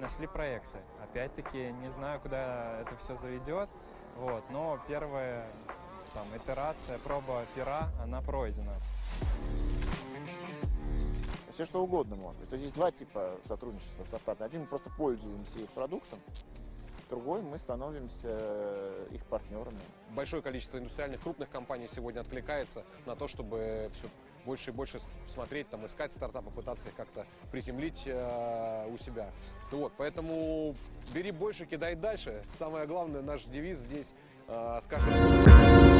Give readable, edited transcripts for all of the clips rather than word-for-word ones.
нашли проекты. Опять-таки, не знаю, куда это все заведет, вот, но первая там итерация, проба пера, она пройдена. Все что угодно может быть. То есть есть два типа сотрудничества со стартапами. Один, мы просто пользуемся их продуктом, другой, мы становимся их партнерами. Большое количество индустриальных крупных компаний сегодня откликается на то, чтобы все больше и больше смотреть, там, искать стартапы, пытаться их как-то приземлить у себя. Вот, поэтому бери больше, кидай дальше. Самое главное, наш девиз здесь с каждым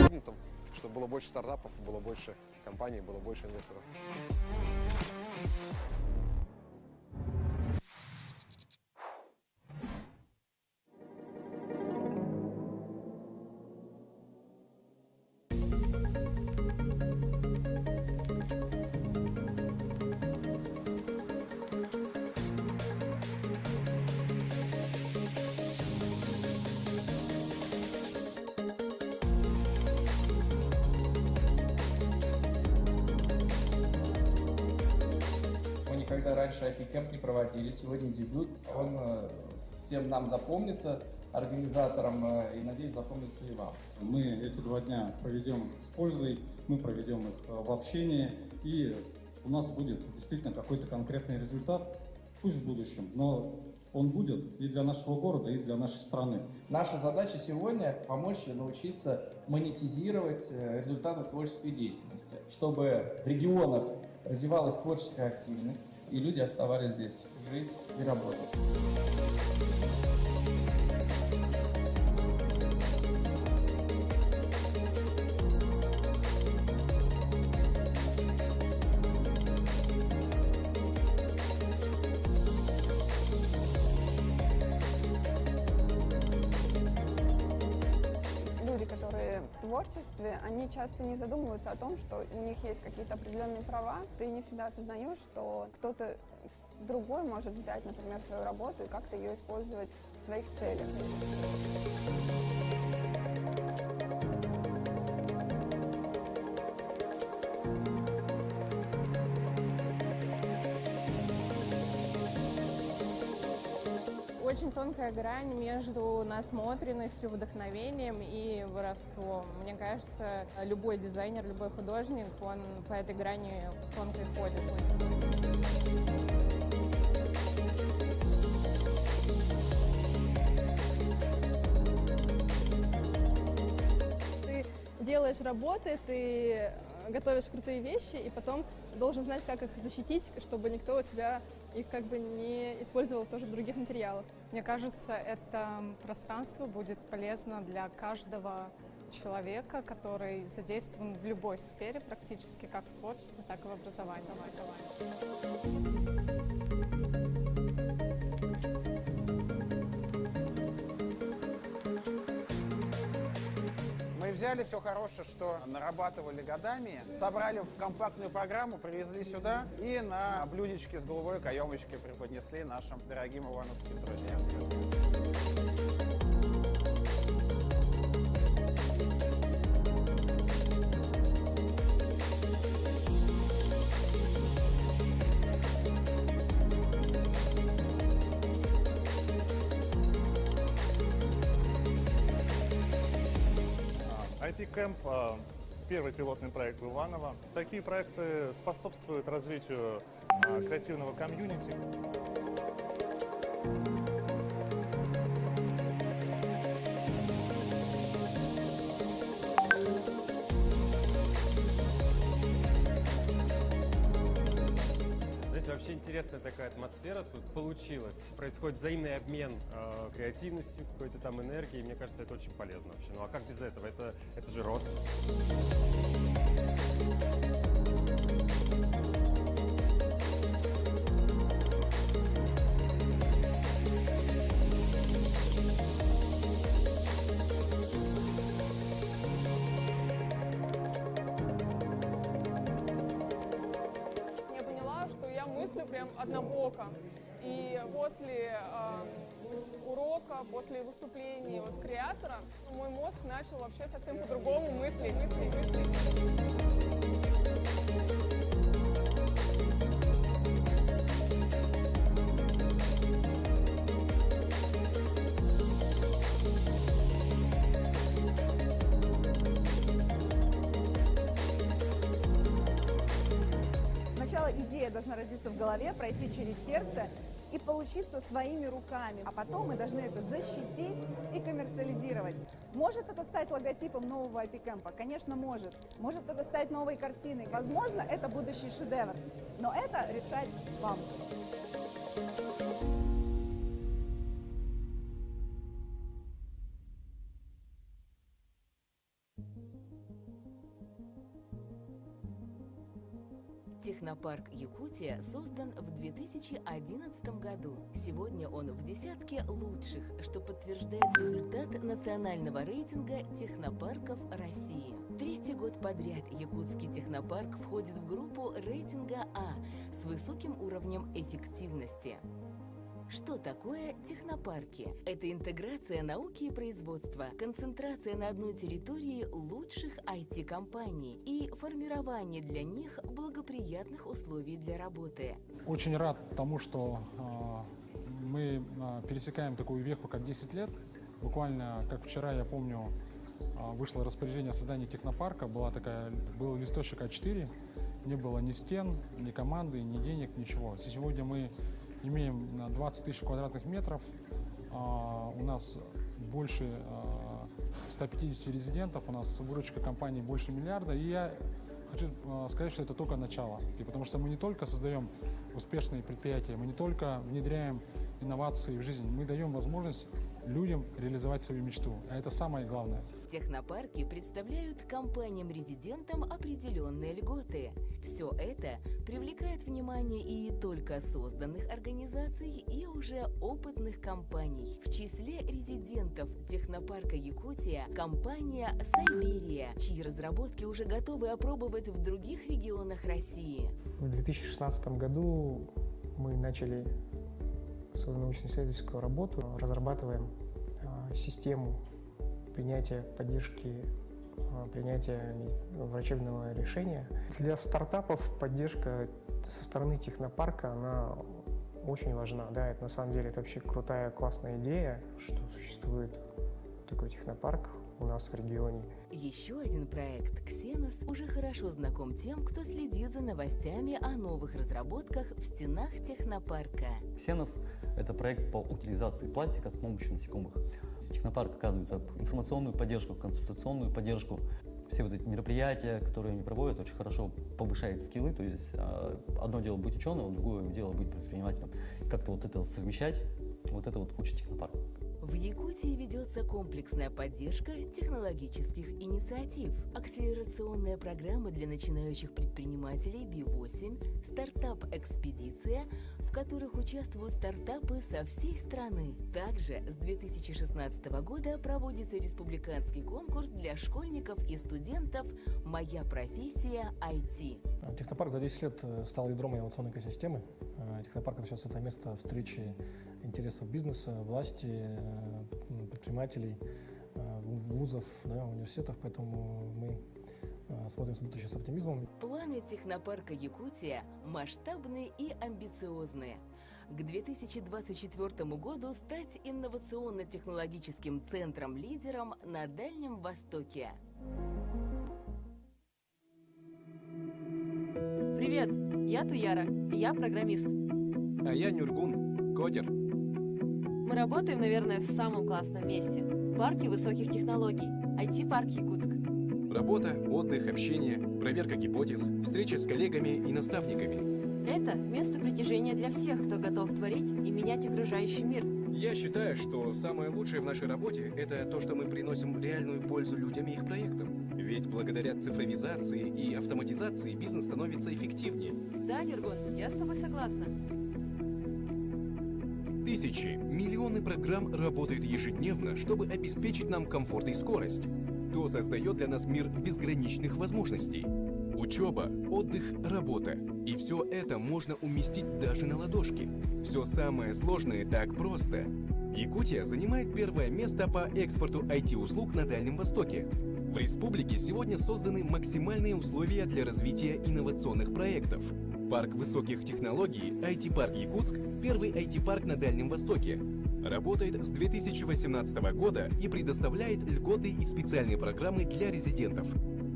годом, чтобы было больше стартапов, было больше компаний, было больше инвесторов. Мы никогда раньше IP Camp не проводили, сегодня дебют, он всем нам запомнится, организаторам, и, надеюсь, запомнится и вам. Мы эти 2 дня проведем с пользой, мы проведем их в общении, и у нас будет действительно какой-то конкретный результат, пусть в будущем, но он будет и для нашего города, и для нашей страны. Наша задача сегодня – помочь научиться монетизировать результаты творческой деятельности, чтобы в регионах развивалась творческая активность, и люди оставались здесь жить и работать. Люди, которые в творчестве, они часто не задумываются о том, что у них есть какие-то определенные права. Ты не всегда осознаешь, что кто-то другой может взять, например, твою работу и как-то ее использовать в своих целях. Очень тонкая грань между насмотренностью, вдохновением и воровством. Мне кажется, любой дизайнер, любой художник, он по этой грани тонкой ходит. Ты делаешь работы, ты готовишь крутые вещи, и потом должен знать, как их защитить, чтобы никто у тебя их как бы не использовал тоже в других материалах. Мне кажется, это пространство будет полезно для каждого человека, который задействован в любой сфере практически, как в творчестве, так и в образовании. Мы взяли все хорошее, что нарабатывали годами, собрали в компактную программу, привезли сюда и на блюдечке с голубой каемочкой преподнесли нашим дорогим ивановским друзьям. IP Camp – первый пилотный проект в Иваново. Такие проекты способствуют развитию креативного комьюнити. Вообще интересная такая атмосфера тут получилась. Происходит взаимный обмен креативностью, какой-то там энергией. Мне кажется, это очень полезно вообще. Ну а как без этого? Это же рост. мыслю прям однобоко. И после урока, после выступления вот креатора, мой мозг начал вообще совсем по-другому мыслить. отразиться в голове, пройти через сердце и получиться своими руками. А потом мы должны это защитить и коммерциализировать. Может это стать логотипом нового IP-кэмпа? Конечно, может. Может это стать новой картиной? Возможно, это будущий шедевр. Но это решать вам. Технопарк Якутия создан в 2011 году. Сегодня он в десятке лучших, что подтверждает результат национального рейтинга технопарков России. Третий год подряд якутский технопарк входит в группу рейтинга А с высоким уровнем эффективности. Что такое технопарки? Это интеграция науки и производства, концентрация на одной территории лучших IT-компаний и формирование для них благоприятных условий для работы. Очень рад тому, что мы пересекаем такую веху, как 10 лет. Буквально, как вчера, я помню, вышло распоряжение о создании технопарка. Был листочек А4, не было ни стен, ни команды, ни денег, ничего. Сегодня мы имеем 20 тысяч квадратных метров, у нас больше 150 резидентов, у нас выручка компании больше миллиарда, и я хочу сказать, что это только начало, потому что мы не только создаем успешные предприятия, мы не только внедряем инновации в жизнь, мы даем возможность людям реализовать свою мечту, а это самое главное. Технопарки представляют компаниям-резидентам определенные льготы. Все это привлекает внимание и только созданных организаций, и уже опытных компаний. В числе резидентов технопарка Якутия компания Сайберия, чьи разработки уже готовы опробовать в других регионах России. В 2016 году мы начали свою научно-исследовательскую работу, разрабатываем систему принятия поддержки, принятия врачебного решения. Для стартапов поддержка со стороны технопарка, она очень важна. Да, это на самом деле это вообще крутая, классная идея, что существует такой технопарк у нас в регионе. Еще один проект «Ксенос» уже хорошо знаком тем, кто следит за новостями о новых разработках в стенах технопарка. «Ксенос» — это проект по утилизации пластика с помощью насекомых. Технопарк оказывает информационную поддержку, консультационную поддержку. Все вот эти мероприятия, которые они проводят, очень хорошо повышает скиллы. То есть одно дело быть ученым, другое дело быть предпринимателем. Как-то вот это совмещать, вот это вот учит технопарк. В Якутии ведется комплексная поддержка технологических инициатив, акселерационная программа для начинающих предпринимателей B8, стартап-экспедиция, в которых участвуют стартапы со всей страны. Также с 2016 года проводится республиканский конкурс для школьников и студентов «Моя профессия IT». Технопарк за 10 лет стал ядром инновационной экосистемы. Технопарк сейчас это место встречи интересов бизнеса, власти, предпринимателей, вузов, да, университетов, поэтому мы смотрим в будущее с оптимизмом. Планы технопарка Якутия масштабные и амбициозные. К 2024 году стать инновационно-технологическим центром-лидером на Дальнем Востоке. Привет, я Туяра, я программист. А я Нюргун, кодер. Мы работаем, наверное, в самом классном месте. Парке высоких технологий. IT-парк Якутск. Работа, отдых, общение, проверка гипотез, встречи с коллегами и наставниками. Это место притяжения для всех, кто готов творить и менять окружающий мир. Я считаю, что самое лучшее в нашей работе – это то, что мы приносим реальную пользу людям и их проектам. Ведь благодаря цифровизации и автоматизации бизнес становится эффективнее. Да, Нюргун, я с тобой согласна. Тысячи, миллионы программ работают ежедневно, чтобы обеспечить нам комфорт и скорость. То создает для нас мир безграничных возможностей. Учеба, отдых, работа. И все это можно уместить даже на ладошке. Все самое сложное так просто. Якутия занимает первое место по экспорту IT-услуг на Дальнем Востоке. В республике сегодня созданы максимальные условия для развития инновационных проектов. Парк высоких технологий IT-парк Якутск – первый IT-парк на Дальнем Востоке. Работает с 2018 года и предоставляет льготы и специальные программы для резидентов.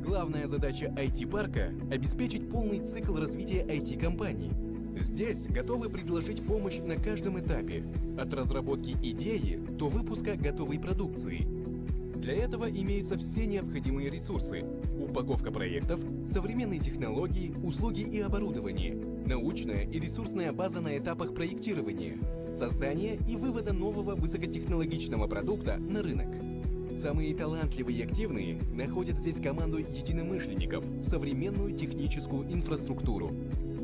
Главная задача IT-парка – обеспечить полный цикл развития IT-компаний. Здесь готовы предложить помощь на каждом этапе, от разработки идеи до выпуска готовой продукции. Для этого имеются все необходимые ресурсы: упаковка проектов, современные технологии, услуги и оборудование, научная и ресурсная база на этапах проектирования, создания и вывода нового высокотехнологичного продукта на рынок. Самые талантливые и активные находят здесь команду единомышленников, современную техническую инфраструктуру.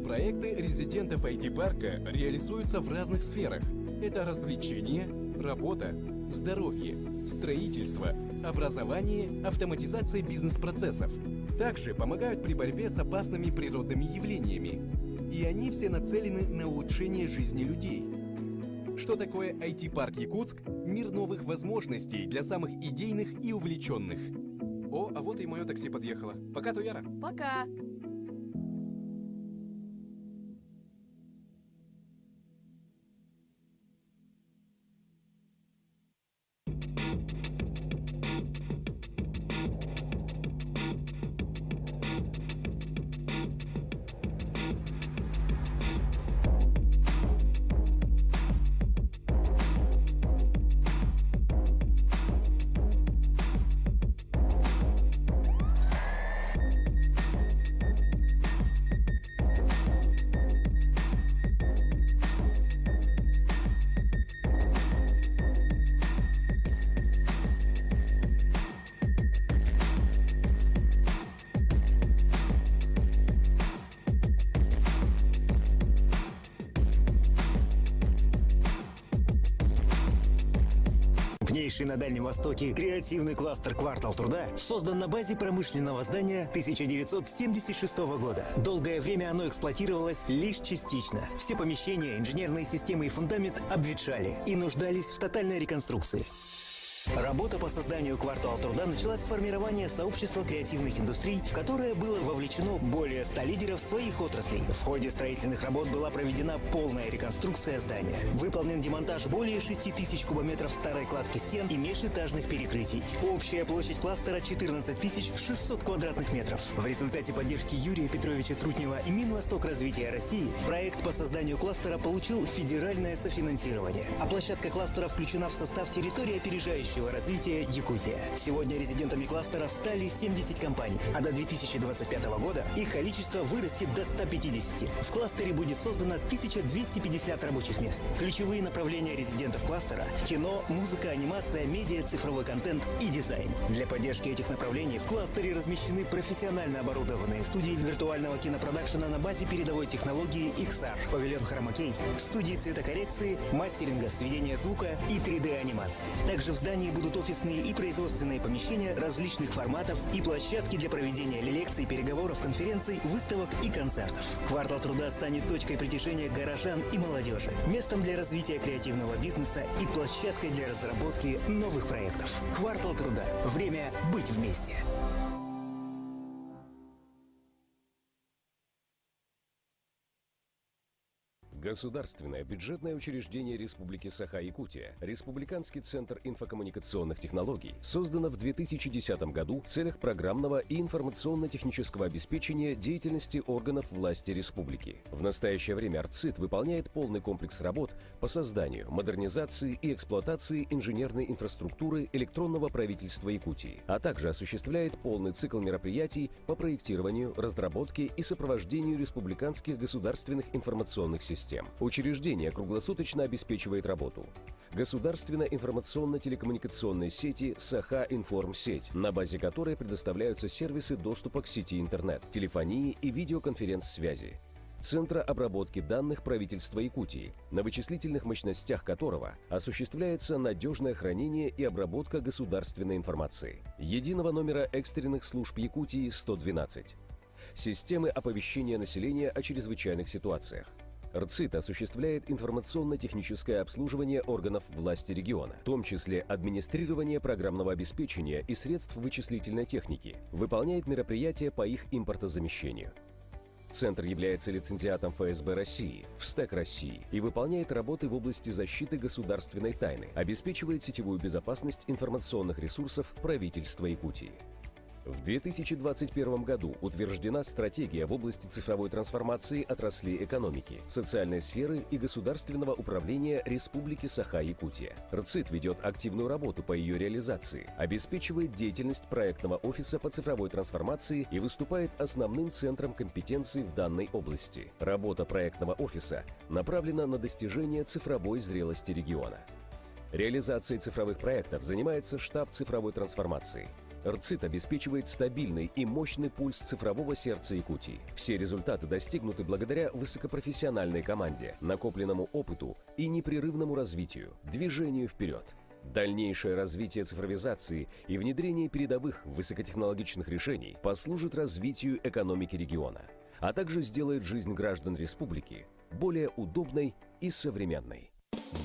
Проекты резидентов IT-парка реализуются в разных сферах. Это развлечения, работа, здоровье, строительство, образование, автоматизация бизнес-процессов. Также помогают при борьбе с опасными природными явлениями. И они все нацелены на улучшение жизни людей. Что такое IT-парк Якутск? Мир новых возможностей для самых идейных и увлеченных. О, а вот и мое такси подъехало. Пока, Туяра. Пока. Крупнейший на Дальнем Востоке креативный кластер «Квартал труда» создан на базе промышленного здания 1976 года. Долгое время оно эксплуатировалось лишь частично. Все помещения, инженерные системы и фундамент обветшали и нуждались в тотальной реконструкции. Работа по созданию «Квартала труда» началась с формирования сообщества креативных индустрий, в которое было вовлечено более 100 лидеров своих отраслей. В ходе строительных работ была проведена полная реконструкция здания. Выполнен демонтаж более 6000 кубометров старой кладки стен и межэтажных перекрытий. Общая площадь кластера 14 600 квадратных метров. В результате поддержки Юрия Петровича Трутнева и Минвосток развития России проект по созданию кластера получил федеральное софинансирование. А площадка кластера включена в состав территории опережающего развития Якутия. Сегодня резидентами кластера стали 70 компаний, а до 2025 года их количество вырастет до 150. В кластере будет создано 1250 рабочих мест. Ключевые направления резидентов кластера – кино, музыка, анимация, медиа, цифровой контент и дизайн. Для поддержки этих направлений в кластере размещены профессионально оборудованные студии виртуального кинопродакшена на базе передовой технологии XR, павильон хромакей, студии цветокоррекции, мастеринга, сведения звука и 3D-анимации. Также в здании будут офисные и производственные помещения различных форматов и площадки для проведения лекций, переговоров, конференций, выставок и концертов. «Квартал труда» станет точкой притяжения горожан и молодежи, местом для развития креативного бизнеса и площадкой для разработки новых проектов. «Квартал труда». Время быть вместе. Государственное бюджетное учреждение Республики Саха-Якутия, Республиканский центр инфокоммуникационных технологий, создано в 2010 году в целях программного и информационно-технического обеспечения деятельности органов власти республики. В настоящее время РЦИТ выполняет полный комплекс работ по созданию, модернизации и эксплуатации инженерной инфраструктуры электронного правительства Якутии, а также осуществляет полный цикл мероприятий по проектированию, разработке и сопровождению республиканских государственных информационных систем. Учреждение круглосуточно обеспечивает работу государственной информационно-телекоммуникационной сети «Саха-Информсеть», на базе которой предоставляются сервисы доступа к сети интернет, телефонии и видеоконференц-связи, Центра обработки данных правительства Якутии, на вычислительных мощностях которого осуществляется надежное хранение и обработка государственной информации, единого номера экстренных служб Якутии 112, системы оповещения населения о чрезвычайных ситуациях. РЦИТ осуществляет информационно-техническое обслуживание органов власти региона, в том числе администрирование программного обеспечения и средств вычислительной техники, выполняет мероприятия по их импортозамещению. Центр является лицензиатом ФСБ России, ВСТЭК России и выполняет работы в области защиты государственной тайны, обеспечивает сетевую безопасность информационных ресурсов правительства Якутии. В 2021 году утверждена стратегия в области цифровой трансформации отраслей экономики, социальной сферы и государственного управления Республики Саха-Якутия. РЦИТ ведет активную работу по ее реализации, обеспечивает деятельность проектного офиса по цифровой трансформации и выступает основным центром компетенции в данной области. Работа проектного офиса направлена на достижение цифровой зрелости региона. Реализацией цифровых проектов занимается штаб цифровой трансформации. РЦИТ обеспечивает стабильный и мощный пульс цифрового сердца Якутии. Все результаты достигнуты благодаря высокопрофессиональной команде, накопленному опыту и непрерывному развитию, движению вперед. Дальнейшее развитие цифровизации и внедрение передовых высокотехнологичных решений послужит развитию экономики региона, а также сделает жизнь граждан республики более удобной и современной.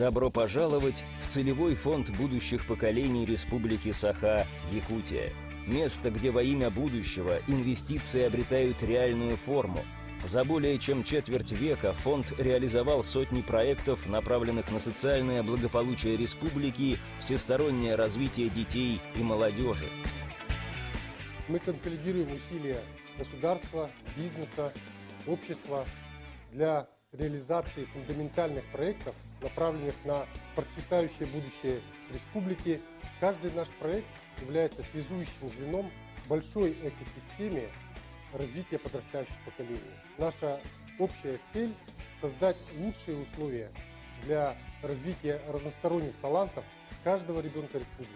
Добро пожаловать в целевой фонд будущих поколений Республики Саха-Якутия. Место, где во имя будущего инвестиции обретают реальную форму. За более чем четверть века фонд реализовал сотни проектов, направленных на социальное благополучие республики, всестороннее развитие детей и молодежи. Мы консолидируем усилия государства, бизнеса, общества для реализации фундаментальных проектов, направленных на процветающее будущее республики. Каждый наш проект является связующим звеном в большой экосистеме развития подрастающих поколений. Наша общая цель – создать лучшие условия для развития разносторонних талантов каждого ребенка республики.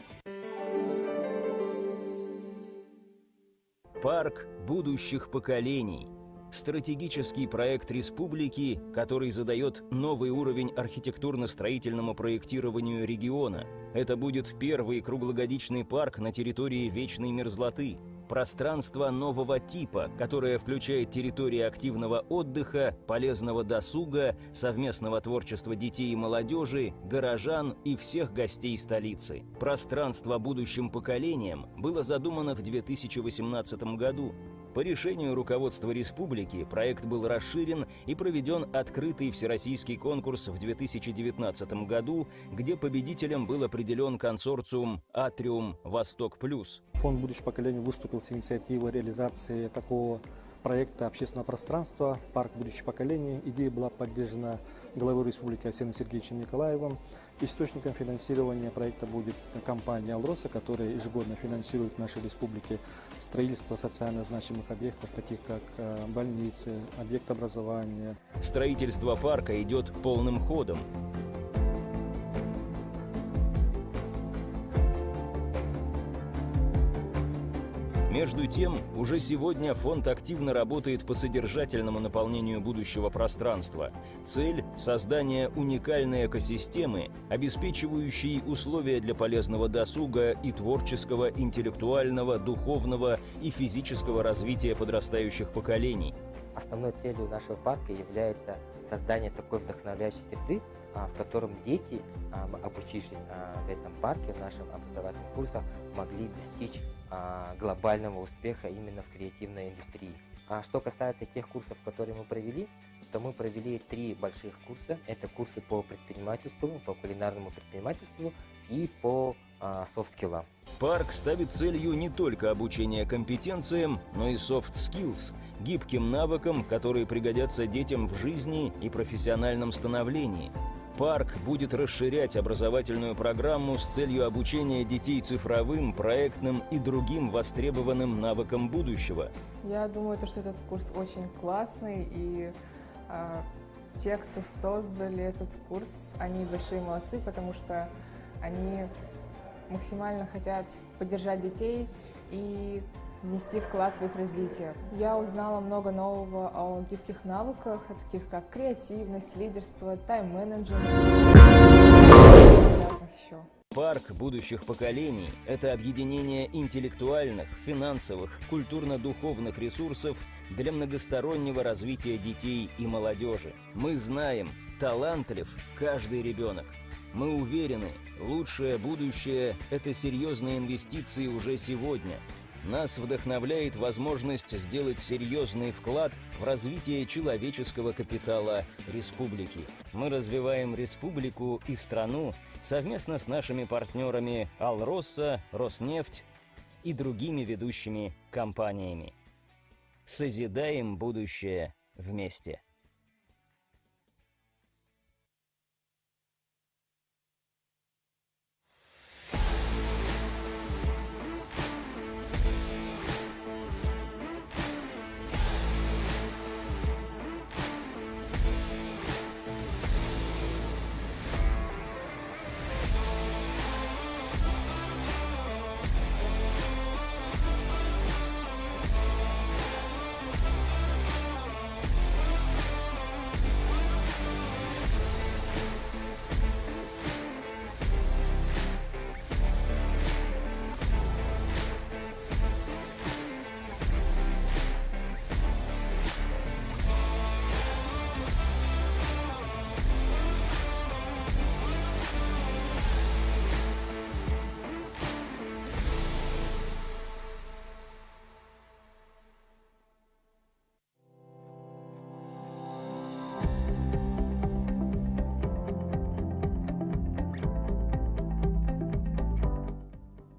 Парк будущих поколений. Стратегический проект республики, который задает новый уровень архитектурно-строительному проектированию региона. Это будет первый круглогодичный парк на территории вечной мерзлоты. Пространство нового типа, которое включает территории активного отдыха, полезного досуга, совместного творчества детей и молодежи, горожан и всех гостей столицы. Пространство будущим поколениям было задумано в 2018 году. По решению руководства республики проект был расширен и проведен открытый всероссийский конкурс в 2019 году, где победителем был определен консорциум «Атриум Восток Плюс». Фонд будущих поколений выступил с инициативой реализации такого проекта общественного пространства «Парк будущих поколений». Идея была поддержана главой республики Арсением Сергеевичем Николаевым. Источником финансирования проекта будет компания «Алроса», которая ежегодно финансирует в нашей республике строительство социально значимых объектов, таких как больницы, объект образования. Строительство парка идет полным ходом. Между тем, уже сегодня фонд активно работает по содержательному наполнению будущего пространства. Цель – создание уникальной экосистемы, обеспечивающей условия для полезного досуга и творческого, интеллектуального, духовного и физического развития подрастающих поколений. Основной целью нашего парка является создание такой вдохновляющей среды, в котором дети, обучившись в этом парке, в наших образовательных курсах, могли достичь глобального успеха именно в креативной индустрии. А что касается тех курсов, которые мы провели, то мы провели 3 больших курса. Это курсы по предпринимательству, по кулинарному предпринимательству и по софт-скиллам. Парк ставит целью не только обучение компетенциям, но и soft skills, гибким навыкам, которые пригодятся детям в жизни и профессиональном становлении. Парк будет расширять образовательную программу с целью обучения детей цифровым, проектным и другим востребованным навыкам будущего. Я думаю, что этот курс очень классный, и те, кто создали этот курс, они большие молодцы, потому что они максимально хотят поддержать детей и внести вклад в их развитие. Я узнала много нового о гибких навыках, таких как креативность, лидерство, тайм-менеджмент и разных еще. Парк будущих поколений – это объединение интеллектуальных, финансовых, культурно-духовных ресурсов для многостороннего развития детей и молодежи. Мы знаем, талантлив каждый ребенок. Мы уверены, лучшее будущее – это серьезные инвестиции уже сегодня. Нас вдохновляет возможность сделать серьезный вклад в развитие человеческого капитала республики. Мы развиваем республику и страну совместно с нашими партнерами «Алроса», «Роснефть» и другими ведущими компаниями. Созидаем будущее вместе.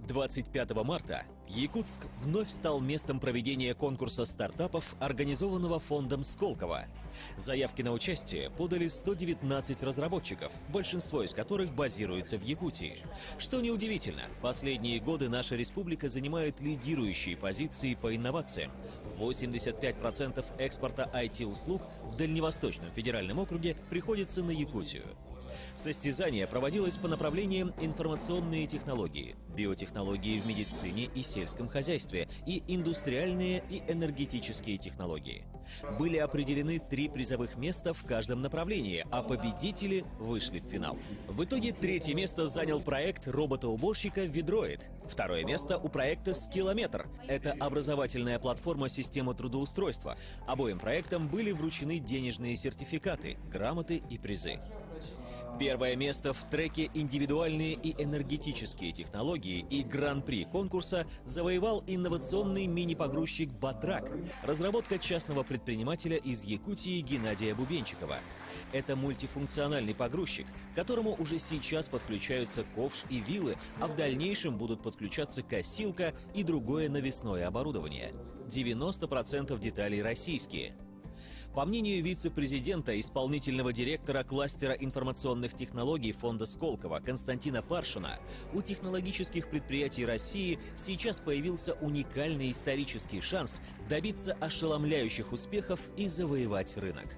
«25 марта Якутск вновь стал местом проведения конкурса стартапов, организованного фондом Сколково. Заявки на участие подали 119 разработчиков, большинство из которых базируется в Якутии. Что неудивительно, последние годы наша республика занимает лидирующие позиции по инновациям. 85% экспорта IT-услуг в Дальневосточном федеральном округе приходится на Якутию. Состязание проводилось по направлениям информационные технологии, биотехнологии в медицине и сельском хозяйстве и индустриальные и энергетические технологии. Были определены 3 призовых места в каждом направлении, а победители вышли в финал. В итоге 3-е место занял проект робота-уборщика Ведроид. 2-е место у проекта Скиллометр. Это образовательная платформа системы трудоустройства. Обоим проектам были вручены денежные сертификаты, грамоты и призы. 1-е место в треке «Индивидуальные и энергетические технологии» и гран-при конкурса завоевал инновационный мини-погрузчик «Батрак», разработка частного предпринимателя из Якутии Геннадия Бубенчикова. Это мультифункциональный погрузчик, к которому уже сейчас подключаются ковш и вилы, а в дальнейшем будут подключаться косилка и другое навесное оборудование. 90% деталей российские. По мнению вице-президента, исполнительного директора кластера информационных технологий фонда Сколково Константина Паршина, у технологических предприятий России сейчас появился уникальный исторический шанс добиться ошеломляющих успехов и завоевать рынок.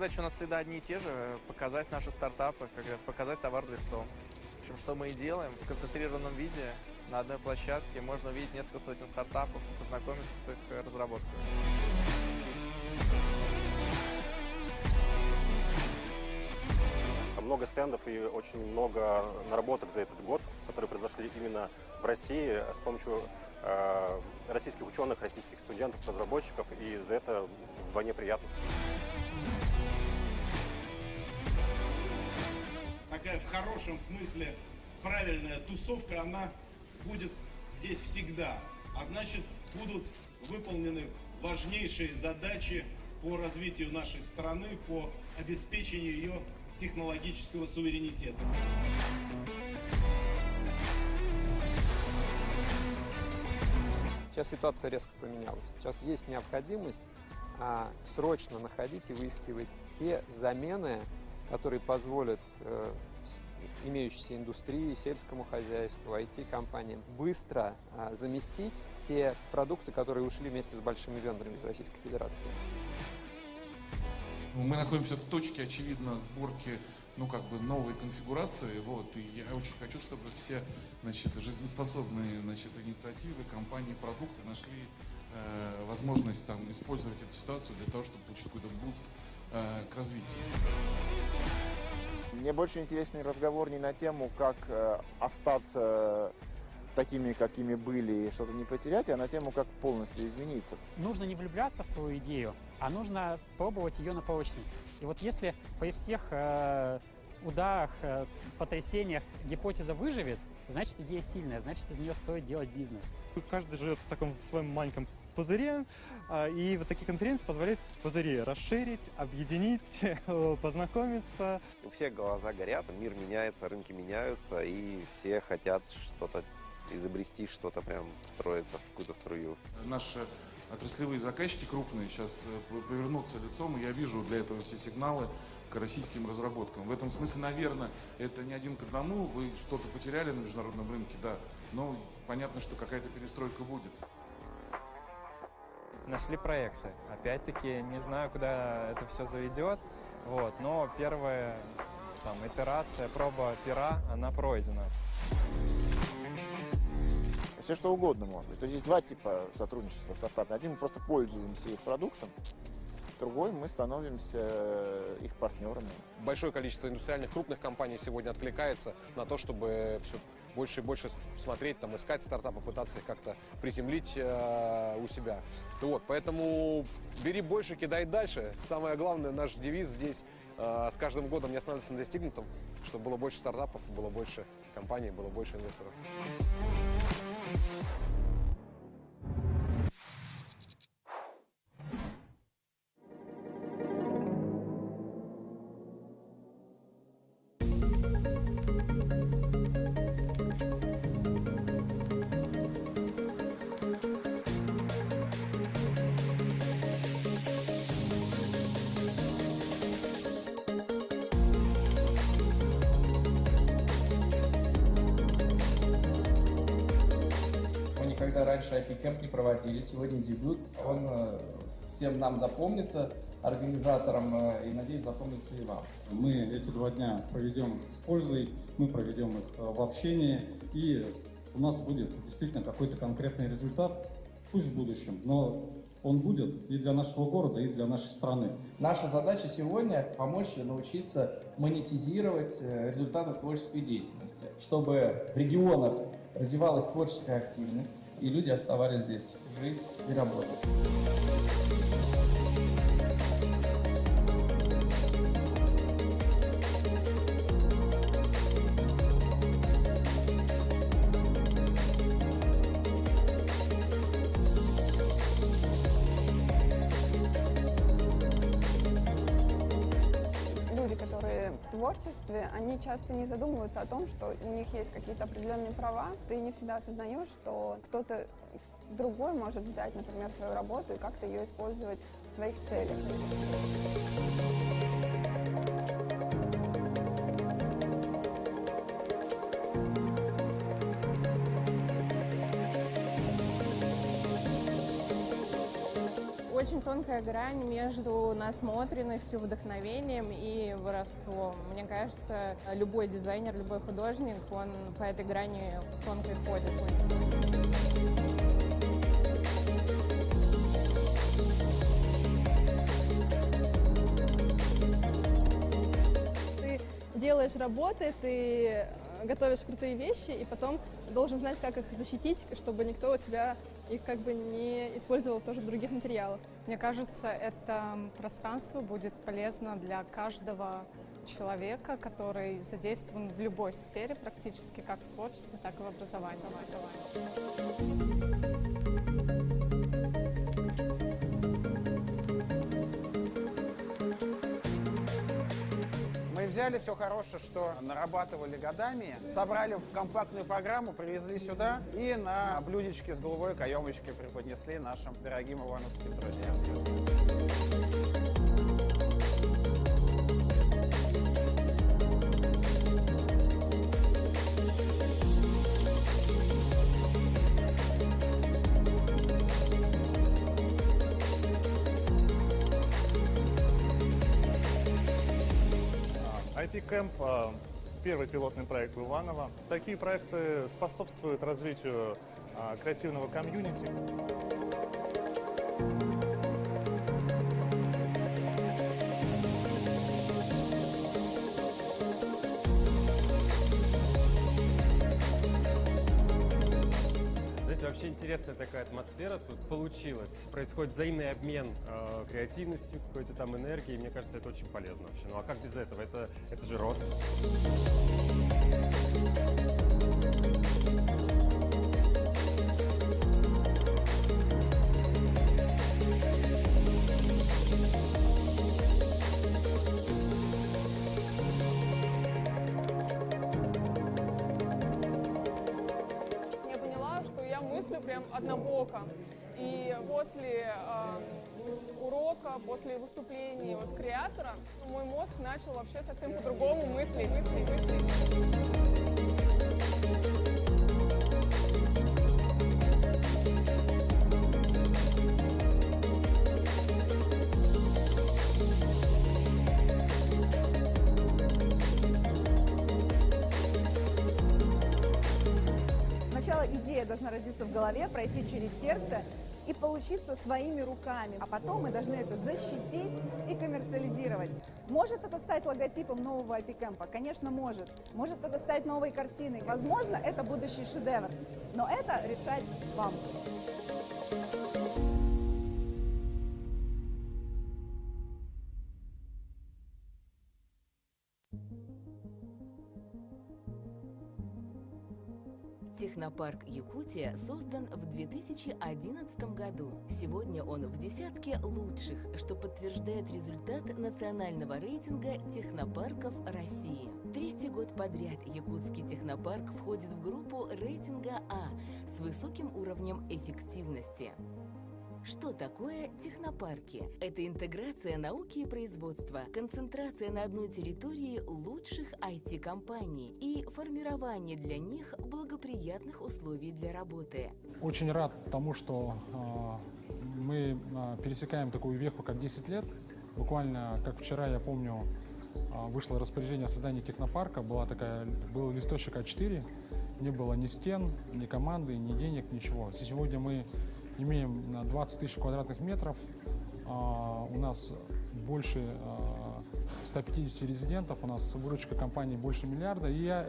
Задачи у нас всегда одни и те же – показать наши стартапы, показать товар лицом. В общем, что мы и делаем в концентрированном виде на одной площадке. Можно увидеть несколько сотен стартапов, познакомиться с их разработками. Много стендов и очень много наработок за этот год, которые произошли именно в России с помощью российских ученых, российских студентов, разработчиков, и за это вдвойне приятно. Такая в хорошем смысле правильная тусовка, она будет здесь всегда. А значит, будут выполнены важнейшие задачи по развитию нашей страны, по обеспечению ее технологического суверенитета. Сейчас ситуация резко поменялась. Сейчас есть необходимость срочно находить и выискивать те замены, которые позволят имеющейся индустрии, сельскому хозяйству, IT-компаниям быстро заместить те продукты, которые ушли вместе с большими вендорами из Российской Федерации. Мы находимся в точке, очевидно, сборки новой конфигурации. И я очень хочу, чтобы все жизнеспособные инициативы, компании, продукты нашли возможность использовать эту ситуацию для того, чтобы получить какой-то буст к развитию. Мне больше интересный разговор не на тему, как остаться такими, какими были, и что-то не потерять, а на тему, как полностью измениться. Нужно не влюбляться в свою идею, а нужно пробовать ее на прочность. И вот если при всех ударах, потрясениях гипотеза выживет, значит идея сильная, значит из нее стоит делать бизнес. Каждый живет в таком своем маленьком пузыре, и вот такие конференции позволяют пузыри расширить, объединить, познакомиться. У всех глаза горят, мир меняется, рынки меняются, и все хотят что-то изобрести, что-то прям строиться в какую-то струю. Наши отраслевые заказчики крупные сейчас повернутся лицом, и я вижу для этого все сигналы к российским разработкам. В этом смысле, наверное, это не один к одному, вы что-то потеряли на международном рынке, да, но понятно, что какая-то перестройка будет. Нашли проекты. Опять-таки, не знаю, куда это все заведет, но первая итерация, проба пера, она пройдена. Все что угодно может быть. То есть есть два типа сотрудничества со стартапами. Один, мы просто пользуемся их продуктом, другой, мы становимся их партнерами. Большое количество индустриальных крупных компаний сегодня откликается на то, чтобы все больше и больше смотреть, искать стартапы, пытаться их как-то приземлить у себя. Поэтому бери больше, кидай дальше. Самое главное, наш девиз здесь с каждым годом не останавливаться на достигнутом, чтобы было больше стартапов, было больше компаний, было больше инвесторов. Когда раньше IP-Camp не проводили, сегодня дебют, он всем нам запомнится, организаторам, и, надеюсь, запомнится и вам. Мы эти 2 дня проведем с пользой, мы проведем их в общении, и у нас будет действительно какой-то конкретный результат, пусть в будущем, но он будет и для нашего города, и для нашей страны. Наша задача сегодня – помочь научиться монетизировать результаты творческой деятельности, чтобы в регионах развивалась творческая активность, и люди оставались здесь жить и работать. Люди, которые в творчестве, они часто не задумываются о том, что у них есть какие-то определенные права. Ты не всегда осознаешь, что кто-то другой может взять, например, твою работу и как-то ее использовать в своих целях. очень тонкая грань между насмотренностью, вдохновением и воровством. Мне кажется, любой дизайнер, любой художник, он по этой грани тонкой ходит. Ты делаешь работы, ты готовишь крутые вещи, и потом должен знать, как их защитить, чтобы никто у тебя их как бы не использовал тоже в других материалах. Мне кажется, это пространство будет полезно для каждого человека, который задействован в любой сфере практически, как в творчестве, так и в образовании. Мы взяли все хорошее, что нарабатывали годами, собрали в компактную программу, привезли сюда и на блюдечке с голубой каемочкой преподнесли нашим дорогим ивановским друзьям. IP Camp – первый пилотный проект в Иваново. Такие проекты способствуют развитию креативного комьюнити. Знаете, вообще интересная такая атмосфера тут получилась. Происходит взаимный обмен креативностью, какой-то там энергией. Мне кажется, это очень полезно вообще. Ну а как без этого? Это же рост. Прям однобоко. И после урока, после выступления вот креатора, мой мозг начал вообще совсем по-другому мыслить. Сначала идея должна родиться в голове, пройти через сердце и получиться своими руками. А потом мы должны это защитить и коммерциализировать. Может это стать логотипом нового IP Camp? Конечно, может. Может это стать новой картиной? Возможно, это будущий шедевр. Но это решать вам. Технопарк Якутия создан в 2011 году. Сегодня он в десятке лучших, что подтверждает результат национального рейтинга технопарков России. Третий год подряд якутский технопарк входит в группу рейтинга А с высоким уровнем эффективности. Что такое технопарки? Это интеграция науки и производства, концентрация на одной территории лучших IT-компаний и формирование для них благоприятных условий для работы. Очень рад тому, что мы пересекаем такую веху, как 10 лет. Буквально, как вчера, я помню, вышло распоряжение о создании технопарка, был листочек А4, не было ни стен, ни команды, ни денег, ничего. Сегодня мы имеем 20 тысяч квадратных метров, у нас больше 150 резидентов, у нас выручка компании больше миллиарда, и я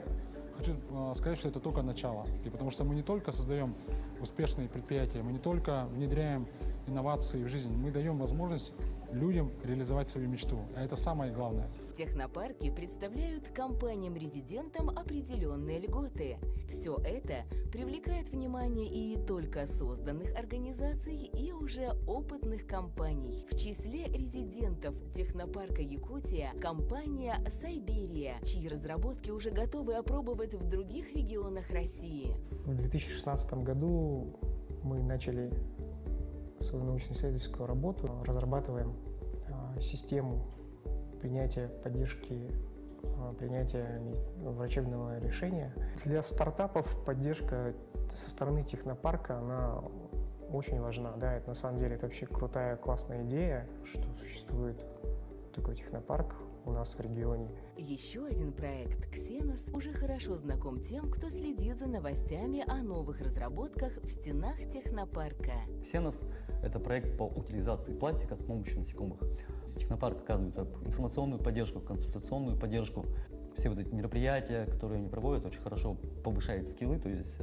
хочу сказать, что это только начало. И потому что мы не только создаем успешные предприятия, мы не только внедряем инновации в жизнь, мы даем возможность людям реализовать свою мечту, а это самое главное. Технопарки представляют компаниям-резидентам определенные льготы. Все это привлекает внимание и только созданных организаций, и уже опытных компаний. В числе резидентов технопарка Якутия компания «Сайберия», чьи разработки уже готовы опробовать в других регионах России. В 2016 году мы начали свою научно-исследовательскую работу, разрабатываем систему принятия поддержки, принятия врачебного решения. Для стартапов поддержка со стороны технопарка, она очень важна. Да, это на самом деле это вообще крутая, классная идея, что существует такой технопарк у нас в регионе. Еще один проект «Ксенос» уже хорошо знаком тем, кто следит за новостями о новых разработках в стенах технопарка. «Ксенос» — это проект по утилизации пластика с помощью насекомых. Технопарк оказывает информационную поддержку, консультационную поддержку. Все вот эти мероприятия, которые они проводят, очень хорошо повышает скиллы. То есть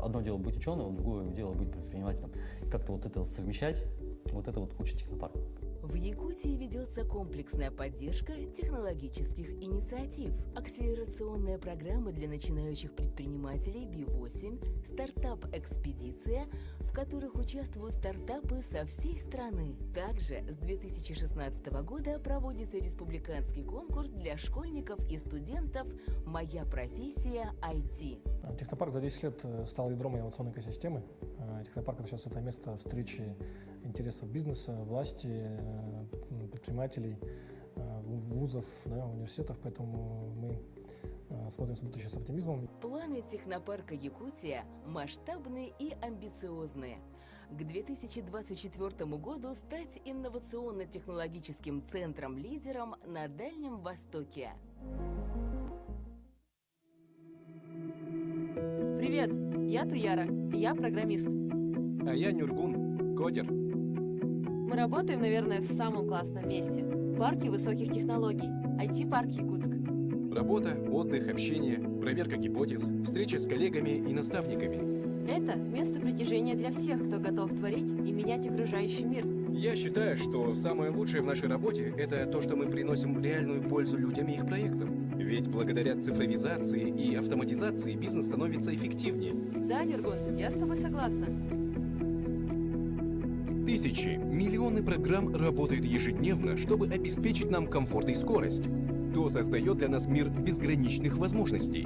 одно дело быть ученым, другое дело быть предпринимателем. Как-то вот это совмещать, вот это вот учит технопарк. В Якутии ведется комплексная поддержка технологических инициатив, акселерационная программа для начинающих предпринимателей B8, стартап-экспедиция, в которых участвуют стартапы со всей страны. Также с 2016 года проводится республиканский конкурс для школьников и студентов «Моя профессия IT». Технопарк за 10 лет стал ядром инновационной экосистемы. Технопарк сейчас это место встречи интересов бизнеса, власти, предпринимателей, вузов, да, университетов, поэтому мы смотрим в будущее с оптимизмом. Планы технопарка Якутия масштабные и амбициозные. К 2024 году стать инновационно-технологическим центром-лидером на Дальнем Востоке. Привет, я Туяра, я программист. А я Нюргун, кодер. Мы работаем, наверное, в самом классном месте. Парке высоких технологий. IT-парк Якутск. Работа, отдых, общение, проверка гипотез, встречи с коллегами и наставниками. Это место притяжения для всех, кто готов творить и менять окружающий мир. Я считаю, что самое лучшее в нашей работе – это то, что мы приносим реальную пользу людям и их проектам. Ведь благодаря цифровизации и автоматизации бизнес становится эффективнее. Да, Нюргун, я с тобой согласна. Тысячи, миллионы программ работают ежедневно, чтобы обеспечить нам комфорт и скорость. То создает для нас мир безграничных возможностей.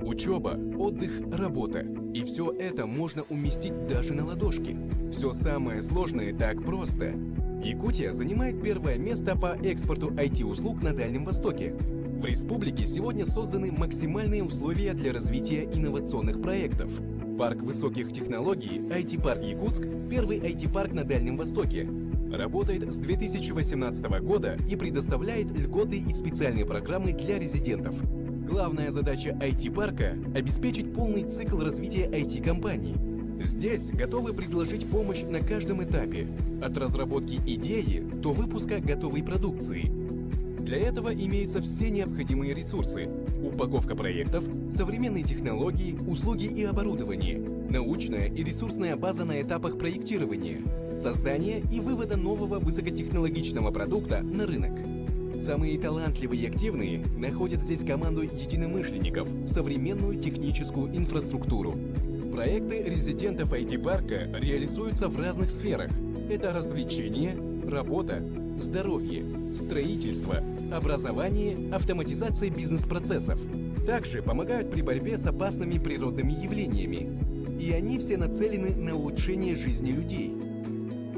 Учеба, отдых, работа. И все это можно уместить даже на ладошке. Все самое сложное так просто. Якутия занимает первое место по экспорту IT-услуг на Дальнем Востоке. В республике сегодня созданы максимальные условия для развития инновационных проектов. Парк высоких технологий IT-парк Якутск – первый IT-парк на Дальнем Востоке. Работает с 2018 года и предоставляет льготы и специальные программы для резидентов. Главная задача IT-парка – обеспечить полный цикл развития IT-компаний. Здесь готовы предложить помощь на каждом этапе – от разработки идеи до выпуска готовой продукции. Для этого имеются все необходимые ресурсы – упаковка проектов, современные технологии, услуги и оборудование, научная и ресурсная база на этапах проектирования, создания и вывода нового высокотехнологичного продукта на рынок. Самые талантливые и активные находят здесь команду единомышленников, современную техническую инфраструктуру. Проекты резидентов IT-парка реализуются в разных сферах. Это развлечение, работа, здоровье, строительство, образование, автоматизация бизнес-процессов. Также помогают при борьбе с опасными природными явлениями. И они все нацелены на улучшение жизни людей.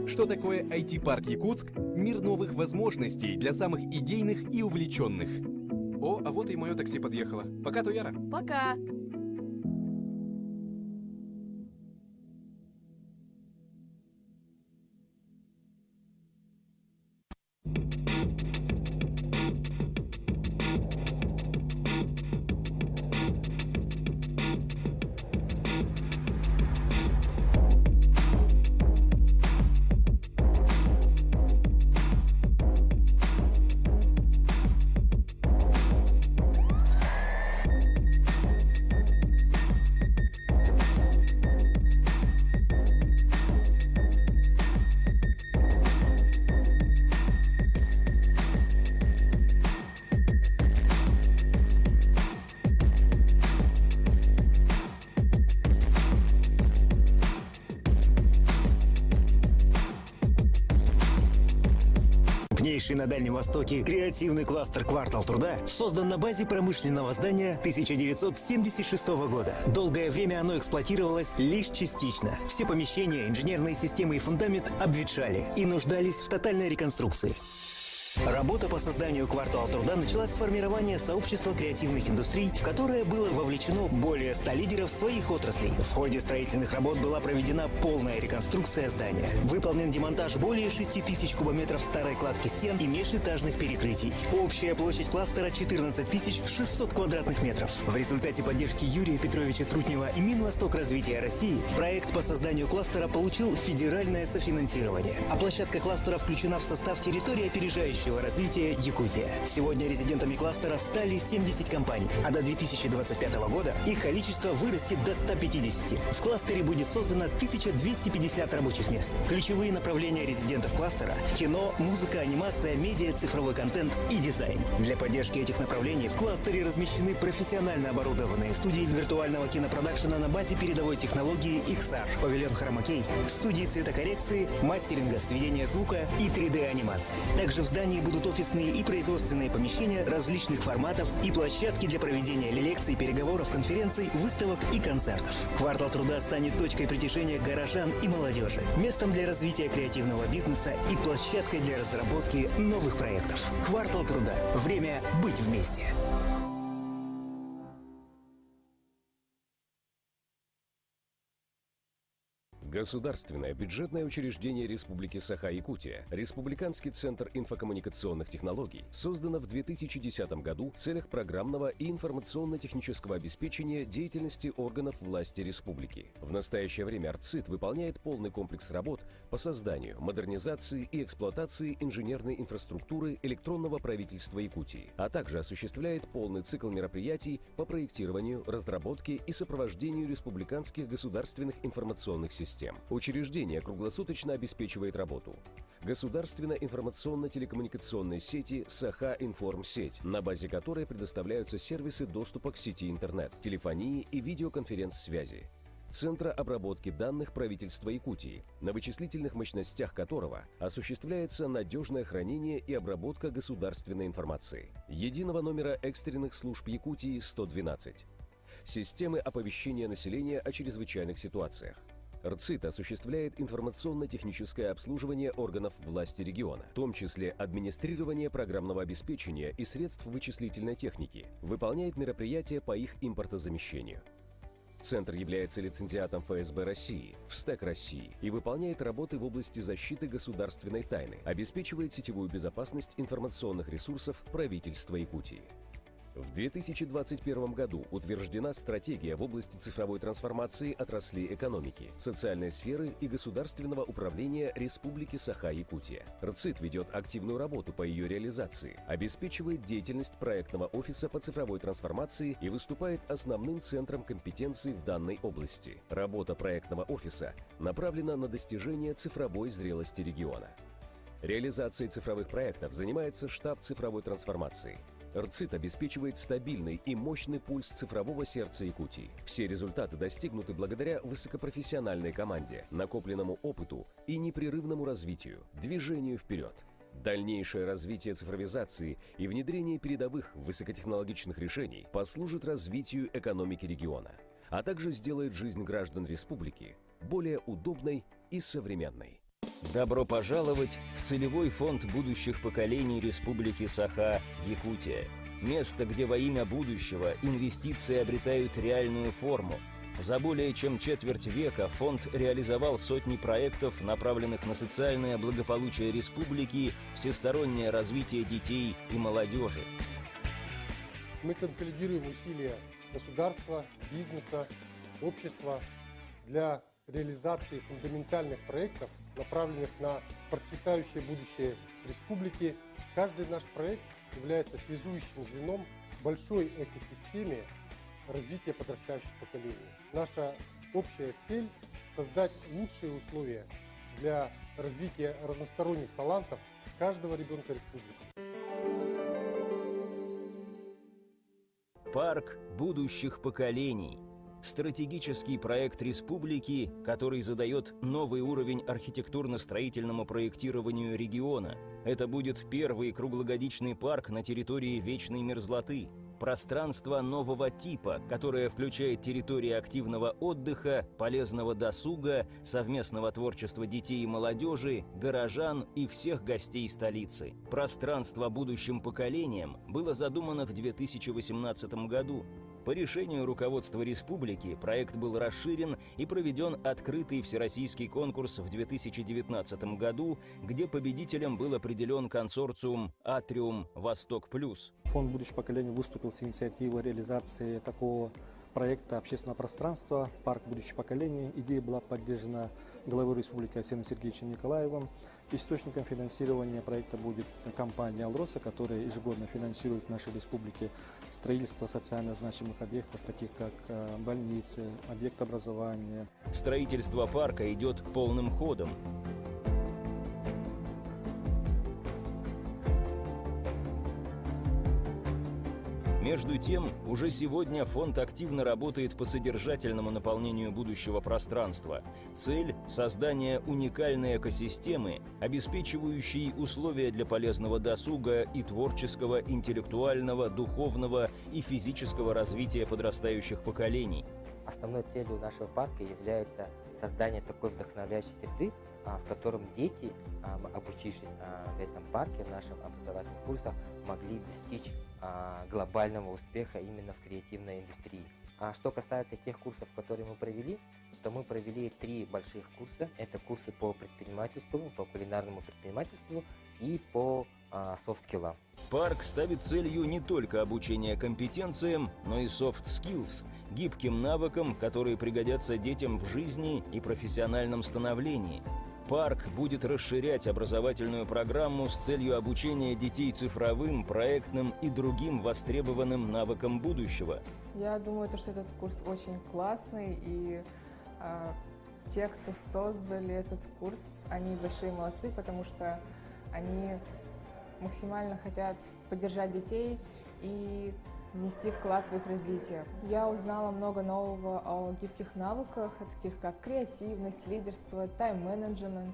Что такое IT-парк Якутск? Мир новых возможностей для самых идейных и увлеченных. О, а вот и мое такси подъехало. Пока, Туяра. Пока. Крупнейший на Дальнем Востоке креативный кластер «Квартал труда» создан на базе промышленного здания 1976 года. Долгое время оно эксплуатировалось лишь частично. Все помещения, инженерные системы и фундамент обветшали и нуждались в тотальной реконструкции. Работа по созданию «Квартала труда» началась с формирования сообщества креативных индустрий, в которое было вовлечено более 100 лидеров своих отраслей. В ходе строительных работ была проведена полная реконструкция здания. Выполнен демонтаж более 6000 кубометров старой кладки стен и межэтажных перекрытий. Общая площадь кластера 14 600 квадратных метров. В результате поддержки Юрия Петровича Трутнева и Минвосток развития России проект по созданию кластера получил федеральное софинансирование. А площадка кластера включена в состав территории опережающего развития Якутия. Сегодня резидентами кластера стали 70 компаний, а до 2025 года их количество вырастет до 150. В кластере будет создано 1250 рабочих мест. Ключевые направления резидентов кластера – кино, музыка, анимация, медиа, цифровой контент и дизайн. Для поддержки этих направлений в кластере размещены профессионально оборудованные студии виртуального кинопродакшена на базе передовой технологии XR, павильон хромакей, студии цветокоррекции, мастеринга, сведения звука и 3D-анимации. Также в здании будут офисные и производственные помещения различных форматов и площадки для проведения лекций, переговоров, конференций, выставок и концертов. «Квартал труда» станет точкой притяжения горожан и молодежи, местом для развития креативного бизнеса и площадкой для разработки новых проектов. «Квартал труда». Время быть вместе. Государственное бюджетное учреждение Республики Саха-Якутия, Республиканский центр инфокоммуникационных технологий, создано в 2010 году в целях программного и информационно-технического обеспечения деятельности органов власти республики. В настоящее время РЦИТ выполняет полный комплекс работ по созданию, модернизации и эксплуатации инженерной инфраструктуры электронного правительства Якутии, а также осуществляет полный цикл мероприятий по проектированию, разработке и сопровождению республиканских государственных информационных систем. Учреждение круглосуточно обеспечивает работу государственной информационно-телекоммуникационной сети «Саха-Информсеть», на базе которой предоставляются сервисы доступа к сети интернет, телефонии и видеоконференц-связи, Центра обработки данных правительства Якутии, на вычислительных мощностях которого осуществляется надежное хранение и обработка государственной информации, единого номера экстренных служб Якутии 112, системы оповещения населения о чрезвычайных ситуациях. РЦИТ осуществляет информационно-техническое обслуживание органов власти региона, в том числе администрирование программного обеспечения и средств вычислительной техники, выполняет мероприятия по их импортозамещению. Центр является лицензиатом ФСБ России, ВСТЭК России и выполняет работы в области защиты государственной тайны, обеспечивает сетевую безопасность информационных ресурсов правительства Якутии. В 2021 году утверждена стратегия в области цифровой трансформации отраслей экономики, социальной сферы и государственного управления Республики Саха-Якутия. РЦИТ ведет активную работу по ее реализации, обеспечивает деятельность проектного офиса по цифровой трансформации и выступает основным центром компетенций в данной области. Работа проектного офиса направлена на достижение цифровой зрелости региона. Реализацией цифровых проектов занимается штаб цифровой трансформации. РЦИТ обеспечивает стабильный и мощный пульс цифрового сердца Якутии. Все результаты достигнуты благодаря высокопрофессиональной команде, накопленному опыту и непрерывному развитию, движению вперед. Дальнейшее развитие цифровизации и внедрение передовых высокотехнологичных решений послужит развитию экономики региона, а также сделает жизнь граждан республики более удобной и современной. Добро пожаловать в целевой фонд будущих поколений Республики Саха-Якутия. Место, где во имя будущего инвестиции обретают реальную форму. За более чем четверть века фонд реализовал сотни проектов, направленных на социальное благополучие республики, всестороннее развитие детей и молодежи. Мы консолидируем усилия государства, бизнеса, общества для реализации фундаментальных проектов, направленных на процветающее будущее республики. Каждый наш проект является связующим звеном в большой экосистеме развития подрастающих поколений. Наша общая цель – создать лучшие условия для развития разносторонних талантов каждого ребенка республики. Парк будущих поколений. стратегический проект республики, который задает новый уровень архитектурно-строительному проектированию региона. Это будет первый круглогодичный парк на территории вечной мерзлоты. Пространство нового типа, которое включает территории активного отдыха, полезного досуга, совместного творчества детей и молодежи, горожан и всех гостей столицы. Пространство будущим поколениям было задумано в 2018 году. По решению руководства республики проект был расширен и проведен открытый всероссийский конкурс в 2019 году, где победителем был определен консорциум «Атриум Восток Плюс». Фонд «Будущее поколение» выступил с инициативой реализации такого проекта общественного пространства «Парк будущее поколение». Идея была поддержана главой республики Арсением Сергеевичем Николаевым. Источником финансирования проекта будет компания «Алроса», которая ежегодно финансирует в нашей республике строительство социально значимых объектов, таких как больницы, объект образования. Строительство парка идет полным ходом. Между тем, уже сегодня фонд активно работает по содержательному наполнению будущего пространства. Цель – создание уникальной экосистемы, обеспечивающей условия для полезного досуга и творческого, интеллектуального, духовного и физического развития подрастающих поколений. Основной целью нашего парка является создание такой вдохновляющей среды, в котором дети, обучившись в этом парке, в наших образовательных курсах, могли достичь глобального успеха именно в креативной индустрии. А что касается тех курсов, которые мы провели, то мы провели 3 больших курса. Это курсы по предпринимательству, по кулинарному предпринимательству и по софт-скиллам. Парк ставит целью не только обучение компетенциям, но и soft skills, гибким навыкам, которые пригодятся детям в жизни и профессиональном становлении. Парк будет расширять образовательную программу с целью обучения детей цифровым, проектным и другим востребованным навыкам будущего. Я думаю, что этот курс очень классный, и те, кто создали этот курс, они большие молодцы, потому что они максимально хотят поддержать детей и внести вклад в их развитие. Я узнала много нового о гибких навыках, таких как креативность, лидерство, тайм-менеджмент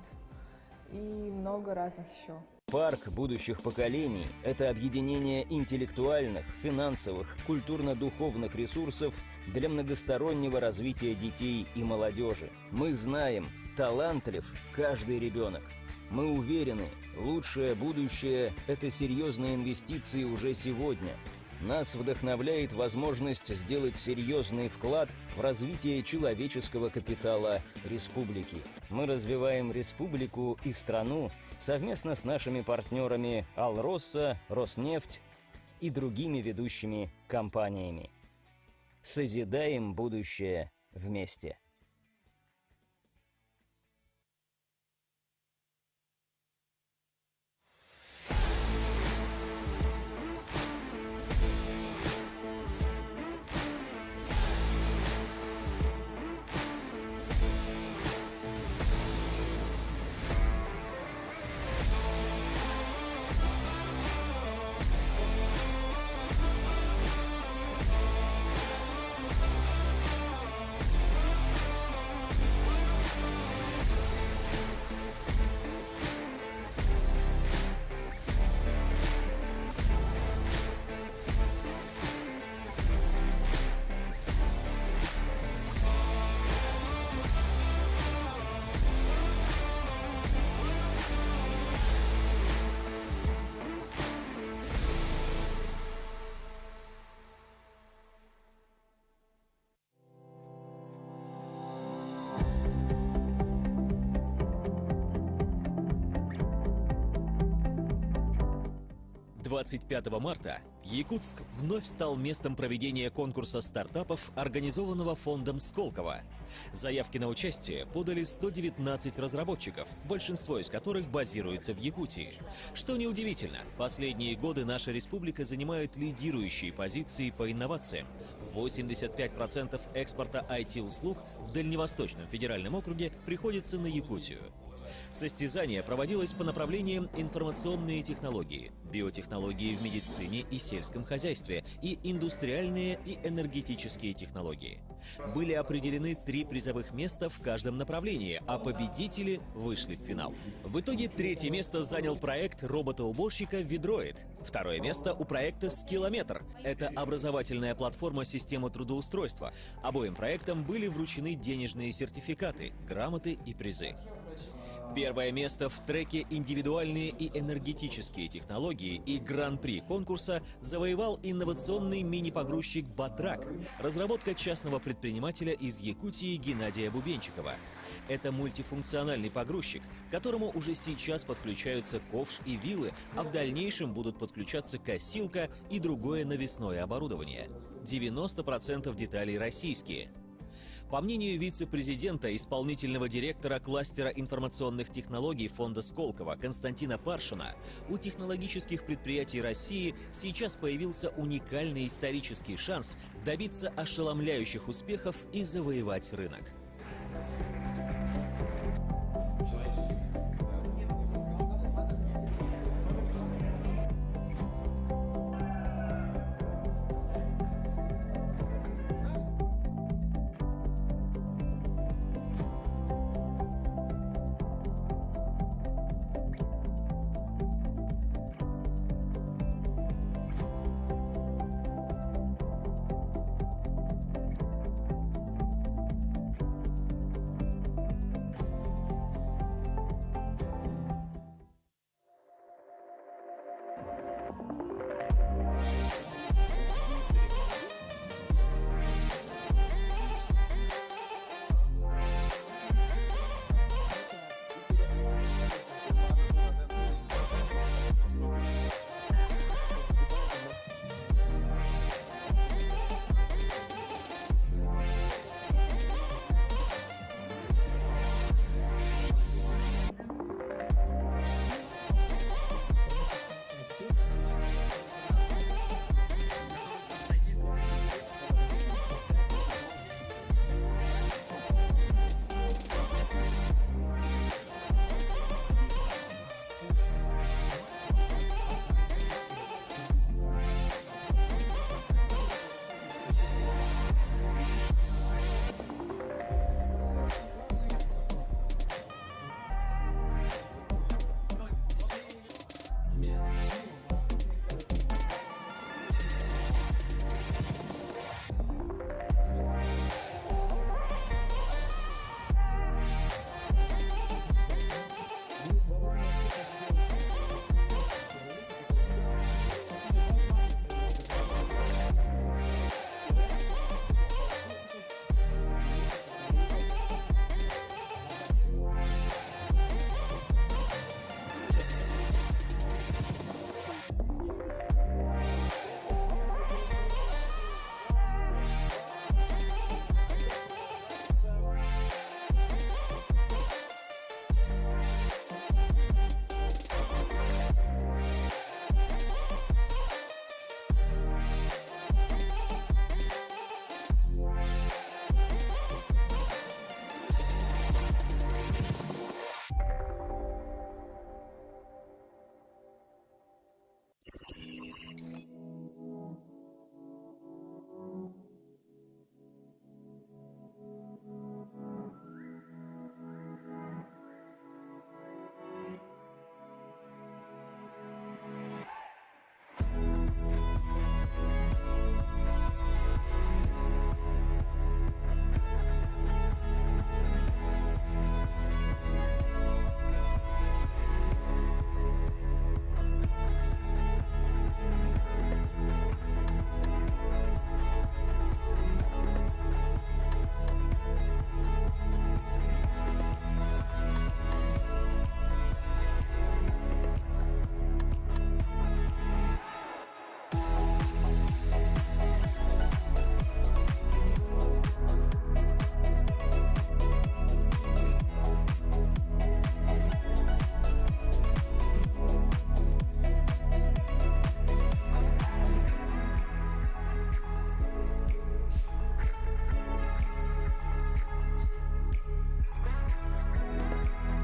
и много разных еще. Парк будущих поколений – это объединение интеллектуальных, финансовых, культурно-духовных ресурсов для многостороннего развития детей и молодежи. Мы знаем, талантлив каждый ребенок. Мы уверены, лучшее будущее – это серьезные инвестиции уже сегодня. Нас вдохновляет возможность сделать серьезный вклад в развитие человеческого капитала республики. Мы развиваем республику и страну совместно с нашими партнерами «Алроса», «Роснефть» и другими ведущими компаниями. Созидаем будущее вместе. «25 марта Якутск вновь стал местом проведения конкурса стартапов, организованного фондом Сколково. Заявки на участие подали 119 разработчиков, большинство из которых базируется в Якутии. Что неудивительно, последние годы наша республика занимает лидирующие позиции по инновациям. 85% экспорта IT-услуг в Дальневосточном федеральном округе приходится на Якутию. Состязание проводилось по направлениям информационные технологии, биотехнологии в медицине и сельском хозяйстве и индустриальные и энергетические технологии. Были определены 3 призовых места в каждом направлении, а победители вышли в финал. В итоге 3-е место занял проект робота-уборщика «Видроид». 2-е место у проекта «Скиллометр». Это образовательная платформа системы трудоустройства. Обоим проектам были вручены денежные сертификаты, грамоты и призы. 1-е место в треке «Индивидуальные и энергетические технологии» и гран-при конкурса завоевал инновационный мини-погрузчик «Батрак», разработка частного предпринимателя из Якутии Геннадия Бубенчикова. Это мультифункциональный погрузчик, к которому уже сейчас подключаются ковш и вилы, а в дальнейшем будут подключаться косилка и другое навесное оборудование. 90% деталей российские. По мнению вице-президента, исполнительного директора кластера информационных технологий фонда Сколково Константина Паршина, у технологических предприятий России сейчас появился уникальный исторический шанс добиться ошеломляющих успехов и завоевать рынок.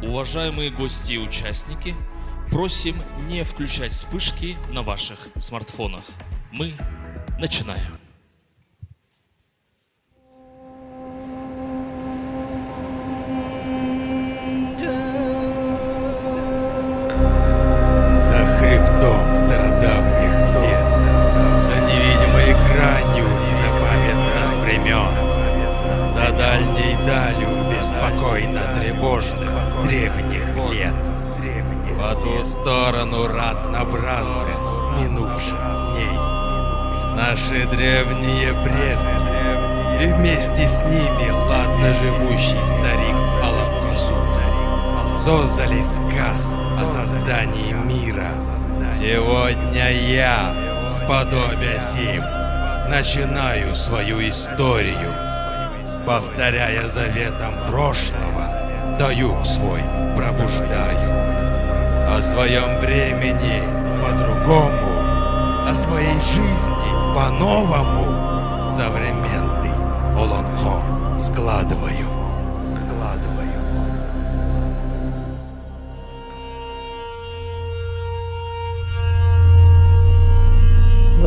Уважаемые гости и участники, просим не включать вспышки на ваших смартфонах. Мы начинаем. За хребтом стародавних лет, за невидимой гранью незапамятных времен, за дальней далью беспокойно тревожных древних лет, по ту сторону ратно-бранных минувших дней, наши древние предки и вместе с ними ладно живущий старик Алан Хасуд создали сказ о создании мира. Сегодня я, сподобясь им, начинаю свою историю, повторяя заветом прошлого, до юг свой пробуждаю. О своем времени по-другому, о своей жизни по-новому современный Олонхо складываю.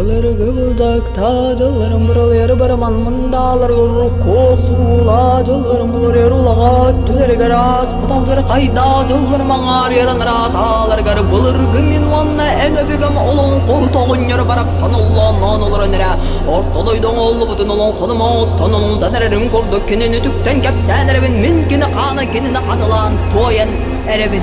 Alır kıvılcakta cıllarım bırıl yeri barman mındalar gurruk koğsula cıllarım bulur yer ulağa tüleri garas patancır kayda cıllarım ağar yerin ratalar garı bulur gımin vanna en öbügüm olun koğutoğun yer barap sanıllanan olur nere ortadoydun oğlu bütün olun konumuz tonundan ererim kurduk kenini tükten kepsen erebin minkini kanı kenini kanılan toyen erebin.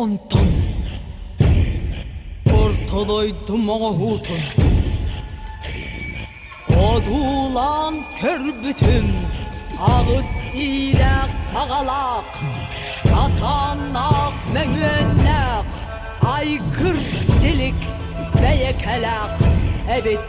Ondan ortadaydı mağutun Odulan kör bütün Ağız ilek sağalak Katanak menüennek Aygır silik beyekelak Evet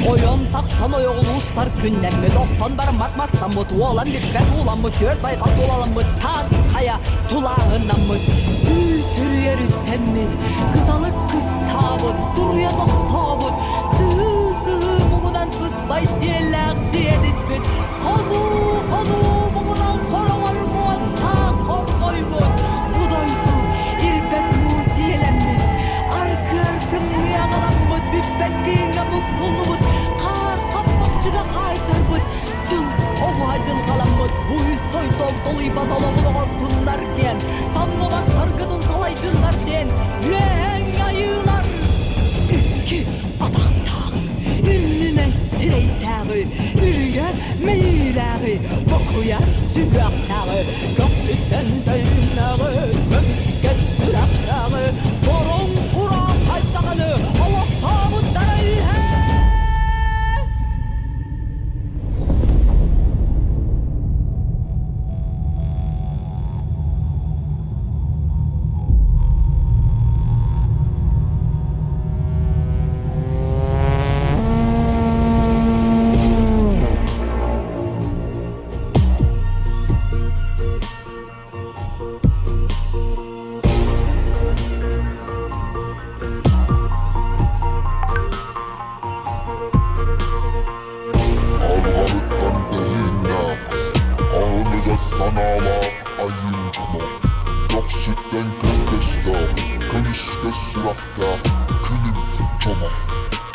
Oyon taksan oyoğluslar günden mi Doktan barım batmazsan mı Tuğalan bir ben ulan mı Dört ay kat olalım mı Tas kaya tulağından mı Ültürüyer ütten mi Gıdalık kız tabut Duruya doktabut Sığ muğudan sıspay siyerlak diye dispüt Kodu muğudan koramar muasta korkoy mut Budaydı ilbet musiyelenmit Arkım yağalan mut Bibbet kıyına mut kulumut Kar kapmakçıga kaytar mut Cıl ova cıl kalan mut Bu yüz toy dol dolu ibadalımın orkunlar giyen Samlamak sargının кен Мен айылар Үркі атақтағы Үрінен сірейтағы Үрге мейлағы Бұқуя сүрақтағы Көктіктен тайынағы Көміске сүрақтағы Борон ұра қайсағаны Allah табыттары Саналақ айын жұмыр Жоқ сүттен көңкесті Көміске сұрақтақ Күнім жұмыр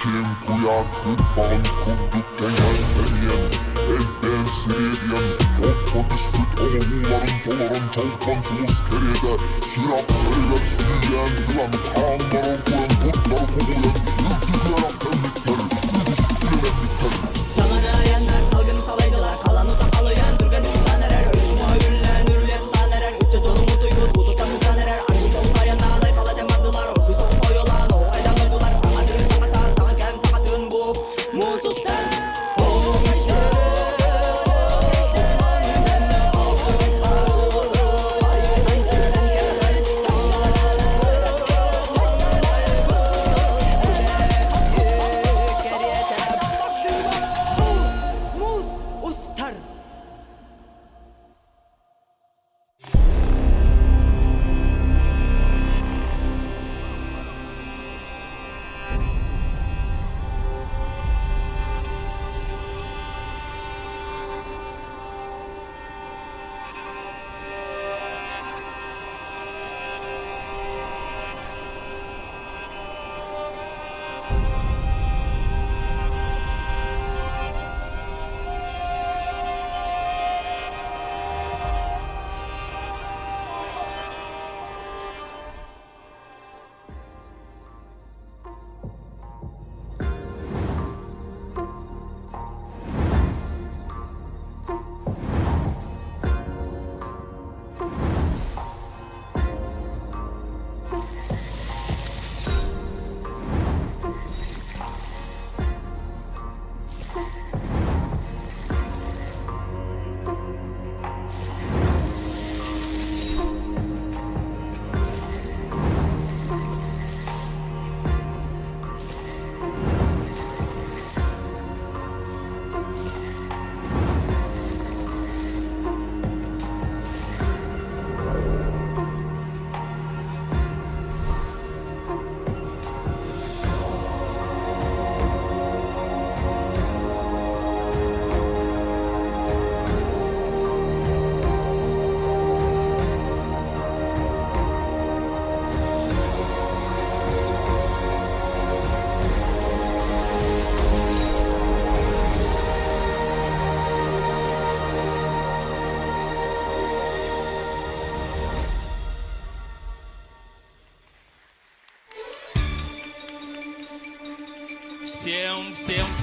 Кем қуя күт бағын күндіктен әлденен Әлбен сіререн Отпады сүт оғыларын толарын Толқан сұлыс кереді Сұрақ көйлет сүйен Қылан қаңдар оқуын Бұттар қуғын Үлтігер ақтәмліктер Үгіс білемектер Саңана яндар салгын салайдылар Қаланы тақалыян түрген ұстан әрер Үллән үрлен сан әрер Үтчі тұлымы тұйғыр бұтықтан ұстан әрер Аңын сол саянағыдай қала демадылар Күз ол сойылан о айдан ойдылар Саңа түрін саңа саңа кәм саңа түн бұп Мұсыстан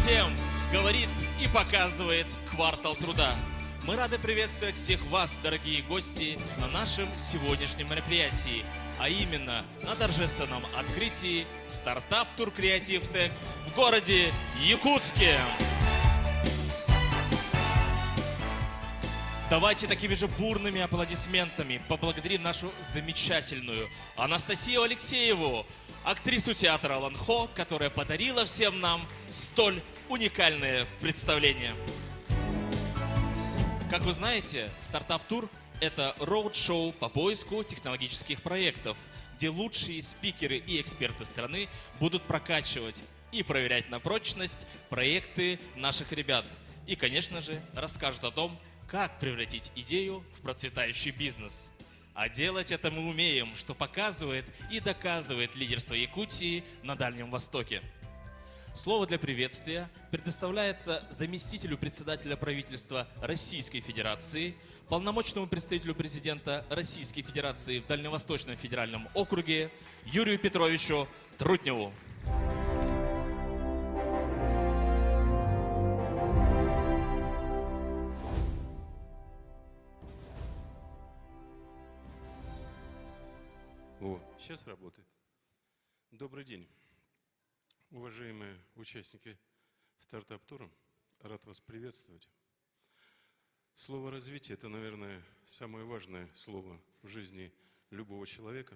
Всем, говорит и показывает Квартал Труда. Мы рады приветствовать всех вас, дорогие гости, на нашем сегодняшнем мероприятии, а именно на торжественном открытии Стартап Тур Креатив Тек в городе Якутске. Давайте такими же бурными аплодисментами поблагодарим нашу замечательную Анастасию Алексееву, актрису театра Ланхо, которая подарила всем нам столь уникальное представление. Как вы знаете, стартап-тур – это роуд-шоу по поиску технологических проектов, где лучшие спикеры и эксперты страны будут прокачивать и проверять на прочность проекты наших ребят. И, конечно же, расскажут о том, как превратить идею в процветающий бизнес. А делать это мы умеем, что показывает и доказывает лидерство Якутии на Дальнем Востоке. Слово для приветствия предоставляется заместителю председателя правительства Российской Федерации, полномочному представителю президента Российской Федерации в Дальневосточном федеральном округе Юрию Петровичу Трутневу. О, сейчас работает. Добрый день, уважаемые участники стартап-тура. Рад вас приветствовать. Слово «развитие» – это, наверное, самое важное слово в жизни любого человека,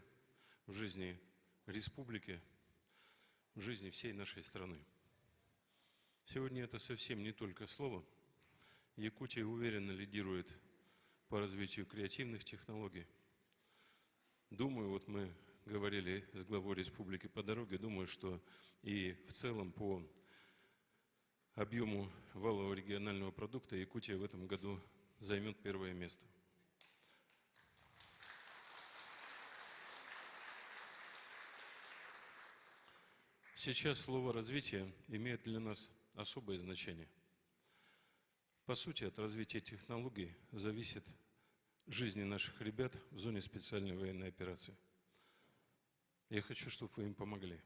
в жизни республики, в жизни всей нашей страны. Сегодня это совсем не только слово. Якутия уверенно лидирует по развитию креативных технологий. Думаю, вот мы говорили с главой республики по дороге, думаю, что и в целом по объему валового регионального продукта Якутия в этом году займет первое место. Сейчас слово «развитие» имеет для нас особое значение. По сути, от развития технологий зависит жизни наших ребят в зоне специальной военной операции. Я хочу, чтобы вы им помогли,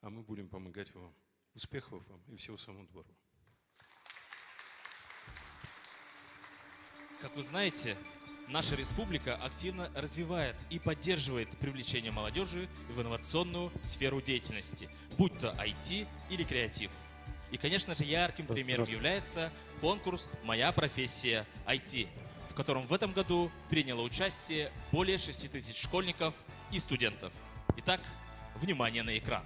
а мы будем помогать вам. Успехов вам и всего самого доброго. Как вы знаете, наша республика активно развивает и поддерживает привлечение молодежи в инновационную сферу деятельности, будь то IT или креатив. И, конечно же, ярким примером является конкурс «Моя профессия IT», в котором в этом году приняло участие более 6 тысяч школьников и студентов. Итак, внимание на экран.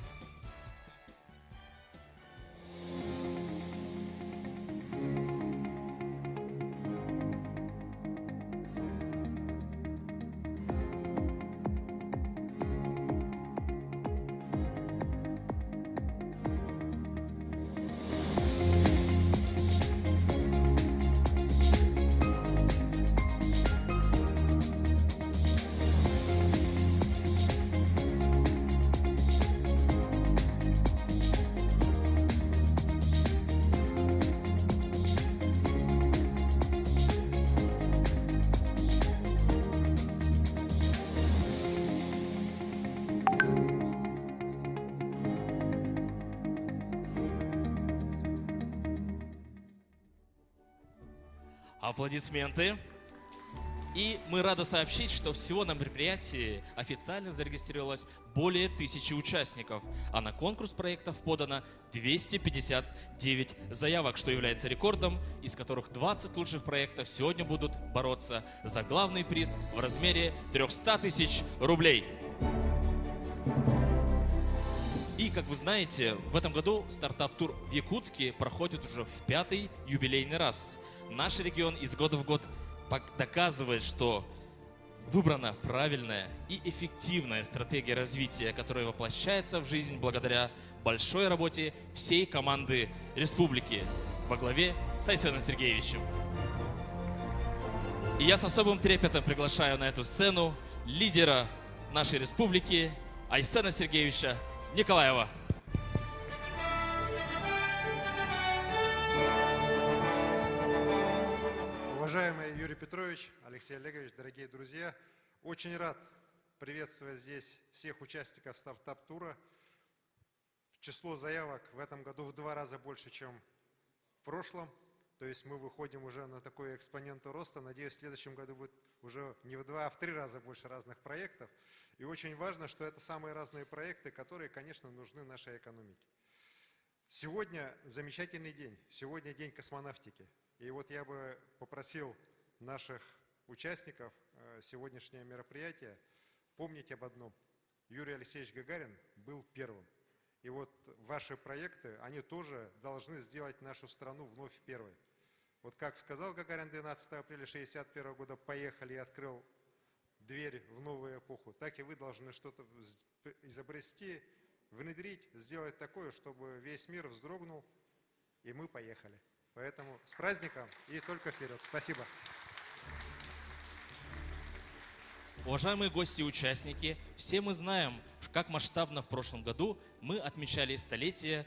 Аплодисменты. И мы рады сообщить, что всего на мероприятии официально зарегистрировалось более 1000 участников, а на конкурс проектов подано 259 заявок, что является рекордом, из которых 20 лучших проектов сегодня будут бороться за главный приз в размере 300 тысяч рублей. И, как вы знаете, в этом году стартап-тур в Якутске проходит уже в 5-й юбилейный раз. Наш регион из года в год доказывает, что выбрана правильная и эффективная стратегия развития, которая воплощается в жизнь благодаря большой работе всей команды республики во главе с Айсеном Сергеевичем. И я с особым трепетом приглашаю на эту сцену лидера нашей республики Айсена Сергеевича Николаева. Уважаемый Юрий Петрович, Алексей Олегович, дорогие друзья, очень рад приветствовать здесь всех участников стартап-тура. Число заявок в этом году в 2 раза больше, чем в прошлом. То есть мы выходим уже на такую экспоненту роста. Надеюсь, в следующем году будет уже не в 2, а в 3 раза больше разных проектов. И очень важно, что это самые разные проекты, которые, конечно, нужны нашей экономике. Сегодня замечательный день. Сегодня день космонавтики. И вот я бы попросил наших участников сегодняшнего мероприятия помнить об одном. Юрий Алексеевич Гагарин был первым. И вот ваши проекты, они тоже должны сделать нашу страну вновь первой. Вот как сказал Гагарин 12 апреля 1961 года, поехали и открыл дверь в новую эпоху, так и вы должны что-то изобрести, внедрить, сделать такое, чтобы весь мир вздрогнул, и мы поехали. Поэтому с праздником и только вперед. Спасибо. Уважаемые гости и участники, все мы знаем, как масштабно в прошлом году мы отмечали столетие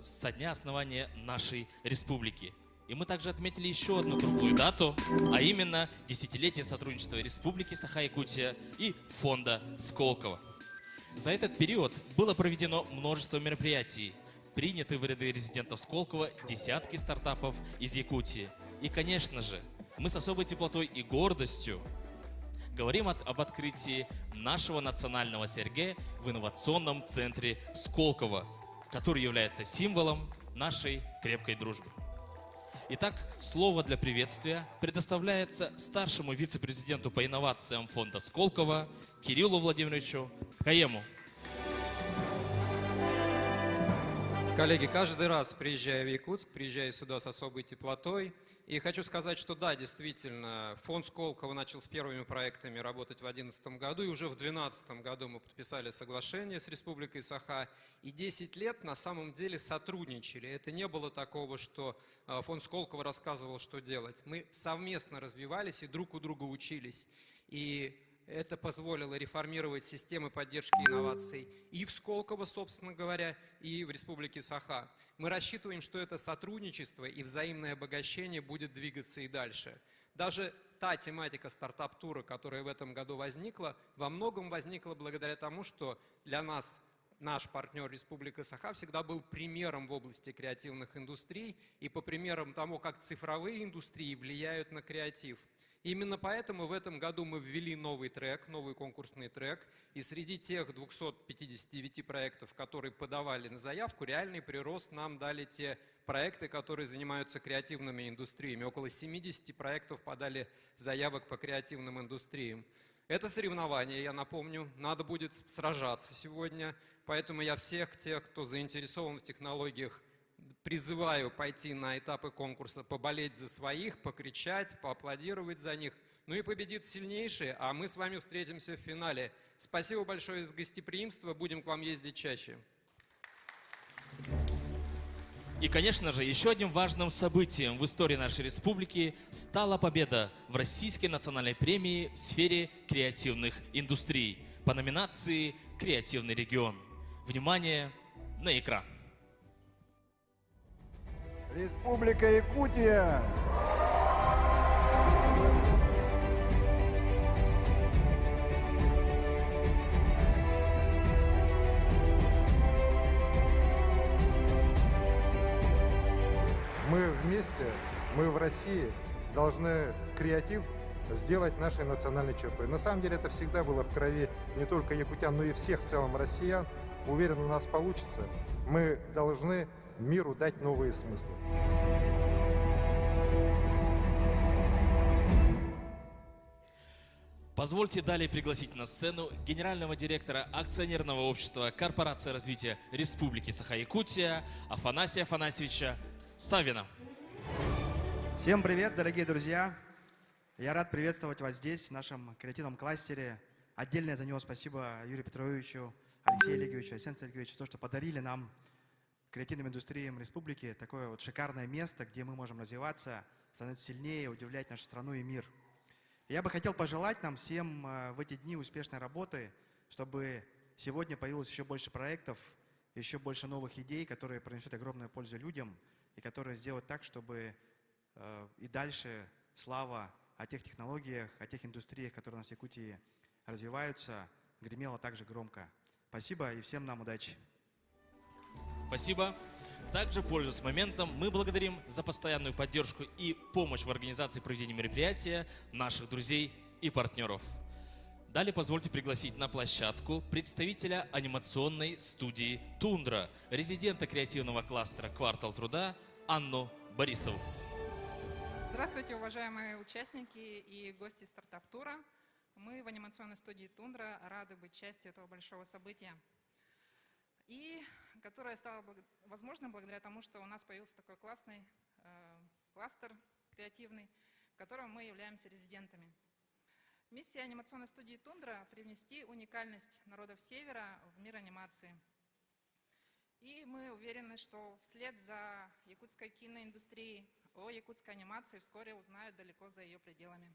со дня основания нашей республики. И мы также отметили еще одну другую дату, а именно десятилетие сотрудничества Республики Саха-Якутия и фонда Сколково. За этот период было проведено множество мероприятий, приняты в ряды резидентов Сколково десятки стартапов из Якутии. И, конечно же, мы с особой теплотой и гордостью говорим об открытии нашего национального СРГ в инновационном центре Сколково, который является символом нашей крепкой дружбы. Итак, слово для приветствия предоставляется старшему вице-президенту по инновациям фонда Сколково Кириллу Владимировичу Каему. Коллеги, каждый раз, приезжая в Якутск, приезжаю сюда с особой теплотой. И хочу сказать, что да, действительно, фонд Сколково начал с первыми проектами работать в 2011 году, и уже в 2012 году мы подписали соглашение с Республикой Саха. И 10 лет на самом деле сотрудничали. Это не было такого, что фонд Сколково рассказывал, что делать. Мы совместно развивались и друг у друга учились. И это позволило реформировать системы поддержки инноваций и в Сколково, собственно говоря, и в Республике Саха. Мы рассчитываем, что это сотрудничество и взаимное обогащение будет двигаться и дальше. Даже та тематика стартап-тура, которая в этом году возникла, во многом возникла благодаря тому, что для нас наш партнер Республика Саха всегда был примером в области креативных индустрий и по примерам тому, как цифровые индустрии влияют на креатив. Именно поэтому в этом году мы ввели новый трек, новый конкурсный трек, и среди тех 259 проектов, которые подавали на заявку, реальный прирост нам дали те проекты, которые занимаются креативными индустриями. Около 70 проектов подали заявок по креативным индустриям. Это соревнование, я напомню, надо будет сражаться сегодня, поэтому я всех тех, кто заинтересован в технологиях, призываю пойти на этапы конкурса, поболеть за своих, покричать, поаплодировать за них. Ну и победит сильнейший, а мы с вами встретимся в финале. Спасибо большое за гостеприимство, будем к вам ездить чаще. И, конечно же, еще одним важным событием в истории нашей республики стала победа в Российской национальной премии в сфере креативных индустрий по номинации «Креативный регион». Внимание на экран. Республика Якутия. Мы вместе, мы в России должны креатив сделать нашей национальной чертой. На самом деле это всегда было в крови не только якутян, но и всех в целом россиян. Уверен, у нас получится. Мы должны миру дать новые смыслы. Позвольте далее пригласить на сцену генерального директора акционерного общества Корпорация развития Республики Саха-Якутия Афанасия Афанасьевича Савина. Всем привет, дорогие друзья! Я рад приветствовать вас здесь, в нашем креативном кластере. Отдельное за него спасибо Юрию Петровичу, Алексею Олеговичу, Александру Сергеевичу, то, что подарили нам, креативным индустриям республики, такое вот шикарное место, где мы можем развиваться, становиться сильнее, удивлять нашу страну и мир. Я бы хотел пожелать нам всем в эти дни успешной работы, чтобы сегодня появилось еще больше проектов, еще больше новых идей, которые принесут огромную пользу людям и которые сделают так, чтобы и дальше слава о тех технологиях, о тех индустриях, которые у нас в Якутии развиваются, гремела также громко. Спасибо и всем нам удачи! Спасибо. Также, пользуясь моментом, мы благодарим за постоянную поддержку и помощь в организации проведения мероприятия наших друзей и партнеров. Далее позвольте пригласить на площадку представителя анимационной студии «Тундра», резидента креативного кластера «Квартал труда» Анну Борисову. Здравствуйте, уважаемые участники и гости стартап-тура. Мы в анимационной студии «Тундра» рады быть частью этого большого события. И которое стало возможным благодаря тому, что у нас появился такой классный кластер креативный, в котором мы являемся резидентами. Миссия анимационной студии «Тундра» – привнести уникальность народов Севера в мир анимации. И мы уверены, что вслед за якутской киноиндустрией о якутской анимации вскоре узнают далеко за ее пределами.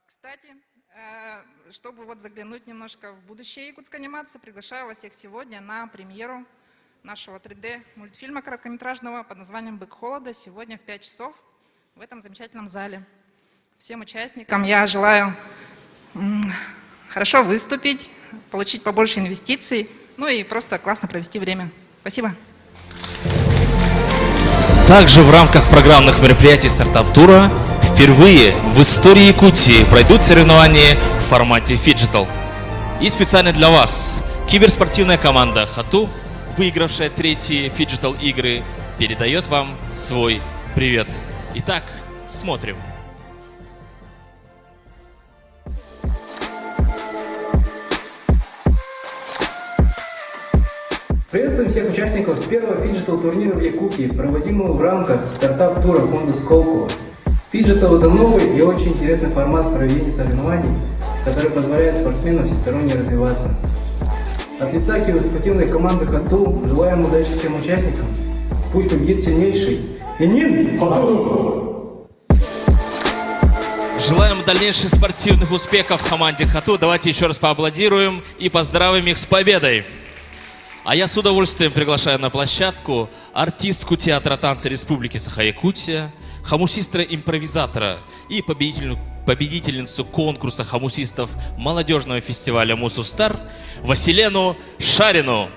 Кстати, чтобы вот заглянуть немножко в будущее якутской анимации, приглашаю вас всех сегодня на премьеру нашего 3D-мультфильма короткометражного под названием «Бык холода» сегодня в 5 часов в этом замечательном зале. Всем участникам я желаю хорошо выступить, получить побольше инвестиций, ну и просто классно провести время. Спасибо. Также в рамках программных мероприятий стартап-тура впервые в истории Якутии пройдут соревнования в формате фиджитал. И специально для вас киберспортивная команда «Хату», выигравшая 3-й фиджитал игры, передает вам свой привет. Итак, смотрим. Приветствуем всех участников первого фиджитал-турнира в Якутии, проводимого в рамках стартап-тура фонда Сколково. Фиджитал – это новый и очень интересный формат проведения соревнований, который позволяет спортсменам всесторонне развиваться. От лица киберспортивной команды «Хату» желаем удачи всем участникам. Пусть победит сильнейший и не Хату! Желаем дальнейших спортивных успехов команде «Хату». Давайте еще раз поаплодируем и поздравим их с победой. А я с удовольствием приглашаю на площадку артистку театра танца Республики Саха-Якутия, хомусистра-импровизатора и победительницу конкурса хомусистов молодежного фестиваля «Мусустар» Василену Шарину.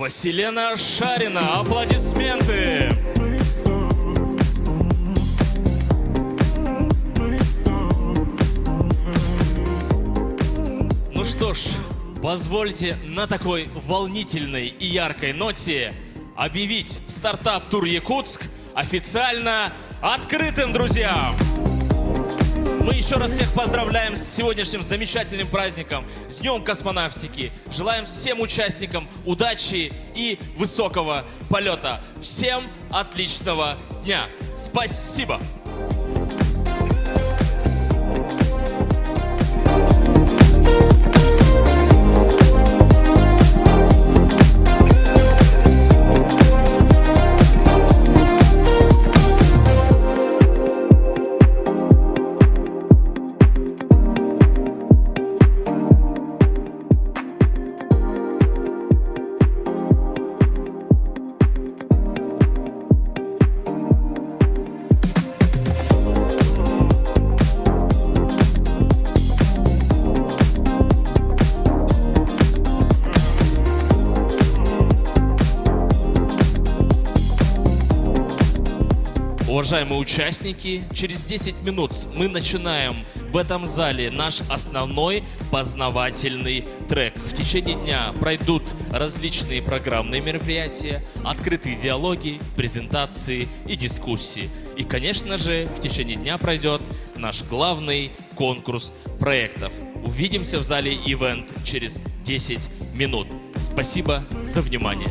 Василена Шарина. Аплодисменты. Ну что ж, позвольте на такой волнительной и яркой ноте объявить стартап-тур Якутск официально открытым, друзья! Мы еще раз всех поздравляем с сегодняшним замечательным праздником, с Днем космонавтики. Желаем всем участникам удачи и высокого полета. Всем отличного дня. Спасибо! Уважаемые участники, через 10 минут мы начинаем в этом зале наш основной познавательный трек. В течение дня пройдут различные программные мероприятия, открытые диалоги, презентации и дискуссии. И, конечно же, в течение дня пройдет наш главный конкурс проектов. Увидимся в зале Event через 10 минут. Спасибо за внимание.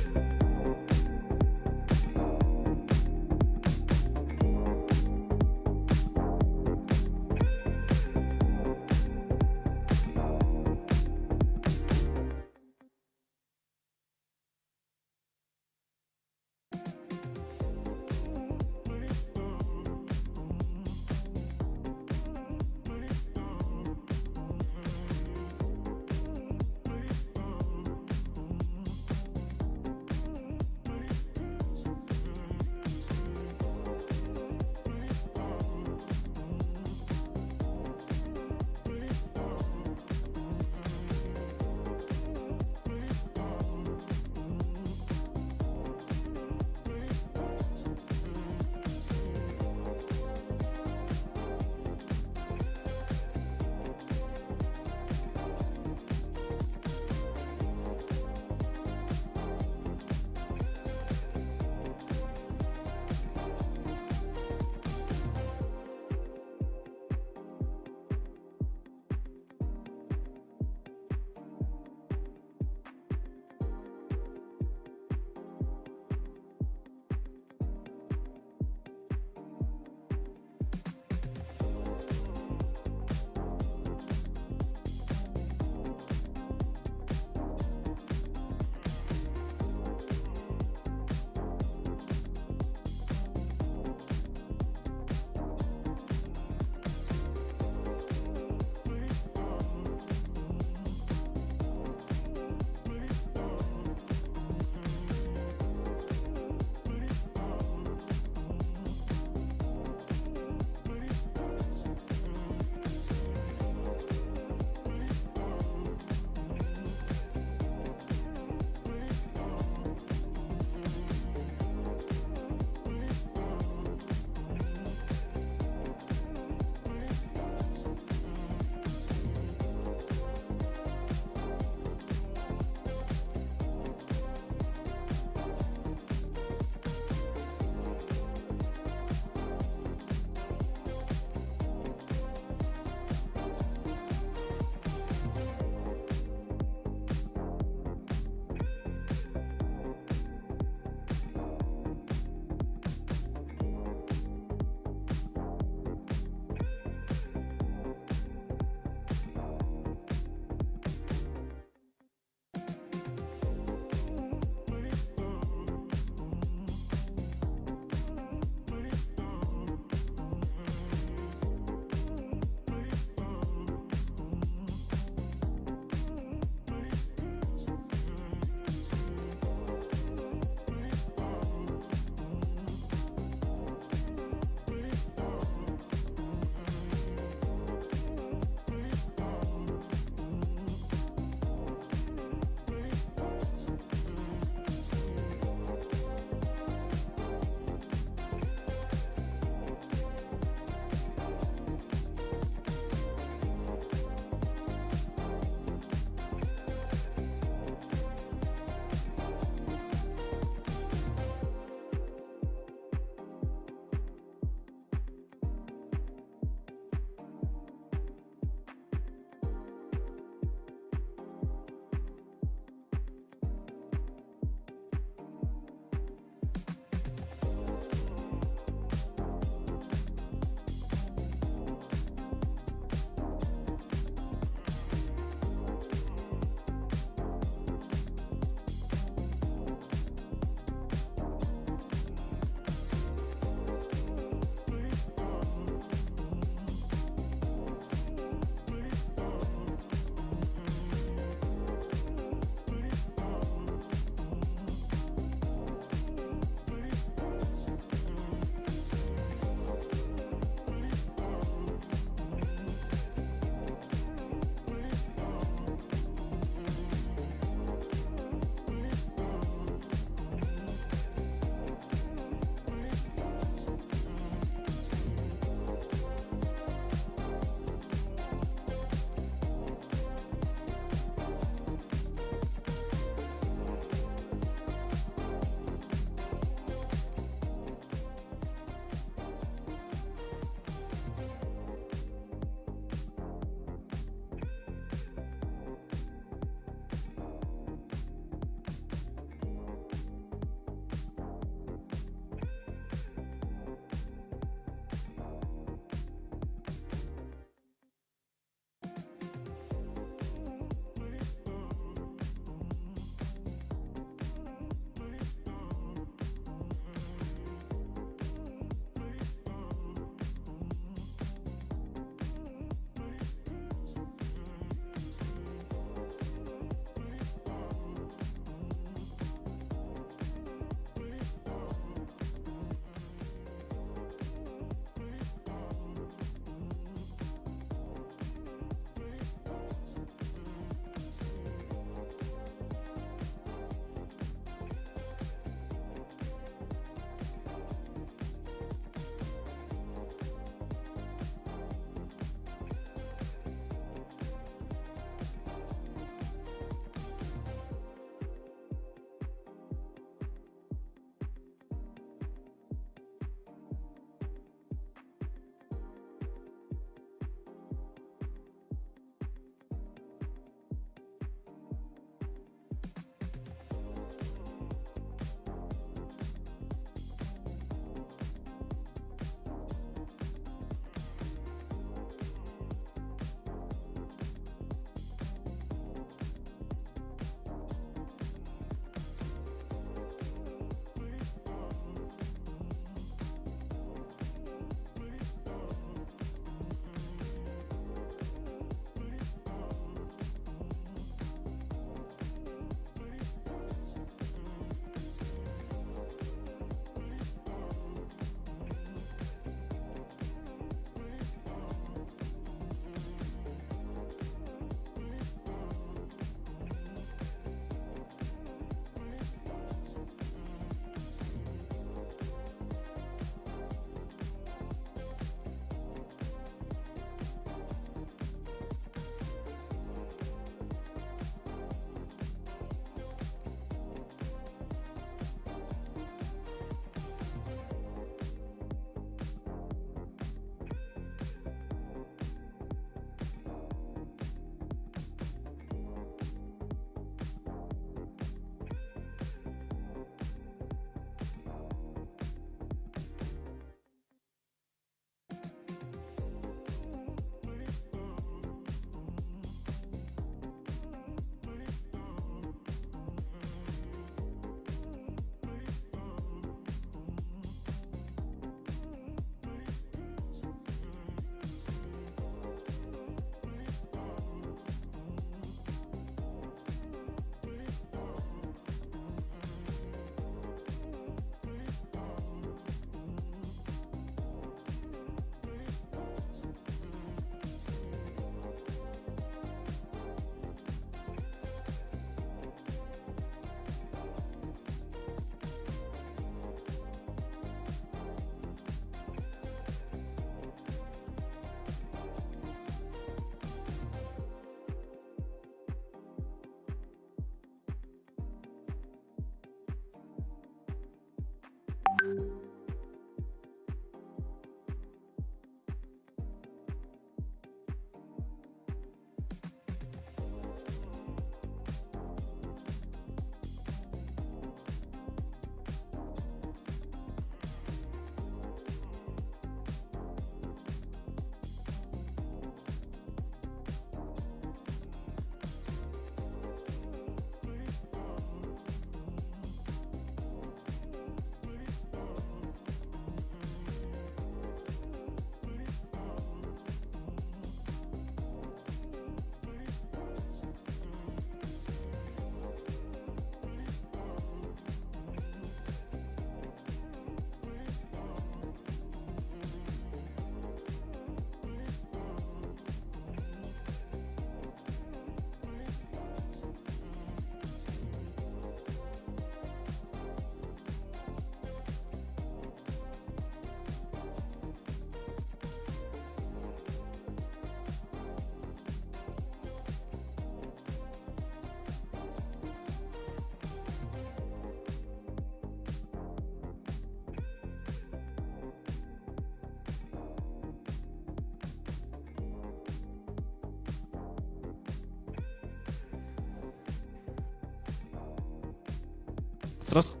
Здравствуйте.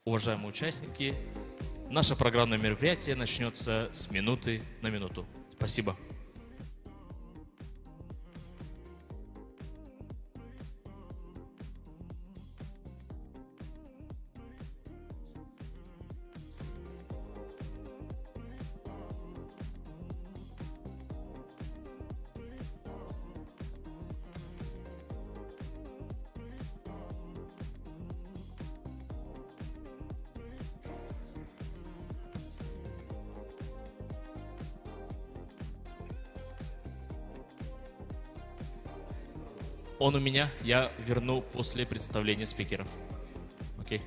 Уважаемые участники, наше программное мероприятие начнется с минуты на минуту. Спасибо. Он у меня, я верну после представления спикеров. Окей.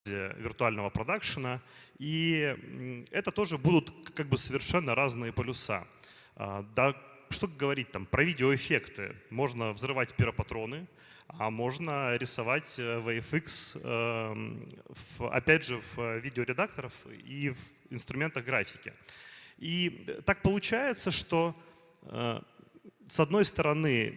виртуального продакшена. И это тоже будут как бы совершенно разные полюса. Да, что говорить там про видеоэффекты? Можно взрывать пиропатроны, а можно рисовать VFX, опять же, в видеоредакторах и в инструментах графики. И так получается, что с одной стороны,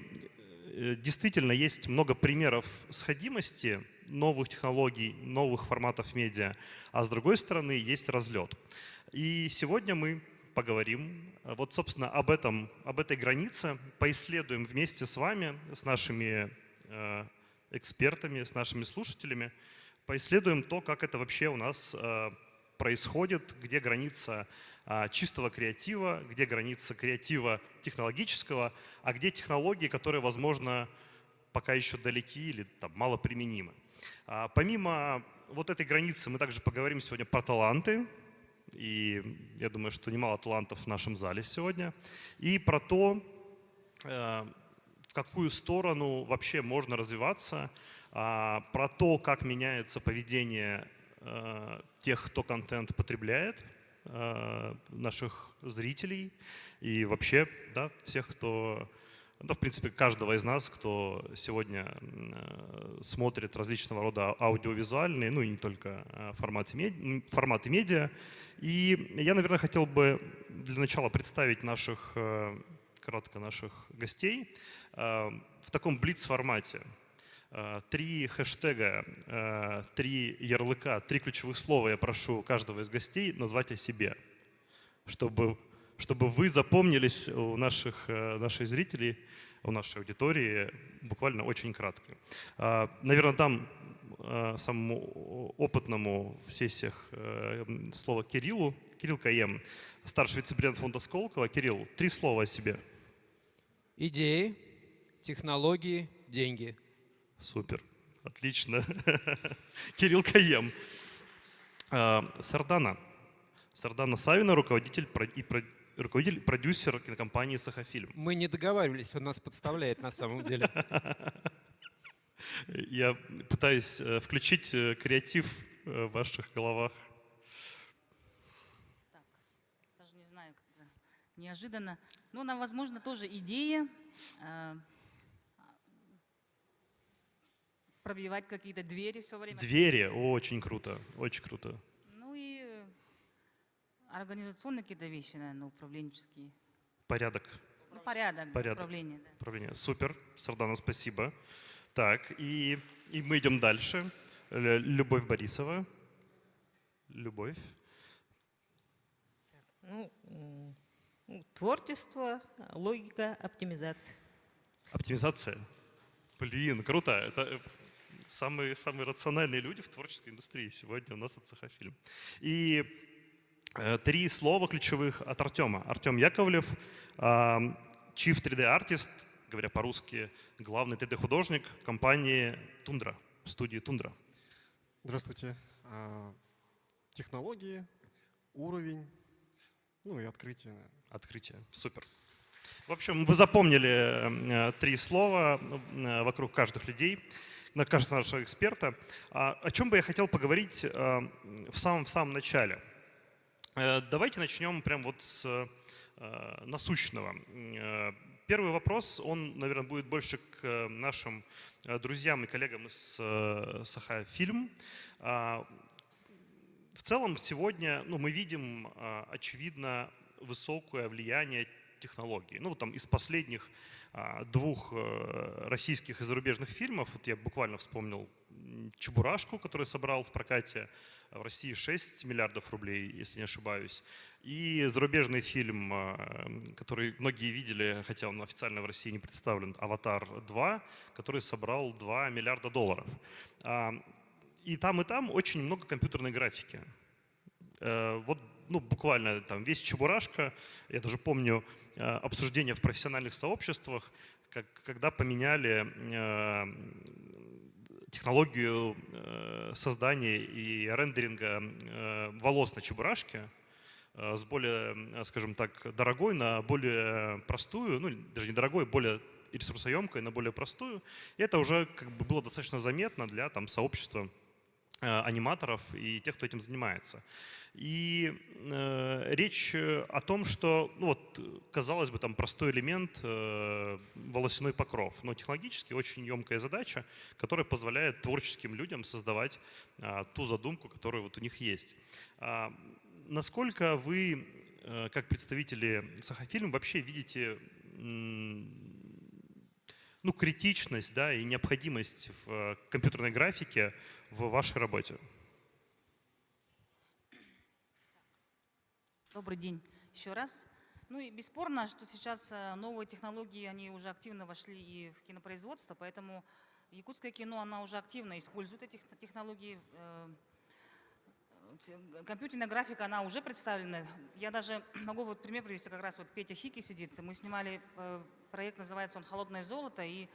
действительно есть много примеров сходимости новых технологий, новых форматов медиа, а с другой стороны есть разлет. И сегодня мы поговорим вот, собственно, об этой границе, поисследуем вместе с вами, с нашими экспертами, с нашими слушателями, поисследуем то, как это вообще у нас происходит, где граница чистого креатива, где граница креатива технологического, а где технологии, которые, возможно, пока еще далеки или там, мало применимы. Помимо вот этой границы мы также поговорим сегодня про таланты, и я думаю, что немало талантов в нашем зале сегодня, и про то, в какую сторону вообще можно развиваться, про то, как меняется поведение тех, кто контент потребляет, наших зрителей и вообще, да, всех, кто, да, в принципе, каждого из нас, кто сегодня смотрит различного рода аудиовизуальные, ну и не только форматы медиа. И я, наверное, хотел бы для начала представить кратко наших гостей в таком блиц-формате. 3 хэштега, 3 ярлыка, 3 ключевых слова я прошу каждого из гостей назвать о себе, чтобы вы запомнились у наших зрителей, у нашей аудитории буквально очень кратко. Наверное, дам самому опытному в сессиях слово Кириллу. Кирилл Каем, старший вице-президент фонда Сколково. Кирилл, 3 слова о себе. Идеи, технологии, деньги. Супер, отлично. Кирилл Каем. Сардана Савина, руководитель продюсер кинокомпании «Сахафильм». Мы не договаривались, он нас подставляет на самом деле. Я пытаюсь включить креатив в ваших головах. Так, даже не знаю, как-то неожиданно. Но нам, возможно, тоже идея пробивать какие-то двери все время. Двери, очень круто, очень круто. Ну и организационные какие-то вещи, наверное, управленческие. Порядок. Ну, порядок. Управление. Да. Управление. Супер, Сардана, спасибо. Так, и мы идем дальше. Любовь Борисова. Любовь. Творчество, логика, оптимизация. Оптимизация? Блин, круто. Это самые рациональные люди в творческой индустрии сегодня у нас от Сахафильм. И 3 слова ключевых от Артема. Артем Яковлев, Chief 3D Artist, говоря по-русски, главный 3D-художник компании Тундра, студии Тундра. Здравствуйте. Технологии, уровень, ну и открытие. Открытие, супер. В общем, вы запомнили 3 слова вокруг каждых людей, на каждого нашего эксперта. О чем бы я хотел поговорить в самом начале. Давайте начнем прямо вот с насущного. Первый вопрос, он, наверное, будет больше к нашим друзьям и коллегам из Сахафильм. В целом сегодня мы видим, очевидно, высокое влияние технологий. Ну, вот там из последних 2 российских и зарубежных фильмов, вот я буквально вспомнил «Чебурашку», который собрал в прокате в России 6 миллиардов рублей, если не ошибаюсь, и зарубежный фильм, который многие видели, хотя он официально в России не представлен, «Аватар 2», который собрал 2 миллиарда долларов. И там очень много компьютерной графики. Вот, буквально там весь «Чебурашка», я даже помню обсуждения в профессиональных сообществах, когда поменяли технологию создания и рендеринга волос на Чебурашке с более, скажем так, дорогой на более простую, даже не дорогой, более ресурсоемкой на более простую. И это уже было достаточно заметно для сообщества аниматоров и тех, кто этим занимается. И речь о том, что, ну вот, казалось бы, там простой элемент волосяной покров, но технологически очень емкая задача, которая позволяет творческим людям создавать ту задумку, которая вот у них есть. Насколько вы, как представители Сахафильм, вообще видите ну, критичность, да, и необходимость в компьютерной графике в вашей работе? Добрый день еще раз. Ну и бесспорно, что сейчас новые технологии, они уже активно вошли и в кинопроизводство, поэтому якутское кино, она уже активно использует эти технологии. Компьютерная графика, она уже представлена. Я даже могу вот пример привести, как раз вот Петя Хики сидит. Мы снимали проект, называется он «Холодное золото», и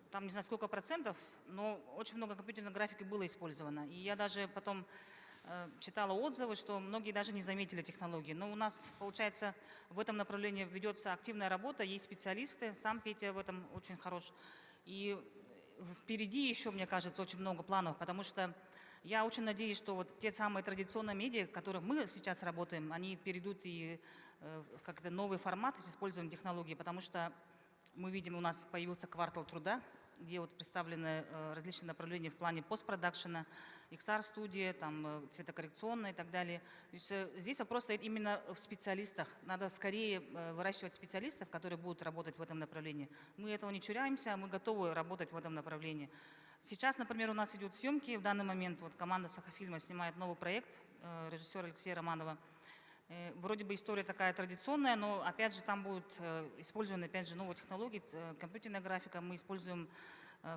там не знаю сколько процентов, но очень много компьютерной графики было использовано. И я даже потом читала отзывы, что многие даже не заметили технологии. Но у нас, получается, в этом направлении ведется активная работа, есть специалисты, сам Петя в этом очень хорош. И впереди еще, мне кажется, очень много планов, потому что я очень надеюсь, что вот те самые традиционные медиа, в которых мы сейчас работаем, они перейдут и в как-то новый формат с использованием технологий, потому что мы видим, у нас появился квартал труда, где вот представлены различные направления в плане постпродакшена, XR-студия, там, цветокоррекционная и так далее. То есть здесь вопрос стоит именно в специалистах. Надо скорее выращивать специалистов, которые будут работать в этом направлении. Мы этого не чуряемся, мы готовы работать в этом направлении. Сейчас, например, у нас идут съемки. В данный момент вот команда Сахафильма снимает новый проект режиссера Алексея Романова. Вроде бы история такая традиционная, но опять же там будут использованы опять же новые технологии, компьютерная графика. Мы используем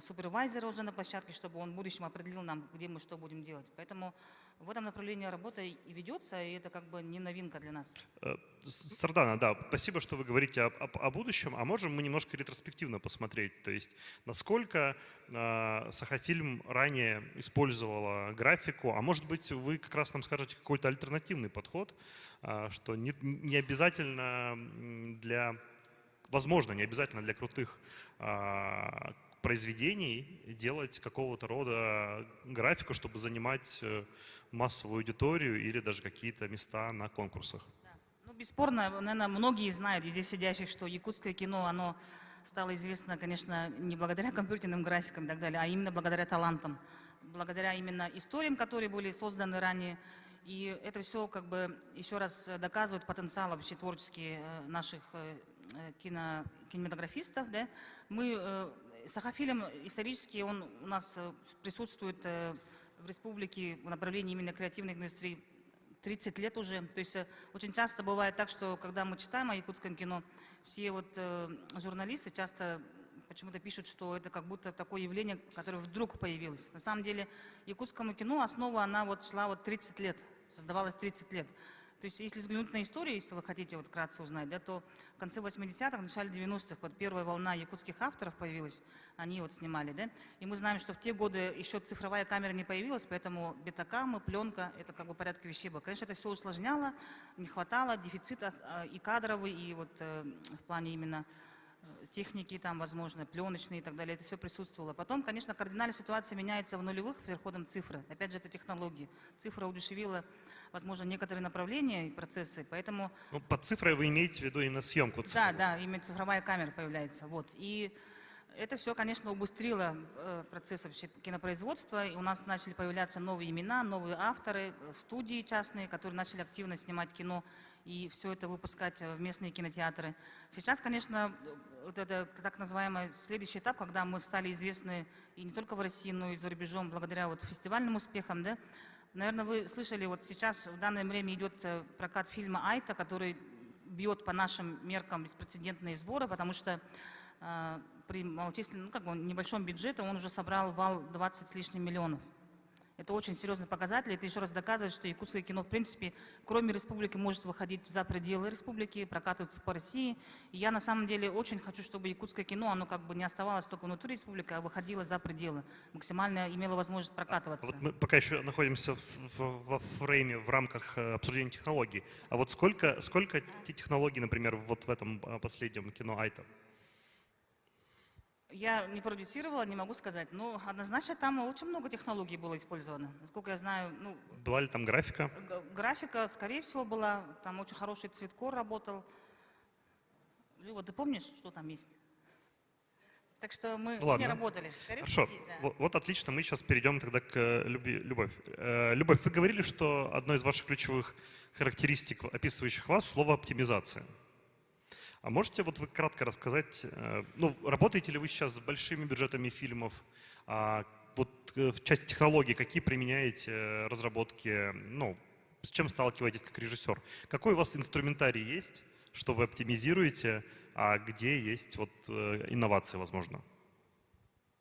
супервайзера уже на площадке, чтобы он в будущем определил нам, где мы что будем делать. Поэтому в этом направлении работа и ведется, и это как бы не новинка для нас. Сардана, да, спасибо, что вы говорите о будущем. А можем мы немножко ретроспективно посмотреть? То есть насколько Сахафильм ранее использовала графику, а может быть вы как раз нам скажете какой-то альтернативный подход, что не обязательно для, возможно, не обязательно для крутых произведений делать какого-то рода графику, чтобы занимать массовую аудиторию или даже какие-то места на конкурсах. Да. Ну, бесспорно, наверное, многие знают из здесь сидящих, что якутское кино, оно стало известно, конечно, не благодаря компьютерным графикам и так далее, а именно благодаря талантам, благодаря именно историям, которые были созданы ранее. И это все как бы еще раз доказывает потенциал вообще творческий наших кинематографистов. Да? Сахафильм исторически, он у нас присутствует в республике в направлении именно креативной индустрии 30 лет уже. То есть очень часто бывает так, что когда мы читаем о якутском кино, все вот журналисты часто почему-то пишут, что это как будто такое явление, которое вдруг появилось. На самом деле якутскому кино основа, она вот шла вот 30 лет, создавалась 30 лет. То есть если взглянуть на историю, если вы хотите вот вкратце узнать, да, то в конце 80-х, в начале 90-х вот первая волна якутских авторов появилась, они вот снимали, да, и мы знаем, что в те годы еще цифровая камера не появилась, поэтому бетакамы, пленка, это как бы порядка вещей было. Конечно, это все усложняло, не хватало, дефицит и кадровый, и вот в плане именно техники, там, возможно, пленочные и так далее, это все присутствовало. Потом, конечно, кардинально ситуация меняется в нулевых с приходом цифры. Опять же, это технологии. Цифра удешевила, возможно, некоторые направления и процессы, поэтому... Ну, под цифрой вы имеете в виду именно съемку цифры? Да, именно цифровая камера появляется. Вот. И это все, конечно, убыстрило процесс вообще кинопроизводства. И у нас начали появляться новые имена, новые авторы, студии частные, которые начали активно снимать кино и все это выпускать в местные кинотеатры. Сейчас, конечно, вот это так называемый следующий этап, когда мы стали известны и не только в России, но и за рубежом, благодаря вот фестивальным успехам, да. Наверное, вы слышали, вот сейчас в данное время идет прокат фильма «Айта», который бьет по нашим меркам беспрецедентные сборы, потому что при малочисленном, небольшом бюджете он уже собрал вал 20 с лишним миллионов. Это очень серьезный показатель. Это еще раз доказывает, что якутское кино, в принципе, кроме республики, может выходить за пределы республики, прокатываться по России. И я, на самом деле, очень хочу, чтобы якутское кино, оно как бы не оставалось только внутри республики, а выходило за пределы. Максимально имело возможность прокатываться. Вот мы пока еще находимся во фрейме, в рамках обсуждения технологий. А вот сколько технологий, например, вот в этом последнем кино «Айта»? Я не продюсировала, не могу сказать, но однозначно там очень много технологий было использовано. Насколько я знаю, ну, Была ли там графика? графика, скорее всего, была, там очень хороший цветкор работал. Люба, ты помнишь, что там есть? Так что мы Ну, ладно. не работали. Скорее Хорошо, всего, есть, да. вот отлично, мы сейчас перейдем тогда к Любовь. Любовь, вы говорили, что одной из ваших ключевых характеристик, описывающих вас, слово «оптимизация». А можете вот вы кратко рассказать, ну, работаете ли вы сейчас с большими бюджетами фильмов, вот в части технологий, какие применяете разработки, ну, с чем сталкиваетесь как режиссер? Какой у вас инструментарий есть, что вы оптимизируете, а где есть вот инновации, возможно?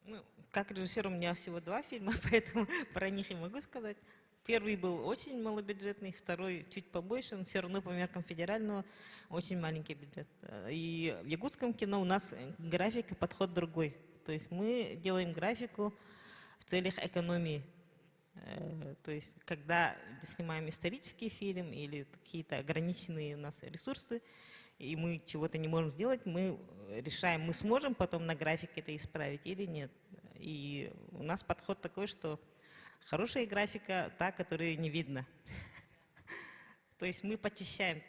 Ну, как режиссер у меня всего 2 фильма, поэтому про них и могу сказать. Первый был очень малобюджетный, второй чуть побольше, но все равно по меркам федерального очень маленький бюджет. И в якутском кино у нас графика, подход другой. То есть мы делаем графику в целях экономии. То есть когда снимаем исторический фильм или какие-то ограниченные у нас ресурсы, и мы чего-то не можем сделать, мы решаем, мы сможем потом на графике это исправить или нет. И у нас подход такой, что хорошая графика та, которую не видно. То есть мы почищаем.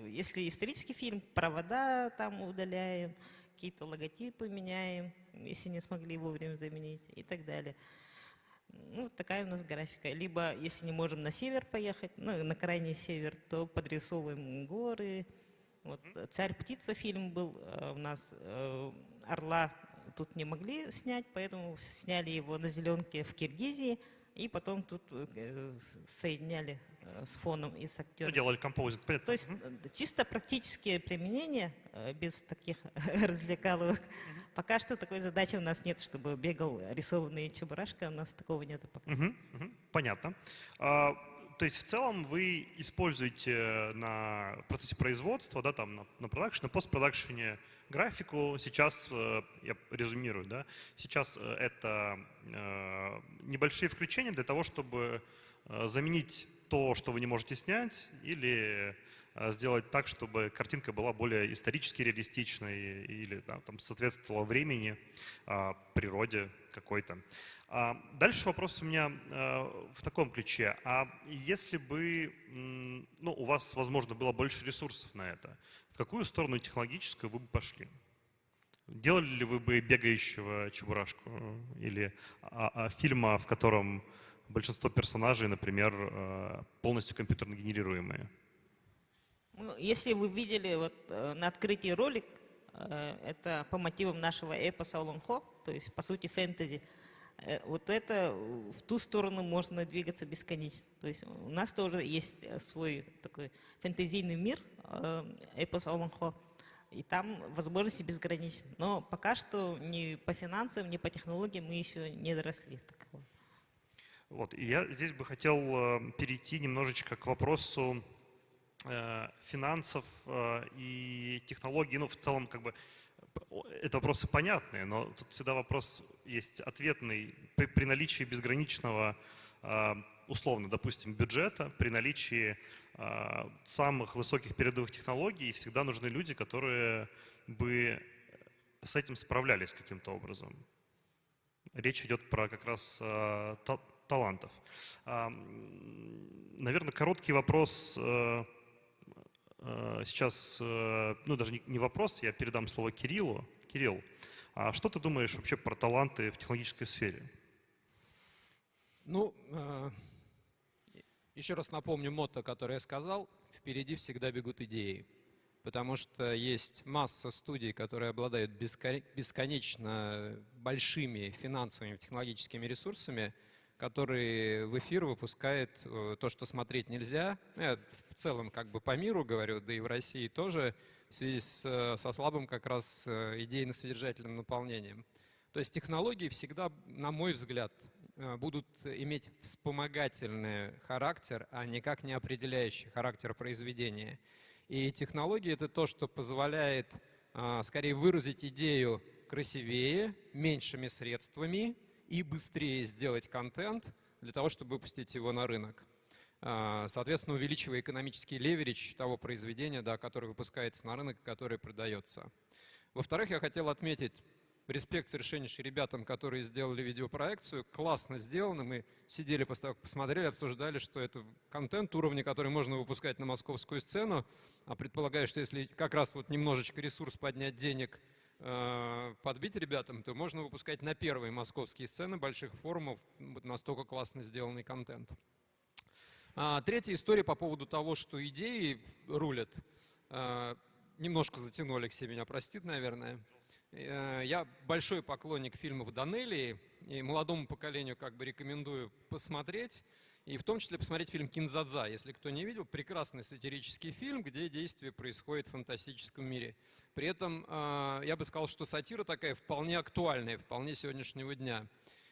Если исторический фильм, провода там удаляем, какие-то логотипы меняем, если не смогли вовремя заменить и так далее. Ну, такая у нас графика. Либо, если не можем на север поехать, ну, на крайний север, то подрисовываем горы. Вот «Царь-птица» фильм был у нас, «Орла» тут не могли снять, поэтому сняли его на зеленке в Киргизии, и потом тут соединяли с фоном и с актером. Делали композит, понятно. То есть чисто практические применения, без таких развлекаловок. Пока что такой задачи у нас нет, чтобы бегал рисованный Чебурашка, у нас такого нету пока. Понятно. То есть в целом вы используете на процессе производства, да, там на продакшене, на постпродакшене графику. Сейчас, я резюмирую, да, сейчас это небольшие включения для того, чтобы заменить то, что вы не можете снять, или сделать так, чтобы картинка была более исторически реалистичной или да, там, соответствовала времени, природе какой-то. Дальше вопрос у меня в таком ключе. А если бы ну, у вас, возможно, было больше ресурсов на это, в какую сторону технологическую вы бы пошли? Делали ли вы бы бегающего Чебурашку или фильма, в котором большинство персонажей, например, полностью компьютерно генерируемые? Ну, если вы видели вот, на открытии ролик, это по мотивам нашего эпоса Олонхо, то есть по сути фэнтези, вот это в ту сторону можно двигаться бесконечно. То есть у нас тоже есть свой такой фэнтезийный мир, эпос Олонхо, и там возможности безграничны. Но пока что ни по финансам, ни по технологиям мы еще не доросли до такого. Вот, и я здесь бы хотел перейти немножечко к вопросу финансов и технологий. Ну, в целом, как бы, это вопросы понятные, но тут всегда вопрос есть ответный. При наличии безграничного, условно, допустим, бюджета, при наличии самых высоких передовых технологий, всегда нужны люди, которые бы с этим справлялись каким-то образом. Речь идет про как раз талантов. Наверное, короткий вопрос сейчас, ну даже не вопрос, я передам слово Кириллу. Кирилл, а что ты думаешь вообще про таланты в технологической сфере? Ну, еще раз напомню мотто, которое я сказал. Впереди всегда бегут идеи. Потому что есть масса студий, которые обладают бесконечно большими финансовыми технологическими ресурсами, которые в эфир выпускают то, что смотреть нельзя. Я в целом как бы по миру говорю, да и в России тоже, в связи со слабым как раз идейно-содержательным наполнением. То есть технологии всегда, на мой взгляд, будут иметь вспомогательный характер, а никак не определяющий характер произведения. И технологии — это то, что позволяет скорее выразить идею красивее, меньшими средствами и быстрее сделать контент для того, чтобы выпустить его на рынок. Соответственно, увеличивая экономический леверидж того произведения, да, которое выпускается на рынок, которое продается. Во-вторых, я хотел отметить респект совершеннейший ребятам, которые сделали видеопроекцию. Классно сделано. Мы сидели после того, как посмотрели, обсуждали, что это контент уровня, который можно выпускать на московскую сцену. А предполагаю, что если как раз вот немножечко ресурс поднять денег, подбить ребятам, то можно выпускать на первые московские сцены больших форумов вот настолько классно сделанный контент. Третья история по поводу того, что идеи рулят. Немножко затянул, Алексей меня простит, наверное. Я большой поклонник фильмов Данелии, и молодому поколению как бы рекомендую посмотреть, и в том числе посмотреть фильм «Кинзадза». Если кто не видел, прекрасный сатирический фильм, где действие происходит в фантастическом мире. При этом я бы сказал, что сатира такая вполне актуальная, вполне сегодняшнего дня.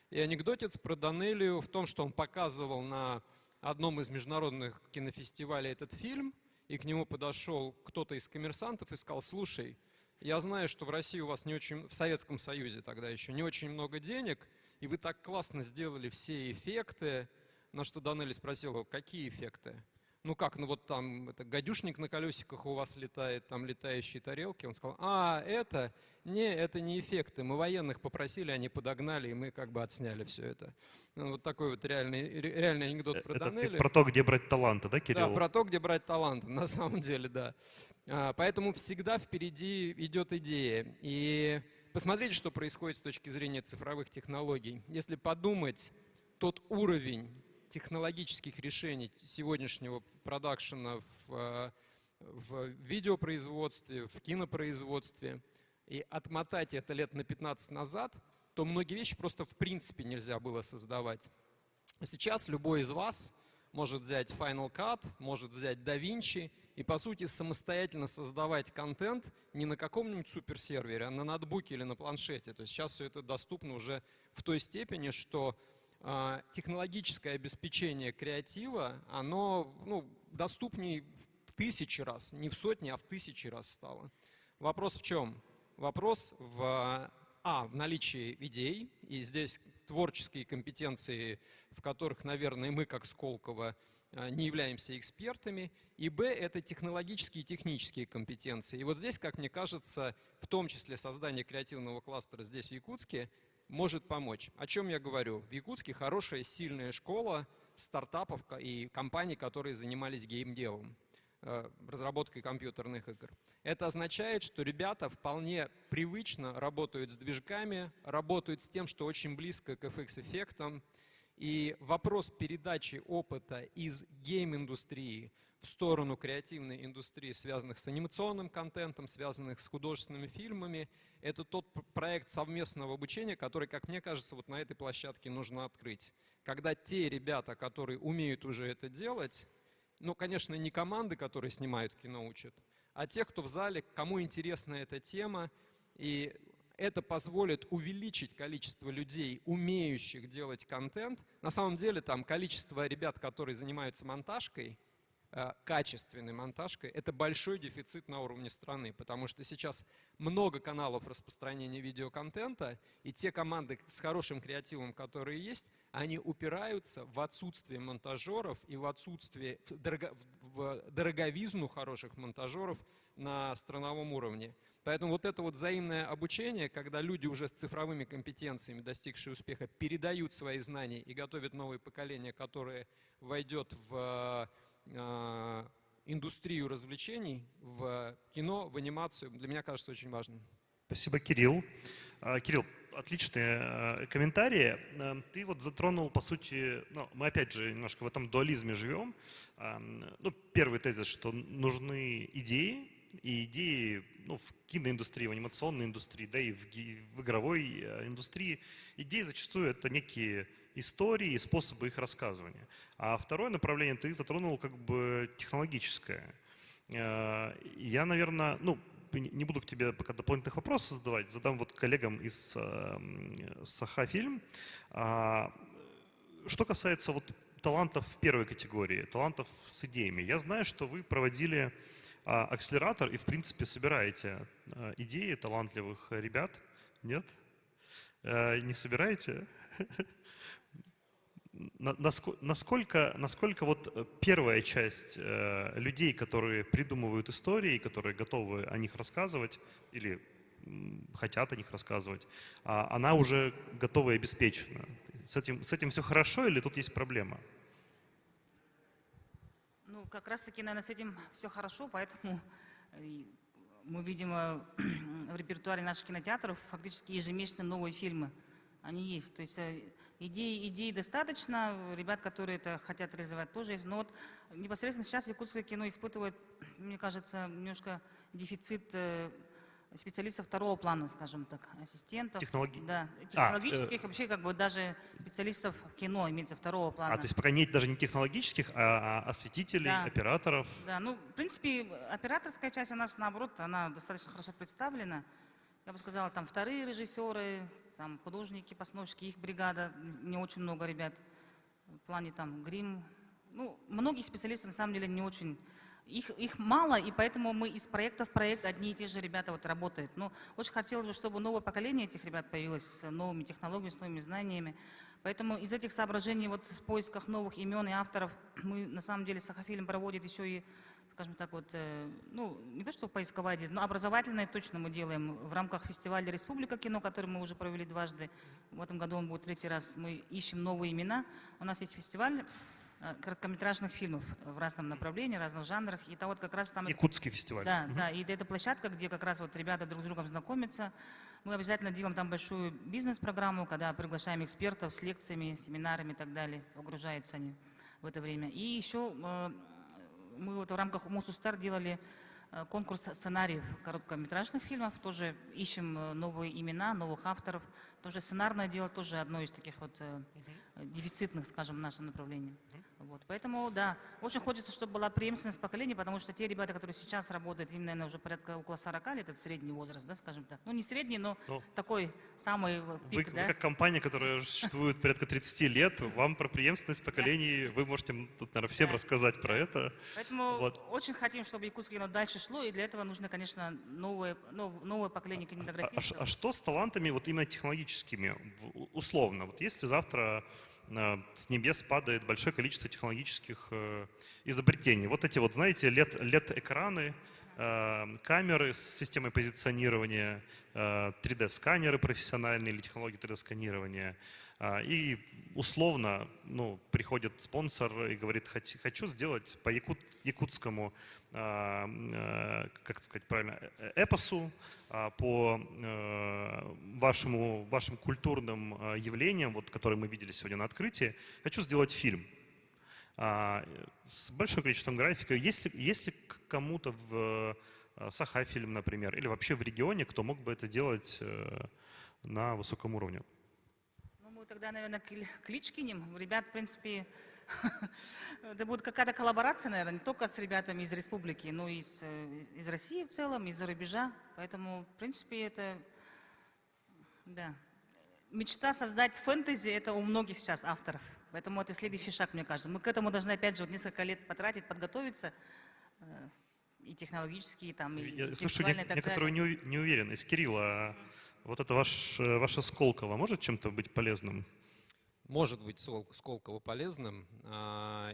И анекдотец про Данелию в том, что он показывал на одном из международных кинофестивалей этот фильм, и к нему подошел кто-то из коммерсантов и сказал: слушай, я знаю, что в России у вас не очень, в Советском Союзе тогда еще не очень много денег, и вы так классно сделали все эффекты. На что Данелли спросил его: какие эффекты? Ну как, ну вот там это гадюшник на колесиках у вас летает, там летающие тарелки. Он сказал: это не эффекты. Мы военных попросили, они подогнали, и мы как бы отсняли все это. Ну, вот такой вот реальный анекдот про Данелли. Это про то, где брать таланты, да, Кирилл? Да, про то, где брать таланты, на самом деле, да. Поэтому всегда впереди идет идея. И посмотрите, что происходит с точки зрения цифровых технологий. Если подумать, тот уровень технологических решений сегодняшнего продакшена в видеопроизводстве, в кинопроизводстве, и отмотать это лет на 15 назад, то многие вещи просто в принципе нельзя было создавать. Сейчас любой из вас может взять Final Cut, может взять DaVinci и, по сути, самостоятельно создавать контент не на каком-нибудь суперсервере, а на ноутбуке или на планшете. То есть сейчас все это доступно уже в той степени, что технологическое обеспечение креатива, оно доступнее в 1000 раз, не в сотни, а в 1000 раз стало. Вопрос в чем? Вопрос в наличии идей, и здесь творческие компетенции, в которых, наверное, мы, как Сколково, не являемся экспертами, и б, это технологические и технические компетенции. И вот здесь, как мне кажется, в том числе создание креативного кластера здесь, в Якутске, может помочь. О чем я говорю? В Якутске хорошая, сильная школа стартапов и компаний, которые занимались геймдевом, разработкой компьютерных игр. Это означает, что ребята вполне привычно работают с движками, работают с тем, что очень близко к FX-эффектам. И вопрос передачи опыта из гейм-индустрии в сторону креативной индустрии, связанных с анимационным контентом, связанных с художественными фильмами, это тот проект совместного обучения, который, как мне кажется, вот на этой площадке нужно открыть. Когда те ребята, которые умеют уже это делать, конечно, не команды, которые снимают кино, учат, а те, кто в зале, кому интересна эта тема, и это позволит увеличить количество людей, умеющих делать контент. На самом деле там количество ребят, которые занимаются монтажкой, качественной монтажкой, это большой дефицит на уровне страны, потому что сейчас много каналов распространения видеоконтента, и те команды с хорошим креативом, которые есть, они упираются в отсутствие монтажеров и в отсутствие, в дороговизну хороших монтажеров на страновом уровне. Поэтому вот это вот взаимное обучение, когда люди уже с цифровыми компетенциями, достигшие успеха, передают свои знания и готовят новое поколение, которое войдет в индустрию развлечений, в кино, в анимацию, для меня кажется очень важным. Спасибо, Кирилл. Кирилл, отличные комментарии. Ты вот затронул, по сути, мы опять же немножко в этом дуализме живем. Первый тезис, что нужны идеи, и идеи в киноиндустрии, в анимационной индустрии, да и в игровой индустрии. Идеи зачастую это некие истории и способы их рассказывания. А второе направление ты затронул как бы технологическое. Я, наверное, не буду к тебе пока дополнительных вопросов задавать, задам вот коллегам из Саха-фильм. Что касается вот талантов в первой категории, талантов с идеями. Я знаю, что вы проводили акселератор и, в принципе, собираете идеи талантливых ребят. Нет? Не собираете? Насколько вот первая часть людей, которые придумывают истории, которые готовы о них рассказывать или хотят о них рассказывать, она уже готова и обеспечена. С этим все хорошо или тут есть проблема? Ну, как раз-таки, наверное, с этим все хорошо, поэтому мы видим в репертуаре наших кинотеатров фактически ежемесячно новые фильмы. Они есть. То есть идей достаточно, ребят, которые это хотят реализовать, тоже есть. Но вот непосредственно сейчас якутское кино испытывает, мне кажется, немножко дефицит специалистов второго плана, скажем так, ассистентов. Да, технологических, вообще как бы даже специалистов кино имеется второго плана. То есть пока нет даже не технологических, а осветителей, Да. операторов. Да, ну, в принципе, операторская часть у нас, наоборот, она достаточно хорошо представлена. Я бы сказала, там вторые режиссеры, там художники, постановщики, их бригада, не очень много ребят. В плане там грим. Ну, многие специалисты на самом деле не очень. Их мало, и поэтому мы из проекта в проект одни и те же ребята вот работают. Но очень хотелось бы, чтобы новое поколение этих ребят появилось с новыми технологиями, с новыми знаниями. Поэтому из этих соображений, вот в поисках новых имен и авторов, мы на самом деле Сахафильм проводит еще и, скажем так, вот, ну, не то что поисковая деятельность, но образовательное точно мы делаем в рамках фестиваля «Республика кино», который мы уже провели дважды. В этом году он будет третий раз. Мы ищем новые имена. У нас есть фестиваль короткометражных фильмов в разном направлении, в разных жанрах. И там вот как раз там... Якутский фестиваль. Да, да. И это площадка, где как раз вот ребята друг с другом знакомятся. Мы обязательно делаем там большую бизнес-программу, когда приглашаем экспертов с лекциями, семинарами и так далее. Погружаются они в это время. И еще мы вот в рамках Мусустар делали конкурс сценариев короткометражных фильмов. Тоже ищем новые имена, новых авторов. Тоже сценарное дело тоже одно из таких вот дефицитных, скажем, в нашем направлении. Вот. Поэтому, да, очень хочется, чтобы была преемственность поколений, потому что те ребята, которые сейчас работают, им, наверное, уже порядка около 40 лет, это средний возраст, да, скажем так. Ну, не средний, но такой самый пик, Вы как компания, которая существует порядка 30 лет, вам про преемственность поколений, вы можете тут, наверное, всем рассказать про это. Поэтому очень хотим, чтобы якутское кино дальше шло, и для этого нужно, конечно, новое поколение кинематографистов. А что с талантами вот именно технологическими, условно? Вот если завтра с небес падает большое количество технологических изобретений. Вот эти вот, знаете, LED-экраны, камеры с системой позиционирования, 3D-сканеры профессиональные или технологии 3D-сканирования. И условно, ну, приходит спонсор и говорит, хочу сделать по якутскому, как сказать правильно, эпосу, по вашим культурным явлениям, вот, которые мы видели сегодня на открытии, хочу сделать фильм с большим количеством графика. Есть ли кому-то в Сахафильм, например, или вообще в регионе, кто мог бы это делать на высоком уровне? Ну, мы тогда, наверное, клич кинем. Ребят, в принципе, это будет какая-то коллаборация, наверное, не только с ребятами из республики, но и из России в целом, из-за рубежа. Поэтому, в принципе, это, да. Мечта создать фэнтези – это у многих сейчас авторов. Поэтому это следующий шаг, мне кажется. Мы к этому должны, опять же, вот несколько лет потратить, подготовиться. И технологические, там, и Я слышу некоторую неуверенность. Кирилл, а вот это ваше Сколково может чем-то быть полезным? Может быть Сколково полезным.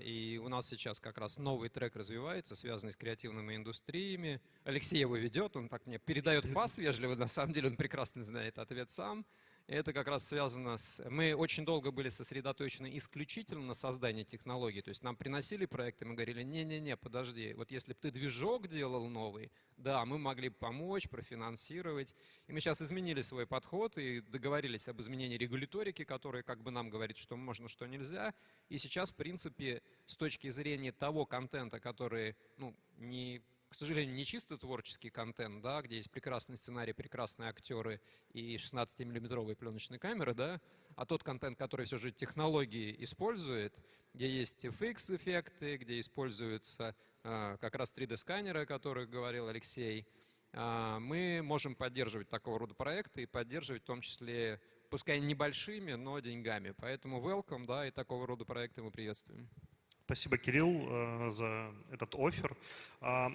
И у нас сейчас как раз новый трек развивается, связанный с креативными индустриями. Алексей его ведет, он так мне передает пас вежливо, на самом деле он прекрасно знает ответ сам. Это как раз связано с... Мы очень долго были сосредоточены исключительно на создании технологий. То есть нам приносили проекты, мы говорили, не-не-не, подожди, вот если бы ты движок делал новый, да, мы могли бы помочь, профинансировать. И мы сейчас изменили свой подход и договорились об изменении регуляторики, которая как бы нам говорит, что можно, что нельзя. И сейчас, в принципе, с точки зрения того контента, который, ну, к сожалению, не чисто творческий контент, да, где есть прекрасный сценарий, прекрасные актеры и 16-миллиметровые пленочные камеры, да, а тот контент, который все же технологии использует, где есть FX-эффекты, где используются как раз 3D-сканеры, о которых говорил Алексей, мы можем поддерживать такого рода проекты и поддерживать в том числе, пускай небольшими, но деньгами. Поэтому welcome, да, и такого рода проекты мы приветствуем. Спасибо, Кирилл, за этот оффер. А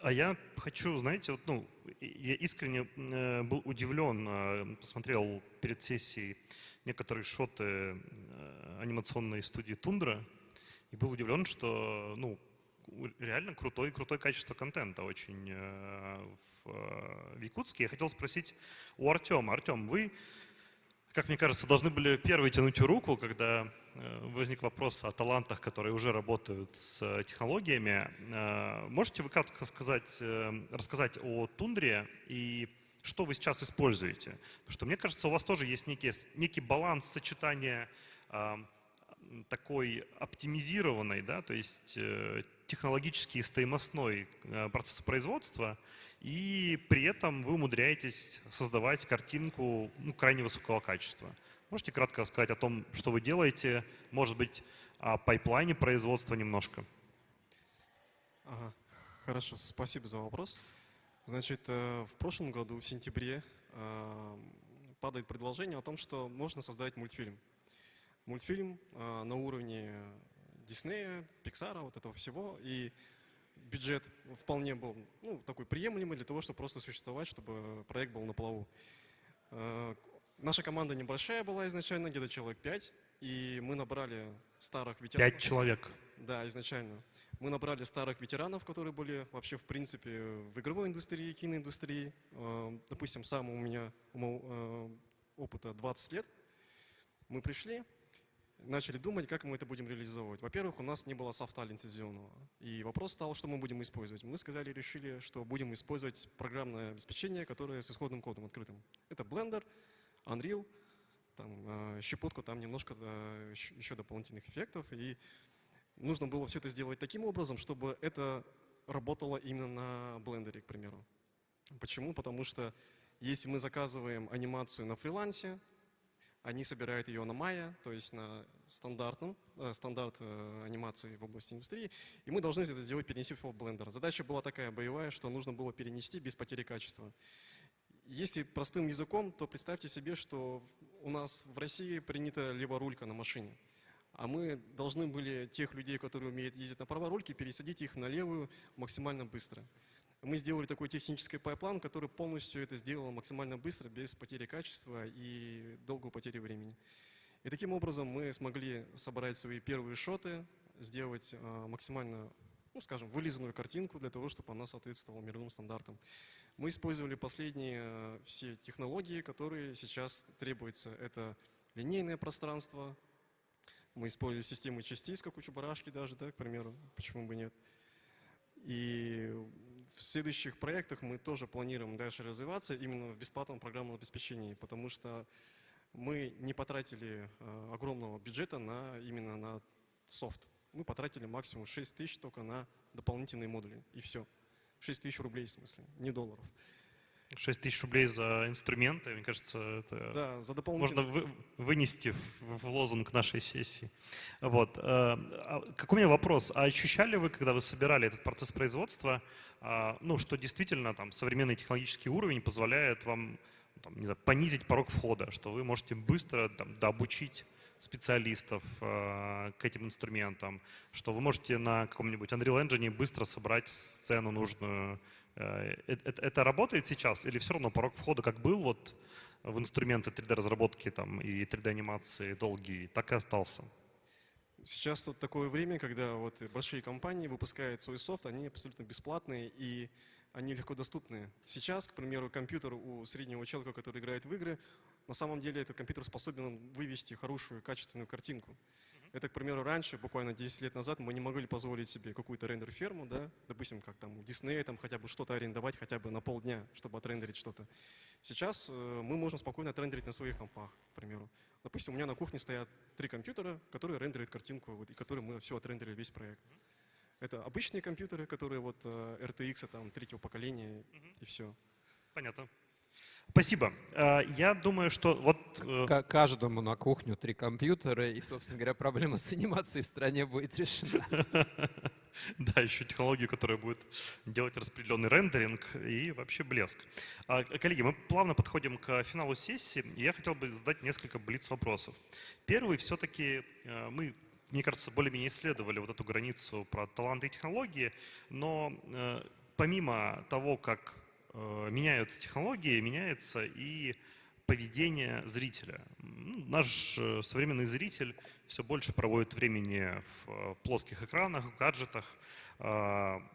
я хочу, знаете, вот, ну, я искренне был удивлен, посмотрел перед сессией некоторые шоты анимационной студии «Тундра», и был удивлен, что, ну, реально крутой качество контента очень в Якутске. Я хотел спросить у Артема. Артем, вы, как мне кажется, должны были первые тянуть руку, когда возник вопрос о талантах, которые уже работают с технологиями. Можете вы кратко рассказать о Тундре и что вы сейчас используете? Потому что, мне кажется, у вас тоже есть некий баланс сочетания такой оптимизированной, да, то есть технологически и стоимостной процесса производства, и при этом вы умудряетесь создавать картинку крайне высокого качества. Можете кратко рассказать о том, что вы делаете, может быть, о пайплайне производства немножко? Ага. Хорошо, спасибо за вопрос. Значит, в прошлом году, в сентябре, падает предложение о том, что можно создать мультфильм. Мультфильм на уровне Диснея, Пиксара, вот этого всего. И бюджет вполне был такой приемлемый для того, чтобы просто существовать, чтобы проект был на плаву. Наша команда небольшая была изначально, где-то человек 5. И мы набрали старых ветеранов. 5 человек? Да, изначально. Мы набрали старых ветеранов, которые были вообще, в принципе, в игровой индустрии, киноиндустрии. Допустим, сам у меня опыта 20 лет. Мы пришли, начали думать, как мы это будем реализовывать. Во-первых, у нас не было софта лицензионного. И вопрос стал, что мы будем использовать. Мы решили, что будем использовать программное обеспечение, которое с исходным кодом открытым. Это Blender, Unreal, там, щепотку, там немножко еще дополнительных эффектов. И нужно было все это сделать таким образом, чтобы это работало именно на Blender, к примеру. Почему? Потому что если мы заказываем анимацию на фрилансе, они собирают ее на Maya, то есть на стандарт анимации в области индустрии, и мы должны это сделать, перенести в Blender. Задача была такая боевая, что нужно было перенести без потери качества. Если простым языком, то представьте себе, что у нас в России принята леворулька на машине, а мы должны были тех людей, которые умеют ездить на праворульке, пересадить их на левую максимально быстро. Мы сделали такой технический пайплайн, который полностью это сделал максимально быстро, без потери качества и долгой потери времени. И таким образом мы смогли собрать свои первые шоты, сделать максимально, вылизанную картинку для того, чтобы она соответствовала мировым стандартам. Мы использовали последние все технологии, которые сейчас требуются. Это линейное пространство. Мы использовали системы частиц, как у Чебурашки даже, да, к примеру, почему бы нет. И в следующих проектах мы тоже планируем дальше развиваться именно в бесплатном программном обеспечении, потому что мы не потратили огромного бюджета именно на софт. Мы потратили максимум 6 тысяч только на дополнительные модули, и все. 6 тысяч рублей, в смысле, не долларов. 6 тысяч рублей за инструменты, мне кажется, это да, за можно вынести в лозунг нашей сессии. Вот. Какой у меня вопрос? А ощущали вы, когда вы собирали этот процесс производства, что действительно современный технологический уровень позволяет вам понизить порог входа, что вы можете быстро дообучить специалистов к этим инструментам, что вы можете на каком-нибудь Unreal Engine быстро собрать сцену нужную. Это работает сейчас или все равно порог входа как был в инструменты 3D-разработки и 3D-анимации долгий, так и остался? Сейчас такое время, когда большие компании выпускают свой софт, они абсолютно бесплатные и они легко доступны. Сейчас, к примеру, компьютер у среднего человека, который играет в игры, на самом деле этот компьютер способен вывести хорошую, качественную картинку. Это, к примеру, раньше, буквально 10 лет назад, мы не могли позволить себе какую-то рендер-ферму, да, допустим, как у Disney, хотя бы что-то арендовать хотя бы на полдня, чтобы отрендерить что-то. Сейчас мы можем спокойно отрендерить на своих компах, к примеру. Допустим, у меня на кухне стоят 3 компьютера, которые рендерят картинку, и которые мы все отрендерили, весь проект. Это обычные компьютеры, которые RTX, 3-го поколения, и все. Понятно. Спасибо. Я думаю, что Каждому на кухню 3 компьютера, и, собственно говоря, проблема с анимацией в стране будет решена. Да, еще технологию, которая будет делать распределенный рендеринг и вообще блеск. Коллеги, мы плавно подходим к финалу сессии, и я хотел бы задать несколько блиц-вопросов. Первый, все-таки мы, мне кажется, более-менее исследовали эту границу про таланты и технологии, но помимо того, как меняются технологии, меняется и поведения зрителя. Наш современный зритель все больше проводит времени в плоских экранах, в гаджетах,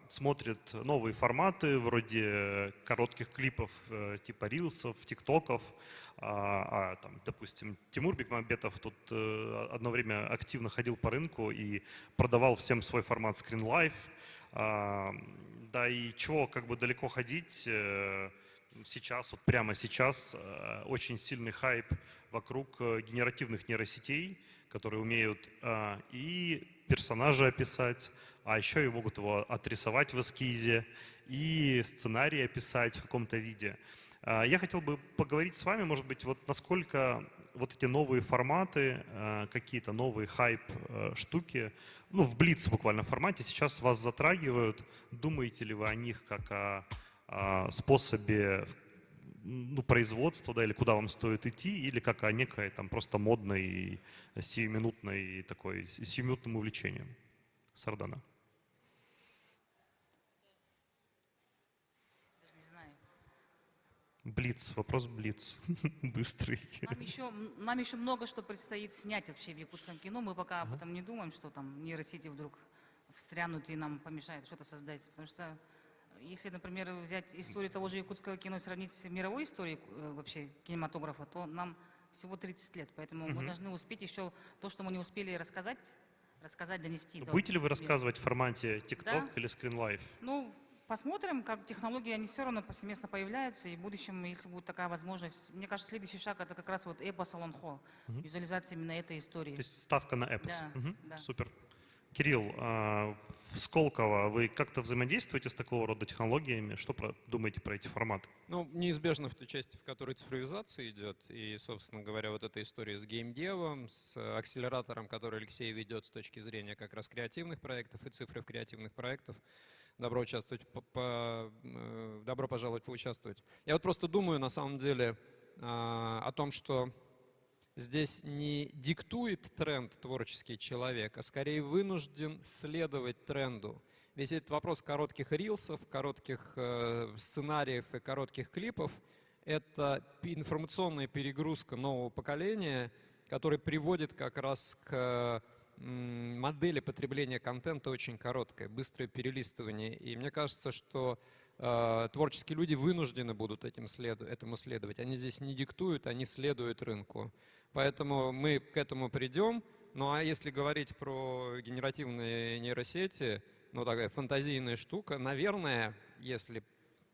смотрит новые форматы вроде коротких клипов типа рилсов, тиктоков. Там, допустим, Тимур Бекмамбетов тут одно время активно ходил по рынку и продавал всем свой формат Screen Life. Да и чего как бы далеко ходить, сейчас, вот прямо сейчас, очень сильный хайп вокруг генеративных нейросетей, которые умеют и персонажа описать, а еще и могут его отрисовать в эскизе, и сценарий описать в каком-то виде. Я хотел бы поговорить с вами, может быть, вот насколько вот эти новые форматы, какие-то новые хайп-штуки, ну, в блиц буквально формате сейчас вас затрагивают. Думаете ли вы о них как о способе производства, да, или куда вам стоит идти, или как о некой там просто модной, сиюминутной такой, сиюминутным увлечением? Сардана. Блиц, вопрос блиц, быстрый. Нам еще много что предстоит снять вообще в якутском кино. Мы пока об этом не думаем, что там нейросети вдруг встрянут и нам помешают что-то создать. Потому что если, например, взять историю того же якутского кино и сравнить с мировой историей вообще кинематографа, то нам всего 30 лет. Поэтому мы должны успеть еще то, что мы не успели рассказать, донести. Будете ли вы рассказывать в формате TikTok или Screen Life? Ну, посмотрим, как технологии, они все равно повсеместно появляются, и в будущем, если будет такая возможность, мне кажется, следующий шаг — это как раз вот эпос Алонхо, визуализация именно этой истории. То есть ставка на эпос. Да. Супер. Кирилл, в Сколково вы как-то взаимодействуете с такого рода технологиями? Что думаете про эти форматы? Ну, неизбежно в той части, в которой цифровизация идет, и, собственно говоря, вот эта история с геймдевом, с акселератором, который Алексей ведет с точки зрения как раз креативных проектов и цифры в креативных проектах. Добро пожаловать поучаствовать. Я вот просто думаю, на самом деле, о том, что здесь не диктует тренд творческий человек, а скорее вынужден следовать тренду. Весь этот вопрос коротких рилсов, коротких сценариев и коротких клипов — это информационная перегрузка нового поколения, которая приводит как раз к модели потребления контента очень короткая, быстрое перелистывание. И мне кажется, что творческие люди вынуждены будут этому следовать. Они здесь не диктуют, они следуют рынку. Поэтому мы к этому придем. Ну а если говорить про генеративные нейросети, ну такая фантазийная штука, наверное, если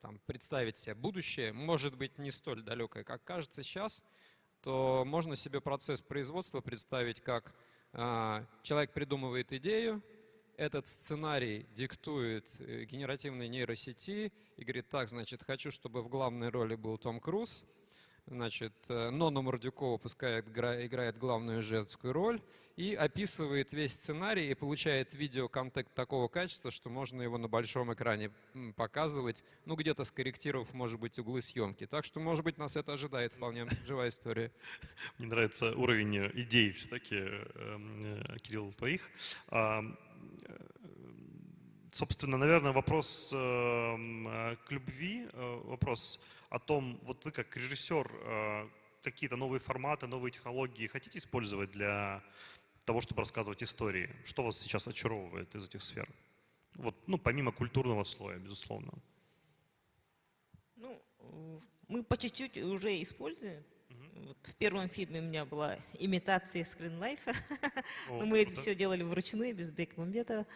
там представить себе будущее, может быть не столь далекое, как кажется сейчас, то можно себе процесс производства представить как человек придумывает идею, этот сценарий диктует генеративной нейросети и говорит: так, значит, хочу, чтобы в главной роли был Том Круз, значит, Нонна Мордюкова пускай играет главную женскую роль, и описывает весь сценарий и получает видеоконтент такого качества, что можно его на большом экране показывать, ну, где-то скорректировав, может быть, углы съемки. Так что, может быть, нас это ожидает вполне живая история. Мне нравится уровень идей все-таки, Кирилл, твоих. Собственно, наверное, вопрос к любви, вопрос о том, вот вы как режиссер какие-то новые форматы, новые технологии хотите использовать для того, чтобы рассказывать истории? Что вас сейчас очаровывает из этих сфер? Вот, ну, помимо культурного слоя, безусловно. Ну, мы по чуть-чуть уже используем. Вот в первом фильме у меня была имитация скринлайфа, но мы это все делали вручную, без Бекмамбетова.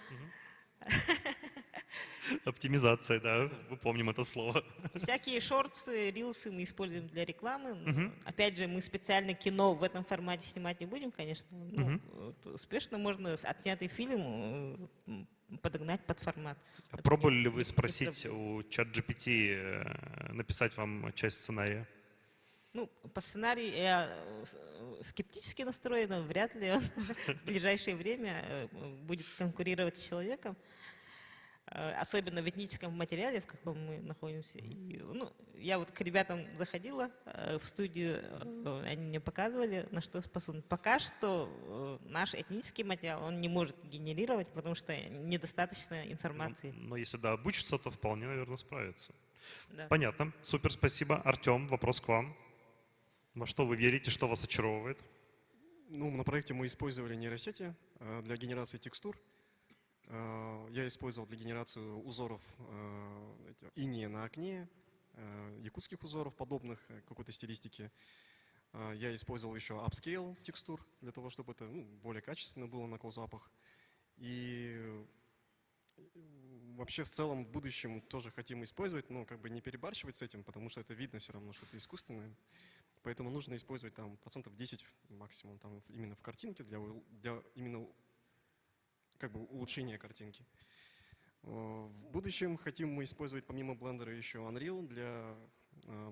Оптимизация, да, мы помним это слово. Всякие шортсы, рилсы мы используем для рекламы. Опять же, мы специально кино в этом формате снимать не будем, конечно. Но успешно можно отснятый фильм подогнать под формат. А пробовали ли вы спросить у ChatGPT написать вам часть сценария? Ну, по сценарию я скептически настроена, вряд ли он в ближайшее время будет конкурировать с человеком. Особенно в этническом материале, в каком мы находимся. И, ну, я вот к ребятам заходила в студию, они мне показывали, на что способны. Пока что наш этнический материал он не может генерировать, потому что недостаточно информации. Но если да, обучится, то вполне, наверное, справится. Да. Понятно. Супер, спасибо. Артем, вопрос к вам. Во что вы верите, что вас очаровывает? Ну, на проекте мы использовали нейросети для генерации текстур. Я использовал для генерации узоров инея на окне, якутских узоров, подобных какой-то стилистике. Я использовал еще upscale текстур для того, чтобы это более качественно было на клоузапах. И вообще в целом в будущем тоже хотим использовать, но как бы не перебарщивать с этим, потому что это видно все равно, что это искусственное. Поэтому нужно использовать там 10% максимум там, именно в картинке для именно как бы улучшения картинки. В будущем хотим мы использовать помимо блендера еще Unreal для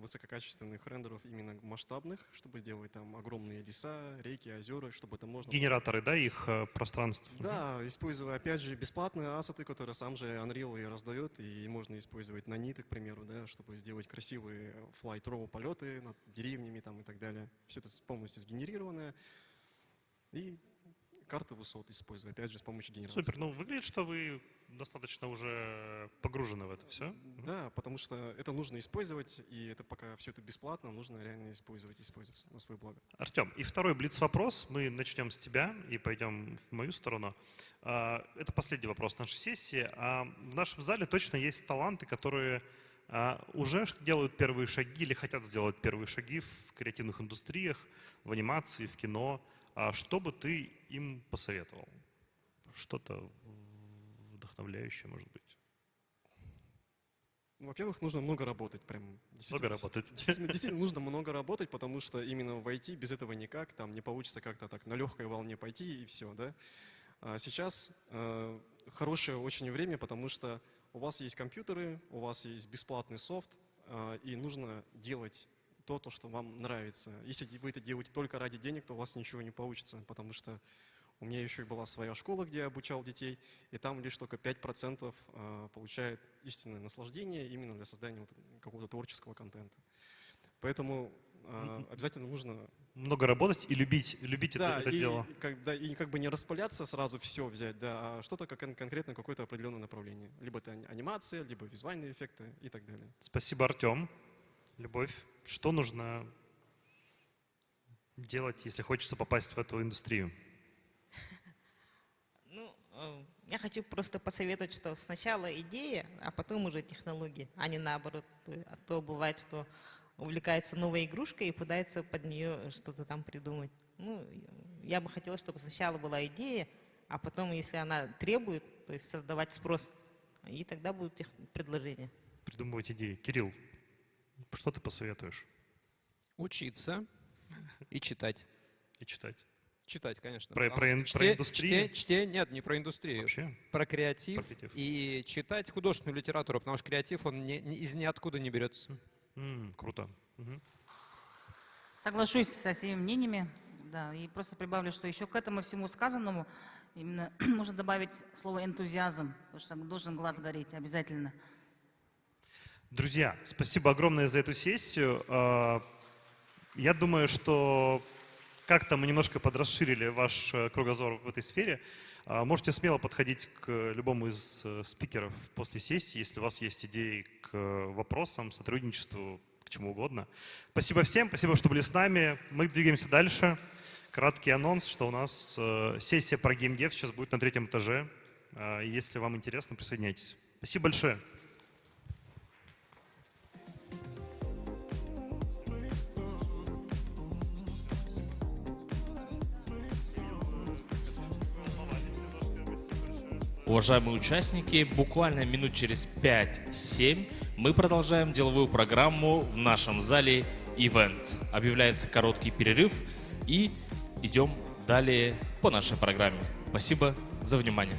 высококачественных рендеров именно масштабных, чтобы сделать там огромные леса, реки, озера, чтобы это можно... Генераторы, да, их пространств? Да, используя опять же бесплатные ассеты, которые сам же Unreal и раздает, и можно использовать наниты, к примеру, да, чтобы сделать красивые flight row полеты над деревнями там, и так далее. Все это полностью сгенерированное. И карты высот используя, опять же, с помощью генерации. Супер, ну выглядит, что вы достаточно уже погружены в это все. Да, потому что это нужно использовать, и это пока все это бесплатно, нужно реально использовать на свое благо. Артем, и второй блиц-вопрос. Мы начнем с тебя и пойдем в мою сторону. Это последний вопрос нашей сессии. В нашем зале точно есть таланты, которые уже делают первые шаги или хотят сделать первые шаги в креативных индустриях, в анимации, в кино. Что бы ты им посоветовал? Что-то вдохновляющее, может быть? Ну, во-первых, нужно много работать. Прям, много работать. Действительно нужно много работать, потому что именно в IT без этого никак. Там не получится как-то так на легкой волне пойти и все. Да? Сейчас хорошее очень время, потому что у вас есть компьютеры, у вас есть бесплатный софт, и нужно делать то, что вам нравится. Если вы это делаете только ради денег, то у вас ничего не получится, потому что у меня еще и была своя школа, где я обучал детей, и там лишь только 5% получает истинное наслаждение именно для создания какого-то творческого контента. Поэтому обязательно нужно... Много работать и любить это дело. И как бы не распыляться сразу все взять, да, а что-то конкретно, какое-то определенное направление. Либо это анимация, либо визуальные эффекты и так далее. Спасибо, Артем. Любовь, что нужно делать, если хочется попасть в эту индустрию? Ну, я хочу просто посоветовать, что сначала идея, а потом уже технологии, а не наоборот. А то бывает, что увлекается новой игрушкой и пытается под нее что-то там придумать. Ну, я бы хотела, чтобы сначала была идея, а потом, если она требует, то есть создавать спрос, и тогда будут предложения. Придумывать идеи. Кирилл, что ты посоветуешь? Учиться и читать. И читать. Читать, конечно. Про индустрию? Нет, не про индустрию. Вообще? Про креатив. И читать художественную литературу, потому что креатив, он из ниоткуда не берется. Круто. Угу. Соглашусь со всеми мнениями. Да, и просто прибавлю, что еще к этому всему сказанному именно можно добавить слово энтузиазм, потому что должен глаз гореть обязательно. Друзья, спасибо огромное за эту сессию. Я думаю, что как-то мы немножко подрасширили ваш кругозор в этой сфере. Можете смело подходить к любому из спикеров после сессии, если у вас есть идеи к вопросам, сотрудничеству, к чему угодно. Спасибо всем, спасибо, что были с нами. Мы двигаемся дальше. Краткий анонс, что у нас сессия про геймдев сейчас будет на 3-м этаже. Если вам интересно, присоединяйтесь. Спасибо большое. Уважаемые участники, буквально минут через 5-7 мы продолжаем деловую программу в нашем зале Event. Объявляется короткий перерыв и идем далее по нашей программе. Спасибо за внимание.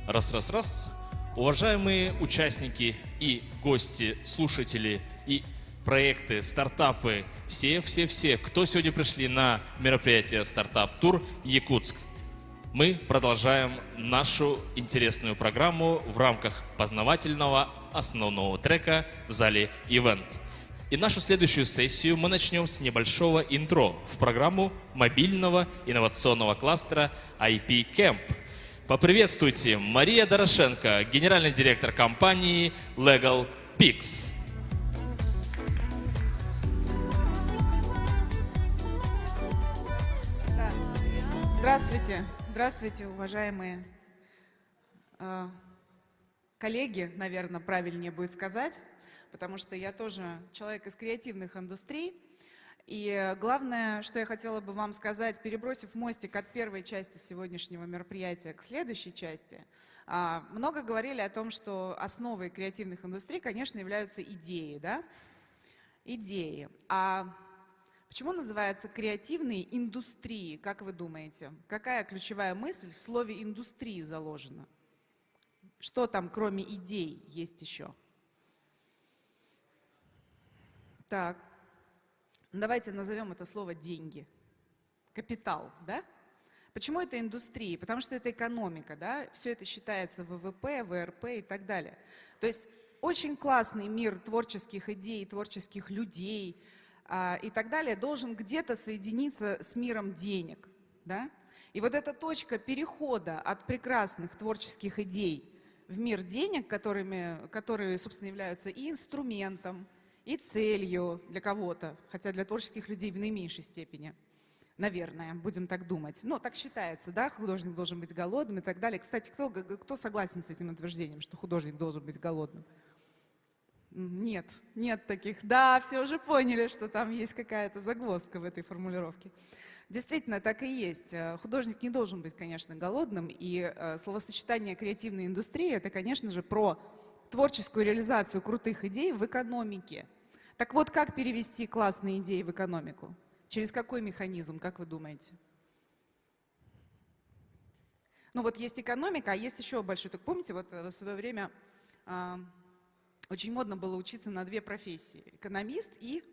Раз. Уважаемые участники и гости, слушатели и проекты, стартапы, все, кто сегодня пришли на мероприятие «Стартап-тур Якутск». Мы продолжаем нашу интересную программу в рамках познавательного основного трека в зале «Ивент». И нашу следующую сессию мы начнем с небольшого интро в программу мобильного инновационного кластера IP Camp. Поприветствуйте Мария Дорошенко, генеральный директор компании Legal Pix. Здравствуйте, уважаемые коллеги, наверное, правильнее будет сказать, потому что я тоже человек из креативных индустрий. И главное, что я хотела бы вам сказать, перебросив мостик от первой части сегодняшнего мероприятия к следующей части, много говорили о том, что основой креативных индустрий, конечно, являются идеи, да? Идеи. А почему называются креативные индустрии, как вы думаете? Какая ключевая мысль в слове «индустрии» заложена? Что там, кроме идей, есть еще? Так, давайте назовем это слово «деньги». Капитал, да? Почему это индустрии? Потому что это экономика, да? Все это считается ВВП, ВРП и так далее. То есть очень классный мир творческих идей, творческих людей и так далее должен где-то соединиться с миром денег, да? И вот эта точка перехода от прекрасных творческих идей в мир денег, которые, собственно, являются и инструментом, и целью для кого-то, хотя для творческих людей в наименьшей степени, наверное, будем так думать. Но так считается, да, художник должен быть голодным и так далее. Кстати, кто согласен с этим утверждением, что художник должен быть голодным? Нет таких. Да, все уже поняли, что там есть какая-то загвоздка в этой формулировке. Действительно, так и есть. Художник не должен быть, конечно, голодным. И словосочетание «креативная индустрия» — это, конечно же, про творческую реализацию крутых идей в экономике. Так вот, как перевести классные идеи в экономику? Через какой механизм, как вы думаете? Ну вот есть экономика, а есть еще большой. Так помните, вот в свое время очень модно было учиться на две профессии. Экономист и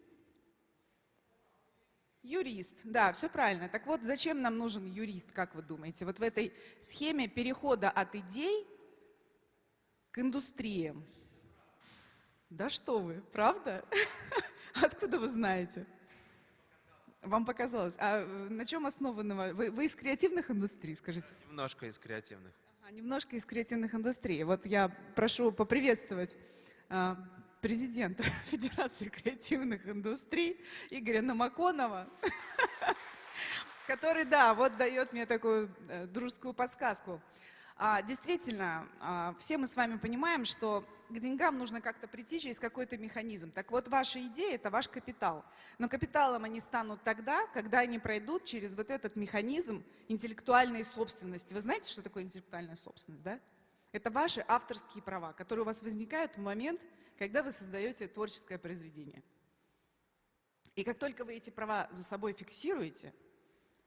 юрист. Да, все правильно. Так вот, зачем нам нужен юрист, как вы думаете? Вот в этой схеме перехода от идей к индустриям. Да что вы, правда? Откуда вы знаете? Вам показалось. А на чем основано? Вы из креативных индустрий, скажите? Немножко из креативных. Немножко из креативных индустрий. Вот я прошу поприветствовать президента Федерации креативных индустрий Игоря Намаконова, который, да, вот дает мне такую дружескую подсказку. Действительно, все мы с вами понимаем, что к деньгам нужно как-то прийти через какой-то механизм. Так вот, ваши идеи – это ваш капитал. Но капиталом они станут тогда, когда они пройдут через вот этот механизм интеллектуальной собственности. Вы знаете, что такое интеллектуальная собственность, да? Это ваши авторские права, которые у вас возникают в момент, когда вы создаете творческое произведение. И как только вы эти права за собой фиксируете,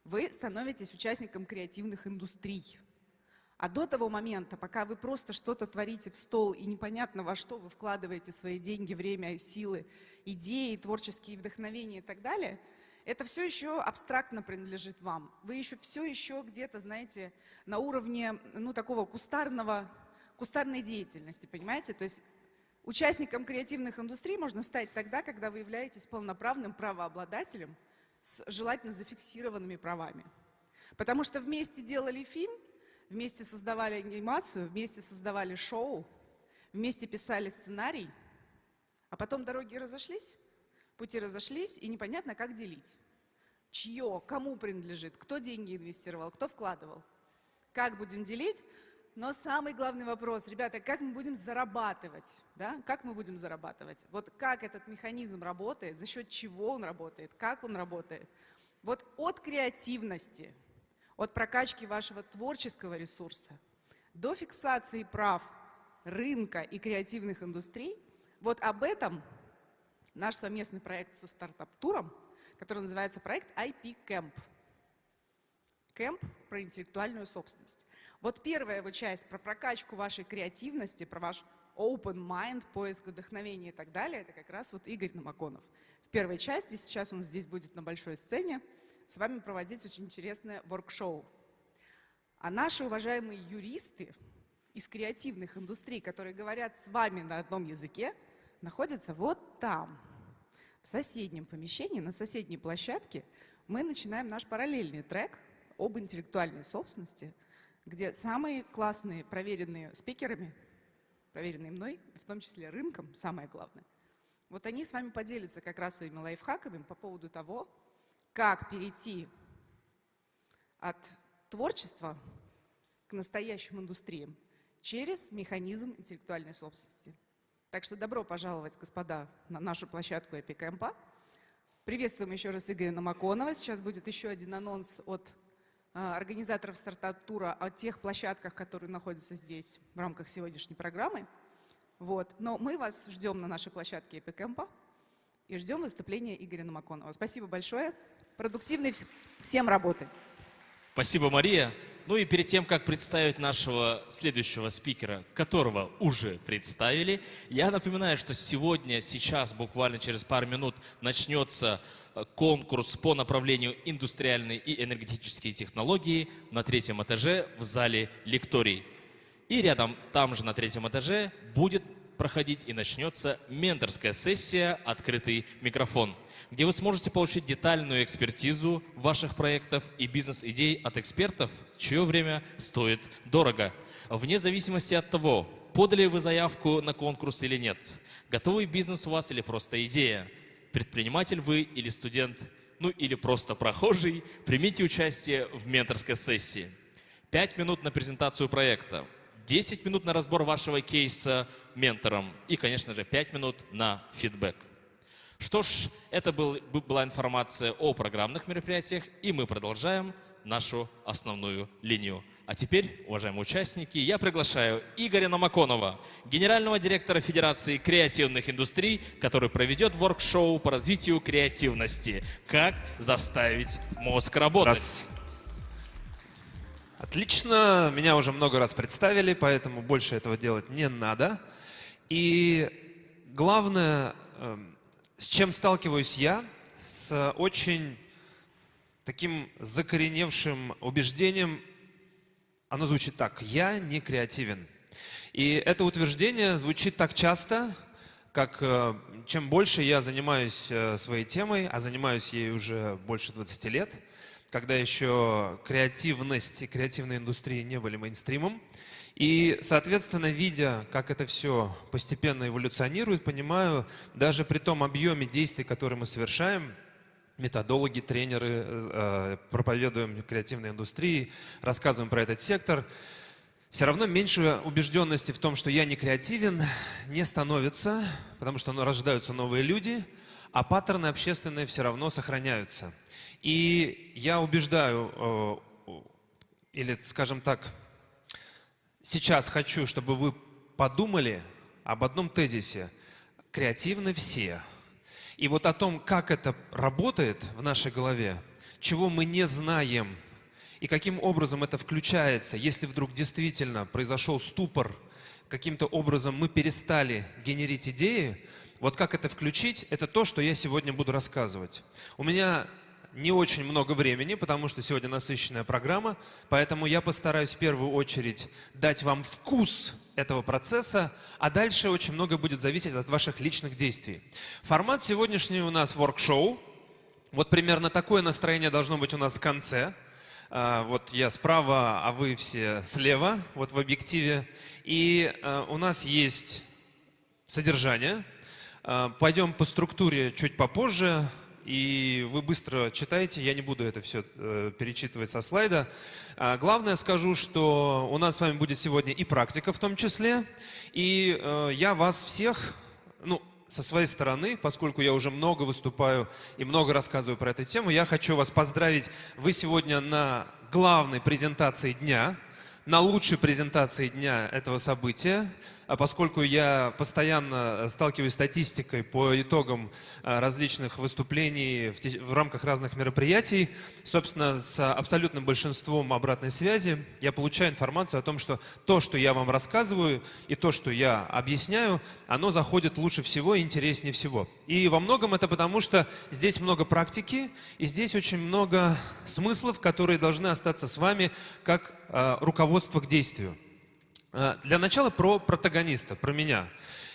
вы становитесь участником креативных индустрий. А до того момента, пока вы просто что-то творите в стол и непонятно во что вы вкладываете свои деньги, время, силы, идеи, творческие вдохновения и так далее, это все еще абстрактно принадлежит вам. Вы все еще где-то, знаете, на уровне, такого кустарной деятельности, понимаете? То есть участником креативных индустрий можно стать тогда, когда вы являетесь полноправным правообладателем с желательно зафиксированными правами. Потому что вместе делали фильм, вместе создавали анимацию, вместе создавали шоу, вместе писали сценарий, а потом дороги разошлись, пути разошлись, и непонятно, как делить. Чье, кому принадлежит, кто деньги инвестировал, кто вкладывал. Как будем делить? Но самый главный вопрос, ребята, как мы будем зарабатывать? Да? Как мы будем зарабатывать? Вот как этот механизм работает, за счет чего он работает, как он работает. Вот от креативности, от прокачки вашего творческого ресурса до фиксации прав рынка и креативных индустрий, вот об этом наш совместный проект со стартап-туром, который называется проект IP Camp. Camp про интеллектуальную собственность. Вот первая его часть про прокачку вашей креативности, про ваш open mind, поиск вдохновения и так далее, это как раз вот Игорь Намаконов. В первой части, сейчас он здесь будет на большой сцене, с вами проводить очень интересное воркшоу. А наши уважаемые юристы из креативных индустрий, которые говорят с вами на одном языке, находятся вот там, в соседнем помещении, на соседней площадке. Мы начинаем наш параллельный трек об интеллектуальной собственности, где самые классные, проверенные спикерами, проверенные мной, в том числе рынком, самое главное, вот они с вами поделятся как раз своими лайфхаками по поводу того, как перейти от творчества к настоящим индустриям через механизм интеллектуальной собственности. Так что добро пожаловать, господа, на нашу площадку Epic Camp. Приветствуем еще раз Игоря Намаконова. Сейчас будет еще один анонс от организаторов стартап-тура о тех площадках, которые находятся здесь в рамках сегодняшней программы. Вот. Но мы вас ждем на нашей площадке Epic Camp и ждем выступления Игоря Намаконова. Спасибо большое. Продуктивной всем работы. Спасибо, Мария. Ну и перед тем, как представить нашего следующего спикера, которого уже представили, я напоминаю, что сегодня, сейчас, буквально через пару минут, начнется конкурс по направлению индустриальные и энергетические технологии на 3-м этаже в зале лекторий. И рядом, там же на 3-м этаже, будет проходить и начнется менторская сессия «Открытый микрофон», где вы сможете получить детальную экспертизу ваших проектов и бизнес-идей от экспертов, чье время стоит дорого. Вне зависимости от того, подали вы заявку на конкурс или нет, готовый бизнес у вас или просто идея, предприниматель вы или студент, ну или просто прохожий, примите участие в менторской сессии. 5 минут на презентацию проекта, 10 минут на разбор вашего кейса ментором и, конечно же, 5 минут на фидбэк. Что ж, это была информация о программных мероприятиях, и мы продолжаем нашу основную линию. А теперь, уважаемые участники, я приглашаю Игоря Намаконова, генерального директора Федерации креативных индустрий, который проведет воркшоу по развитию креативности. Как заставить мозг работать. Отлично, меня уже много раз представили, поэтому больше этого делать не надо. И главное, с чем сталкиваюсь я, с очень таким закореневшим убеждением, оно звучит так: я не креативен. И это утверждение звучит так часто, как чем больше я занимаюсь своей темой, а занимаюсь ей уже больше 20 лет, когда еще креативность и креативные индустрии не были мейнстримом. И, соответственно, видя, как это все постепенно эволюционирует, понимаю, даже при том объеме действий, которые мы совершаем, методологи, тренеры, проповедуем креативной индустрии, рассказываем про этот сектор, все равно меньше убежденности в том, что я не креативен, не становится, потому что рождаются новые люди, а паттерны общественные все равно сохраняются. И я убеждаю, или, скажем так, сейчас хочу, чтобы вы подумали об одном тезисе. Креативны все. И вот о том, как это работает в нашей голове, чего мы не знаем, и каким образом это включается, если вдруг действительно произошел ступор, каким-то образом мы перестали генерить идеи, вот как это включить, это то, что я сегодня буду рассказывать. У меня не очень много времени, потому что сегодня насыщенная программа, поэтому я постараюсь в первую очередь дать вам вкус этого процесса, а дальше очень много будет зависеть от ваших личных действий. Формат сегодняшний у нас воркшоу. Вот примерно такое настроение должно быть у нас в конце. Вот я справа, а вы все слева, вот в объективе. И у нас есть содержание. Пойдем по структуре чуть попозже. И вы быстро читаете, я не буду это все перечитывать со слайда. Главное скажу, что у нас с вами будет сегодня и практика в том числе. И я вас всех, со своей стороны, поскольку я уже много выступаю и много рассказываю про эту тему, я хочу вас поздравить. Вы сегодня на главной презентации дня, на лучшей презентации дня этого события. поскольку я постоянно сталкиваюсь с статистикой по итогам различных выступлений в рамках разных мероприятий, собственно, с абсолютным большинством обратной связи я получаю информацию о том, что то, что я вам рассказываю, и то, что я объясняю, оно заходит лучше всего и интереснее всего. И во многом это потому, что здесь много практики, и здесь очень много смыслов, которые должны остаться с вами как руководство к действию. Для начала про протагониста, про меня.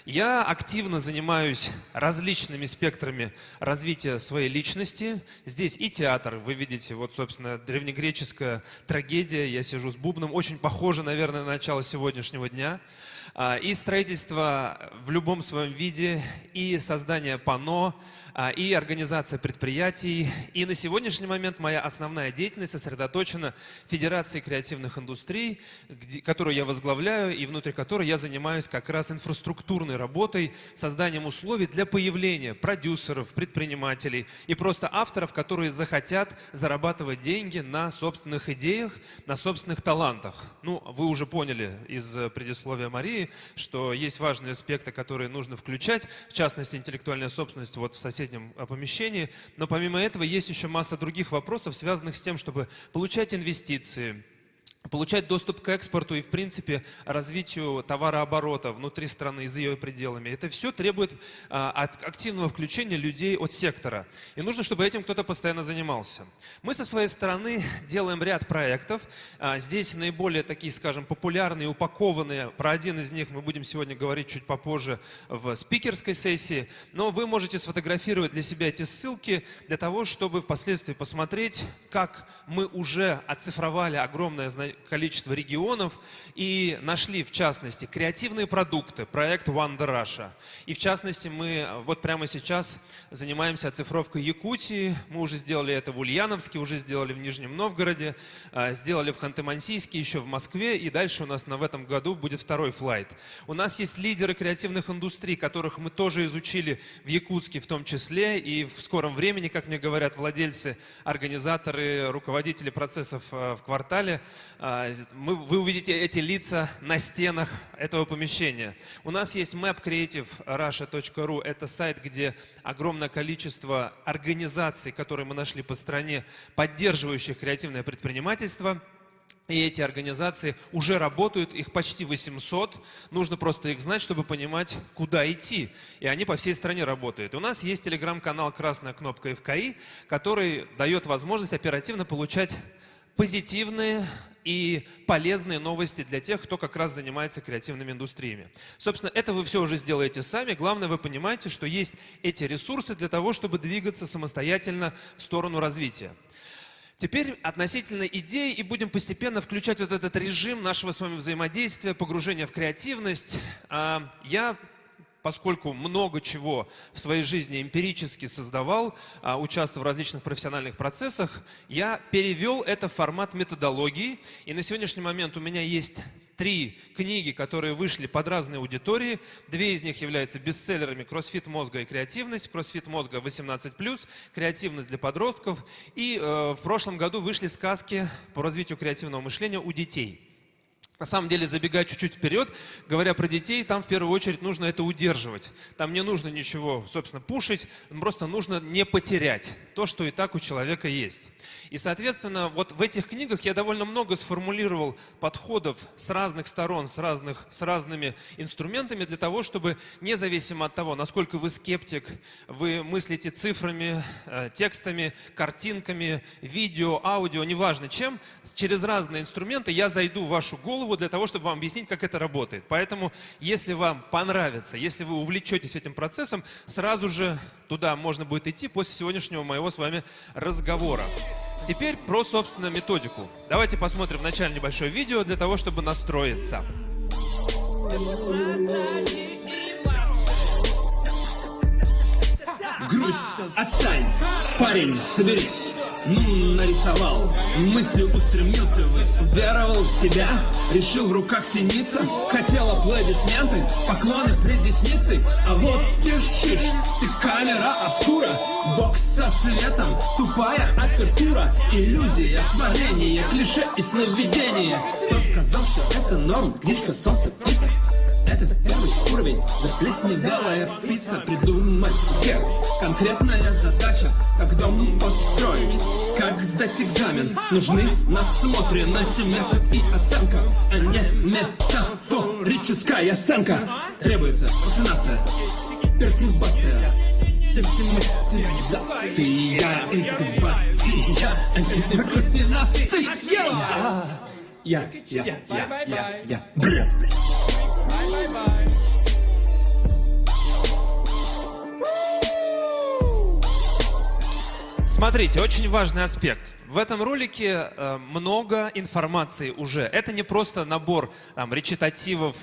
Я активно занимаюсь различными спектрами развития своей личности. Здесь и театр, вы видите, вот, собственно, древнегреческая трагедия, я сижу с бубном, очень похоже, наверное, на начало сегодняшнего дня. И строительство в любом своем виде, и создание панно, и организация предприятий. И на сегодняшний момент моя основная деятельность сосредоточена в Федерации креативных индустрий, которую я возглавляю, и внутри которой я занимаюсь как раз инфраструктурной работой, созданием условий для появления продюсеров, предпринимателей и просто авторов, которые захотят зарабатывать деньги на собственных идеях, на собственных талантах. Ну, вы уже поняли из предисловия Марии, что есть важные аспекты, которые нужно включать, в частности, интеллектуальная собственность вот в соседнем помещении. Но помимо этого есть еще масса других вопросов, связанных с тем, чтобы получать инвестиции, получать доступ к экспорту и, в принципе, развитию товарооборота внутри страны и за ее пределами. Это все требует активного включения людей от сектора. И нужно, чтобы этим кто-то постоянно занимался. Мы со своей стороны делаем ряд проектов. Здесь наиболее такие, скажем, популярные, упакованные. Про один из них мы будем сегодня говорить чуть попозже в спикерской сессии. Но вы можете сфотографировать для себя эти ссылки для того, чтобы впоследствии посмотреть, как мы уже оцифровали огромное количество регионов и нашли, в частности, креативные продукты, проект Wonder Russia. И, в частности, мы вот прямо сейчас занимаемся оцифровкой Якутии. Мы уже сделали это в Ульяновске, уже сделали в Нижнем Новгороде, сделали в Ханты-Мансийске, еще в Москве, и дальше у нас в этом году будет второй флайт. У нас есть лидеры креативных индустрий, которых мы тоже изучили в Якутске в том числе, и в скором времени, как мне говорят владельцы, организаторы, руководители процессов в квартале, вы увидите эти лица на стенах этого помещения. У нас есть mapcreativerussia.ru. Это сайт, где огромное количество организаций, которые мы нашли по стране, поддерживающих креативное предпринимательство. И эти организации уже работают, их почти 800. Нужно просто их знать, чтобы понимать, куда идти. И они по всей стране работают. У нас есть телеграм-канал «Красная кнопка ФКИ», который дает возможность оперативно получать позитивные и полезные новости для тех, кто как раз занимается креативными индустриями. Собственно, это вы все уже сделаете сами. Главное, вы понимаете, что есть эти ресурсы для того, чтобы двигаться самостоятельно в сторону развития. Теперь относительно идей, и будем постепенно включать вот этот режим нашего с вами взаимодействия, погружения в креативность. Поскольку много чего в своей жизни эмпирически создавал, участвовал в различных профессиональных процессах, я перевел это в формат методологии. И на сегодняшний момент у меня есть 3 книги, которые вышли под разные аудитории. 2 из них являются бестселлерами: «Кроссфит мозга и креативность», «Кроссфит мозга 18+», «Креативность для подростков». И в прошлом году вышли сказки по развитию креативного мышления у детей. На самом деле, забегая чуть-чуть вперед, говоря про детей, там в первую очередь нужно это удерживать. Там не нужно ничего, собственно, пушить, просто нужно не потерять то, что и так у человека есть. И, соответственно, вот в этих книгах я довольно много сформулировал подходов с разных сторон, с разными инструментами для того, чтобы, независимо от того, насколько вы скептик, вы мыслите цифрами, текстами, картинками, видео, аудио, неважно чем, через разные инструменты я зайду в вашу голову для того, чтобы вам объяснить, как это работает. Поэтому, если вам понравится, если вы увлечетесь этим процессом, сразу же туда можно будет идти после сегодняшнего моего с вами разговора. Теперь про, собственно, методику. Давайте посмотрим вначале небольшое видео для того, чтобы настроиться. Грусть, отстань, парень, соберись. Ну, нарисовал, мыслью устремился ввысь, веровал в себя, решил в руках синица, хотел аплодисменты, поклоны пред десницей, а вот тишишь, ты камера обскура, бокс со светом, тупая апертура, иллюзия, творение, клише и сновидение. Кто сказал, что это норм, птичка, солнце, птица? Это первый уровень, заплесневелая пицца. Придумать конкретная задача, как дом построить, как сдать экзамен. Нужны насмотренность, метод и оценка, а не метафорическая сценка. Требуется вакцинация, пертурбация, систематизация, инкубация, антипрокрастинация. Смотрите, очень важный аспект. В этом ролике много информации уже. Это не просто набор там, речитативов,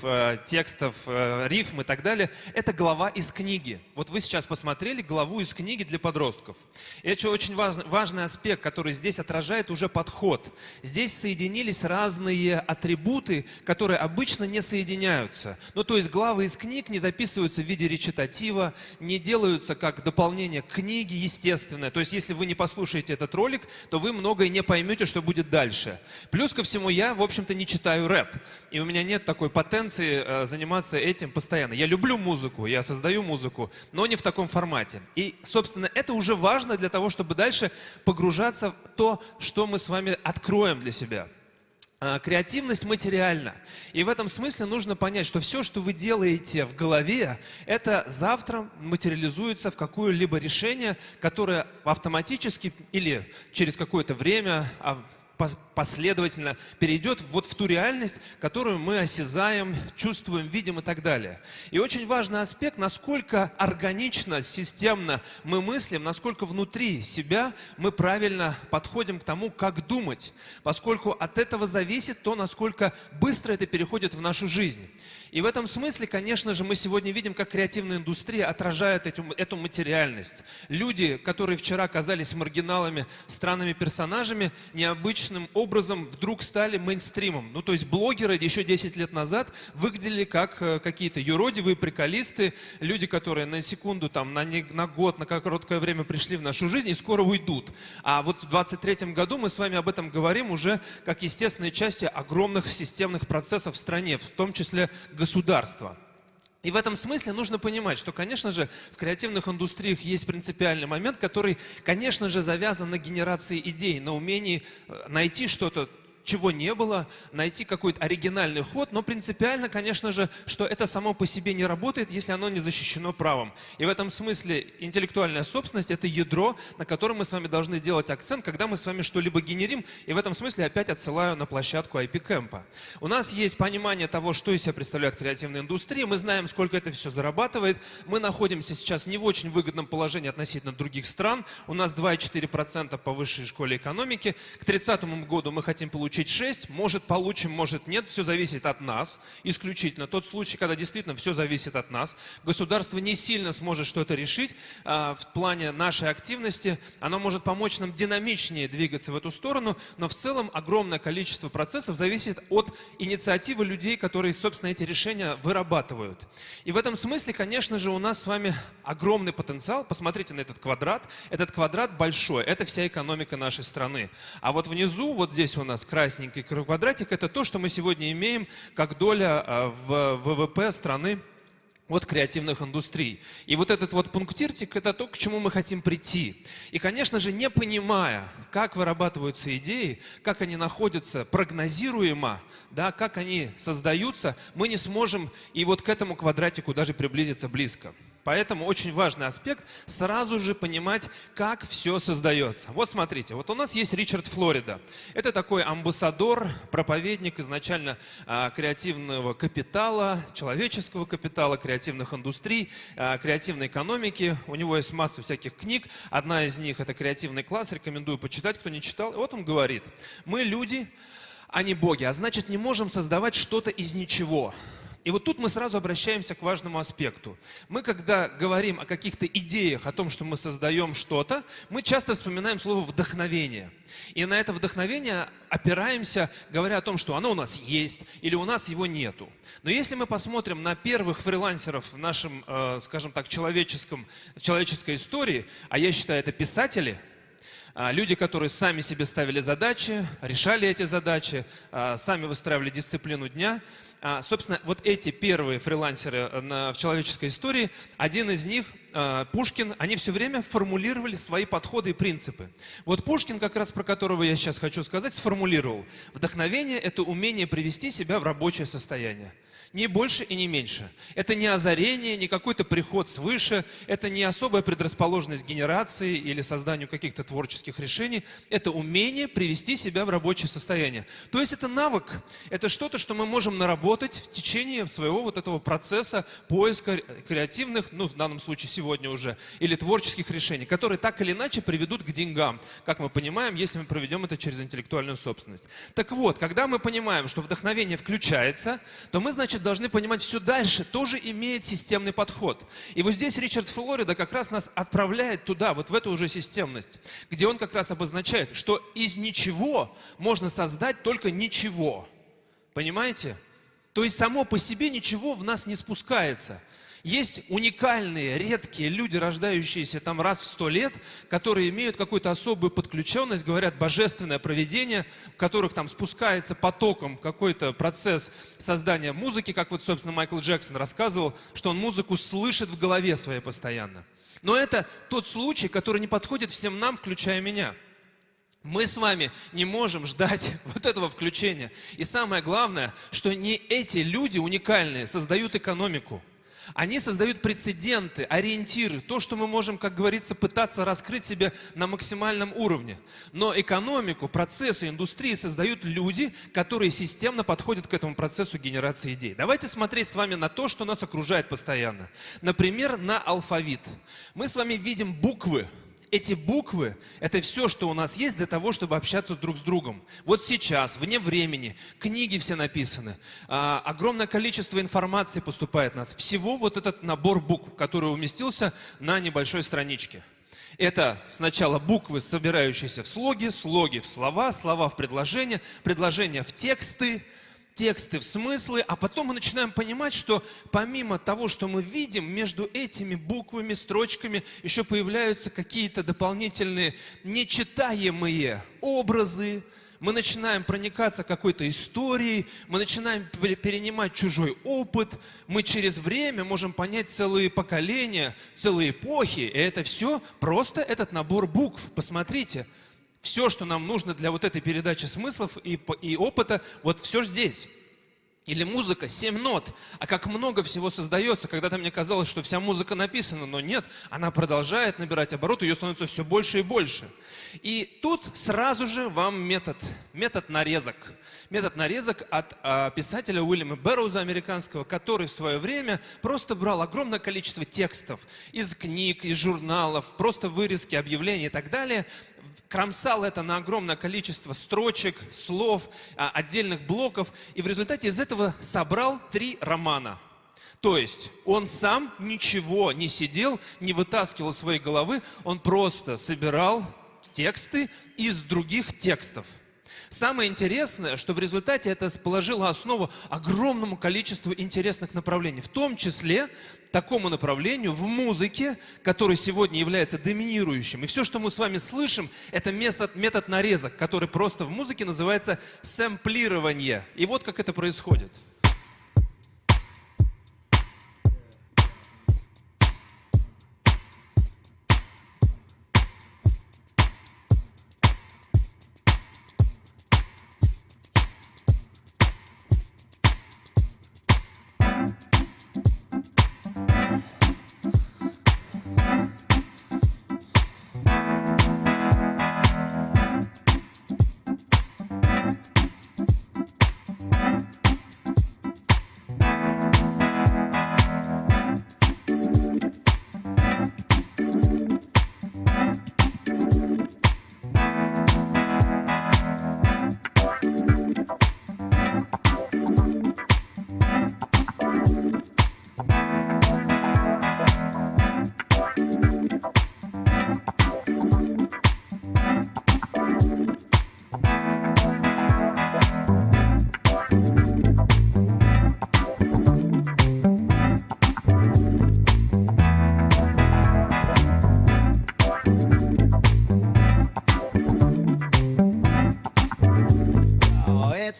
текстов, рифм и так далее. Это глава из книги. Вот вы сейчас посмотрели главу из книги для подростков. И это очень важный аспект, который здесь отражает уже подход. Здесь соединились разные атрибуты, которые обычно не соединяются. Ну, то есть главы из книг не записываются в виде речитатива, не делаются как дополнение к книге, естественное. То есть если вы не послушаете этот ролик, то вы многое не поймете, что будет дальше. Плюс ко всему, я, в общем-то, не читаю рэп. И у меня нет такой потенции заниматься этим постоянно. Я люблю музыку, я создаю музыку, но не в таком формате. И, собственно, это уже важно для того, чтобы дальше погружаться в то, что мы с вами откроем для себя. Креативность материальна. И в этом смысле нужно понять, что все, что вы делаете в голове, это завтра материализуется в какое-либо решение, которое автоматически или через какое-то время последовательно перейдет вот в ту реальность, которую мы осязаем, чувствуем, видим и так далее. И очень важный аспект, насколько органично, системно мы мыслим, насколько внутри себя мы правильно подходим к тому, как думать, поскольку от этого зависит то, насколько быстро это переходит в нашу жизнь. И в этом смысле, конечно же, мы сегодня видим, как креативная индустрия отражает эту материальность. Люди, которые вчера казались маргиналами, странными персонажами, необычным образом вдруг стали мейнстримом. Ну, то есть блогеры еще 10 лет назад выглядели как какие-то юродивые приколисты, люди, которые на секунду, там, на год, на короткое время пришли в нашу жизнь и скоро уйдут. А вот в 2023 году мы с вами об этом говорим уже как естественной части огромных системных процессов в стране, в том числе государства. И в этом смысле нужно понимать, что, конечно же, в креативных индустриях есть принципиальный момент, который, конечно же, завязан на генерации идей, на умении найти что-то, чего не было, найти какой-то оригинальный ход, но принципиально, конечно же, что это само по себе не работает, если оно не защищено правом. И в этом смысле интеллектуальная собственность – это ядро, на котором мы с вами должны делать акцент, когда мы с вами что-либо генерим, и в этом смысле опять отсылаю на площадку IP-Camp. У нас есть понимание того, что из себя представляет креативная индустрия, мы знаем, сколько это все зарабатывает, мы находимся сейчас не в очень выгодном положении относительно других стран, у нас 2,4% по высшей школе экономики, к 30 году мы хотим получить 6, может получим, может нет, все зависит от нас, исключительно. Тот случай, когда действительно все зависит от нас, государство не сильно сможет что-то решить в плане нашей активности, оно может помочь нам динамичнее двигаться в эту сторону, но в целом огромное количество процессов зависит от инициативы людей, которые, собственно, эти решения вырабатывают. И в этом смысле, конечно же, у нас с вами огромный потенциал. Посмотрите на этот квадрат. Этот квадрат большой, это вся экономика нашей страны. А вот внизу, вот здесь у нас красненький квадратик, это то, что мы сегодня имеем как доля в ВВП страны от креативных индустрий. И вот этот вот пунктирчик – это то, к чему мы хотим прийти. И, конечно же, не понимая, как вырабатываются идеи, как они находятся прогнозируемо, да, как они создаются, мы не сможем и вот к этому квадратику даже приблизиться близко. Поэтому очень важный аспект – сразу же понимать, как все создается. Вот смотрите, вот у нас есть Ричард Флорида. Это такой амбассадор, проповедник изначально креативного капитала, человеческого капитала, креативных индустрий, креативной экономики. У него есть масса всяких книг. Одна из них – это «Креативный класс». Рекомендую почитать, кто не читал. И вот он говорит: мы люди, а не боги, а значит, не можем создавать что-то из ничего. И вот тут мы сразу обращаемся к важному аспекту. Мы, когда говорим о каких-то идеях, о том, что мы создаем что-то, мы часто вспоминаем слово «вдохновение». И на это вдохновение опираемся, говоря о том, что оно у нас есть или у нас его нету. Но если мы посмотрим на первых фрилансеров в нашем, скажем так, человеческой истории, а я считаю, это писатели, Люди, которые сами себе ставили задачи, решали эти задачи, сами выстраивали дисциплину дня. Собственно, вот эти первые фрилансеры в человеческой истории, один из них, Пушкин, они все время формулировали свои подходы и принципы. Вот Пушкин, как раз про которого я сейчас хочу сказать, сформулировал: вдохновение – это умение привести себя в рабочее состояние. Не больше и не меньше. Это не озарение, не какой-то приход свыше, это не особая предрасположенность к генерации или созданию каких-то творческих решений. Это умение привести себя в рабочее состояние. То есть это навык, это что-то, что мы можем наработать в течение своего вот этого процесса поиска креативных, ну в данном случае сегодня уже, или творческих решений, которые так или иначе приведут к деньгам, как мы понимаем, если мы проведем это через интеллектуальную собственность. Так вот, когда мы понимаем, что вдохновение включается, то мы, значит, должны понимать, все дальше тоже имеет системный подход. И вот здесь Ричард Флорида как раз нас отправляет туда, вот в эту уже системность, где он как раз обозначает, что из ничего можно создать только ничего. Понимаете? То есть само по себе ничего в нас не спускается. Есть уникальные, редкие люди, рождающиеся там раз в 100 лет, которые имеют какую-то особую подключенность, говорят, божественное провидение, в которых там спускается потоком какой-то процесс создания музыки, как вот, собственно, Майкл Джексон рассказывал, что он музыку слышит в голове своей постоянно. Но это тот случай, который не подходит всем нам, включая меня. Мы с вами не можем ждать вот этого включения. И самое главное, что не эти люди уникальные создают экономику. Они создают прецеденты, ориентиры, то, что мы можем, как говорится, пытаться раскрыть себе на максимальном уровне. Но экономику, процессы, индустрии создают люди, которые системно подходят к этому процессу генерации идей. Давайте смотреть с вами на то, что нас окружает постоянно. Например, на алфавит. Мы с вами видим буквы. Эти буквы – это все, что у нас есть для того, чтобы общаться друг с другом. Вот сейчас, вне времени, книги все написаны, огромное количество информации поступает в нас. Всего вот этот набор букв, который уместился на небольшой страничке. Это сначала буквы, собирающиеся в слоги, слоги в слова, слова в предложения, предложения в тексты, тексты в смыслы, а потом мы начинаем понимать, что помимо того, что мы видим, между этими буквами, строчками еще появляются какие-то дополнительные нечитаемые образы. Мы начинаем проникаться какой-то историей, мы начинаем перенимать чужой опыт, мы через время можем понять целые поколения, целые эпохи, и это все просто этот набор букв. Посмотрите. Все, что нам нужно для вот этой передачи смыслов и опыта, вот все здесь. Или музыка, 7 нот. А как много всего создается. Когда-то мне казалось, что вся музыка написана, но нет, она продолжает набирать обороты, ее становится все больше и больше. И тут сразу же вам метод нарезок. Метод нарезок от писателя Уильяма Бэрроуза американского, который в свое время просто брал огромное количество текстов из книг, из журналов, просто вырезки, объявлений и так далее, кромсал это на огромное количество строчек, слов, отдельных блоков, и в результате из этого собрал 3 романа. То есть он сам ничего не сидел, не вытаскивал из своей головы, он просто собирал тексты из других текстов. Самое интересное, что в результате это положило основу огромному количеству интересных направлений, в том числе такому направлению в музыке, который сегодня является доминирующим. И все, что мы с вами слышим, это метод нарезок, который просто в музыке называется сэмплирование. И вот как это происходит.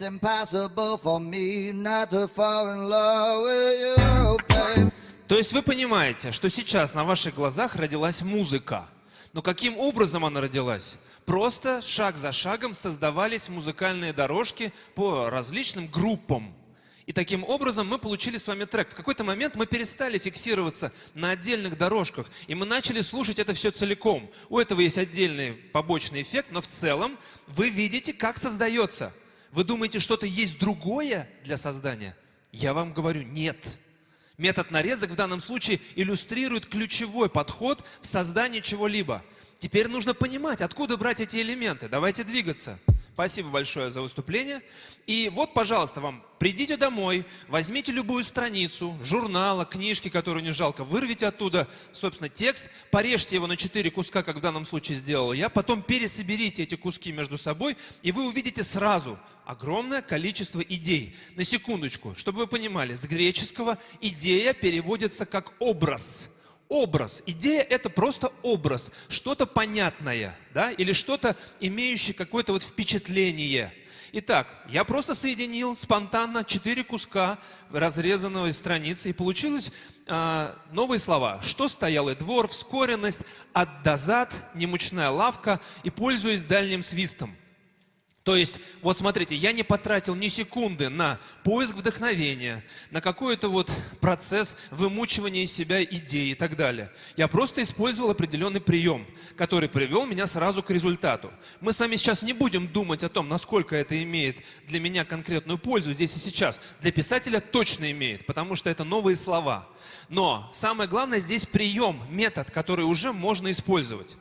impossible for me not to fall in love with you, babe. То есть вы понимаете, что сейчас на ваших глазах родилась музыка. Но каким образом она родилась? Просто шаг за шагом создавались музыкальные дорожки по различным группам. И таким образом мы получили с вами трек. В какой-то момент мы перестали фиксироваться на отдельных дорожках, и мы начали слушать это все целиком. У этого есть отдельный побочный эффект, но в целом вы видите, как создается. Вы думаете, что-то есть другое для создания? Я вам говорю, нет. Метод нарезок в данном случае иллюстрирует ключевой подход в создании чего-либо. Теперь нужно понимать, откуда брать эти элементы. Давайте двигаться. Спасибо большое за выступление. И вот, пожалуйста, вам придите домой, возьмите любую страницу журнала, книжки, которую не жалко, вырвите оттуда, собственно, текст, порежьте его на 4 куска, как в данном случае сделал я, потом пересоберите эти куски между собой, и вы увидите сразу огромное количество идей. На секундочку, чтобы вы понимали, с греческого идея переводится как образ. Образ. Идея — это просто образ, что-то понятное, да, или что-то, имеющее какое-то вот впечатление. Итак, я просто соединил спонтанно 4 куска разрезанной страницы, и получилось новые слова. Что стоял и двор, вскоренность, ад да зад, немучная лавка и пользуясь дальним свистом. То есть, вот смотрите, я не потратил ни секунды на поиск вдохновения, на какой-то вот процесс вымучивания из себя идей и так далее. Я просто использовал определенный прием, который привел меня сразу к результату. Мы с вами сейчас не будем думать о том, насколько это имеет для меня конкретную пользу здесь и сейчас. Для писателя точно имеет, потому что это новые слова. Но самое главное здесь прием, метод, который уже можно использовать.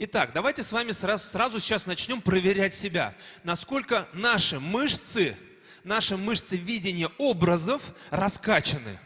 Итак, давайте с вами сразу сейчас начнем проверять себя. Насколько наши мышцы видения образов раскачаны.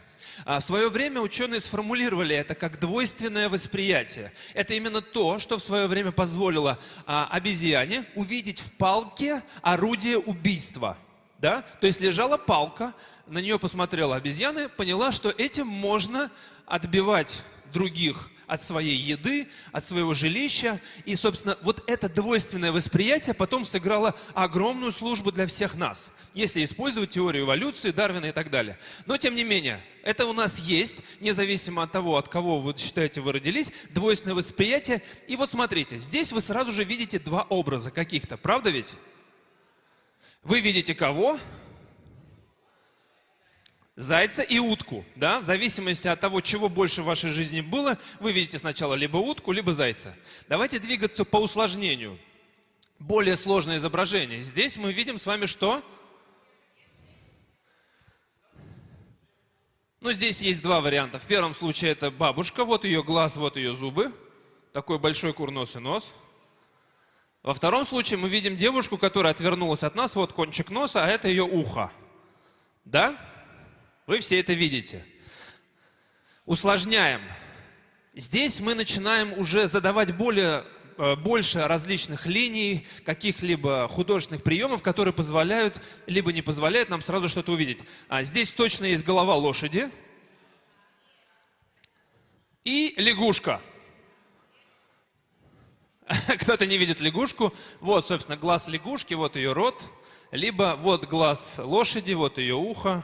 В свое время ученые сформулировали это как двойственное восприятие. Это именно то, что в свое время позволило обезьяне увидеть в палке орудие убийства. Да? То есть лежала палка, на нее посмотрела обезьяна, поняла, что этим можно отбивать других от своей еды, от своего жилища. И, собственно, вот это двойственное восприятие потом сыграло огромную службу для всех нас, если использовать теорию эволюции, Дарвина и так далее. Но, тем не менее, это у нас есть, независимо от того, от кого вы считаете вы родились, двойственное восприятие. И вот смотрите, здесь вы сразу же видите 2 образа каких-то, правда ведь? Вы видите кого? Зайца и утку, да, в зависимости от того, чего больше в вашей жизни было, вы видите сначала либо утку, либо зайца. Давайте двигаться по усложнению. Более сложное изображение. Здесь мы видим с вами что? Ну, здесь есть 2 варианта. В первом случае это бабушка, вот ее глаз, вот ее зубы. Такой большой курносый нос. Во втором случае мы видим девушку, которая отвернулась от нас, вот кончик носа, а это ее ухо. Да? Вы все это видите. Усложняем. Здесь мы начинаем уже задавать больше различных линий, каких-либо художественных приемов, которые позволяют, либо не позволяют нам сразу что-то увидеть. Здесь точно есть голова лошади и лягушка. Кто-то не видит лягушку. Вот, собственно, глаз лягушки, вот ее рот. Либо вот глаз лошади, вот ее ухо.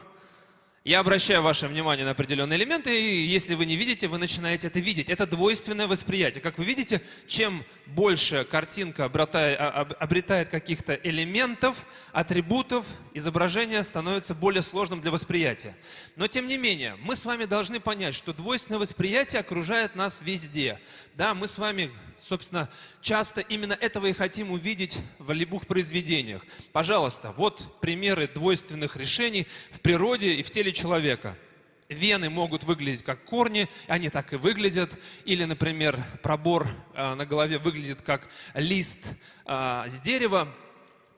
Я обращаю ваше внимание на определенные элементы, и если вы не видите, вы начинаете это видеть. Это двойственное восприятие. Как вы видите, чем больше картинка обретает каких-то элементов, атрибутов, изображение становится более сложным для восприятия. Но тем не менее, мы с вами должны понять, что двойственное восприятие окружает нас везде. Да, мы с вами, собственно, часто именно этого и хотим увидеть в любых произведениях. Пожалуйста, вот примеры двойственных решений в природе и в теле человека. Вены могут выглядеть как корни, они так и выглядят. Или, например, пробор на голове выглядит как лист с дерева.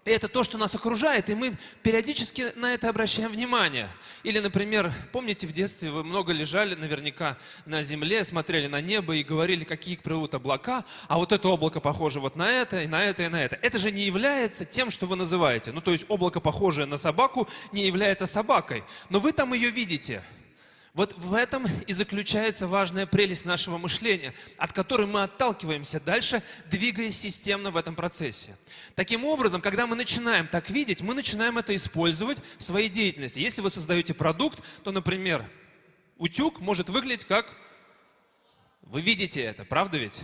Это то, что нас окружает, и мы периодически на это обращаем внимание. Или, например, помните, в детстве вы много лежали наверняка на земле, смотрели на небо и говорили, какие плывут облака, а вот это облако похоже вот на это, и на это, и на это. Это же не является тем, что вы называете. Ну, то есть облако, похожее на собаку, не является собакой. Но вы там ее видите. Вот в этом и заключается важная прелесть нашего мышления, от которой мы отталкиваемся дальше, двигаясь системно в этом процессе. Таким образом, когда мы начинаем так видеть, мы начинаем это использовать в своей деятельности. Если вы создаете продукт, то, например, утюг может выглядеть как... Вы видите это, правда ведь?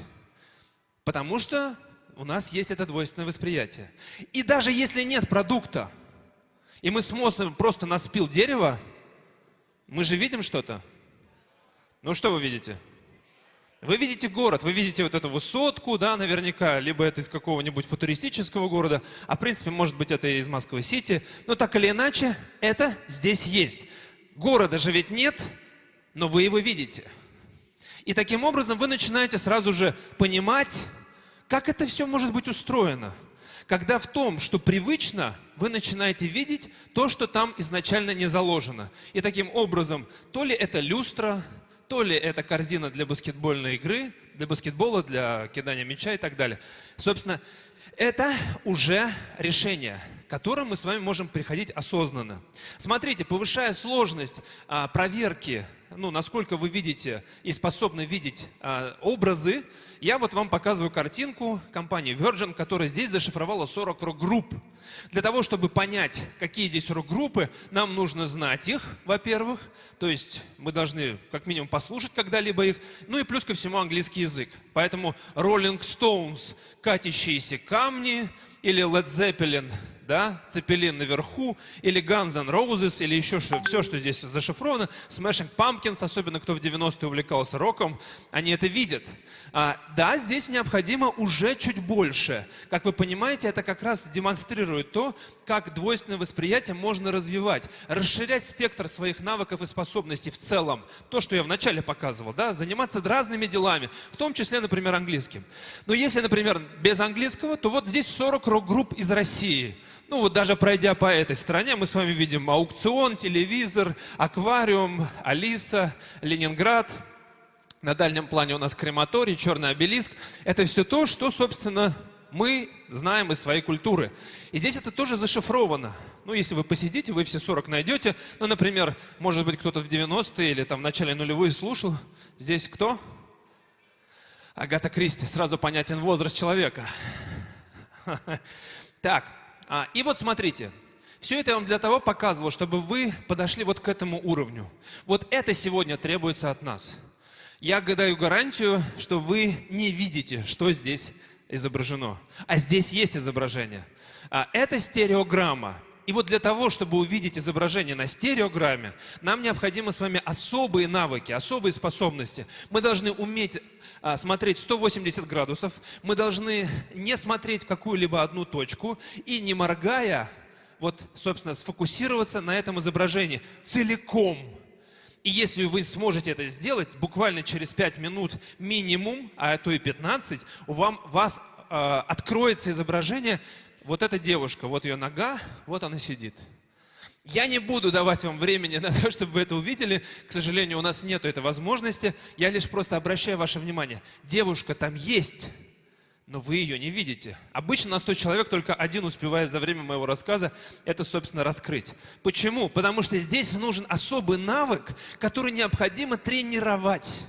Потому что у нас есть это двойственное восприятие. И даже если нет продукта, и мы смотрим просто на спил дерева, мы же видим что-то. Ну что вы видите? Вы видите город, вы видите вот эту высотку, да, наверняка, либо это из какого-нибудь футуристического города, а в принципе, может быть, это из Москвы-Сити. Но так или иначе, это здесь есть. Города же ведь нет, но вы его видите. И таким образом вы начинаете сразу же понимать, как это все может быть устроено. Когда в том, что привычно, вы начинаете видеть то, что там изначально не заложено. И таким образом, то ли это люстра, то ли это корзина для баскетбольной игры, для баскетбола, для кидания мяча и так далее. Собственно, это уже решение, к которым мы с вами можем приходить осознанно. Смотрите, повышая сложность проверки, насколько вы видите и способны видеть образы, я вот вам показываю картинку компании Virgin, которая здесь зашифровала 40 рок-групп. Для того, чтобы понять, какие здесь рок-группы, нам нужно знать их, во-первых, то есть мы должны как минимум послушать когда-либо их, ну и плюс ко всему английский язык. Поэтому Rolling Stones, «Катящиеся камни» или Led Zeppelin, да, Цепелин наверху, или Guns N' Roses, или еще все, что здесь зашифровано, Smashing Pumpkins, особенно кто в 90-е увлекался роком, они это видят. Да, здесь необходимо уже чуть больше. Как вы понимаете, это как раз демонстрирует то, как двойственное восприятие можно развивать, расширять спектр своих навыков и способностей в целом. То, что я вначале показывал, да, заниматься разными делами, в том числе, например, английским. Но если, например, без английского, то вот здесь 40 рок-групп из России. Ну вот даже пройдя по этой стороне, мы с вами видим Аукцион, Телевизор, Аквариум, Алиса, Ленинград. На дальнем плане у нас Крематорий, Черный обелиск. Это все то, что, собственно, мы знаем из своей культуры. И здесь это тоже зашифровано. Ну, если вы посидите, вы все 40 найдете. Ну, например, может быть, кто-то в 90-е или там в начале нулевых слушал. Здесь кто? Агата Кристи. Сразу понятен возраст человека. Так. И вот смотрите, все это я вам для того показывал, чтобы вы подошли вот к этому уровню. Вот это сегодня требуется от нас. Я даю гарантию, что вы не видите, что здесь изображено. А здесь есть изображение. Это стереограмма. И вот для того, чтобы увидеть изображение на стереограмме, нам необходимы с вами особые навыки, особые способности. Мы должны уметь смотреть 180 градусов, мы должны не смотреть в какую-либо одну точку и, не моргая, вот, собственно, сформироваться на этом изображении целиком. И если вы сможете это сделать, буквально через 5 минут минимум, а то и 15, у вас откроется изображение. Вот эта девушка, вот ее нога, вот она сидит. Я не буду давать вам времени на то, чтобы вы это увидели. К сожалению, у нас нет этой возможности. Я лишь просто обращаю ваше внимание. Девушка там есть, но вы ее не видите. Обычно на 100 человек только один успевает за время моего рассказа это, собственно, раскрыть. Почему? Потому что здесь нужен особый навык, который необходимо тренировать.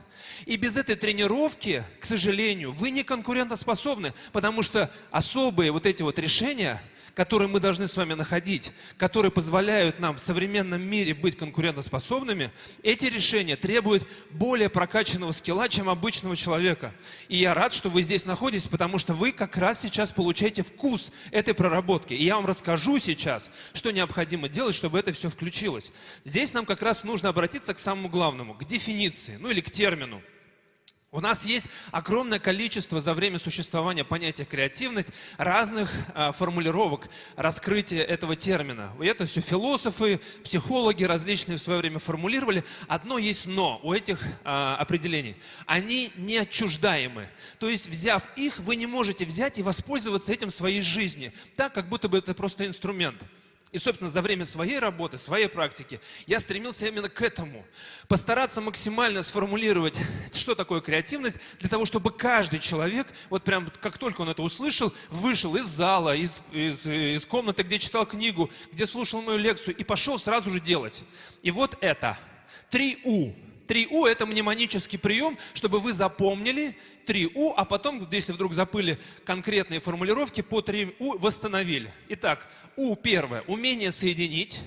И без этой тренировки, к сожалению, вы не конкурентоспособны, потому что особые вот эти вот решения, которые мы должны с вами находить, которые позволяют нам в современном мире быть конкурентоспособными, эти решения требуют более прокачанного скилла, чем обычного человека. И я рад, что вы здесь находитесь, потому что вы как раз сейчас получаете вкус этой проработки. И я вам расскажу сейчас, что необходимо делать, чтобы это все включилось. Здесь нам как раз нужно обратиться к самому главному, к дефиниции, ну или к термину. У нас есть огромное количество за время существования понятия креативность, разных формулировок раскрытия этого термина. И это все философы, психологи различные в свое время формулировали. Одно есть «но» у этих определений. Они неотчуждаемы. То есть, взяв их, вы не можете взять и воспользоваться этим в своей жизни, так, как будто бы это просто инструмент. И, собственно, за время своей работы, своей практики я стремился именно к этому. Постараться максимально сформулировать, что такое креативность, для того, чтобы каждый человек, вот прям как только он это услышал, вышел из зала, из комнаты, где читал книгу, где слушал мою лекцию, и пошел сразу же делать. И вот это. 3У. 3У – это мнемонический прием, чтобы вы запомнили 3У, а потом, если вдруг забыли конкретные формулировки, по 3У восстановили. Итак, У первое – умение соединить.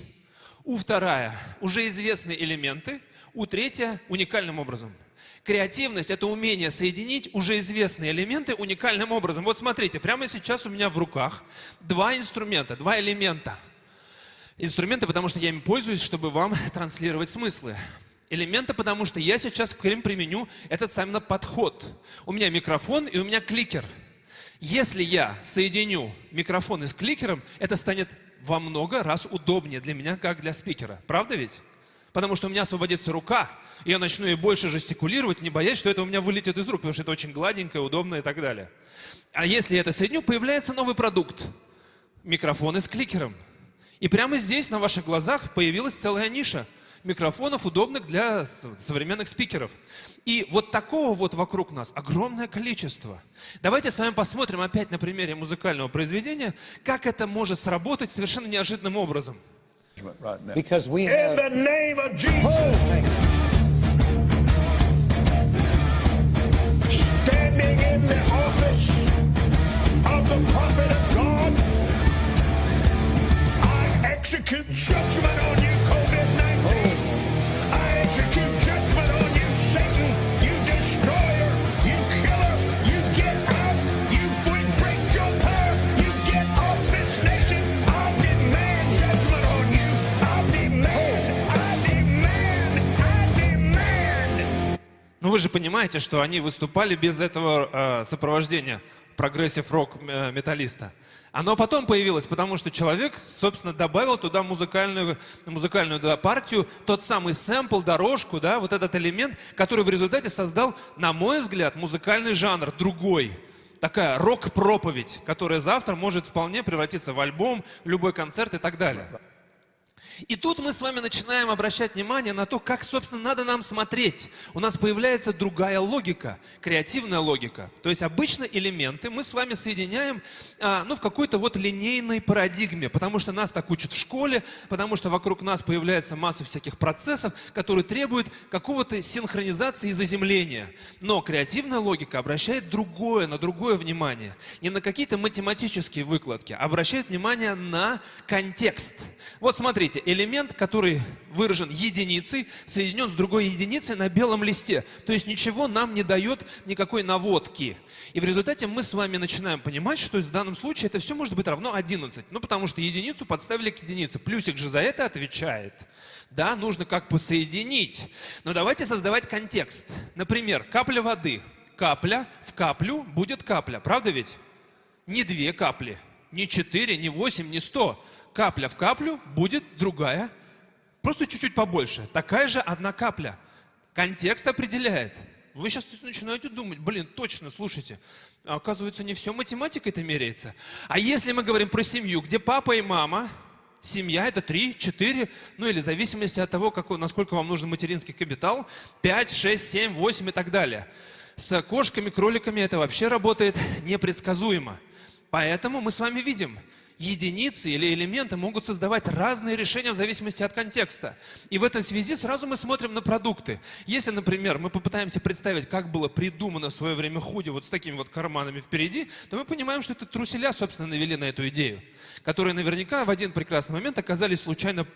У вторая – уже известные элементы. У третья – уникальным образом. Креативность – это умение соединить уже известные элементы уникальным образом. Вот смотрите, прямо сейчас у меня в руках два инструмента, два элемента. Инструменты, потому что я ими пользуюсь, чтобы вам транслировать смыслы. Элементы, потому что я сейчас к ним применю этот самый подход. У меня микрофон и у меня кликер. Если я соединю микрофон с кликером, это станет во много раз удобнее для меня, как для спикера. Правда ведь? Потому что у меня освободится рука, и я начну ей больше жестикулировать, не боясь, что это у меня вылетит из рук, потому что это очень гладенькое, удобно и так далее. А если я это соединю, появляется новый продукт. Микрофоны с кликером. И прямо здесь, на ваших глазах, появилась целая ниша микрофонов, удобных для современных спикеров. И вот такого вот вокруг нас огромное количество. Давайте с вами посмотрим опять на примере музыкального произведения, как это может сработать совершенно неожиданным образом. Because we have... In the name of Jesus. Standing in the office of the prophet of God, I execute judgment on you, COVID-19. I execute judgment on you, Satan, you destroyer, you killer, you get out, you break your power, you get off this nation. I'll demand judgment on you. I'll demand, I demand. Ну вы же понимаете, что они выступали без этого сопровождения прогрессив-рок металлиста. Оно потом появилось, потому что человек, собственно, добавил туда музыкальную партию, тот самый сэмпл, дорожку, да, вот этот элемент, который в результате создал, на мой взгляд, музыкальный жанр другой. Такая рок-проповедь, которая завтра может вполне превратиться в альбом, в любой концерт и так далее. И тут мы с вами начинаем обращать внимание на то, как, собственно, надо нам смотреть. У нас появляется другая логика, креативная логика. То есть обычно элементы мы с вами соединяем в какой-то вот линейной парадигме, потому что нас так учат в школе, потому что вокруг нас появляется масса всяких процессов, которые требуют какого-то синхронизации и заземления. Но креативная логика обращает на другое внимание. Не на какие-то математические выкладки, а обращает внимание на контекст. Вот смотрите. Элемент, который выражен единицей, соединен с другой единицей на белом листе. То есть ничего нам не дает никакой наводки. И в результате мы с вами начинаем понимать, что в данном случае это все может быть равно 11. Ну, потому что единицу подставили к единице. Плюсик же за это отвечает. Да, нужно как бы соединить. Но давайте создавать контекст. Например, капля воды. Капля в каплю будет капля. Правда ведь? Не 2 капли, не 4, не 8, не 100. Капля в каплю будет другая, просто чуть-чуть побольше. Такая же одна капля. Контекст определяет. Вы сейчас начинаете думать, точно, слушайте, оказывается, не все математикой-то меряется. А если мы говорим про семью, где папа и мама, семья это 3, 4, ну или в зависимости от того, насколько вам нужен материнский капитал, 5, 6, 7, 8 и так далее. С кошками, кроликами это вообще работает непредсказуемо. Поэтому мы с вами видим, единицы или элементы могут создавать разные решения в зависимости от контекста. И в этой связи сразу мы смотрим на продукты. Если, например, мы попытаемся представить, как было придумано в свое время худи вот с такими вот карманами впереди, то мы понимаем, что это труселя, собственно, навели на эту идею, которые наверняка в один прекрасный момент оказались случайно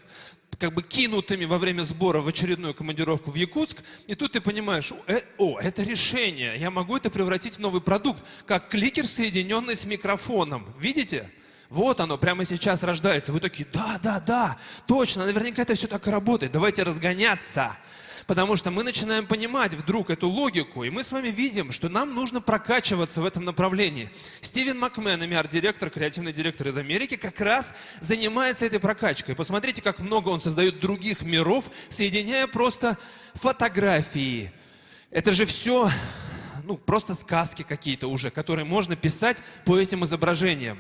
как бы кинутыми во время сбора в очередную командировку в Якутск. И тут ты понимаешь, это решение, я могу это превратить в новый продукт, как кликер, соединенный с микрофоном. Видите? Вот оно, прямо сейчас рождается. Вы такие, да, точно, наверняка это все так и работает. Давайте разгоняться. Потому что мы начинаем понимать вдруг эту логику, и мы с вами видим, что нам нужно прокачиваться в этом направлении. Стивен Макменами, арт-директор, креативный директор из Америки, как раз занимается этой прокачкой. Посмотрите, как много он создает других миров, соединяя просто фотографии. Это же все, просто сказки какие-то уже, которые можно писать по этим изображениям.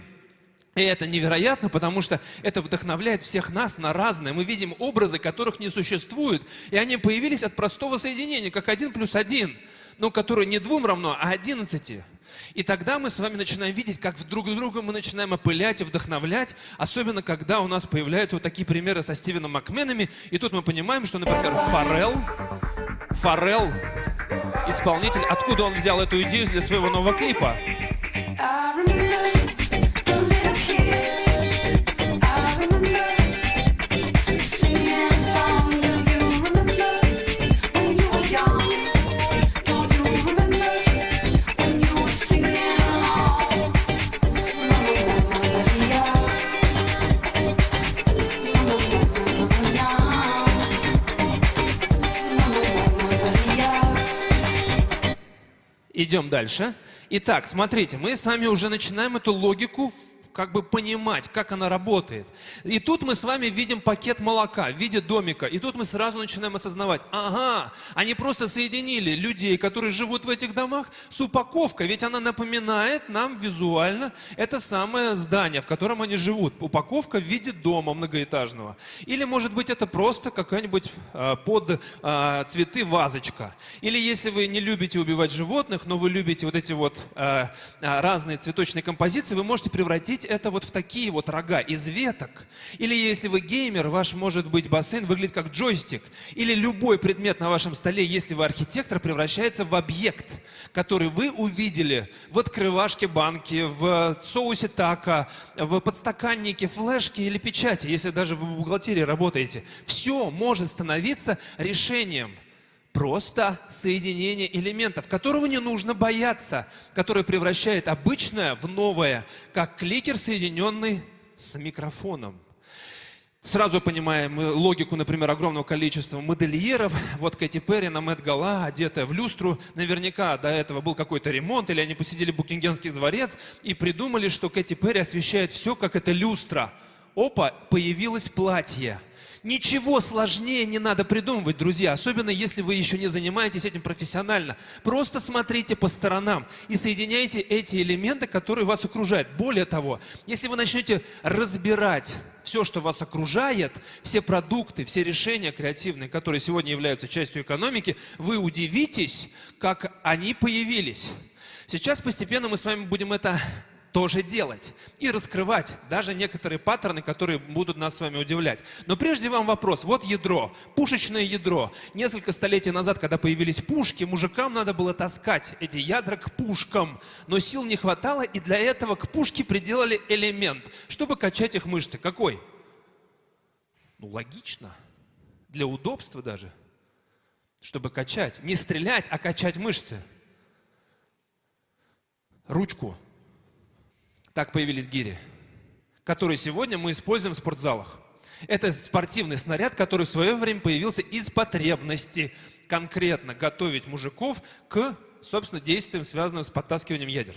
И это невероятно, потому что это вдохновляет всех нас на разное. Мы видим образы, которых не существует, и они появились от простого соединения, как 1 + 1. ну, которое не 2 равно, а 11. И тогда мы с вами начинаем видеть, как друг друга мы начинаем опылять и вдохновлять, особенно когда у нас появляются вот такие примеры со Стивеном Макменами. И тут мы понимаем, что, например, Фаррелл, исполнитель, откуда он взял эту идею для своего нового клипа? Идем дальше. Итак, смотрите, мы с вами уже начинаем эту логику как бы понимать, как она работает. И тут мы с вами видим пакет молока в виде домика. И тут мы сразу начинаем осознавать, ага, они просто соединили людей, которые живут в этих домах, с упаковкой. Ведь она напоминает нам визуально это самое здание, в котором они живут. Упаковка в виде дома многоэтажного. Или, может быть, это просто какая-нибудь под цветы вазочка. Или если вы не любите убивать животных, но вы любите вот эти вот разные цветочные композиции, вы можете превратить это вот в такие вот рога из веток. Или если вы геймер, ваш, может быть, бассейн выглядит как джойстик. Или любой предмет на вашем столе, если вы архитектор, превращается в объект, который вы увидели в открывашке банки, в соусе тако, в подстаканнике, флешке или печати, если даже вы в бухгалтерии работаете. Все может становиться решением. Просто соединение элементов, которого не нужно бояться, которое превращает обычное в новое, как кликер, соединенный с микрофоном. Сразу понимаем логику, например, огромного количества модельеров. Вот Кэти Перри на Мэтт Гала, одетая в люстру. Наверняка до этого был какой-то ремонт, или они посетили Букингемский дворец и придумали, что Кэти Перри освещает все, как эта люстра. Опа, появилось платье. Ничего сложнее не надо придумывать, друзья, особенно если вы еще не занимаетесь этим профессионально. Просто смотрите по сторонам и соединяйте эти элементы, которые вас окружают. Более того, если вы начнете разбирать все, что вас окружает, все продукты, все решения креативные, которые сегодня являются частью экономики, вы удивитесь, как они появились. Сейчас постепенно мы с вами будем это тоже делать и раскрывать даже некоторые паттерны, которые будут нас с вами удивлять. Но прежде вам вопрос. Вот ядро, пушечное ядро. Несколько столетий назад, когда появились пушки, мужикам надо было таскать эти ядра к пушкам. Но сил не хватало, и для этого к пушке приделали элемент, чтобы качать их мышцы. Какой? Ну, логично. Для удобства даже. Чтобы качать. Не стрелять, а качать мышцы. Ручку. Так появились гири, которые сегодня мы используем в спортзалах. Это спортивный снаряд, который в свое время появился из потребности конкретно готовить мужиков к, собственно, действиям, связанным с подтаскиванием ядер.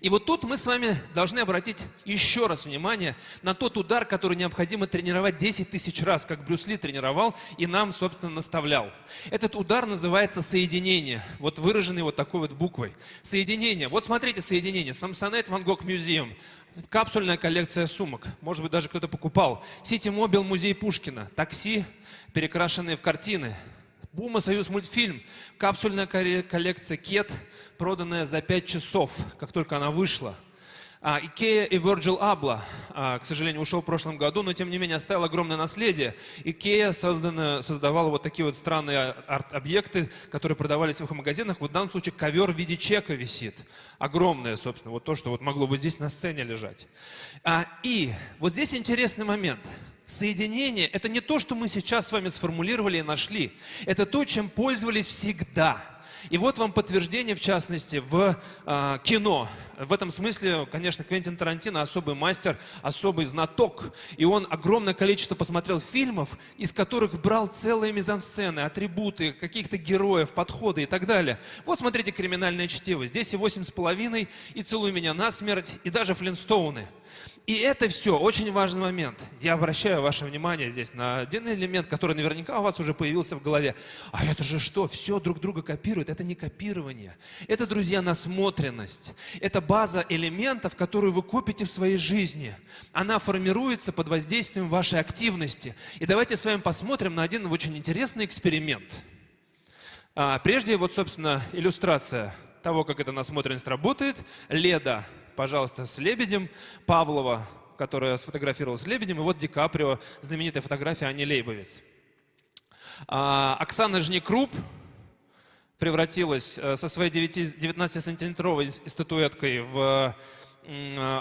И вот тут мы с вами должны обратить еще раз внимание на тот удар, который необходимо тренировать 10 тысяч раз, как Брюс Ли тренировал и нам, собственно, наставлял. Этот удар называется соединение, вот выраженный вот такой вот буквой. Соединение. Вот смотрите, соединение. Samsonite Van Gogh Museum. Капсульная коллекция сумок. Может быть, даже кто-то покупал. Сити Мобил, музей Пушкина. Такси, перекрашенные в картины. Бума, Союз мультфильм, капсульная коллекция Кет, проданная за 5 часов, как только она вышла. Икея и Virgil Abloh, к сожалению, ушел в прошлом году, но тем не менее оставил огромное наследие. Икея создавала вот такие вот странные арт-объекты, которые продавались в их магазинах. Вот в данном случае ковер в виде чека висит. Огромное, собственно, вот то, что вот могло бы здесь на сцене лежать. И вот здесь интересный момент. Соединение – это не то, что мы сейчас с вами сформулировали и нашли. Это то, чем пользовались всегда. И вот вам подтверждение, в частности, в кино. В этом смысле, конечно, Квентин Тарантино особый мастер, особый знаток. И он огромное количество посмотрел фильмов, из которых брал целые мизансцены, атрибуты, каких-то героев, подходы и так далее. Вот смотрите «Криминальное чтиво». Здесь и «8,5», и «Целуй меня насмерть», и даже «Флинстоуны». И это все очень важный момент. Я обращаю ваше внимание здесь на один элемент, который наверняка у вас уже появился в голове. А это же что? Все друг друга копирует. Это не копирование. Это, друзья, насмотренность. Это база элементов, которую вы копите в своей жизни. Она формируется под воздействием вашей активности. И давайте с вами посмотрим на один очень интересный эксперимент. Прежде, вот, собственно, иллюстрация того, как эта насмотренность работает. Леда, пожалуйста, с лебедем. Павлова, которая сфотографировалась с лебедем. И вот Ди Каприо, знаменитая фотография Ани Лейбовиц. Оксана Жнекруп превратилась со своей 19-сантиметровой статуэткой в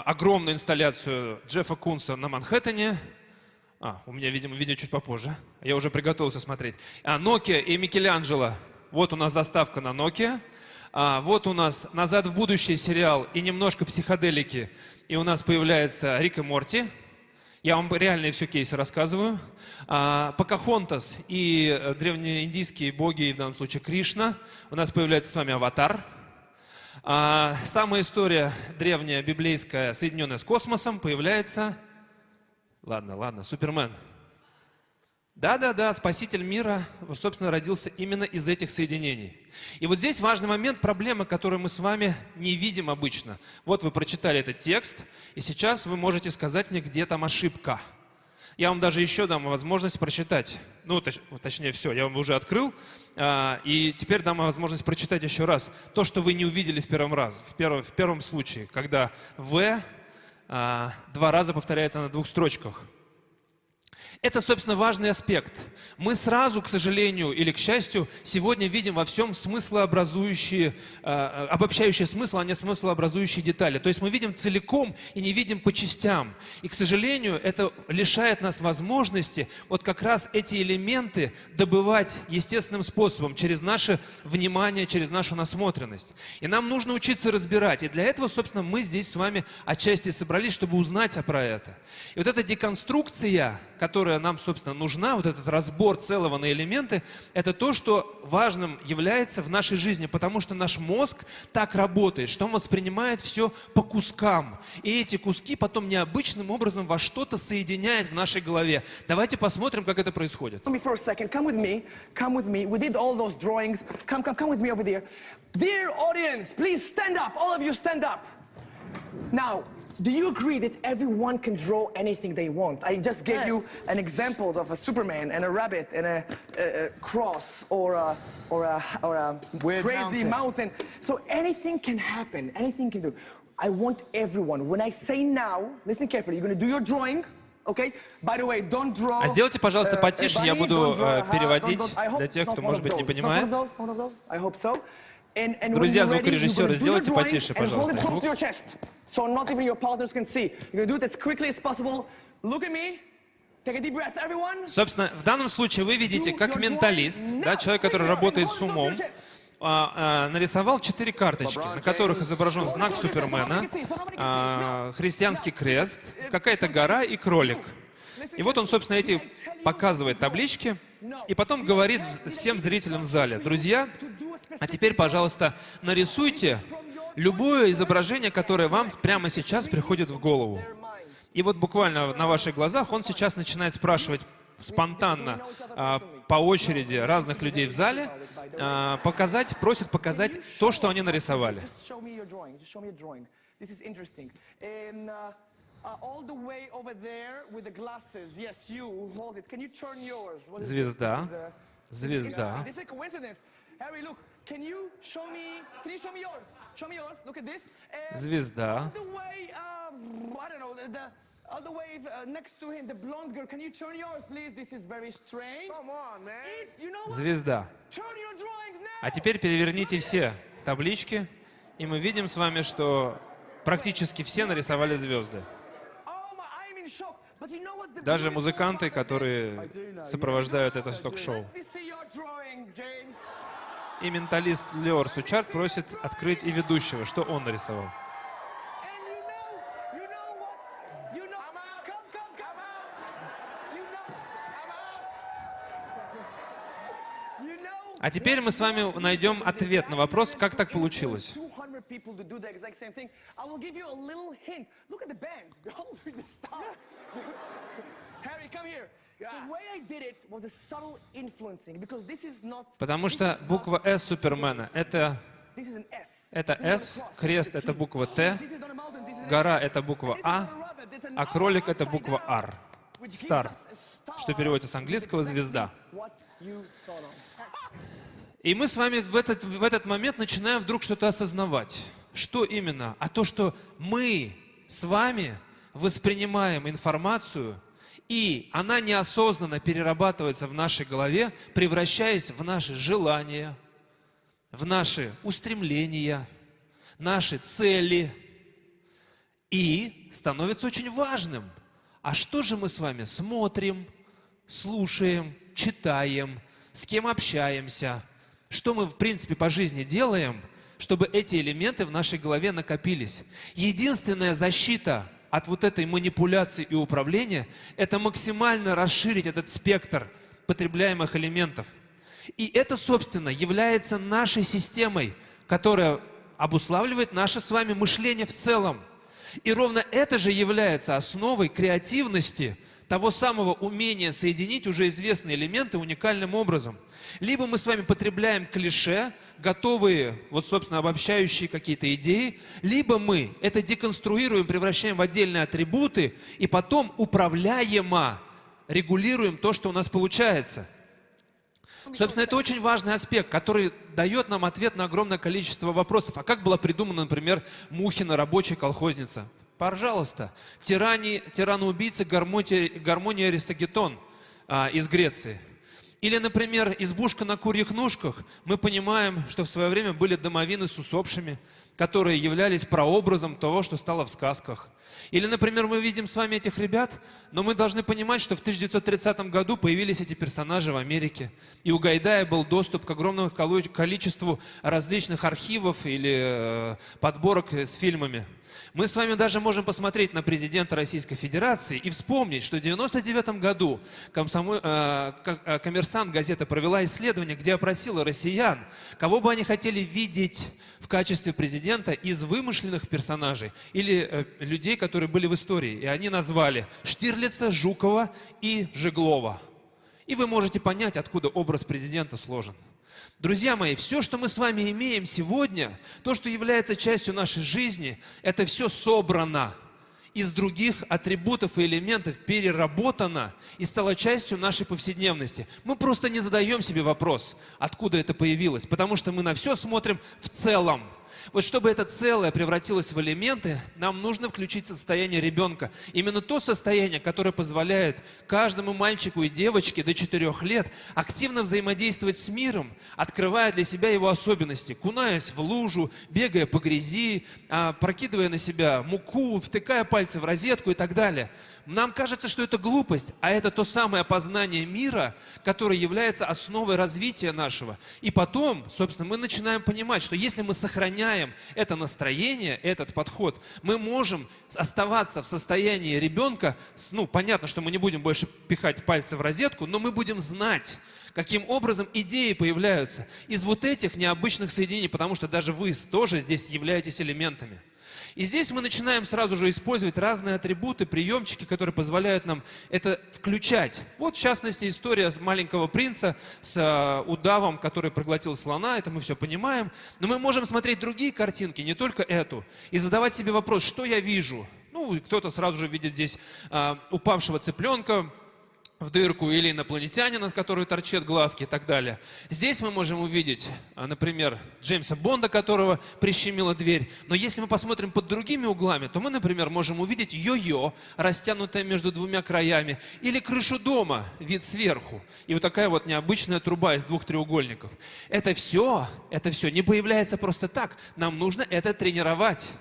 огромную инсталляцию Джеффа Кунса на Манхэттене. У меня, видимо, видео чуть попозже. Я уже приготовился смотреть. Nokia и Микеланджело. Вот у нас заставка на Nokia. Вот у нас «Назад в будущее» сериал и немножко психоделики. И у нас появляется Рик и Морти. Я вам реальные все кейсы рассказываю. Покахонтас и древнеиндийские боги, в данном случае Кришна. У нас появляется с вами «Аватар». Самая история древняя, библейская, соединенная с космосом, появляется... Ладно, Супермен. Да, спаситель мира, собственно, родился именно из этих соединений. И вот здесь важный момент, проблема, которую мы с вами не видим обычно. Вот вы прочитали этот текст, и сейчас вы можете сказать мне, где там ошибка. Я вам даже еще дам возможность прочитать. Точнее, все, я вам уже открыл, и теперь дам возможность прочитать еще раз. То, что вы не увидели в первом случае, когда «в» 2 раза повторяется на 2 строчках. Это, собственно, важный аспект. Мы сразу, к сожалению или к счастью, сегодня видим во всем смыслообразующие, обобщающие смысл, а не смыслообразующие детали. То есть мы видим целиком и не видим по частям. И, к сожалению, это лишает нас возможности вот как раз эти элементы добывать естественным способом, через наше внимание, через нашу насмотренность. И нам нужно учиться разбирать. И для этого, собственно, мы здесь с вами отчасти собрались, чтобы узнать про это. И вот эта деконструкция, которая нам, собственно, нужна, вот этот разбор целого на элементы, это то, что важным является в нашей жизни, потому что наш мозг так работает, что он воспринимает все по кускам. И эти куски потом необычным образом во что-то соединяет в нашей голове. Давайте посмотрим, как это происходит. Come with me. We did all those drawings. Come with me over there. Dear audience, please stand up. All of you stand up. Now, do you agree that everyone can draw anything they want? I just gave you an example of a Superman and a rabbit and a cross or a crazy mountain. So anything can happen. Anything can do. I want everyone. When I say now, listen carefully. You're going to do your drawing. Okay? By the way, don't draw. Сделайте, пожалуйста, потише, я буду переводить для тех, кто, может быть, не понимает. I hope so. Друзья звукорежиссеры, сделайте потише, пожалуйста, звук. So not even your partners can see. You're going to do it as quickly as possible. Look at me. Take a deep breath, everyone. Собственно, в данном случае вы видите, как менталист, человек, который работает с умом, нарисовал 4 карточки, на которых изображен знак Супермена, христианский крест, какая-то гора и кролик. И вот он, собственно, эти показывает таблички, и потом говорит всем зрителям в зале: друзья, а теперь, пожалуйста, нарисуйте любое изображение, которое вам прямо сейчас приходит в голову. И вот буквально на ваших глазах он сейчас начинает спрашивать спонтанно, по очереди разных людей в зале, просит показать то, что они нарисовали. Звезда. Звезда. Звезда. Звезда. А теперь переверните все таблички, и мы видим с вами, что практически все нарисовали звезды. Даже музыканты, которые сопровождают это ток-шоу. И менталист Леор Сучарт просит открыть и ведущего, что он нарисовал. А теперь мы с вами найдем ответ на вопрос, как так получилось. Потому что буква «С» Супермена — это «С», крест — это буква «Т», гора — это буква а кролик — это буква «Р». «Стар», что переводится с английского «звезда». И мы с вами в этот момент начинаем вдруг что-то осознавать. Что именно? А то, что мы с вами воспринимаем информацию, и она неосознанно перерабатывается в нашей голове, превращаясь в наши желания, в наши устремления, наши цели, и становится очень важным. А что же мы с вами смотрим, слушаем, читаем, с кем общаемся, что мы, в принципе, по жизни делаем, чтобы эти элементы в нашей голове накопились. Единственная защита от вот этой манипуляции и управления – это максимально расширить этот спектр потребляемых элементов. И это, собственно, является нашей системой, которая обуславливает наше с вами мышление в целом. И ровно это же является основой креативности, того самого умения соединить уже известные элементы уникальным образом. Либо мы с вами потребляем клише, готовые, вот, собственно, обобщающие какие-то идеи, либо мы это деконструируем, превращаем в отдельные атрибуты, и потом управляемо регулируем то, что у нас получается. Собственно, это очень важный аспект, который дает нам ответ на огромное количество вопросов. А как была придумана, например, Мухина рабочая колхозница? Пожалуйста. Тираноубийца Гармония Аристагетон из Греции. Или, например, избушка на курьих ножках. Мы понимаем, что в свое время были домовины с усопшими, которые являлись прообразом того, что стало в сказках. Или, например, мы видим с вами этих ребят, но мы должны понимать, что в 1930 году появились эти персонажи в Америке. И у Гайдая был доступ к огромному количеству различных архивов или подборок с фильмами. Мы с вами даже можем посмотреть на президента Российской Федерации и вспомнить, что в 1999 году «Коммерсант» газета провела исследование, где опросила россиян, кого бы они хотели видеть в качестве президента из вымышленных персонажей или людей, которые были в истории. И они назвали Штирлица, Жукова и Жеглова. И вы можете понять, откуда образ президента сложен. Друзья мои, все, что мы с вами имеем сегодня, то, что является частью нашей жизни, это все собрано из других атрибутов и элементов, переработано и стало частью нашей повседневности. Мы просто не задаем себе вопрос, откуда это появилось, потому что мы на все смотрим в целом. Вот чтобы это целое превратилось в элементы, нам нужно включить состояние ребенка. Именно то состояние, которое позволяет каждому мальчику и девочке до 4 лет активно взаимодействовать с миром, открывая для себя его особенности, кунаясь в лужу, бегая по грязи, прокидывая на себя муку, втыкая пальцы в розетку и так далее. Нам кажется, что это глупость, а это то самое познание мира, которое является основой развития нашего. И потом, собственно, мы начинаем понимать, что если мы сохраняем это настроение, этот подход, мы можем оставаться в состоянии ребенка, понятно, что мы не будем больше пихать пальцы в розетку, но мы будем знать, каким образом идеи появляются из вот этих необычных соединений, потому что даже вы тоже здесь являетесь элементами. И здесь мы начинаем сразу же использовать разные атрибуты, приемчики, которые позволяют нам это включать. Вот, в частности, история с маленького принца, с удавом, который проглотил слона, это мы все понимаем. Но мы можем смотреть другие картинки, не только эту, и задавать себе вопрос, что я вижу. Кто-то сразу же видит здесь упавшего цыпленка в дырку или инопланетянина, с которого торчат глазки и так далее. Здесь мы можем увидеть, например, Джеймса Бонда, которого прищемила дверь. Но если мы посмотрим под другими углами, то мы, например, можем увидеть йо-йо, растянутое между двумя краями, или крышу дома, вид сверху. И вот такая вот необычная труба из 2 треугольников. Это все не появляется просто так. Нам нужно это тренировать.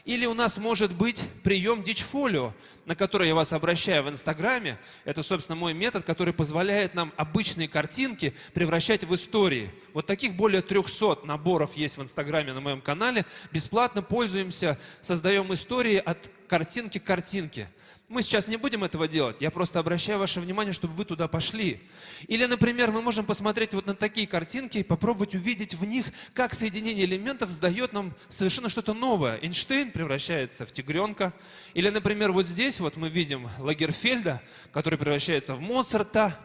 Или у нас может быть прием дичфолио, на который я вас обращаю в Инстаграме. Это, собственно, мой метод, который позволяет нам обычные картинки превращать в истории. Вот таких более 300 наборов есть в Инстаграме на моем канале. Бесплатно пользуемся, создаем истории от картинки к картинке. Мы сейчас не будем этого делать, я просто обращаю ваше внимание, чтобы вы туда пошли. Или, например, мы можем посмотреть вот на такие картинки и попробовать увидеть в них, как соединение элементов сдает нам совершенно что-то новое. Эйнштейн превращается в тигренка. Или, например, вот здесь вот мы видим Лагерфельда, который превращается в Моцарта.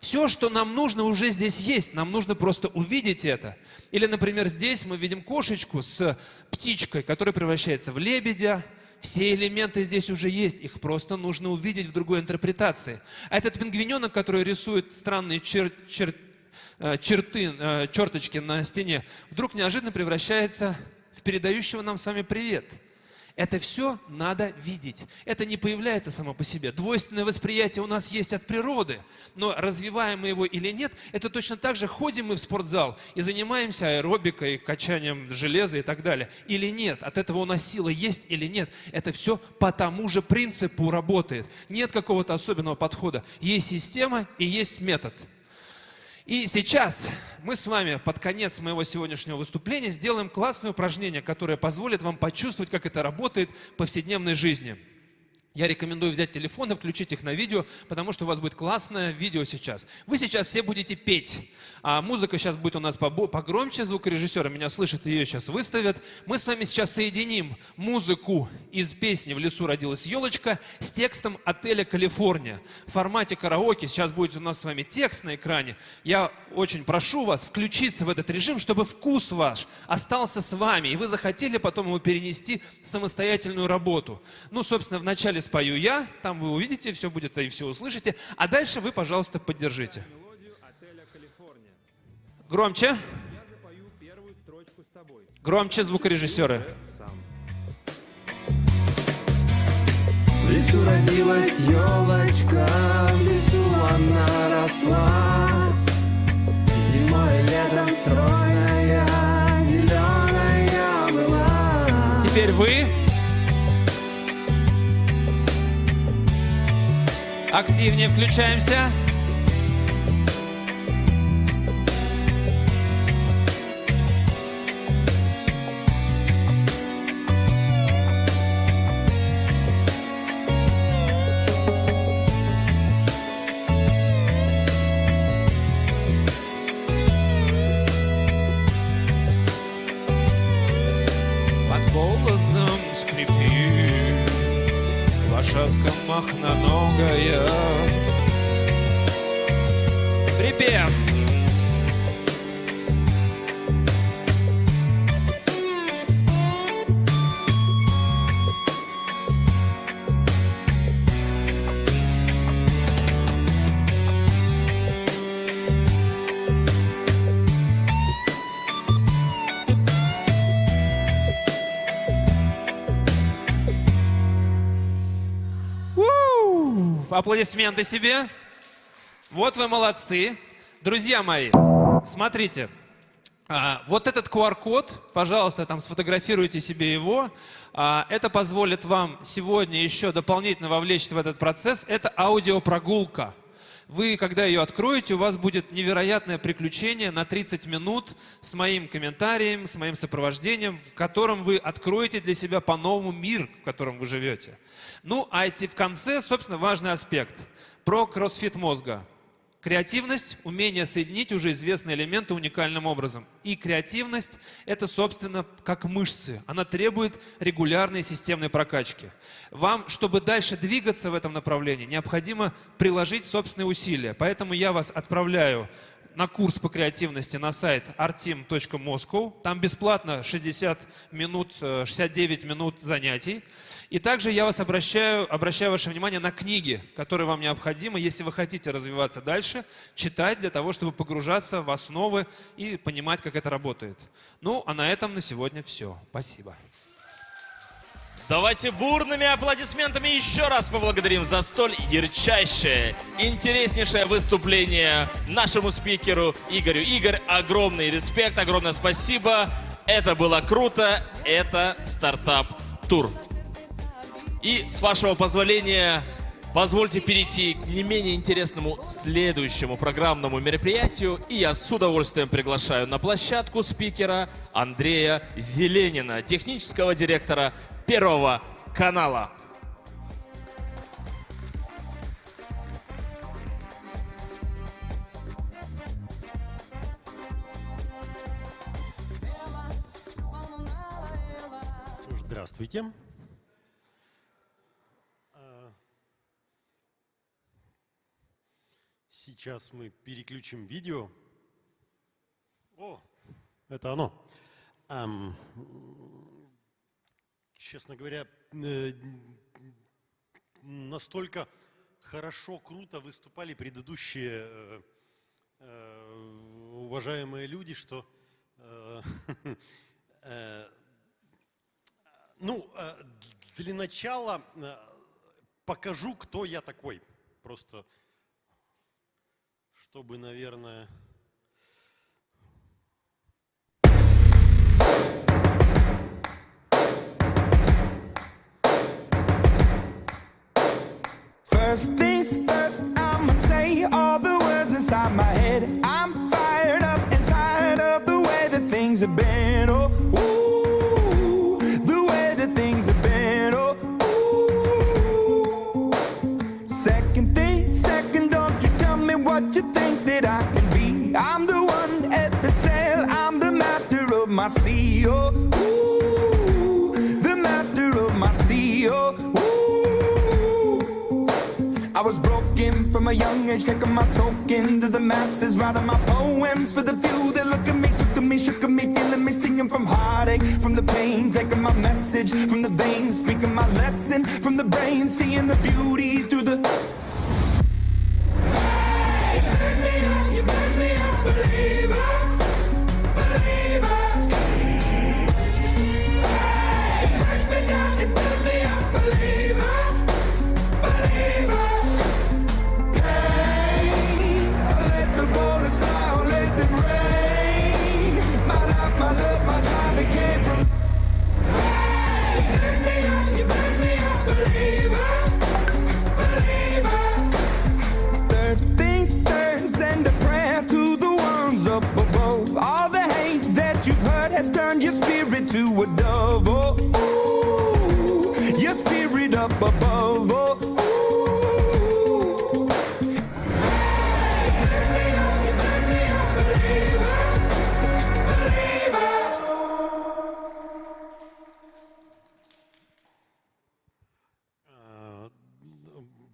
Все, что нам нужно, уже здесь есть, нам нужно просто увидеть это. Или, например, здесь мы видим кошечку с птичкой, которая превращается в лебедя. Все элементы здесь уже есть, их просто нужно увидеть в другой интерпретации. А этот пингвиненок, который рисует странные черточки на стене, вдруг неожиданно превращается в передающего нам с вами привет. Это все надо видеть. Это не появляется само по себе. Двойственное восприятие у нас есть от природы, но развиваем мы его или нет, это точно так же ходим мы в спортзал и занимаемся аэробикой, качанием железа и так далее. Или нет, от этого у нас сила есть или нет. Это все по тому же принципу работает. Нет какого-то особенного подхода. Есть система и есть метод. И сейчас мы с вами под конец моего сегодняшнего выступления сделаем классное упражнение, которое позволит вам почувствовать, как это работает в повседневной жизни. Я рекомендую взять телефон и включить их на видео, потому что у вас будет классное видео сейчас. Вы сейчас все будете петь, а музыка сейчас будет у нас погромче, звукорежиссера меня слышит, ее сейчас выставят. Мы с вами сейчас соединим музыку из песни «В лесу родилась елочка» с текстом «Отеля Калифорния». В формате караоке сейчас будет у нас с вами текст на экране. Я очень прошу вас включиться в этот режим, чтобы вкус ваш остался с вами, и вы захотели потом его перенести в самостоятельную работу. Ну, собственно, вначале спою я, там вы увидите, все будет и все услышите, а дальше вы, пожалуйста, поддержите. Громче. Громче, звукорежиссеры. В лесу родилась елочка, в лесу она росла. Зимой и летом стройная, зеленая была. Теперь вы. Активнее включаемся. Под голосом скрипит лошадка махноногая. Припев. Аплодисменты себе. Вот вы молодцы. Друзья мои, смотрите. Вот этот QR-код, пожалуйста, там сфотографируйте себе его. Это позволит вам сегодня еще дополнительно вовлечься в этот процесс. Это аудиопрогулка. Вы, когда ее откроете, у вас будет невероятное приключение на 30 минут с моим комментарием, с моим сопровождением, в котором вы откроете для себя по-новому мир, в котором вы живете. Ну, а в конце, собственно, важный аспект про кроссфит мозга. Креативность, умение соединить уже известные элементы уникальным образом. И креативность – это, собственно, как мышцы. Она требует регулярной системной прокачки. Вам, чтобы дальше двигаться в этом направлении, необходимо приложить собственные усилия. Поэтому я вас отправляю на курс по креативности на сайт arteam.moscow. Там бесплатно 69 минут занятий. И также я вас обращаю ваше внимание на книги, которые вам необходимы, если вы хотите развиваться дальше, читать для того, чтобы погружаться в основы и понимать, как это работает. Ну, а на этом на сегодня все. Спасибо. Давайте бурными аплодисментами еще раз поблагодарим за столь ярчайшее, интереснейшее выступление нашему спикеру Игорю. Игорь, огромный респект, огромное спасибо. Это было круто. Это стартап-тур. И, с вашего позволения, позвольте перейти к не менее интересному следующему программному мероприятию. И я с удовольствием приглашаю на площадку спикера Андрея Зеленина, технического директора Первого канала. Здравствуйте. Сейчас мы переключим видео. О, это оно. Честно говоря, настолько хорошо, круто выступали предыдущие уважаемые люди, что для начала покажу, кто я такой. Просто, чтобы, наверное... First things first, I'ma say all the words inside my head. I'm fired up and tired of the way that things have been. Oh, ooh, the way that things have been. Oh, ooh. Second thing, second, don't you tell me what you think that I can be. I'm the one at the sail, I'm the master of my sea. Oh, ooh, the master of my sea. Oh, ooh. I was broken from a young age, taking my soak into the masses, writing my poems for the few that look at me, took at me, shook at me, feeling me, singing from heartache, from the pain, taking my message from the veins, speaking my lesson from the brain, seeing the beauty through the... Hey, you burn me up, believer, believer. Hey, you break me down, you burn me up, believer, believer. My love, my time, it came from. Hey, you burn me up, believer, believer. Third things third, send a prayer to the ones up above. All the hate that you've heard has turned your spirit to a dove. Oh, ooh, your spirit up above. Oh, ooh. Hey, you burn me up, believer.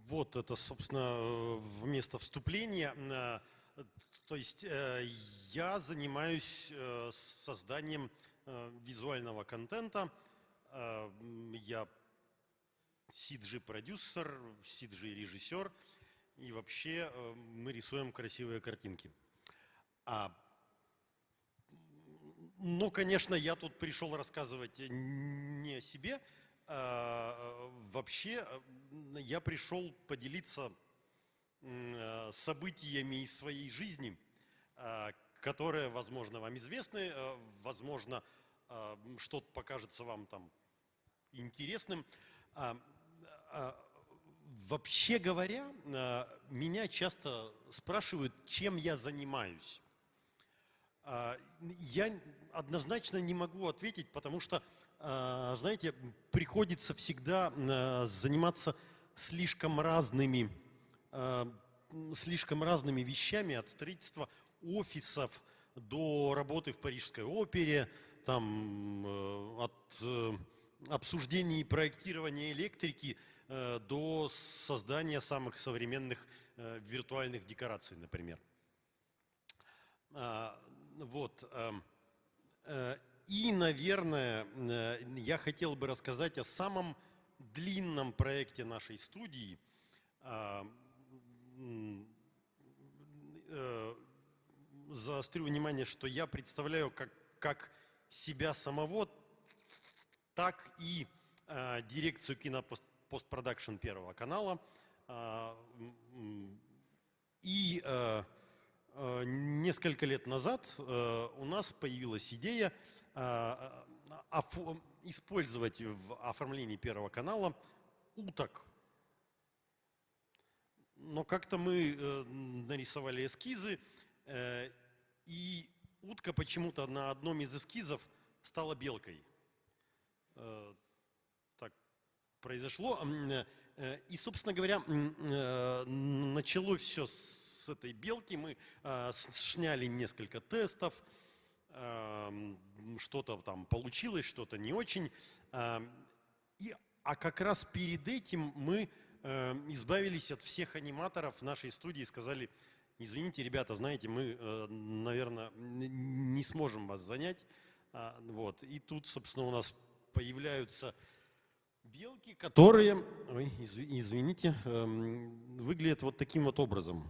Вот это, собственно, вместо вступления. То есть я занимаюсь созданием визуального контента. Я CG-продюсер, CG-режиссер. И вообще мы рисуем красивые картинки. Но, конечно, я тут пришел рассказывать не о себе. Вообще, я пришел поделиться событиями из своей жизни, которые, возможно, вам известны, возможно, что-то покажется вам там интересным. Вообще говоря, меня часто спрашивают, чем я занимаюсь. Я однозначно не могу ответить, потому что, знаете, приходится всегда заниматься слишком разными вещами, от строительства офисов до работы в Парижской опере, там, от обсуждений и проектирования электрики до создания самых современных виртуальных декораций, например. Вот. И, наверное, я хотел бы рассказать о самом длинном проекте нашей студии. Заострю внимание, что я представляю как себя самого, так и дирекцию кинопостпродакшн Первого канала. И несколько лет назад у нас появилась идея использовать в оформлении Первого канала уток. Но как-то мы нарисовали эскизы, и утка почему-то на одном из эскизов стала белкой. Так произошло. И, собственно говоря, началось все с этой белки. Мы сняли несколько тестов. Что-то там получилось, что-то не очень. А как раз перед этим мы избавились от всех аниматоров нашей студии и сказали: извините, ребята, знаете, мы, наверное, не сможем вас занять. Вот. И тут, собственно, у нас появляются белки, которые, ой, извините, выглядят вот таким вот образом.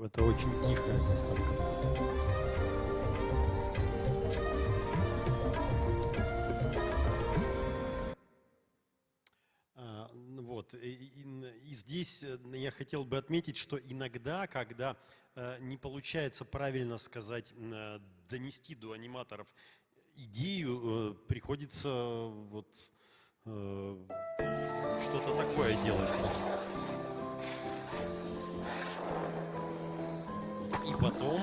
Это очень тихая заставка. Вот. И здесь я хотел бы отметить, что иногда, когда не получается правильно сказать, донести до аниматоров идею, приходится вот что-то такое делать. И потом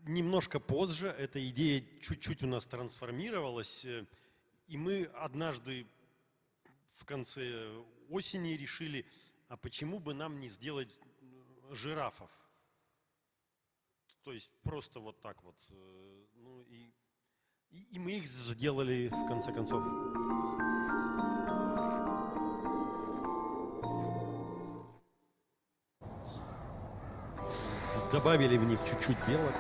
немножко позже эта идея чуть-чуть у нас трансформировалась, и мы однажды в конце осени решили, а почему бы нам не сделать жирафов? То есть просто вот так вот. Ну и мы их сделали в конце концов. Добавили в них чуть-чуть белок.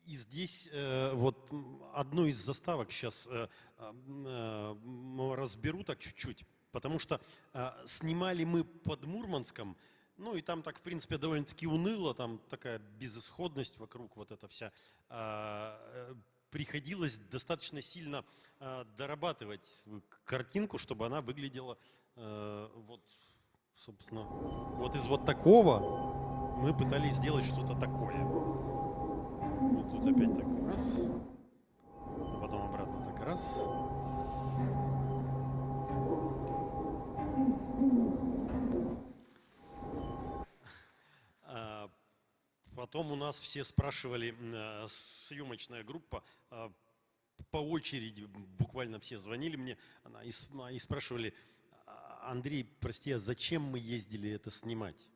И здесь вот одну из заставок сейчас разберу так чуть-чуть, потому что снимали мы под Мурманском, ну и там так, в принципе, довольно-таки уныло, там такая безысходность вокруг, вот эта вся. Приходилось достаточно сильно дорабатывать картинку, чтобы она выглядела вот собственно, вот из вот такого мы пытались сделать что-то такое. Вот тут опять так раз, а потом обратно так раз. Потом у нас все спрашивали, съемочная группа, по очереди буквально все звонили мне и спрашивали: Андрей, прости, а зачем мы ездили это снимать?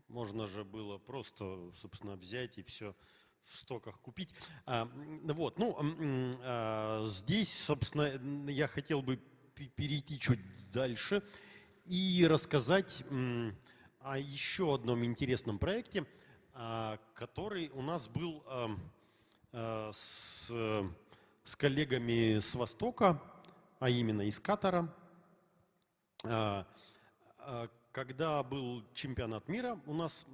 Можно же было просто, собственно, взять и все в стоках купить. Вот, ну, здесь, собственно, я хотел бы перейти чуть дальше и рассказать о еще одном интересном проекте, который у нас был с коллегами с Востока, а именно из Катара. Когда был чемпионат мира, у нас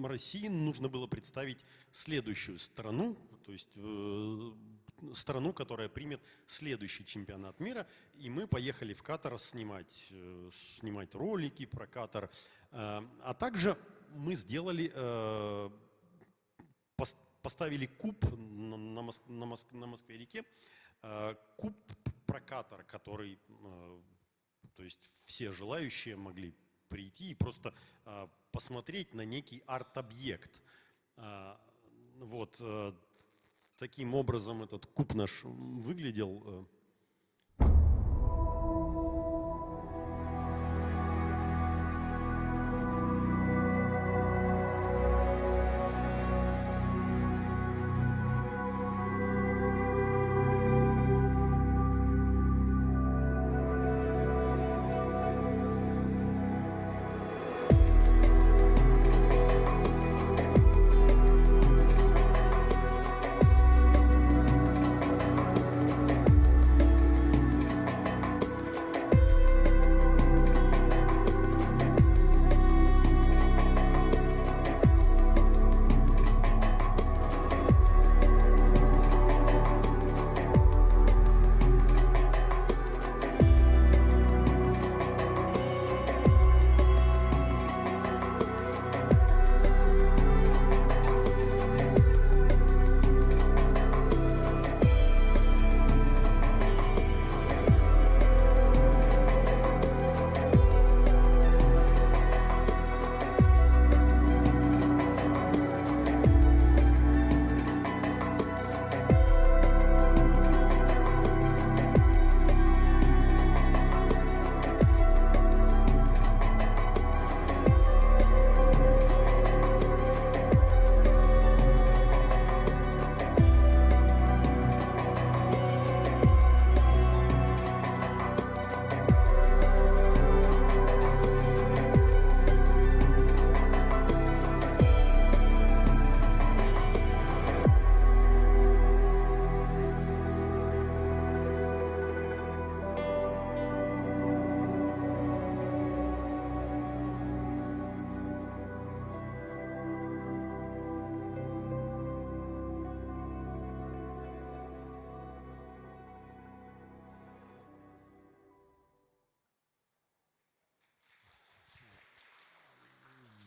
России нужно было представить следующую страну, то есть страну, которая примет следующий чемпионат мира. И мы поехали в Катар снимать ролики про Катар. А также мы сделали, поставили куб на Москве-реке, куб про Катар, который, то есть все желающие могли прийти и просто посмотреть на некий арт-объект. Вот таким образом этот куб наш выглядел.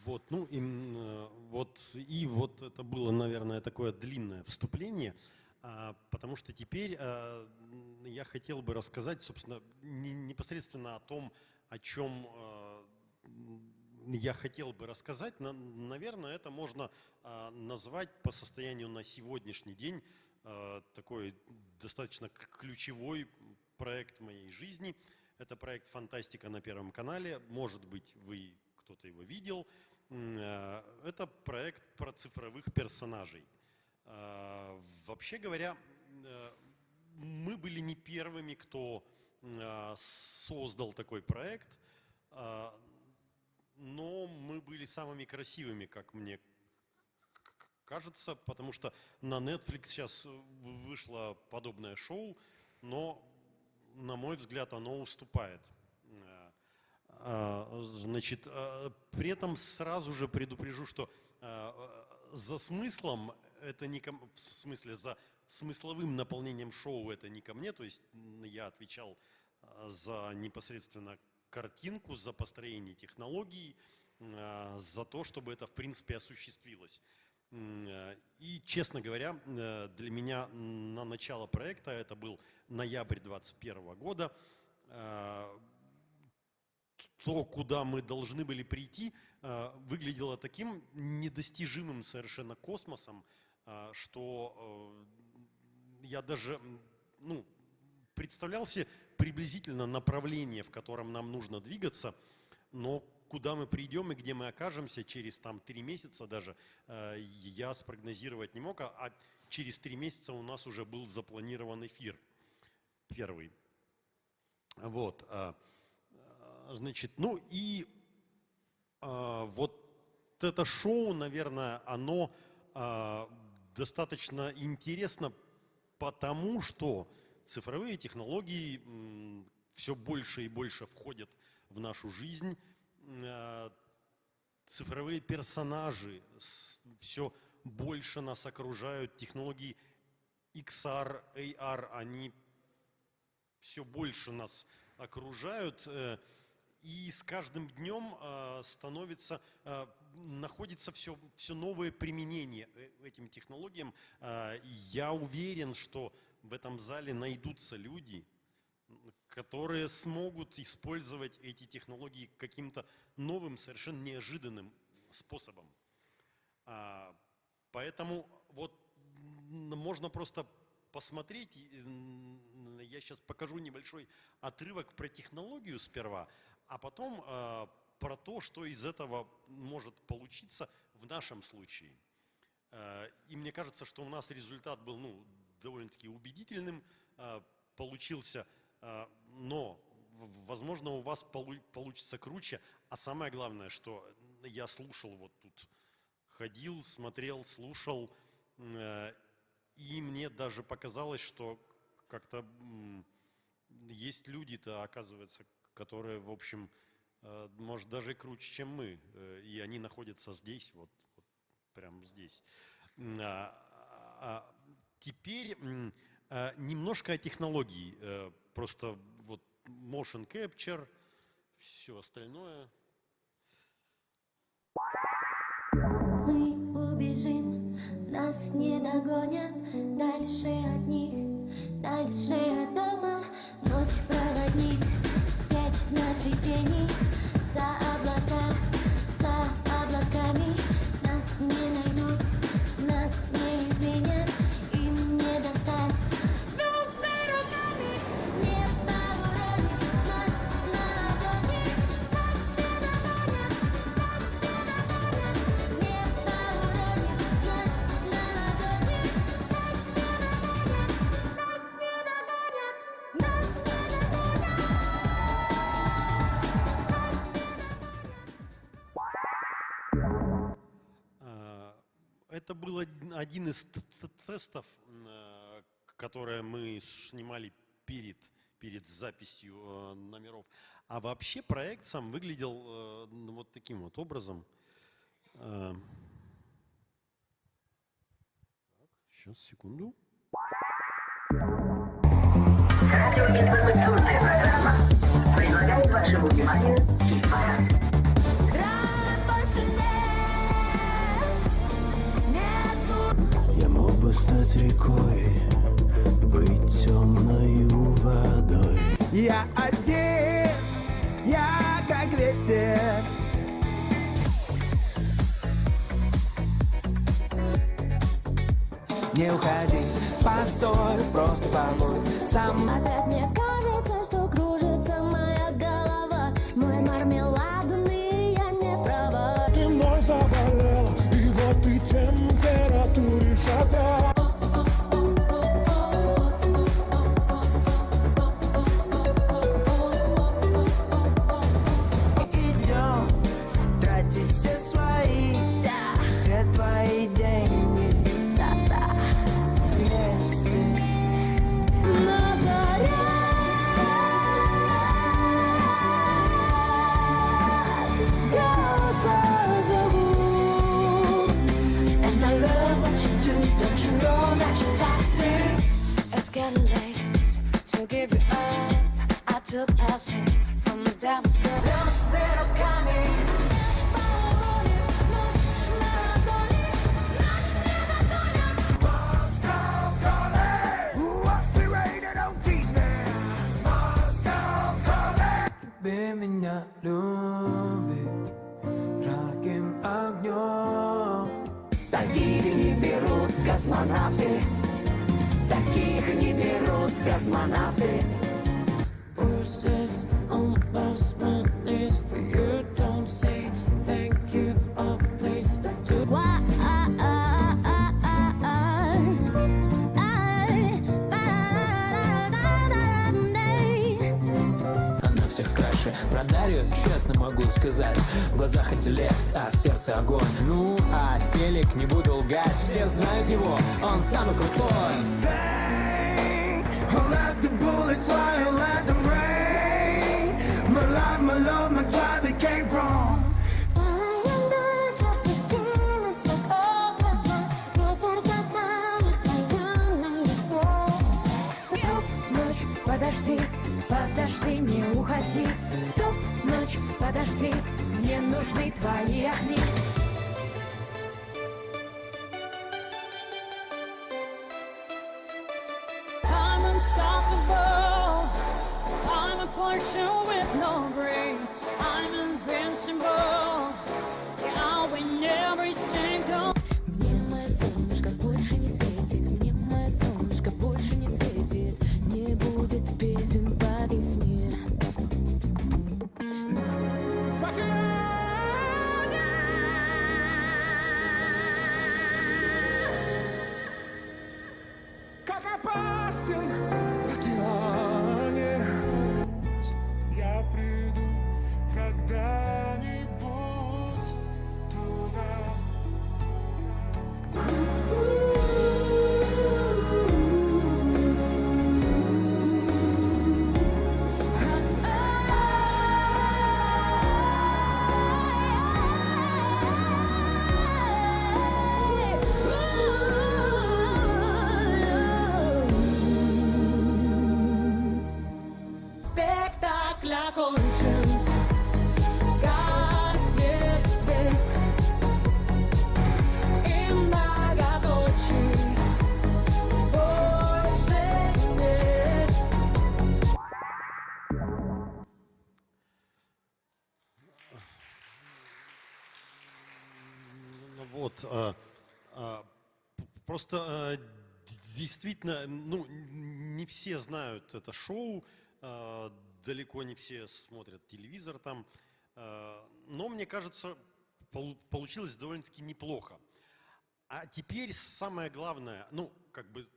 Вот, ну и вот это было, наверное, такое длинное вступление, потому что теперь я хотел бы рассказать, собственно, непосредственно о том, о чем я хотел бы рассказать. Наверное, это можно назвать по состоянию на сегодняшний день такой достаточно ключевой проект в моей жизни. Это проект «Фантастика» на Первом канале. Может быть, кто-то его видел. Это проект про цифровых персонажей. Вообще говоря, мы были не первыми, кто создал такой проект, но мы были самыми красивыми, как мне кажется, потому что на Netflix сейчас вышло подобное шоу, но, на мой взгляд, оно уступает. Значит, при этом сразу же предупрежу, что за смыслом, это не в смысле за смысловым наполнением шоу это не ко мне, то есть я отвечал за непосредственно картинку, за построение технологий, за то, чтобы это, в принципе, осуществилось. И, честно говоря, для меня на начало проекта, это был ноябрь 2021 года, то, куда мы должны были прийти, выглядело таким недостижимым совершенно космосом, что я даже представлял себе приблизительно направление, в котором нам нужно двигаться, но куда мы придем и где мы окажемся через 3 месяца даже, я спрогнозировать не мог, а через 3 месяца у нас уже был запланирован эфир первый. Вот. Значит, вот это шоу, наверное, оно достаточно интересно, потому что цифровые технологии все больше и больше входят в нашу жизнь. Цифровые персонажи все больше нас окружают. Технологии XR, AR, они все больше нас окружают. И с каждым днем находится все новое применение этим технологиям. Я уверен, что в этом зале найдутся люди, которые смогут использовать эти технологии каким-то новым, совершенно неожиданным способом. Поэтому вот можно просто посмотреть, я сейчас покажу небольшой отрывок про технологию сперва, а потом про то, что из этого может получиться в нашем случае. И мне кажется, что у нас результат был довольно-таки убедительным, получился, но, возможно, у вас получится круче. А самое главное, что я слушал, вот тут ходил, смотрел, слушал, и мне даже показалось, что как-то есть люди-то, оказывается, которые, в общем, может, даже круче, чем мы. И они находятся здесь, вот прямо здесь. Теперь немножко о технологии. Просто вот motion capture, все остальное. Мы убежим, нас не догонят, дальше от них, дальше от дома. Ночь проводник, спрячь наши тени за облаками. Нас не найдут, нас не изменят, им не достать. Звездной руками небо уронит, ночь на ладони. Нас не догонят, небо уронит, ночь на ладони. Нас не догонят, нас не Это был один из тестов, которые мы снимали перед записью номеров. А вообще проект сам выглядел вот таким вот образом. Сейчас, секунду. Радиоинформационная программа предлагает вашему вниманию фильмы. Я мог бы стать рекой, быть темною водой. Я один, я как ветер. Не уходи, постой, просто побудь сам. Опять мне кажется, что кружится моя голова. Мой мармеладный, я не права. Ты мной заболела, и вот и температуры шага. Идем тратить все свои, все твои деньги. Да-да, вместе. На заре голоса зовут. And I love what you do, don't you know that you're toxic? It's getting late, so give it up. I took acid from мы девушка. Толстые руками. Люби меня, люби жарким огнем. Таких не берут космонавты, таких не берут космонавты. Bruises on both my knees for you. Don't say thank you or please do. Она всех краше. Про Дарью честно могу сказать. В глазах интеллект, а в сердце огонь. Ну, а телек, не буду лгать. Все знают его, он самый крутой. Let the bullets fly and let them rain. My life, my love, my drive, it came from. Ночь, подожди, подожди, не уходи. Стоп, ночь, подожди, мне нужны твои огни. I'm unstoppable. I'm a Porsche with no brakes. I'm invincible. I'll win every single. Мне мое солнышко больше не светит, мне мое солнышко больше не светит, не будет песен по весне. Как опасен в океане. Я приду когда-нибудь туда. Спектакль окончен. Гаснет свет. И многоточий больше нет. Вот, просто действительно, ну, не все знают это шоу, далеко не все смотрят телевизор там, но мне кажется, получилось довольно-таки неплохо. А теперь самое главное, ну, как бы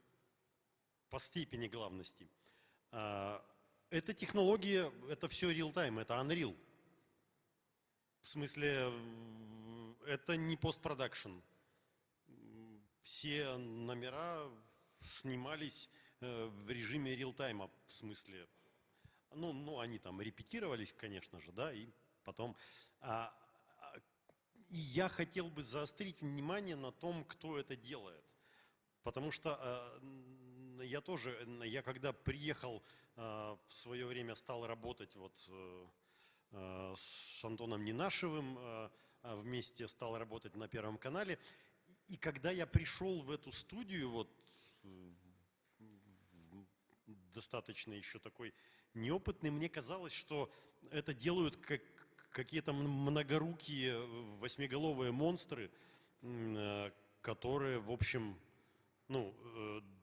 по степени главности, эта технология, это все real-time, это Unreal. В смысле, это не постпродакшн. Все номера снимались в режиме реал-тайма, в смысле. Ну, они там репетировались, конечно же, да, и потом. И я хотел бы заострить внимание на том, кто это делает. Потому что я когда приехал в свое время, стал работать вот с Антоном Ненашевым, вместе стал работать на Первом канале. И когда я пришел в эту студию, вот достаточно еще такой неопытный, мне казалось, что это делают какие-то многорукие восьмиголовые монстры, которые, в общем, ну,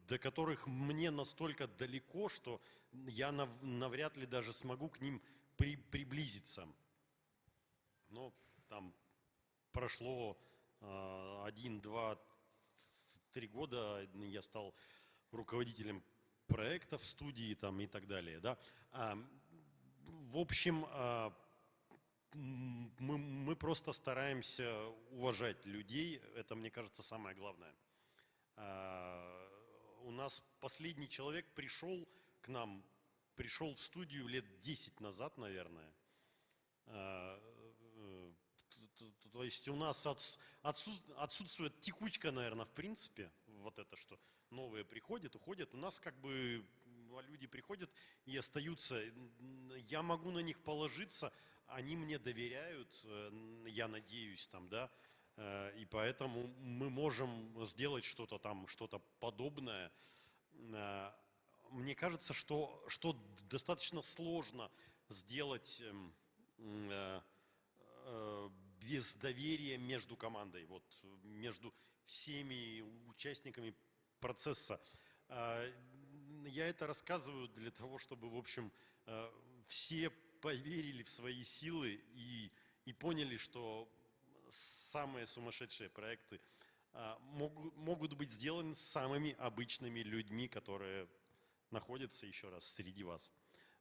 до которых мне настолько далеко, что я навряд ли даже смогу к ним приблизиться. Но там прошло 1, 2, 3 года, я стал руководителем проекта в студии там, и так далее. Да? В общем, мы просто стараемся уважать людей, это, мне кажется, самое главное. У нас последний человек пришел к нам, пришел в студию лет 10 назад, наверное. То есть у нас отсутствует текучка, наверное, в принципе, вот это, что новые приходят, уходят. У нас как бы этого люди приходят и остаются. Я могу на них положиться, они мне доверяют, я надеюсь, там, да, и поэтому мы можем сделать что-то там, что-то подобное. Мне кажется, что достаточно сложно сделать без доверия между командой, вот, между всеми участниками процесса. Я это рассказываю для того, чтобы, в общем, все поверили в свои силы и поняли, что самые сумасшедшие проекты могут быть сделаны самыми обычными людьми, которые находятся, еще раз, среди вас.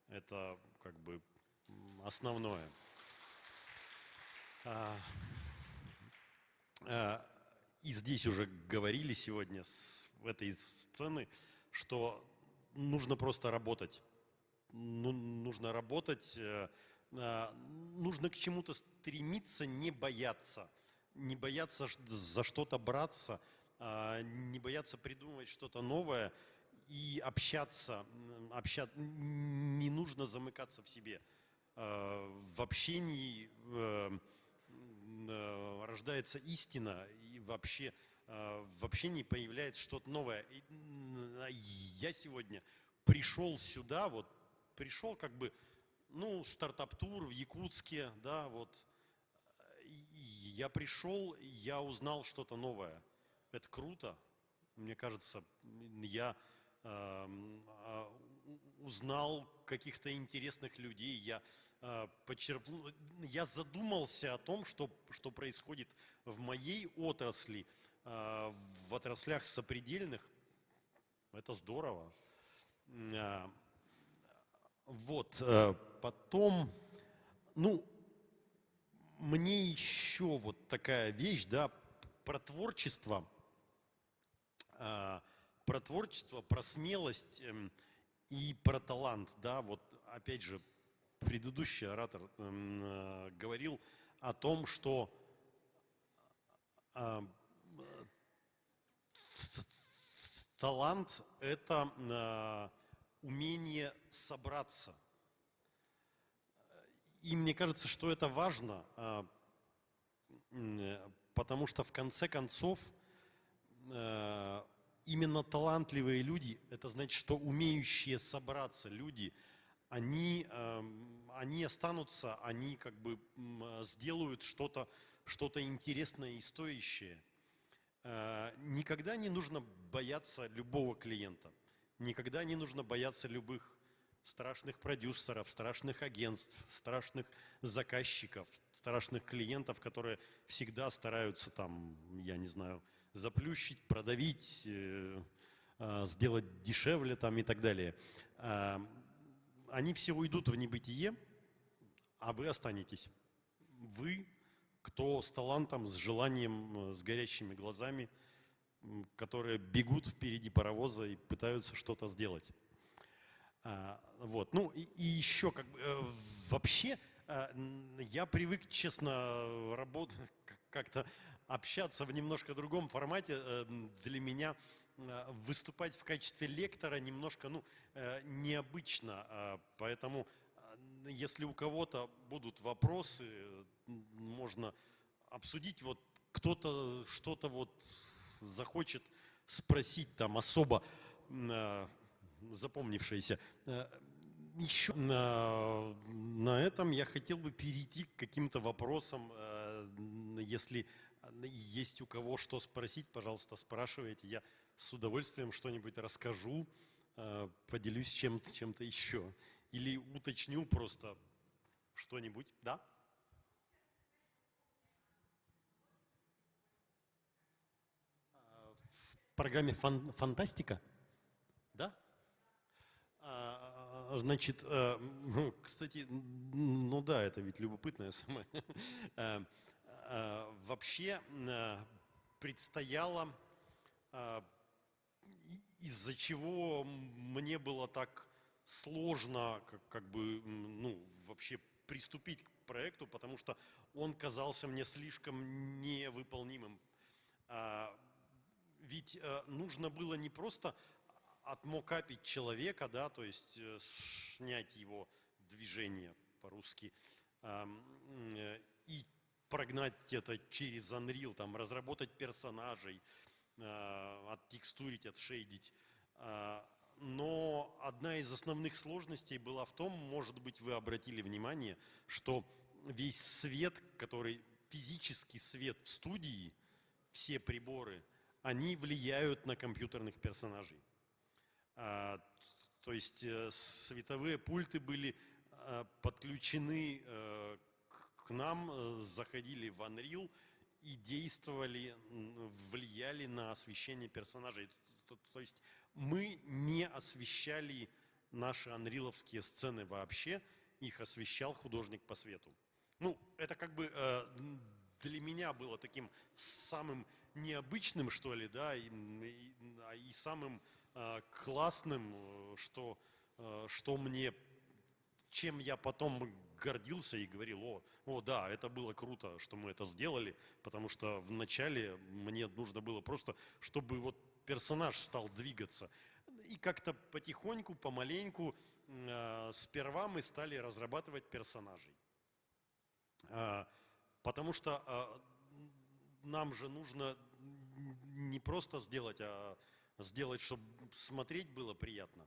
Это как бы основное. И здесь уже говорили сегодня с этой сцены, что нужно просто работать. Нужно работать, нужно к чему-то стремиться, не бояться. Не бояться за что-то браться, не бояться придумывать что-то новое и общаться. Не нужно замыкаться в себе. В общении рождается истина, и вообще в общении появляется что-то новое. И я сегодня пришел сюда, вот пришел как бы, ну, стартап-тур в Якутске, да, вот. И я пришел, я узнал что-то новое. Это круто. Мне кажется, я узнал каких-то интересных людей, я почерпнул, я задумался о том, что происходит в моей отрасли, в отраслях сопредельных. Это здорово. Вот, потом, ну, мне еще вот такая вещь, да, про творчество, про смелость и про талант, да, вот опять же предыдущий оратор говорил о том, что талант – это умение собраться. И мне кажется, что это важно, потому что в конце концов именно талантливые люди, это значит, что умеющие собраться люди, они останутся, они как бы сделают что-то интересное и стоящее. Никогда не нужно бояться любого клиента, никогда не нужно бояться любых страшных продюсеров, страшных агентств, страшных заказчиков, страшных клиентов, которые всегда стараются там, я не знаю, заплющить, продавить, сделать дешевле там и так далее. Они все уйдут в небытие, а вы останетесь. Вы, кто с талантом, с желанием, с горящими глазами, которые бегут впереди паровоза и пытаются что-то сделать. Вот. Ну и еще как бы вообще я привык, честно, работать, как-то общаться в немножко другом формате. Для меня выступать в качестве лектора немножко, ну, необычно. Поэтому, если у кого-то будут вопросы, можно обсудить. Вот кто-то что-то вот захочет спросить там особо запомнившееся. Еще на этом я хотел бы перейти к каким-то вопросам. Если есть у кого что спросить, пожалуйста, спрашивайте. Я с удовольствием что-нибудь расскажу, поделюсь чем-то еще. Или уточню просто что-нибудь. Да? В программе «Фантастика»? Да? Значит, кстати, ну да, это ведь любопытное самое. Вообще предстояло, из-за чего мне было так сложно, как бы, ну, вообще приступить к проекту, потому что он казался мне слишком невыполнимым. Ведь нужно было не просто отмокапить человека, да, то есть снять его движение по-русски и прогнать это через Unreal, там, разработать персонажей, оттекстурить, отшейдить. Но одна из основных сложностей была в том, может быть, вы обратили внимание, что весь свет, который физический свет в студии, все приборы, они влияют на компьютерных персонажей. То есть световые пульты были подключены к нам, заходили в Unreal и действовали, влияли на освещение персонажей. То есть мы не освещали наши анриловские сцены вообще, их освещал художник по свету. Ну, это как бы для меня было таким самым необычным, что ли, да, и самым классным, что мне, чем я потом гордился и говорил, о, да, это было круто, что мы это сделали, потому что вначале мне нужно было просто, чтобы вот персонаж стал двигаться. И как-то потихоньку, помаленьку, сперва мы стали разрабатывать персонажей. Потому что нам же нужно не просто сделать, а сделать, чтобы смотреть было приятно.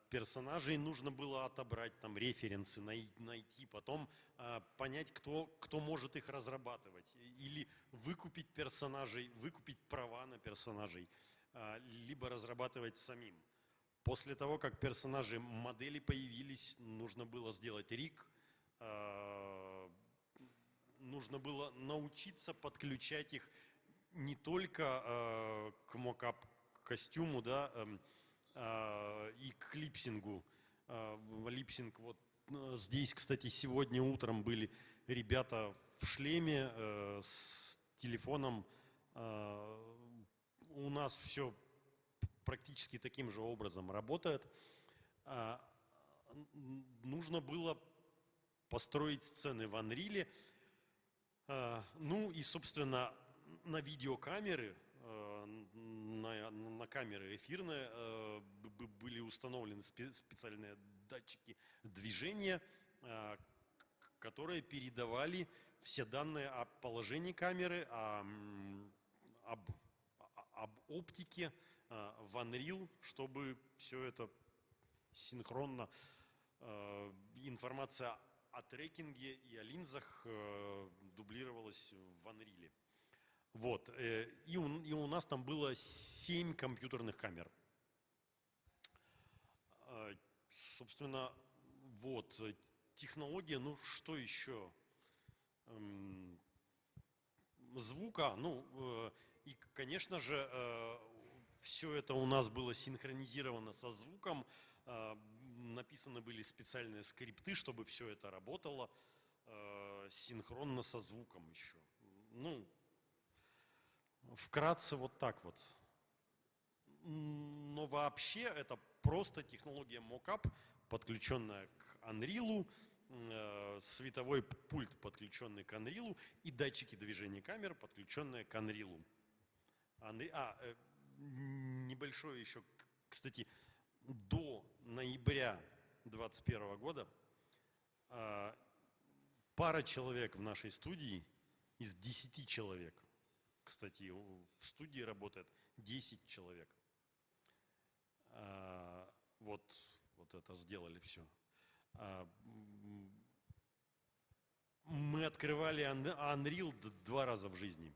Персонажей нужно было отобрать, там, референсы найти, потом понять, кто может их разрабатывать. Или выкупить персонажей, выкупить права на персонажей, либо разрабатывать самим. После того, как персонажи, модели появились, нужно было сделать риг, нужно было научиться подключать их не только к мокап-костюму, да, и к липсингу. Липсинг, вот здесь, кстати, сегодня утром были ребята в шлеме с телефоном. У нас все практически таким же образом работает. Нужно было построить сцены в Unreal. Ну и, собственно, на видеокамеры, на камеры эфирные были установлены специальные датчики движения, которые передавали все данные о положении камеры, об оптике в Unreal, чтобы все это синхронно, информация о трекинге и о линзах дублировалась в Unreal. Вот. И у нас там было 7 компьютерных камер. Собственно, вот. Технология, ну что еще? Звука, ну, и, конечно же, все это у нас было синхронизировано со звуком. Написаны были специальные скрипты, чтобы все это работало синхронно со звуком еще. Ну, вкратце вот так вот. Но вообще это просто технология мокап, подключенная к Unreal, световой пульт, подключенный к Unreal, и датчики движения камер, подключенные к Unreal. Небольшое еще, кстати, до ноября 2021 года пара человек в нашей студии из 10 человек, кстати, в студии работает 10 человек. Вот это сделали все. Мы открывали Unreal 2 раза в жизни.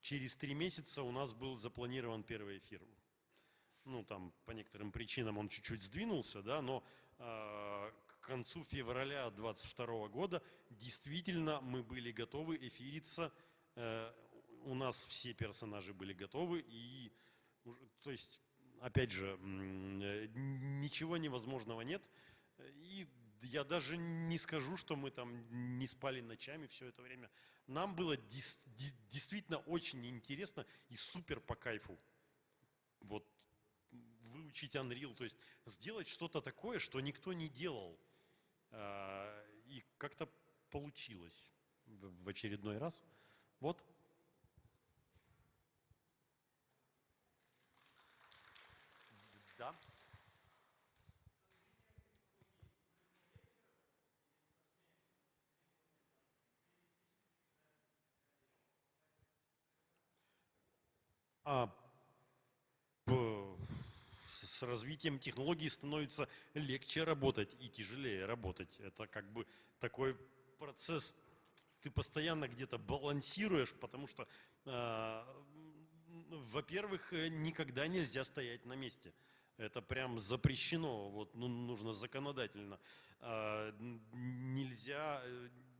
Через 3 месяца у нас был запланирован первый эфир. Ну, там, по некоторым причинам он чуть-чуть сдвинулся, да, но к концу февраля 2022 года действительно мы были готовы эфириться. У нас все персонажи были готовы. И, то есть, опять же, ничего невозможного нет. И я даже не скажу, что мы там не спали ночами все это время. Нам было действительно очень интересно и супер по кайфу. Вот выучить Unreal, то есть сделать что-то такое, что никто не делал. И как-то получилось в очередной раз. Вот. с развитием технологий становится легче работать и тяжелее работать. Это как бы такой процесс, ты постоянно где-то балансируешь, потому что, во-первых, никогда нельзя стоять на месте. Это прям запрещено, вот, ну, нужно законодательно. Нельзя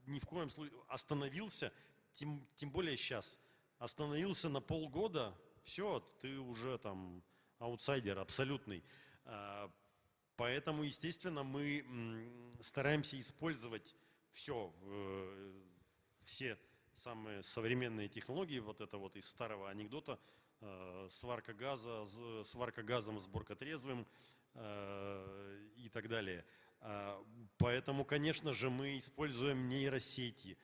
ни в коем случае, остановился, тем более сейчас, остановился на полгода, все, ты уже там аутсайдер абсолютный. Поэтому, естественно, мы стараемся использовать все самые современные технологии, вот это вот из старого анекдота, сварка газом, сборка трезвым и так далее. Поэтому, конечно же, мы используем нейросети.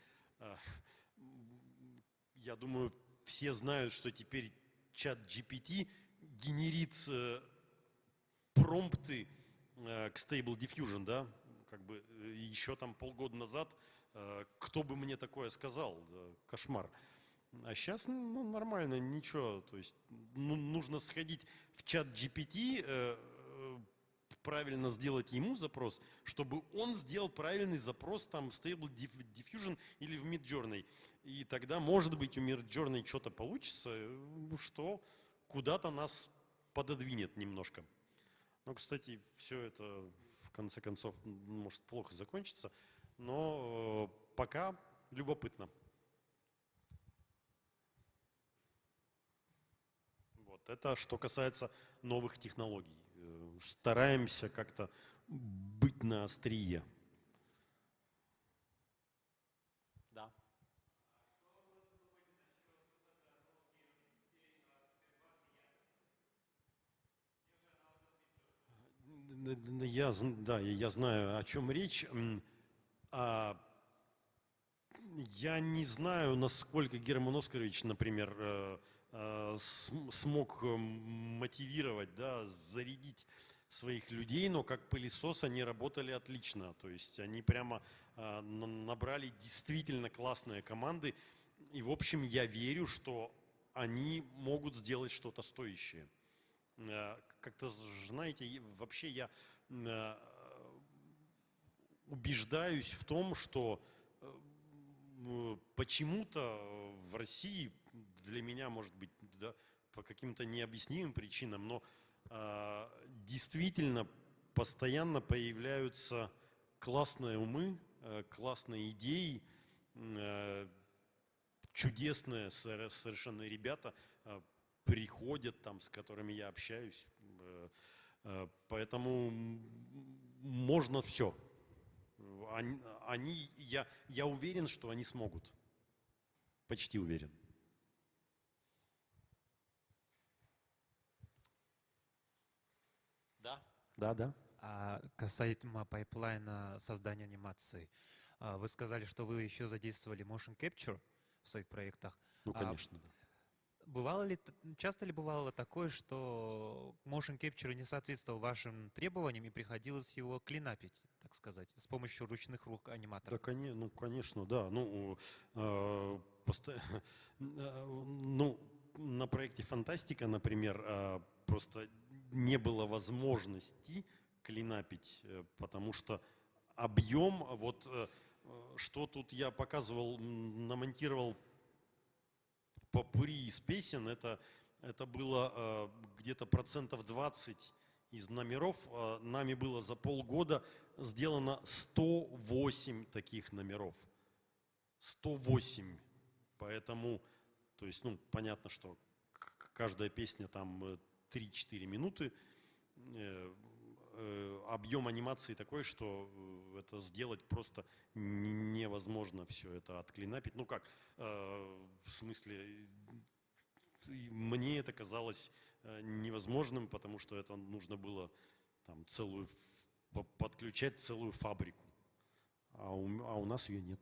Я думаю, все знают, что теперь чат GPT генерит промпты к Stable Diffusion, да? Как бы еще там полгода назад кто бы мне такое сказал? Кошмар. А сейчас нормально, ничего. То есть нужно сходить в чат GPT, правильно сделать ему запрос, чтобы он сделал правильный запрос там в Stable Diffusion или в Midjourney. И тогда, может быть, у Midjourney что-то получится, что куда-то нас пододвинет немножко. Но, кстати, все это в конце концов может плохо закончиться, но пока любопытно. Вот это что касается новых технологий. Стараемся как-то быть на острие. Да. Я знаю, о чем речь. Я не знаю, насколько Герман Оскарович, например, смог мотивировать, да, зарядить своих людей, но как пылесос они работали отлично. То есть они прямо набрали действительно классные команды. И, в общем, я верю, что они могут сделать что-то стоящее. Как-то, знаете, вообще я убеждаюсь в том, что почему-то в России, для меня, может быть, да, по каким-то необъяснимым причинам, но действительно постоянно появляются классные умы, классные идеи, чудесные совершенно ребята приходят там, с которыми я общаюсь. Поэтому можно все. Я уверен, что они смогут. Почти уверен. Да. А касаемо пайплайна создания анимации, вы сказали, что вы еще задействовали motion capture в своих проектах. Ну, конечно, да. Часто ли бывало такое, что motion capture не соответствовал вашим требованиям и приходилось его клинапить, так сказать, с помощью ручных рук аниматоров? Да, ну, конечно, да. На проекте «Фантастика», например, просто не было возможности клинапить, потому что объем, вот что тут я показывал, намонтировал попурри из песен, это было где-то 20% из номеров. Нами было за полгода сделано 108 таких номеров. 108. Поэтому, то есть, понятно, что каждая песня там 3-4 минуты. Объем анимации такой, что это сделать просто невозможно, все это отклинапить. Ну как, в смысле, мне это казалось невозможным, потому что это нужно было там подключать целую фабрику, а у нас ее нет.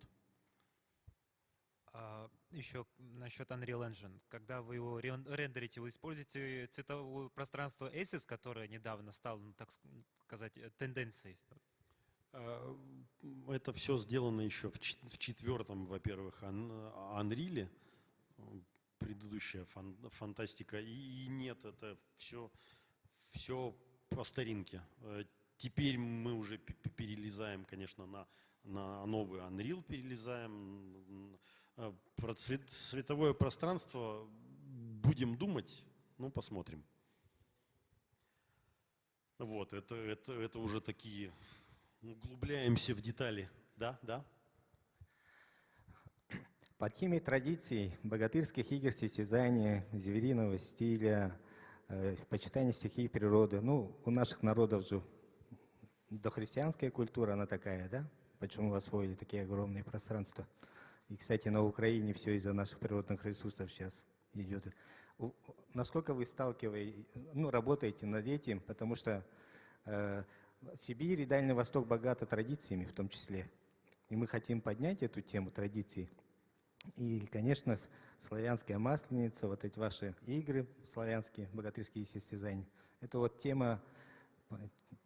Еще насчет Unreal Engine. Когда вы его рендерите, вы используете цветовое пространство ACES, которое недавно стало, так сказать, тенденцией? Это все сделано еще в четвертом, во-первых, Unreal. предыдущая фантастика. И нет, это все по старинке. Теперь мы уже перелезаем, конечно, на новый Unreal перелезаем. Про цветовое пространство будем думать, ну, посмотрим. Вот, это уже такие, углубляемся в детали. Да, да. По теме традиций богатырских игр, состязаний, звериного стиля, почитания стихии природы. Ну, у наших народов же дохристианская культура, она такая, да? Почему освоили такие огромные пространства? И, кстати, на Украине все из-за наших природных ресурсов сейчас идет. Насколько вы работаете над этим? Потому что Сибирь и Дальний Восток богаты традициями в том числе. И мы хотим поднять эту тему традиций. И, конечно, славянская масленица, вот эти ваши игры, славянские богатырские состязания, это вот тема,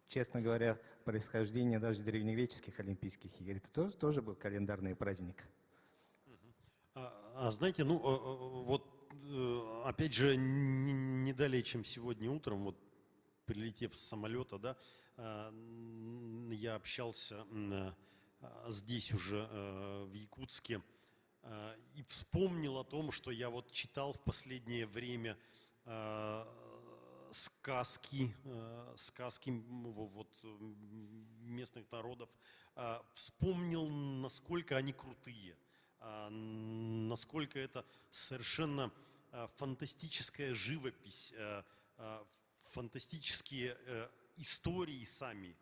честно говоря, происхождения даже древнегреческих Олимпийских игр. Это тоже был календарный праздник. Знаете, вот опять же, не далее, чем сегодня утром, вот прилетев с самолета, да, я общался здесь уже в Якутске, и вспомнил о том, что я вот читал в последнее время сказки вот, местных народов, вспомнил, насколько они крутые, насколько это совершенно фантастическая живопись, фантастические истории сами,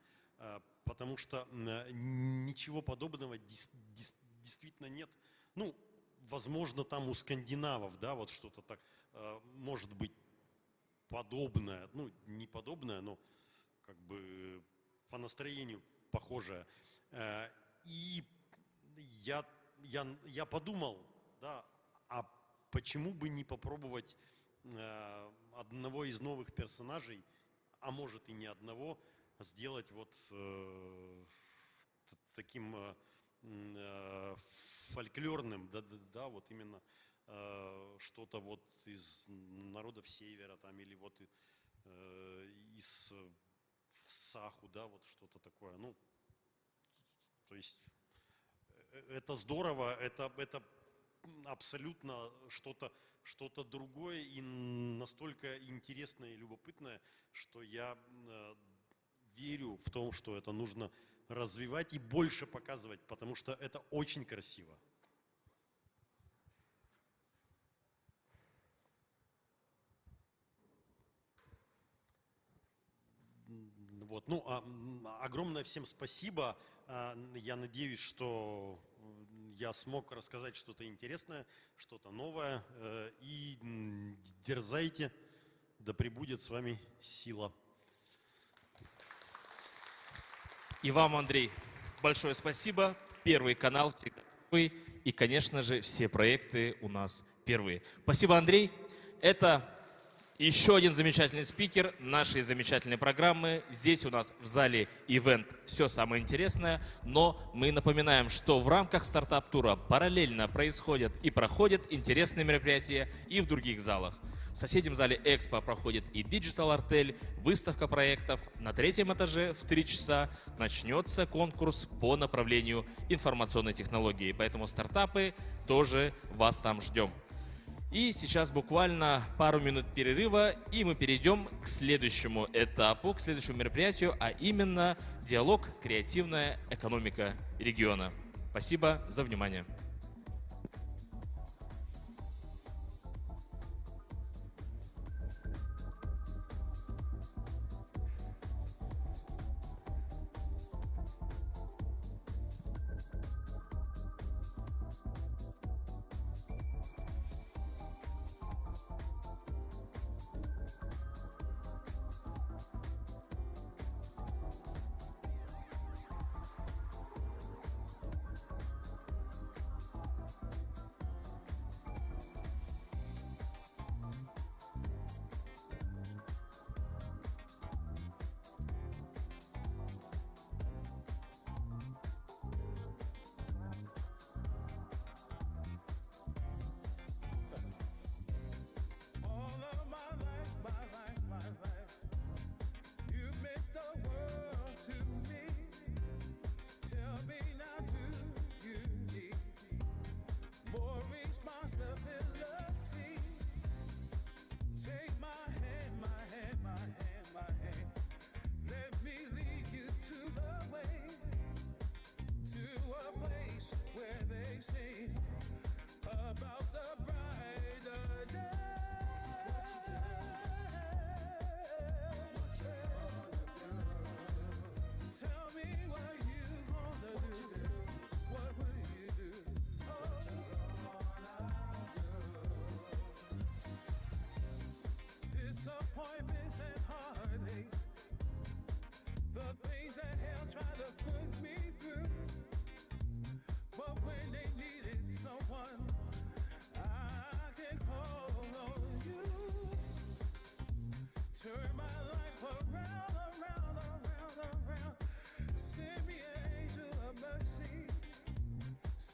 потому что ничего подобного действительно нет. Ну, возможно, там у скандинавов, да, вот что-то так, может быть, подобное, ну, не подобное, но как бы по настроению похожее. И я подумал, да, а почему бы не попробовать одного из новых персонажей, а может и не одного, сделать вот таким фольклорным, да, вот именно что-то вот из народов севера там, или вот из Саху, да, вот что-то такое. Ну, то есть это здорово, это абсолютно что-то другое и настолько интересное и любопытное, что я верю в том, что это нужно развивать и больше показывать, потому что это очень красиво. Вот, ну, огромное всем спасибо. Я надеюсь, что я смог рассказать что-то интересное, что-то новое. И дерзайте, да пребудет с вами сила. И вам, Андрей, большое спасибо. Первый канал всегда первый. И, конечно же, все проекты у нас первые. Спасибо, Андрей. Это еще один замечательный спикер нашей замечательной программы. Здесь у нас в зале ивент «Все самое интересное». Но мы напоминаем, что в рамках стартап-тура параллельно происходят и проходят интересные мероприятия и в других залах. В соседнем зале Экспо проходит и Digital Artel, выставка проектов. На 3-м этаже в 3 часа начнется конкурс по направлению информационной технологии. Поэтому стартапы тоже вас там ждем. И сейчас буквально пару минут перерыва, и мы перейдем к следующему этапу, к следующему мероприятию, а именно диалог «Креативная экономика региона». Спасибо за внимание.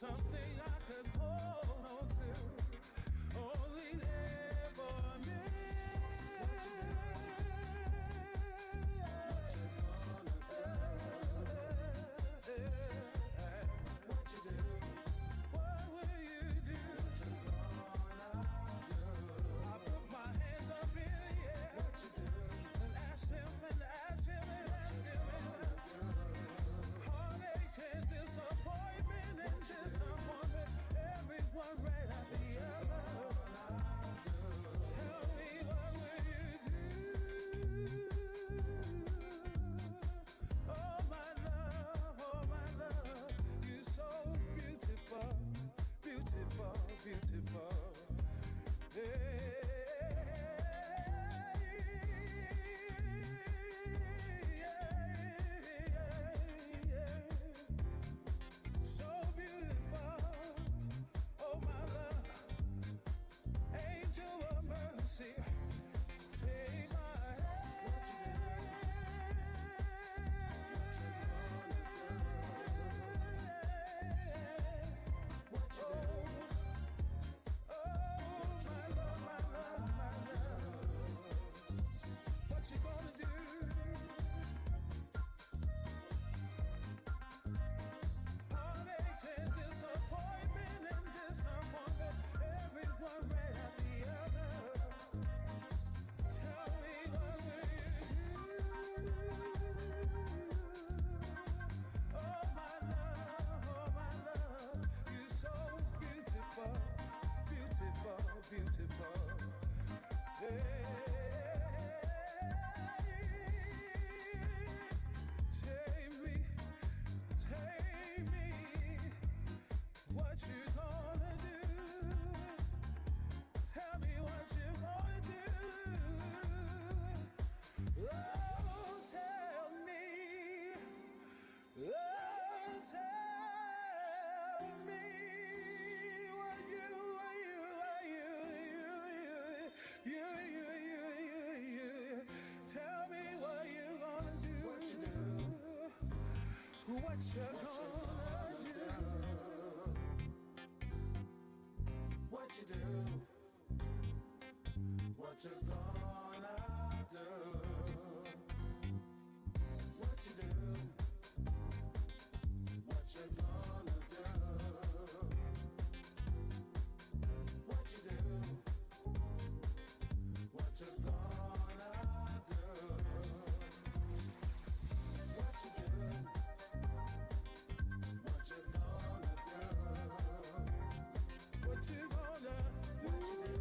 something I could hold on to, only there for me. What you do? What will you do? I put my hands up in the air. What you do? And ask him and ask him and ask him and heartache and disappointment and disappointment. Everyone right after the other. Tell me what will you do? Oh my love, you're so beautiful, beautiful, beautiful. So beautiful, oh my love, angel of mercy, take my hand. What you do? What you gonna do? Heartache and disappointment and disappointment. Everyone right after the other. Tell me what will you do? Oh my love, you're so beautiful, beautiful, beautiful. Take me, what you gonna do? Tell me what you gonna do. Oh, tell me. Oh, tell me what you tell me what you gonna do. What you do? What you gonna do? What you do? What you gonna do? What you do? What you gonna do? What you do? What you gonna do? What you do? What you gonna do? What you gonna do? What you do?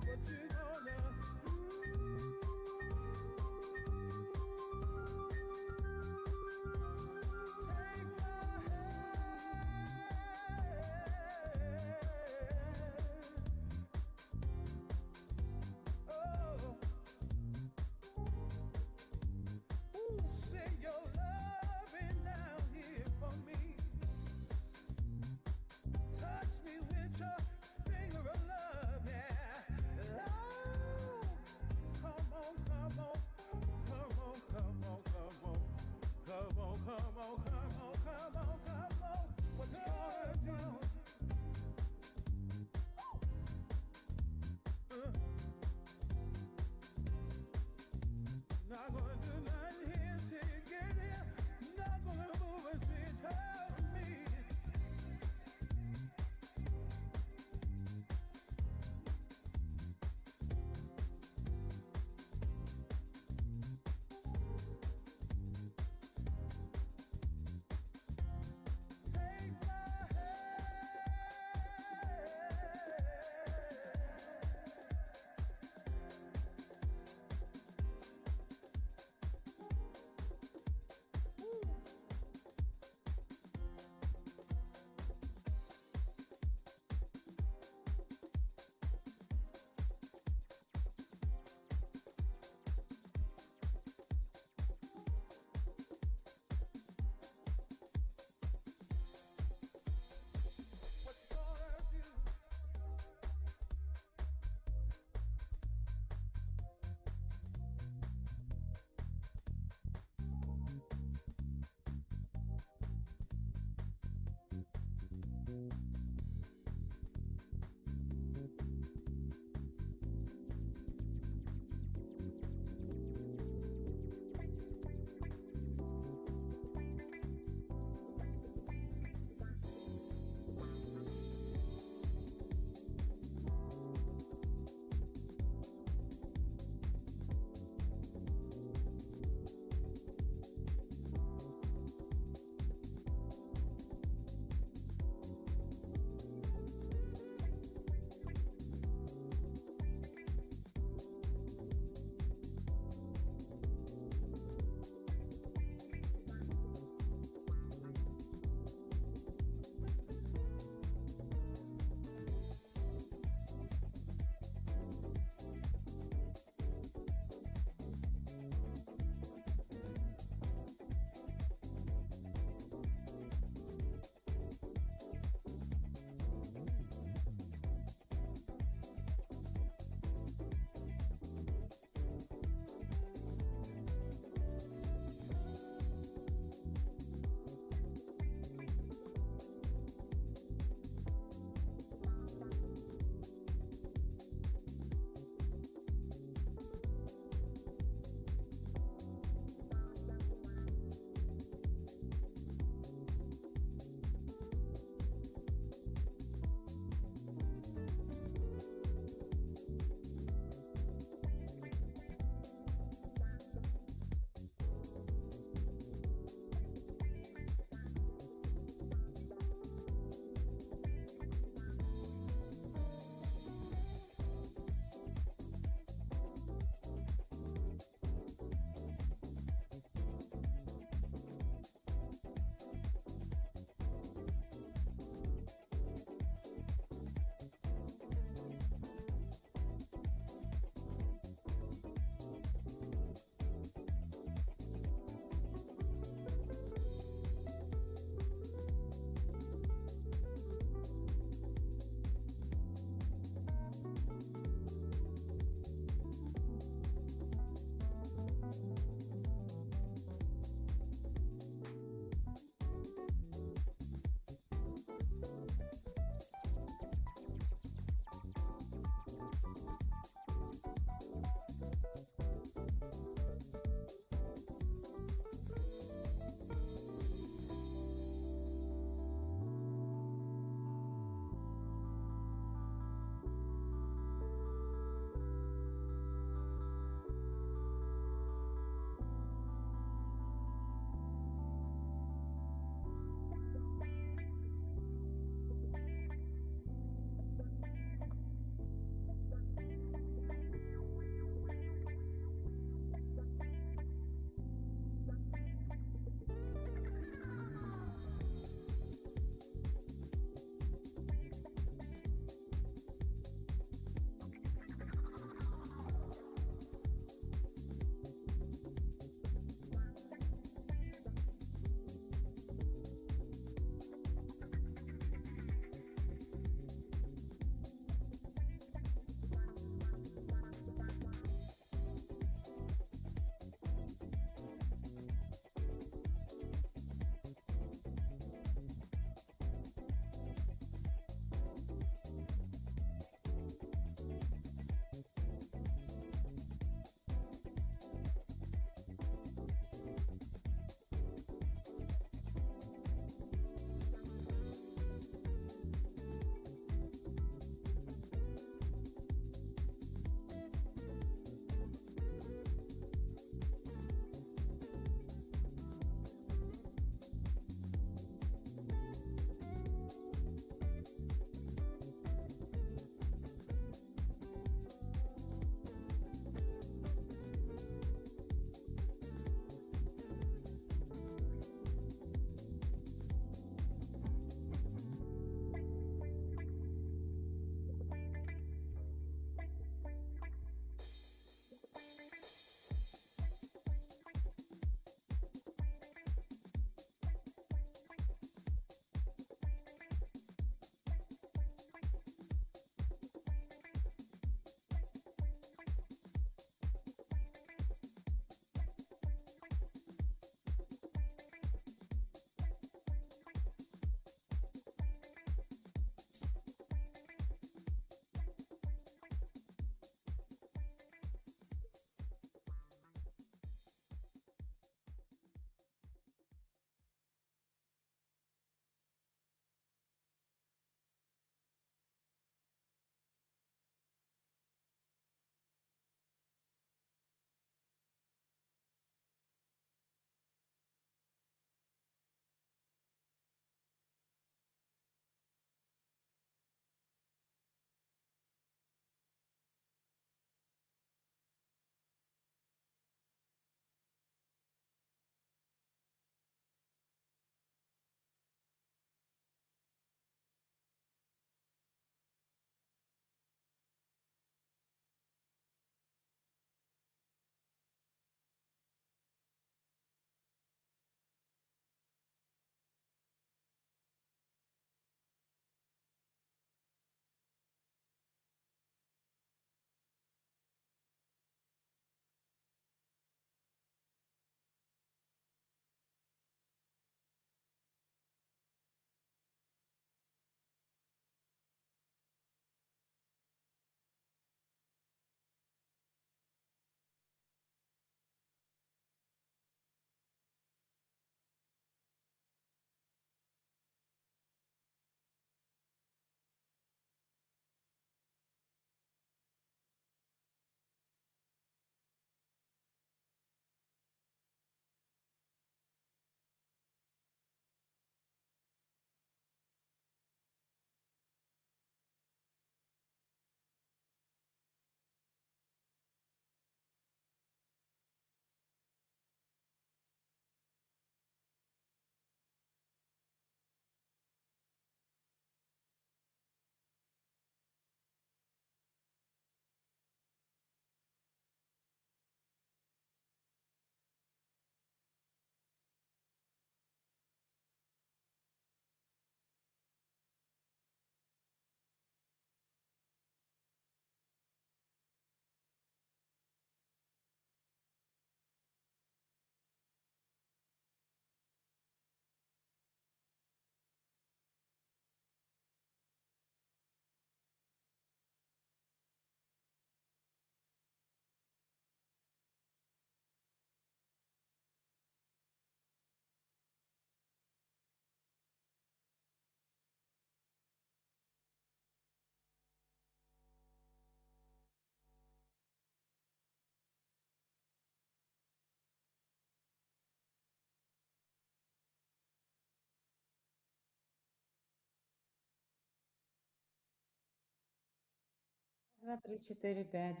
два, три, четыре, пять.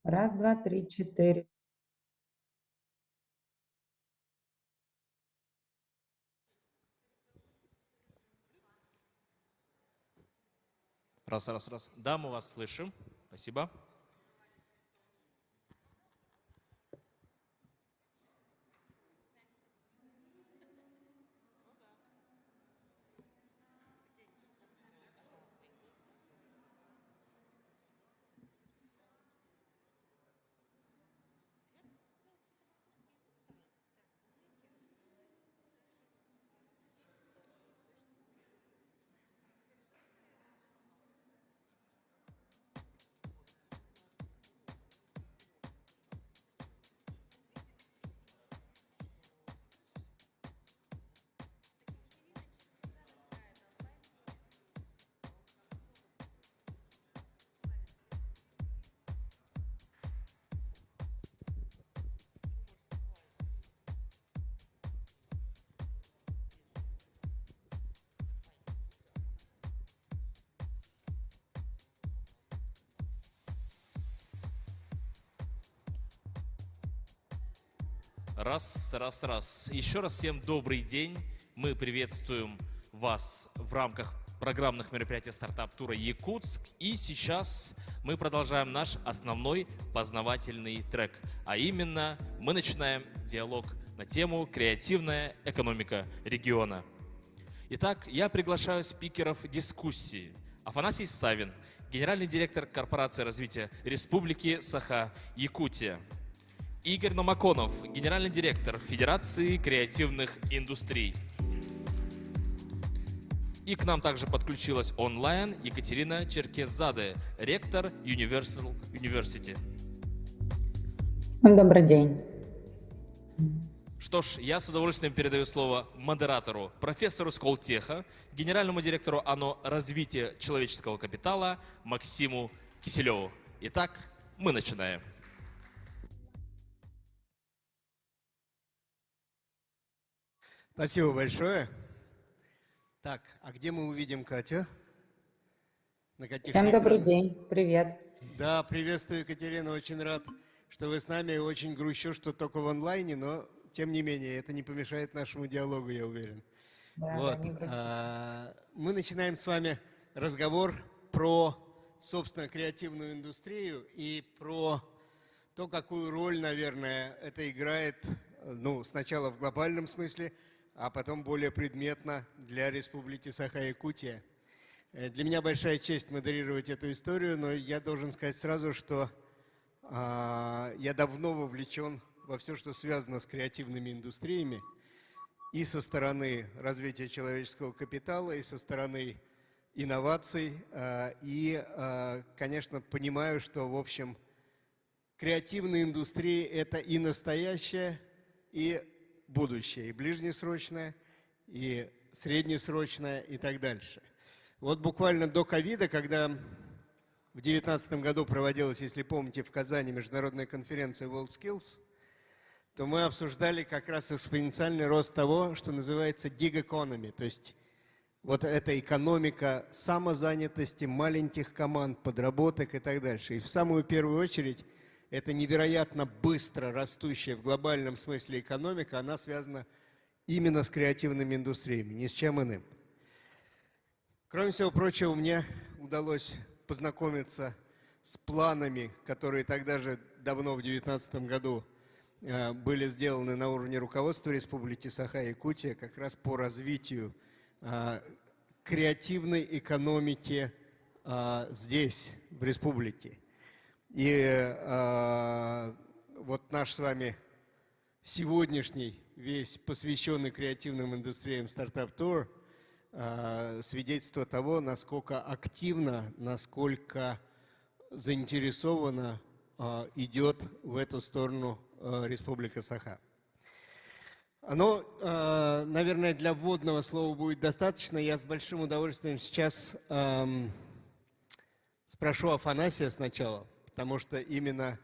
Раз, два, три, четыре. Раз, раз, раз. Да, мы вас слышим. Спасибо. Раз, раз, раз. Еще раз всем добрый день. Мы приветствуем вас в рамках программных мероприятий стартап-тура Якутск. И сейчас мы продолжаем наш основной познавательный трек. А именно, мы начинаем диалог на тему «Креативная экономика региона». Итак, я приглашаю спикеров дискуссии. Афанасий Савин, генеральный директор корпорации развития Республики Саха-Якутия. Игорь Номаконов, генеральный директор Федерации креативных индустрий. И к нам также подключилась онлайн Екатерина Черкезаде, ректор Universal University. Добрый день. Что ж, я с удовольствием передаю слово модератору, профессору Сколтеха, генеральному директору ОНО развития человеческого капитала Максиму Киселеву. Итак, мы начинаем. Спасибо большое. Так, а где мы увидим Катю? На каких Всем добрый экранах? день. Привет. Да, приветствую, Екатерина. Очень рад, что вы с нами. Очень грущу, что только в онлайне, но тем не менее это не помешает нашему диалогу, я уверен. Да, Вот. да, не грусти. Мы начинаем с вами разговор про, собственно, креативную индустрию и про то, какую роль, наверное, это играет, ну, сначала в глобальном смысле, а потом более предметно для Республики Саха-Якутия. Для меня большая честь модерировать эту историю, но я должен сказать сразу, что я давно вовлечен во все, что связано с креативными индустриями, и со стороны развития человеческого капитала, и со стороны инноваций, и, конечно, понимаю, что, в общем, креативные индустрии – это и настоящее, и будущее, и ближнесрочное, и среднесрочное, и так дальше. Вот буквально до ковида, когда в 2019 году проводилась, если помните, в Казани международная конференция WorldSkills, то мы обсуждали как раз экспоненциальный рост того, что называется gig economy, то есть вот эта экономика самозанятости, маленьких команд, подработок и так дальше. И в самую первую очередь это невероятно быстро растущая в глобальном смысле экономика, она связана именно с креативными индустриями, ни с чем иным. Кроме всего прочего, мне удалось познакомиться с планами, которые тогда же давно, в 2019 году, были сделаны на уровне руководства Республики Саха-Якутия как раз по развитию креативной экономики здесь, в республике. И вот наш с вами сегодняшний, весь посвященный креативным индустриям стартап-тур, свидетельство того, насколько активно, насколько заинтересованно идет в эту сторону Республика Саха. Оно, наверное, для вводного слова будет достаточно. Я с большим удовольствием сейчас спрошу Афанасия сначала, потому что именно,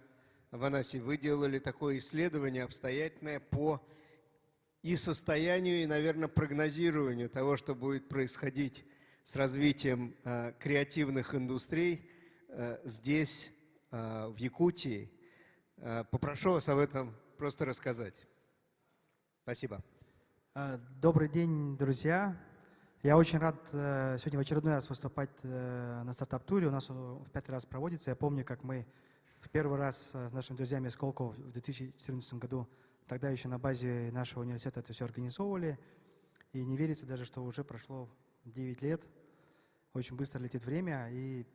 Афанасий, вы делали такое исследование обстоятельное по и состоянию, и, наверное, прогнозированию того, что будет происходить с развитием креативных индустрий здесь, в Якутии. Попрошу вас об этом просто рассказать. Спасибо. Добрый день, друзья. Я очень рад сегодня в очередной раз выступать на стартап-туре. У нас он в 5-й раз проводится. Я помню, как мы в первый раз с нашими друзьями из Сколково в 2014 году, тогда еще на базе нашего университета это все организовывали. И не верится даже, что уже прошло 9 лет. Очень быстро летит время. И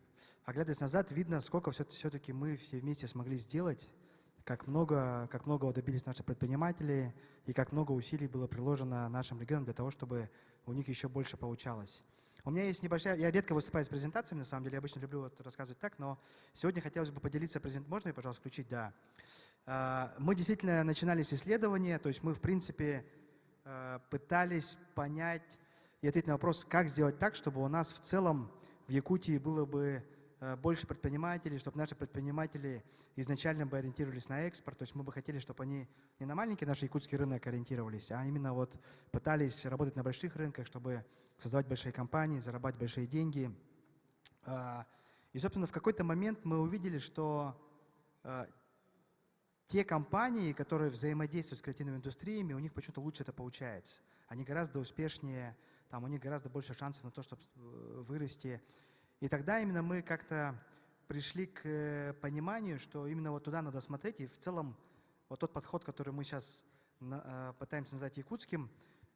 оглядываясь назад, видно, сколько все-таки мы все вместе смогли сделать, как много добились наши предприниматели и как много усилий было приложено нашим регионам для того, чтобы у них еще больше получалось. У меня есть небольшая... Я редко выступаю с презентациями, на самом деле, я обычно люблю вот рассказывать так, но сегодня хотелось бы поделиться презентацией. Можно ее, пожалуйста, включить? Да. Мы действительно начинали с исследования, то есть мы, в принципе, пытались понять и ответить на вопрос, как сделать так, чтобы у нас в целом в Якутии было бы больше предпринимателей, чтобы наши предприниматели изначально бы ориентировались на экспорт. То есть мы бы хотели, чтобы они не на маленький наш якутский рынок ориентировались, а именно вот пытались работать на больших рынках, чтобы создавать большие компании, зарабатывать большие деньги. И, собственно, в какой-то момент мы увидели, что те компании, которые взаимодействуют с креативными индустриями, у них почему-то лучше это получается. Они гораздо успешнее, там, у них гораздо больше шансов на то, чтобы вырасти. И тогда именно мы как-то пришли к пониманию, что именно вот туда надо смотреть. И в целом вот тот подход, который мы сейчас пытаемся назвать якутским,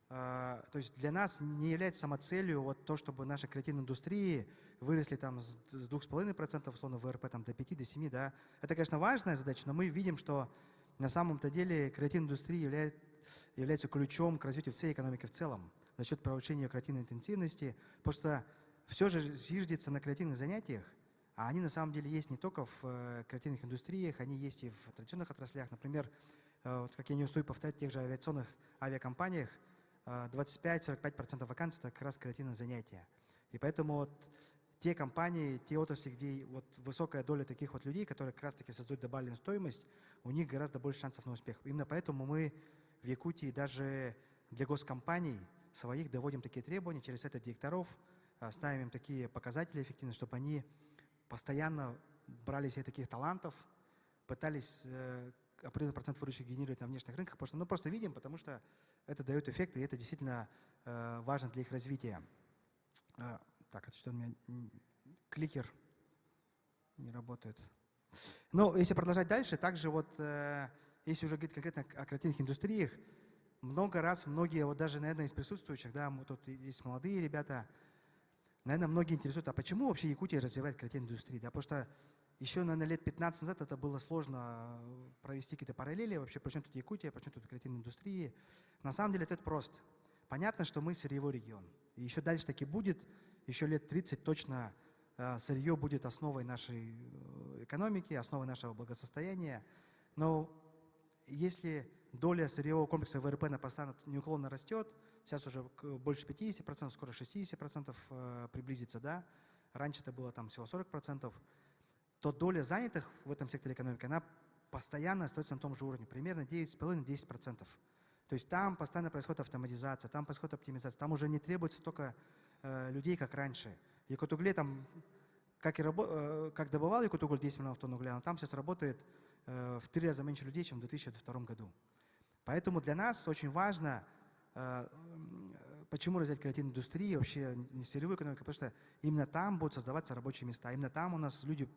то есть для нас не является самоцелью вот то, чтобы наши креативные индустрии выросли там с 2,5% условно ВРП там, до 5, до 7. Да. Это, конечно, важная задача, но мы видим, что на самом-то деле креативная индустрия является ключом к развитию всей экономики в целом за счет повышения ее креативной интенсивности. Потому что все же зиждется на креативных занятиях, а они на самом деле есть не только в креативных индустриях, они есть и в традиционных отраслях. Например, вот, как я не устаю повторять, в тех же авиационных авиакомпаниях 25-45% вакансий – это как раз креативные занятия. И поэтому вот те компании, те отрасли, где вот высокая доля таких вот людей, которые как раз-таки создают добавленную стоимость, у них гораздо больше шансов на успех. Именно поэтому мы в Якутии даже для госкомпаний своих доводим такие требования, через это директоров, ставим им такие показатели эффективности, чтобы они постоянно брали себе таких талантов, пытались определенный процент выручки генерировать на внешних рынках, потому что мы просто видим, потому что это дает эффект, и это действительно важно для их развития. Так, это что у меня кликер не работает. Но если продолжать дальше, также вот, если уже говорить конкретно о креативных индустриях, много раз, многие, вот даже, наверное, из присутствующих, да, тут есть молодые ребята, наверное, многие интересуются, а почему вообще Якутия развивает креативную индустрию? Да, потому что еще, наверное, лет 15 назад это было сложно провести какие-то параллели. Вообще, почему тут Якутия, почему тут креативные индустрии? На самом деле ответ прост. Понятно, что мы сырьевой регион. И еще дальше таки будет, еще лет 30 точно сырье будет основой нашей экономики, основой нашего благосостояния. Но если доля сырьевого комплекса ВРП на постоянно неуклонно растет, сейчас уже больше 50%, скоро 60% приблизится, да? Раньше это было там всего 40%, то доля занятых в этом секторе экономики, она постоянно остается на том же уровне, примерно 9,5-10%. То есть там постоянно происходит автоматизация, там происходит оптимизация, там уже не требуется столько людей, как раньше. Якутугле там, как добывал Якутугль 10 миллионов тонн угля, но там сейчас работает в 3 раза меньше людей, чем в 2002 году. Поэтому для нас очень важно, почему развивать креативную индустрию, вообще не сырьевую экономику, потому что именно там будут создаваться рабочие места, именно там у нас люди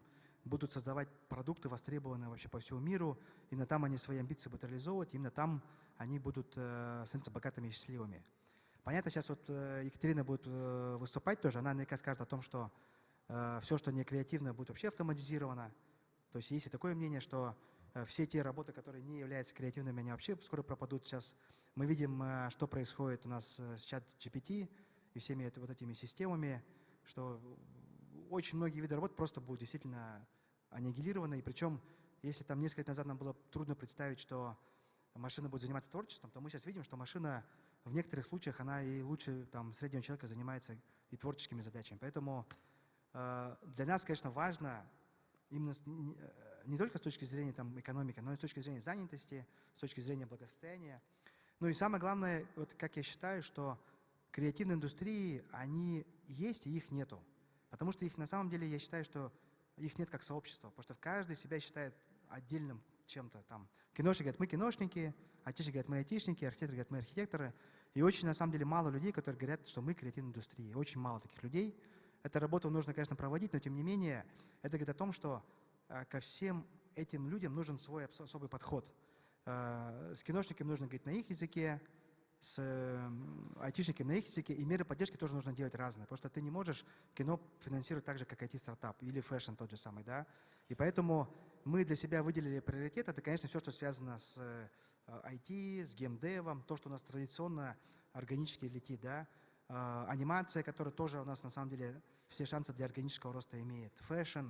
будут создавать продукты, востребованные вообще по всему миру, именно там они свои амбиции будут реализовывать, именно там они будут становиться богатыми и счастливыми. Понятно, сейчас вот Екатерина будет выступать тоже, она наверняка скажет о том, что все, что не креативно, будет вообще автоматизировано. То есть есть и такое мнение, что все те работы, которые не являются креативными, они вообще скоро пропадут. Сейчас мы видим, что происходит у нас с чат-GPT и всеми вот этими системами, что очень многие виды работ просто будут действительно аннигилированы. И причем, если там несколько лет назад нам было трудно представить, что машина будет заниматься творчеством, то мы сейчас видим, что машина в некоторых случаях, она и лучше там, среднего человека занимается и творческими задачами. Поэтому для нас, конечно, важно именно не только с точки зрения там, экономики, но и с точки зрения занятости, с точки зрения благосостояния. Ну и самое главное, вот как я считаю, что креативные индустрии, они есть и их нету. Потому что их на самом деле, я считаю, что их нет как сообщества. Потому что каждый себя считает отдельным чем-то. Там киношники говорят, мы киношники, айтишники говорят, мы айтишники, архитекторы говорят, мы архитекторы. И очень, на самом деле, мало людей, которые говорят, что мы креативная индустрия. Очень мало таких людей. Эту работу нужно, конечно, проводить, но тем не менее, это говорит о том, что ко всем этим людям нужен свой особый подход. С киношниками нужно говорить на их языке, с айтишниками на их языке, и меры поддержки тоже нужно делать разные, потому что ты не можешь кино финансировать так же, как IT-стартап или фэшн тот же самый, да. И поэтому мы для себя выделили приоритет, это, конечно, все, что связано с IT, с геймдевом, то, что у нас традиционно органически летит, да. Анимация, которая тоже у нас на самом деле все шансы для органического роста имеет, фэшн.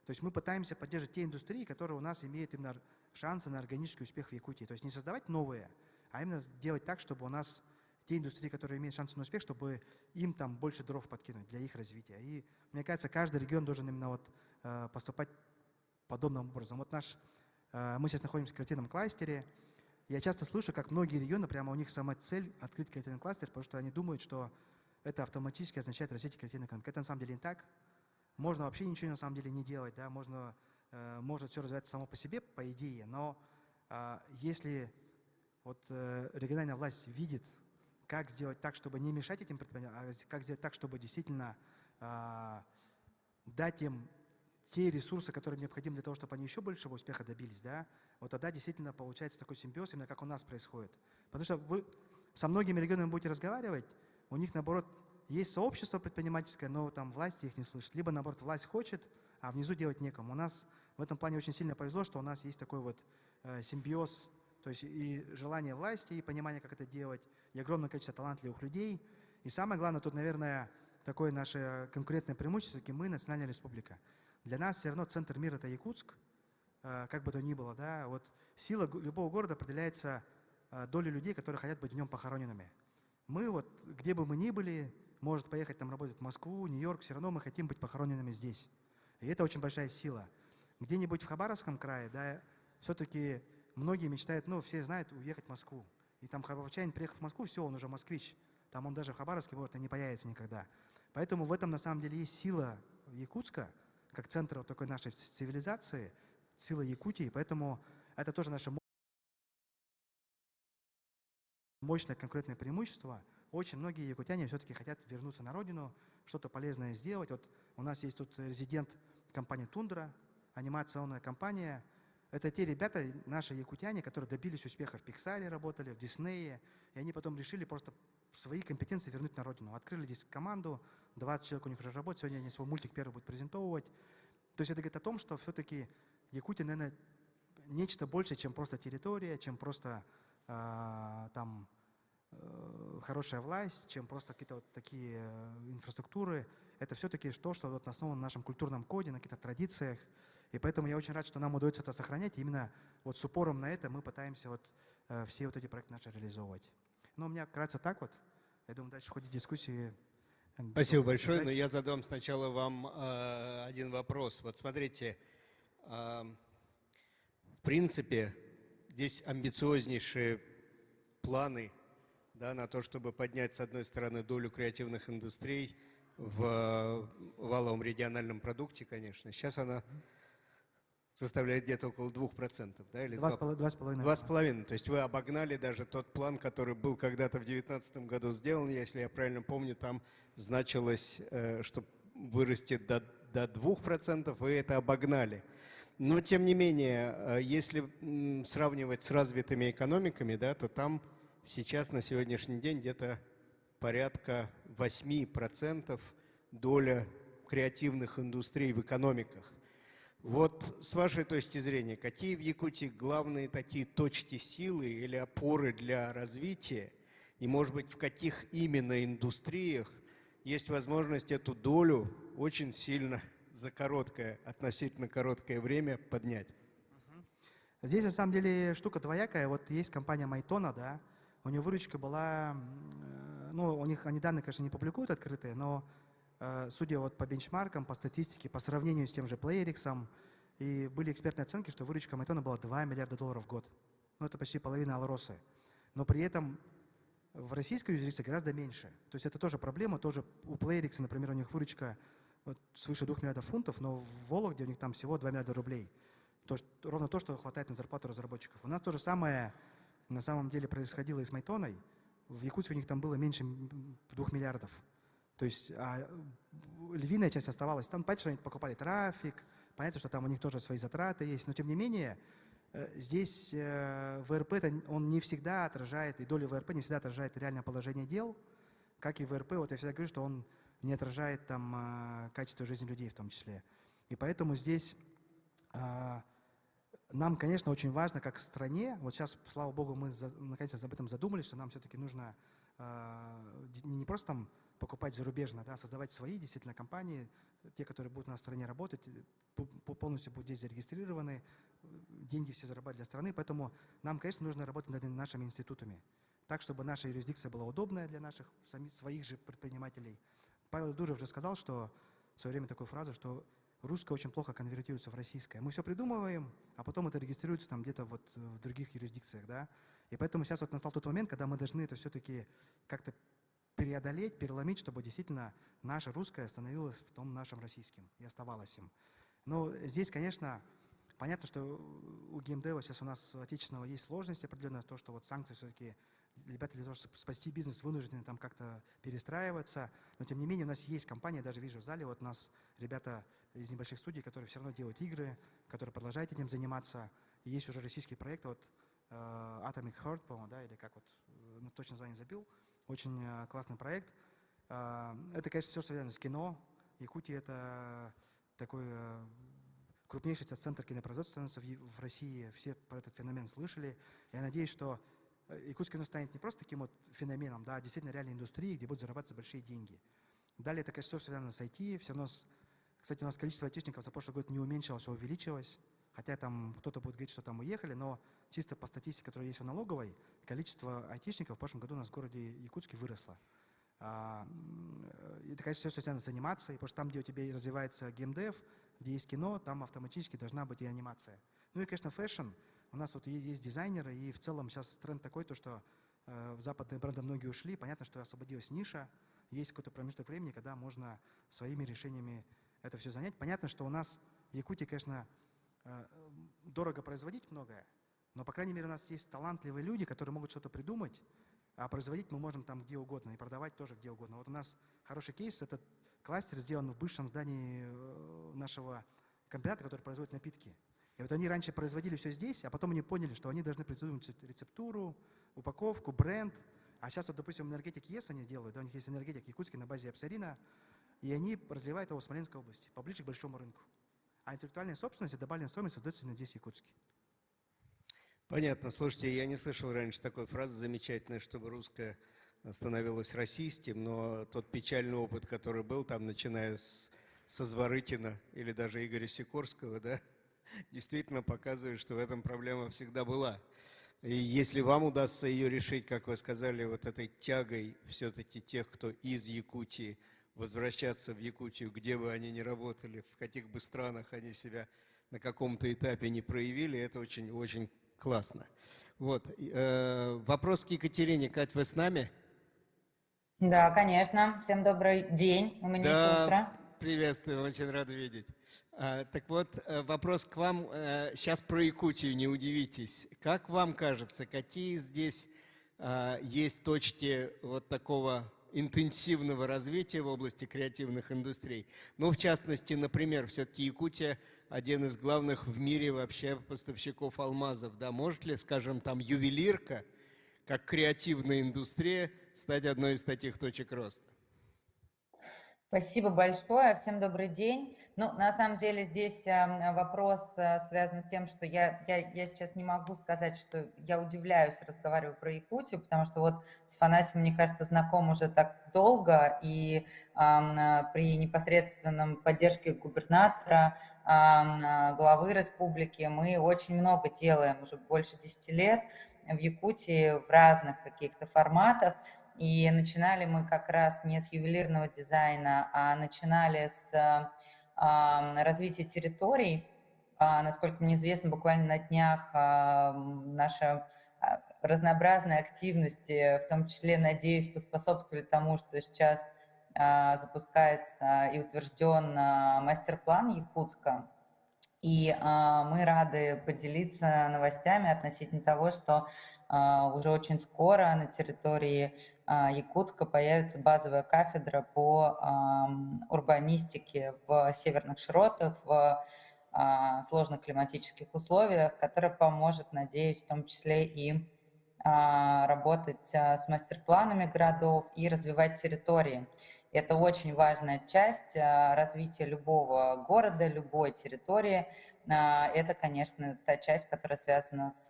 То есть мы пытаемся поддерживать те индустрии, которые у нас имеют именно шансы на органический успех в Якутии. То есть не создавать новые, а именно делать так, чтобы у нас те индустрии, которые имеют шансы на успех, чтобы им там больше дров подкинуть для их развития. И мне кажется, каждый регион должен именно вот поступать подобным образом. Вот мы сейчас находимся в креативном кластере. Я часто слышу, как многие регионы, прямо у них сама цель открыть креативный кластер, потому что они думают, что это автоматически означает развитие креативной экономики. Это на самом деле не так. Можно вообще ничего на самом деле не делать, да, может все развиваться само по себе, по идее, но если вот региональная власть видит, как сделать так, чтобы не мешать этим предприятиям, а как сделать так, чтобы действительно дать им те ресурсы, которые необходимы для того, чтобы они еще большего успеха добились, да, вот тогда действительно получается такой симбиоз, именно как у нас происходит. Потому что вы со многими регионами будете разговаривать, у них, наоборот, есть сообщество предпринимательское, но там власти их не слышат. Либо, наоборот, власть хочет, а внизу делать некому. У нас в этом плане очень сильно повезло, что у нас есть такой вот симбиоз, то есть и желание власти, и понимание, как это делать, и огромное количество талантливых людей. И самое главное, тут, наверное, такое наше конкурентное преимущество, все-таки мы национальная республика. Для нас все равно центр мира – это Якутск, как бы то ни было. Да? Вот сила любого города определяется долей людей, которые хотят быть в нем похороненными. Мы вот, где бы мы ни были, может поехать там работать в Москву, Нью-Йорк, все равно мы хотим быть похороненными здесь. И это очень большая сила. Где-нибудь в Хабаровском крае, да, все-таки многие мечтают, все знают, уехать в Москву. И там хабаровчанин, приехав в Москву, все, он уже москвич. Там он даже в Хабаровске город не появится никогда. Поэтому в этом на самом деле есть сила Якутска, как центра вот такой нашей цивилизации, сила Якутии. Поэтому это тоже наше мощное конкурентное преимущество. Очень многие якутяне все-таки хотят вернуться на родину, что-то полезное сделать. Вот у нас есть тут резидент компании «Тундра», анимационная компания. Это те ребята, наши якутяне, которые добились успеха в Pixar, работали, в Диснее, и они потом решили просто свои компетенции вернуть на родину. Открыли здесь команду, 20 человек у них уже работает, сегодня они свой мультик первый будут презентовывать. То есть это говорит о том, что все-таки Якутия, наверное, нечто большее, чем просто территория, чем просто хорошая власть, чем просто какие-то вот такие инфраструктуры. Это все-таки то, что вот основано на нашем культурном коде, на каких-то традициях. И поэтому я очень рад, что нам удается это сохранять. И именно вот с упором на это мы пытаемся вот все вот эти проекты наши реализовывать. Но у меня вкратце так вот. Я думаю, дальше в ходе дискуссии... Спасибо большое, но я задам сначала вам один вопрос. Вот смотрите, в принципе, здесь амбициознейшие планы, да, на то, чтобы поднять, с одной стороны, долю креативных индустрий в валовом региональном продукте, конечно. Сейчас она составляет где-то около 2%, да, или 2,5%. 2,5%. То есть вы обогнали даже тот план, который был когда-то в 2019 году сделан. Если я правильно помню, там значилось, что вырастет до 2%, вы это обогнали. Но, тем не менее, если сравнивать с развитыми экономиками, да, то там сейчас на сегодняшний день где-то порядка 8% доля креативных индустрий в экономиках. Вот с вашей точки зрения, какие в Якутии главные такие точки силы или опоры для развития, и, может быть, в каких именно индустриях есть возможность эту долю очень сильно за относительно короткое время поднять? Здесь, на самом деле, штука двоякая. Вот есть компания Майтона, да, у нее выручка была, у них они данные, конечно, не публикуют открытые, но судя вот по бенчмаркам, по статистике, по сравнению с тем же PlayerX, и были экспертные оценки, что выручка Майтона была $2 миллиарда в год. Это почти половина Алросы. Но при этом В российской юрисдикции гораздо меньше. То есть это тоже проблема, тоже у Playrix, например, у них выручка вот, свыше 2 миллиардов фунтов, но в Вологде у них там всего 2 миллиарда рублей. То есть ровно то, что хватает на зарплату разработчиков. У нас то же самое на самом деле происходило и с Майтоной. В Якутске у них там было меньше 2 миллиардов. То есть львиная часть оставалась. Там понятно, что они покупали трафик, понятно, что там у них тоже свои затраты есть, но тем не менее здесь ВРП он не всегда отражает, и доля ВРП не всегда отражает реальное положение дел, как и ВРП, вот я всегда говорю, что он не отражает там качество жизни людей в том числе. И поэтому здесь нам, конечно, очень важно, как стране, вот сейчас, слава богу, мы наконец-то об этом задумались, что нам все-таки нужно не просто там покупать зарубежно, да, создавать свои действительно компании, те, которые будут у нас в стране работать, полностью будут здесь зарегистрированы, деньги все зарабатывать для страны, поэтому нам, конечно, нужно работать над нашими институтами, так, чтобы наша юрисдикция была удобная для наших своих же предпринимателей. Павел Дуров уже сказал, что в свое время такую фразу, что русское очень плохо конвертируется в российское. Мы все придумываем, а потом это регистрируется там где-то вот в других юрисдикциях, да. И поэтому сейчас вот настал тот момент, когда мы должны это все-таки как-то преодолеть, переломить, чтобы действительно наше русское становилось в том нашем российским и оставалось им. Но здесь, конечно, понятно, что у геймдева сейчас у нас отечественного есть сложности определенные, то, что вот санкции все-таки ребята для того, чтобы спасти бизнес, вынуждены там как-то перестраиваться. Но тем не менее у нас есть компания, даже вижу в зале, вот у нас ребята из небольших студий, которые все равно делают игры, которые продолжают этим заниматься. И есть уже российский проект, вот Atomic Heart, по-моему, да, или как вот, точно название забил. Очень классный проект. Это, конечно, все связано с кино. Якутия — это такой крупнейший центр кинопроизводства становится в России. Все про этот феномен слышали. Я надеюсь, что якутское кино станет не просто таким вот феноменом, да, а действительно реальной индустрией, где будут зарабатываться большие деньги. Далее это, конечно, все связано с IT. Все равно, кстати, у нас количество айтишников за прошлый год не уменьшилось, а увеличилось. Хотя там кто-то будет говорить, что там уехали, но чисто по статистике, которая есть у налоговой, количество айтишников в прошлом году у нас в городе Якутске выросло. Это, конечно, все связано с анимацией, потому что там, где у тебя развивается геймдев, где есть кино, там автоматически должна быть и анимация. Ну и, конечно, фэшн. У нас вот есть дизайнеры, и в целом сейчас тренд такой, то, что в западные бренды многие ушли. Понятно, что освободилась ниша. Есть какой-то промежуток времени, когда можно своими решениями это все занять. Понятно, что у нас в Якутии, конечно, дорого производить многое, но, по крайней мере, у нас есть талантливые люди, которые могут что-то придумать, а производить мы можем там где угодно и продавать тоже где угодно. Вот у нас хороший кейс, этот кластер сделан в бывшем здании нашего комбината, который производит напитки. И вот они раньше производили все здесь, а потом они поняли, что они должны придумать рецептуру, упаковку, бренд. А сейчас вот, допустим, энергетик ЕС они делают, да, у них есть энергетик якутский на базе Апсарина, и они разливают его в Смоленской области, поближе к большому рынку. А интеллектуальная собственность и добавленная стоимость создается именно здесь, в Якутске. Понятно. Слушайте, я не слышал раньше такой фразы замечательной, чтобы русское становилось российским, но тот печальный опыт, который был там, начиная со Зворыкина или даже Игоря Сикорского, да, действительно показывает, что в этом проблема всегда была. И если вам удастся ее решить, как вы сказали, вот этой тягой все-таки тех, кто из Якутии, возвращаться в Якутию, где бы они ни работали, в каких бы странах они себя на каком-то этапе не проявили, это очень-очень классно. Вот. Вопрос к Екатерине. Кать, вы с нами? Да, конечно. Всем добрый день. У меня еще утро. Приветствую, очень рад видеть. Так вот, вопрос к вам. Сейчас про Якутию, не удивитесь. Как вам кажется, какие здесь есть точки вот такого интенсивного развития в области креативных индустрий? Ну, в частности, например, все-таки Якутия один из главных в мире вообще поставщиков алмазов. Да? Может ли, скажем, там ювелирка, как креативная индустрия, стать одной из таких точек роста? Спасибо большое. Всем добрый день. Ну, на самом деле здесь вопрос связан с тем, что я сейчас не могу сказать, что я удивляюсь, разговариваю про Якутию, потому что вот с Афанасием, мне кажется, знаком уже так долго, и при непосредственном поддержке губернатора, главы республики мы очень много делаем, уже больше 10 лет в Якутии в разных каких-то форматах. И начинали мы как раз не с ювелирного дизайна, а начинали с развития территорий. Насколько мне известно, буквально на днях наша разнообразные активности, в том числе, надеюсь, поспособствовали тому, что сейчас запускается и утвержден мастер-план Якутска. И мы рады поделиться новостями относительно того, что уже очень скоро на территории Якутска появится базовая кафедра по урбанистике в северных широтах, в сложных климатических условиях, которая поможет, надеюсь, в том числе и работать с мастер-планами городов и развивать территории. Это очень важная часть развития любого города, любой территории. Это, конечно, та часть, которая связана с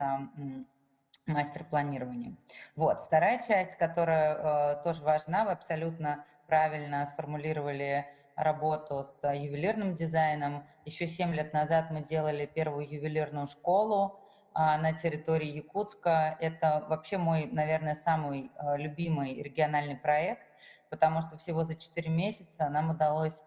мастер-планированием. Вот. Вторая часть, которая тоже важна, вы абсолютно правильно сформулировали работу с ювелирным дизайном. Еще 7 лет назад мы делали первую ювелирную школу на территории Якутска. Это вообще мой, наверное, самый любимый региональный проект, потому что всего за 4 месяца нам удалось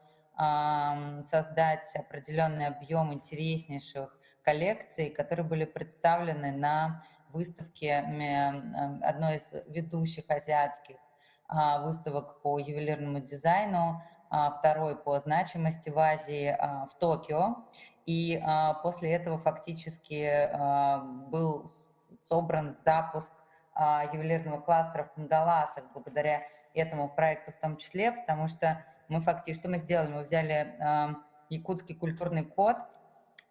создать определенный объем интереснейших коллекций, которые были представлены на выставке одной из ведущих азиатских выставок по ювелирному дизайну, второй по значимости в Азии, в Токио. И после этого фактически был собран запуск ювелирного кластера в Кандаласах благодаря этому проекту в том числе, потому что мы фактически, что мы сделали? Мы взяли якутский культурный код,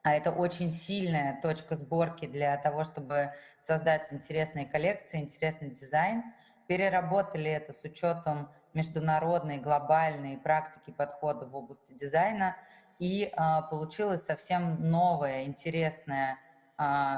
а это очень сильная точка сборки для того, чтобы создать интересные коллекции, интересный дизайн, переработали это с учетом международной, глобальной практики подхода в области дизайна, и получилась совсем новая, интересная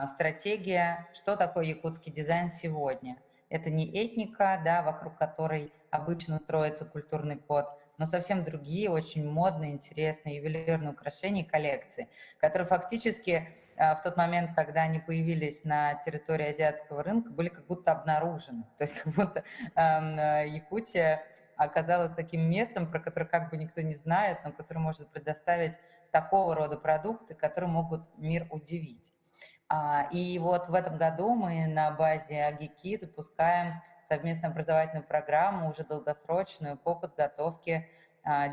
стратегия, что такое якутский дизайн сегодня. Это не этника, да, вокруг которой обычно строится культурный код, но совсем другие, очень модные, интересные ювелирные украшения и коллекции, которые фактически в тот момент, когда они появились на территории азиатского рынка, были как будто обнаружены. То есть как будто Якутия оказалась таким местом, про которое как бы никто не знает, но который может предоставить такого рода продукты, которые могут мир удивить. И вот в этом году мы на базе Агики запускаем совместную образовательную программу, уже долгосрочную, по подготовке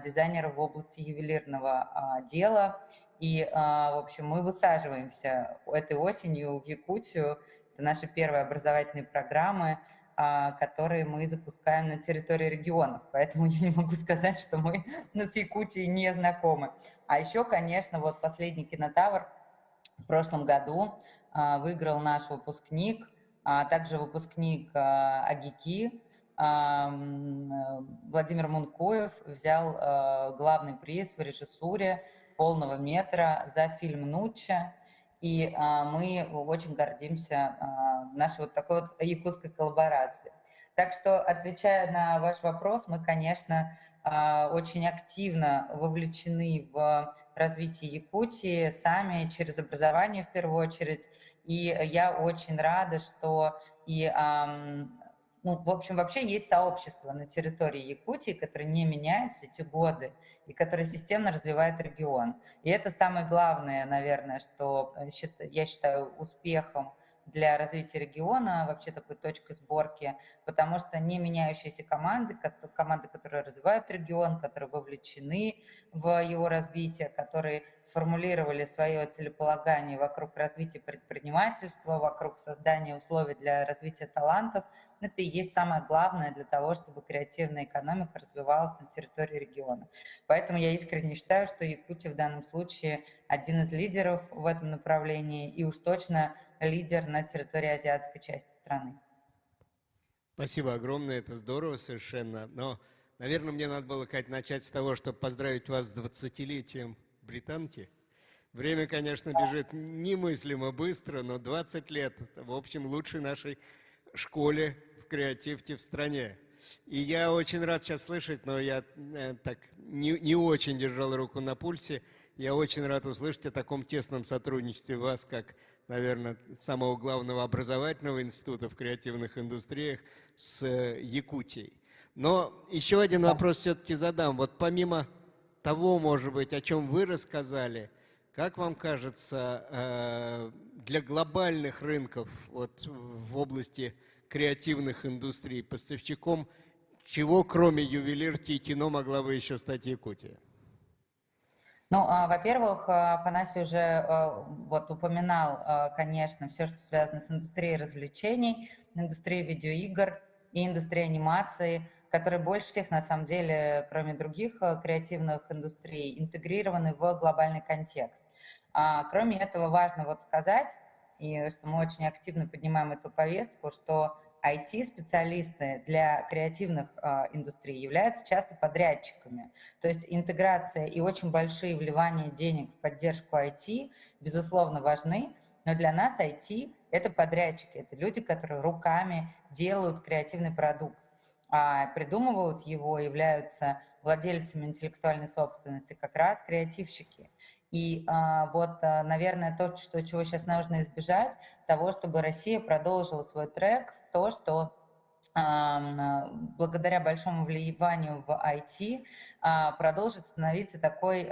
дизайнеров в области ювелирного дела. И, в общем, мы высаживаемся этой осенью в Якутию. Это наши первые образовательные программы, которые мы запускаем на территории регионов. Поэтому я не могу сказать, что мы с Якутией не знакомы. А еще, конечно, вот последний кинотавр в прошлом году выиграл наш выпускник, а также выпускник Агики, Владимир Мункуев взял главный приз в режиссуре полного метра за фильм «Нучча». И мы очень гордимся нашей вот такой вот якутской коллаборацией. Так что, отвечая на ваш вопрос, мы, конечно, очень активно вовлечены в развитие Якутии сами, через образование в первую очередь. И я очень рада, что в общем, вообще есть сообщество на территории Якутии, которое не меняется эти годы и которое системно развивает регион. И это самое главное, наверное, что я считаю успехом для развития региона, вообще такой точкой сборки, потому что не меняющиеся команды, которые развивают регион, которые вовлечены в его развитие, которые сформулировали свое целеполагание вокруг развития предпринимательства, вокруг создания условий для развития талантов, это и есть самое главное для того, чтобы креативная экономика развивалась на территории региона. Поэтому я искренне считаю, что Якутия в данном случае один из лидеров в этом направлении и уж точно лидер на территории азиатской части страны. Спасибо огромное, это здорово совершенно. Но, наверное, мне надо было, Кать, начать с того, чтобы поздравить вас с 20-летием британки. Время, конечно, бежит немыслимо быстро, но 20 лет, в общем, лучшей нашей школе в креативте в стране. И я очень рад сейчас слышать, но я так не очень держал руку на пульсе. Я очень рад услышать о таком тесном сотрудничестве вас, как, наверное, самого главного образовательного института в креативных индустриях с Якутией. Но еще один вопрос все-таки задам. Вот помимо того, может быть, о чем вы рассказали, Как вам кажется, для глобальных рынков вот, в области креативных индустрий поставщиком чего, кроме ювелирки и кино, могла бы еще стать Якутия? Ну, во-первых, Афанасий уже вот упоминал, конечно, все, что связано с индустрией развлечений, индустрией видеоигр и индустрией анимации, которые больше всех, на самом деле, кроме других креативных индустрий, интегрированы в глобальный контекст. Кроме этого, важно вот сказать, и что мы очень активно поднимаем эту повестку, что IT-специалисты для креативных индустрий являются часто подрядчиками. То есть интеграция и очень большие вливания денег в поддержку IT, безусловно, важны, но для нас IT — это подрядчики, это люди, которые руками делают креативный продукт, придумывают его, являются владельцами интеллектуальной собственности, как раз креативщики. И вот, наверное, то, чего сейчас нужно избежать, того, чтобы Россия продолжила свой трек в то, что благодаря большому вливанию в IT продолжит становиться такой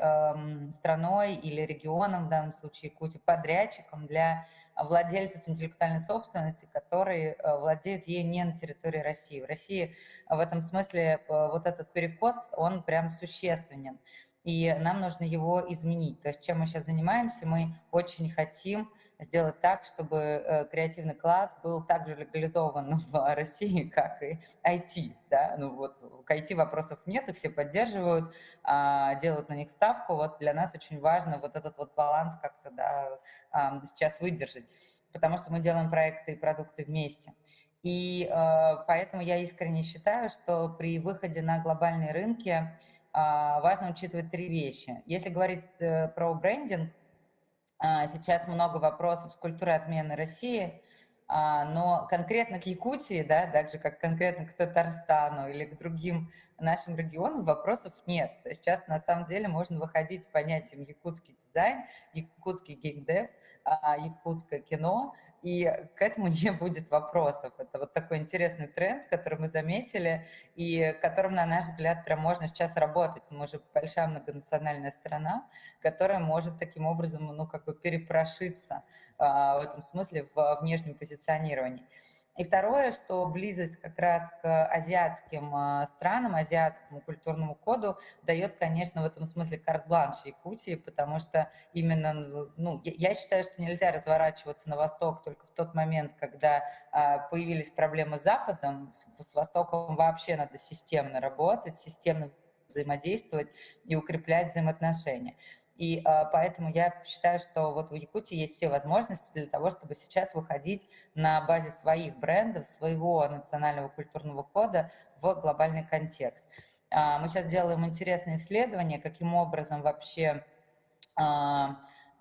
страной или регионом, в данном случае Якутии, подрядчиком для владельцев интеллектуальной собственности, которые владеют ею не на территории России. В России в этом смысле вот этот перекос, он прям существенен. И нам нужно его изменить. То есть чем мы сейчас занимаемся, мы очень хотим сделать так, чтобы креативный класс был так же легализован в России, как и IT. Да? Ну, вот, к IT вопросов нет, их все поддерживают, делают на них ставку. Вот для нас очень важно вот этот вот баланс как-то сейчас выдержать, потому что мы делаем проекты и продукты вместе. И поэтому я искренне считаю, что при выходе на глобальные рынки важно учитывать три вещи. Если говорить про брендинг, сейчас много вопросов с культурой отмены России, но конкретно к Якутии, да, так же как конкретно к Татарстану или к другим нашим регионам вопросов нет. То есть сейчас на самом деле можно выходить с понятием якутский дизайн, якутский геймдев, якутское кино, и к этому не будет вопросов. Это вот такой интересный тренд, который мы заметили, и которым, на наш взгляд, прям можно сейчас работать. Мы же большая многонациональная страна, которая может таким образом, ну, как бы перепрошиться в этом смысле в внешнем позиционировании. И второе, что близость как раз к азиатским странам, азиатскому культурному коду дает, конечно, в этом смысле карт-бланш Якутии, потому что именно, ну, я считаю, что нельзя разворачиваться на восток только в тот момент, когда появились проблемы с Западом. С Востоком вообще надо системно работать, системно взаимодействовать и укреплять взаимоотношения. И поэтому я считаю, что вот в Якутии есть все возможности для того, чтобы сейчас выходить на базе своих брендов, своего национального культурного кода в глобальный контекст. Мы сейчас делаем интересные исследования, каким образом вообще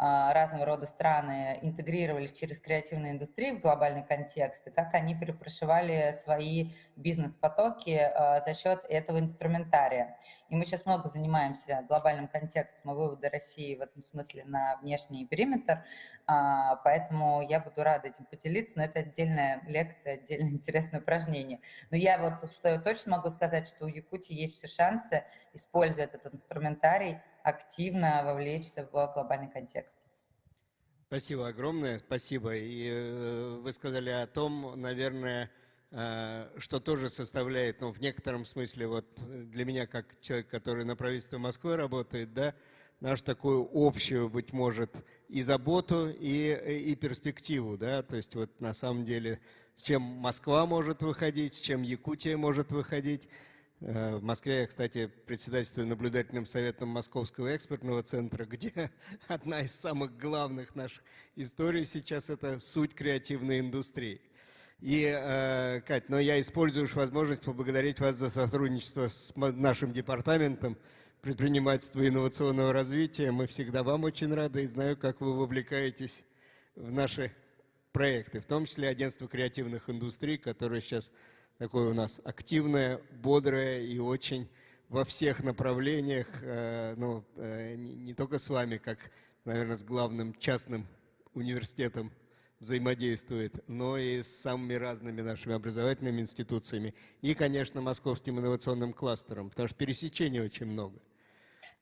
разного рода страны интегрировались через креативные индустрии в глобальный контекст, и как они перепрошивали свои бизнес-потоки за счет этого инструментария. И мы сейчас много занимаемся глобальным контекстом и вывода России в этом смысле на внешний периметр, поэтому я буду рада этим поделиться, но это отдельная лекция, отдельное интересное упражнение. Но я вот, что я точно могу сказать, что у Якутии есть все шансы, используя этот инструментарий, активно вовлечься в глобальный контекст. Спасибо огромное, спасибо. И вы сказали о том, наверное, что тоже составляет, ну, в некотором смысле, вот для меня, как человек, который на правительстве Москвы работает, да, нашу такую общую, быть может, и заботу, и перспективу, да, то есть вот на самом деле, с чем Москва может выходить, с чем Якутия может выходить. В Москве я, кстати, председательствую наблюдательным советом Московского экспертного центра, где одна из самых главных наших историй сейчас – это суть креативной индустрии. И, Кать, но я использую возможность поблагодарить вас за сотрудничество с нашим департаментом предпринимательства и инновационного развития. Мы всегда вам очень рады и знаю, как вы вовлекаетесь в наши проекты, в том числе Агентство креативных индустрий, которое сейчас такое у нас активное, бодрое и очень во всех направлениях, ну, не только с вами, как, наверное, с главным частным университетом взаимодействует, но и с самыми разными нашими образовательными институциями и, конечно, Московским инновационным кластером, потому что пересечений очень много.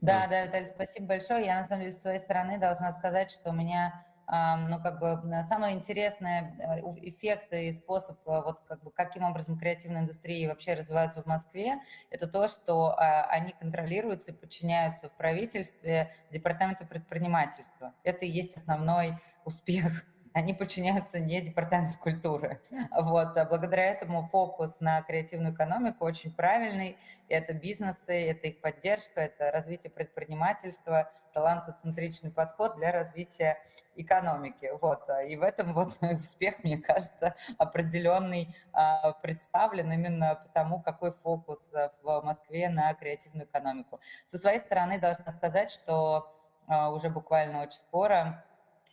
Да, да, Виталий, спасибо большое. Я, на самом деле, с своей стороны должна сказать, что у меня, ну, как бы, самые интересные эффекты и способ, вот, как бы, каким образом креативные индустрии вообще развиваются в Москве, это то, что они контролируются и подчиняются в правительстве департаменту предпринимательства. Это и есть основной успех. Они подчиняются не департаменту культуры. Вот. Благодаря этому фокус на креативную экономику очень правильный. Это бизнесы, это их поддержка, это развитие предпринимательства, талантоцентричный подход для развития экономики. Вот. И в этом вот успех, мне кажется, определенный представлен именно потому, какой фокус в Москве на креативную экономику. Со своей стороны должна сказать, что уже буквально очень скоро,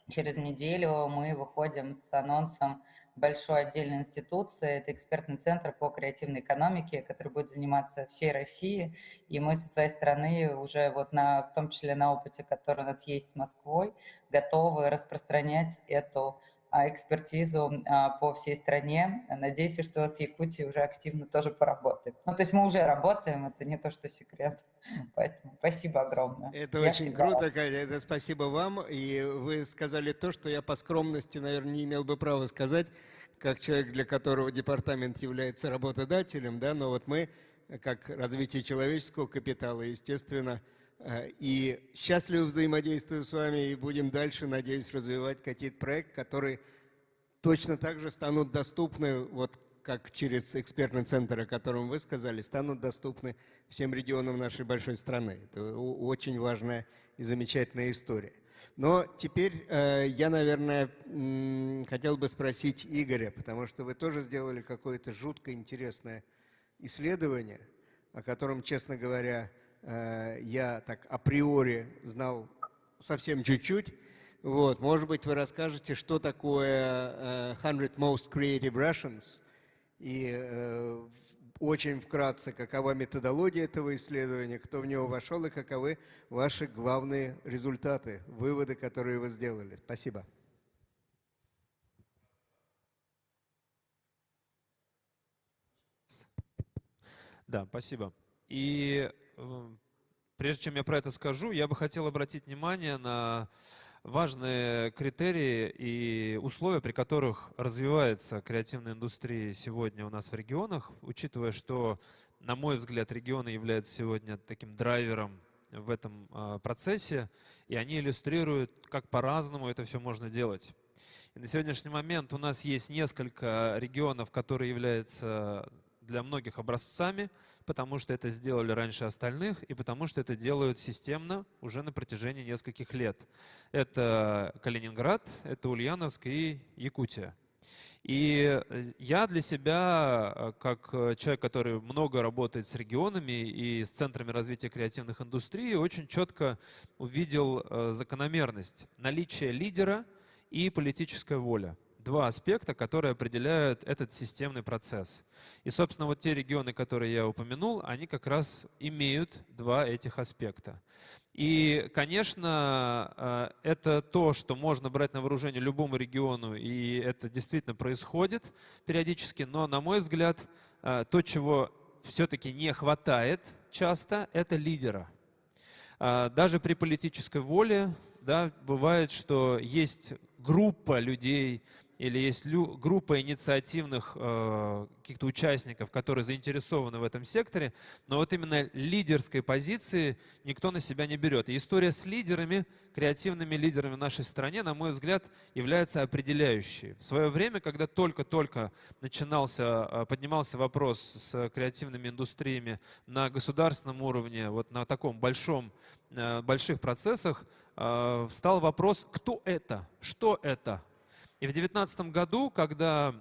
через неделю, мы выходим с анонсом большой отдельной институции. Это экспертный центр по креативной экономике, который будет заниматься всей Россией. И мы со своей стороны уже вот в том числе на опыте, который у нас есть с Москвой, готовы распространять эту экспертизу по всей стране. Надеюсь, что с Якутией уже активно тоже поработаем. Ну, то есть мы уже работаем, это не то, что секрет. Поэтому спасибо огромное. Это Я очень всегда круто, Катя, это спасибо вам. И вы сказали то, что я по скромности, наверное, не имел бы права сказать, как человек, для которого департамент является работодателем, да, но вот мы, как развитие человеческого капитала, естественно, и счастливо взаимодействую с вами, и будем дальше, надеюсь, развивать какие-то проекты, которые точно так же станут доступны, вот как через экспертный центр, о котором вы сказали, станут доступны всем регионам нашей большой страны. Это очень важная и замечательная история. Но теперь я, наверное, хотел бы спросить Игоря, потому что вы тоже сделали какое-то жутко интересное исследование, о котором, честно говоря, я так априори знал совсем чуть-чуть. Вот. Может быть, вы расскажете, что такое 100 Most Creative Russians, и очень вкратце, какова методология этого исследования, кто в него вошел и каковы ваши главные результаты, выводы, которые вы сделали. Спасибо. Да, спасибо. И прежде чем я про это скажу, я бы хотел обратить внимание на важные критерии и условия, при которых развивается креативная индустрия сегодня у нас в регионах, учитывая, что, на мой взгляд, регионы являются сегодня таким драйвером в этом процессе, и они иллюстрируют, как по-разному это все можно делать. И на сегодняшний момент у нас есть несколько регионов, которые являются для многих образцами, потому что это сделали раньше остальных и потому что это делают системно уже на протяжении нескольких лет. Это Калининград, это Ульяновск и Якутия. И я для себя, как человек, который много работает с регионами и с центрами развития креативных индустрий, очень четко увидел закономерность наличия лидера и политическая воля. Два аспекта, которые определяют этот системный процесс. И, собственно, вот те регионы, которые я упомянул, они как раз имеют два этих аспекта. И, конечно, это то, что можно брать на вооружение любому региону, и это действительно происходит периодически, но, на мой взгляд, то, чего все-таки не хватает часто, это лидера. Даже при политической воле, да, бывает, что есть группа людей, или есть группа инициативных каких-то участников, которые заинтересованы в этом секторе, но вот именно лидерской позиции никто на себя не берет. И история с лидерами, креативными лидерами в нашей стране, на мой взгляд, является определяющей. В свое время, когда только-только поднимался вопрос с креативными индустриями на государственном уровне, вот на таком больших процессах, встал вопрос, кто это, что это. И в 2019 году, когда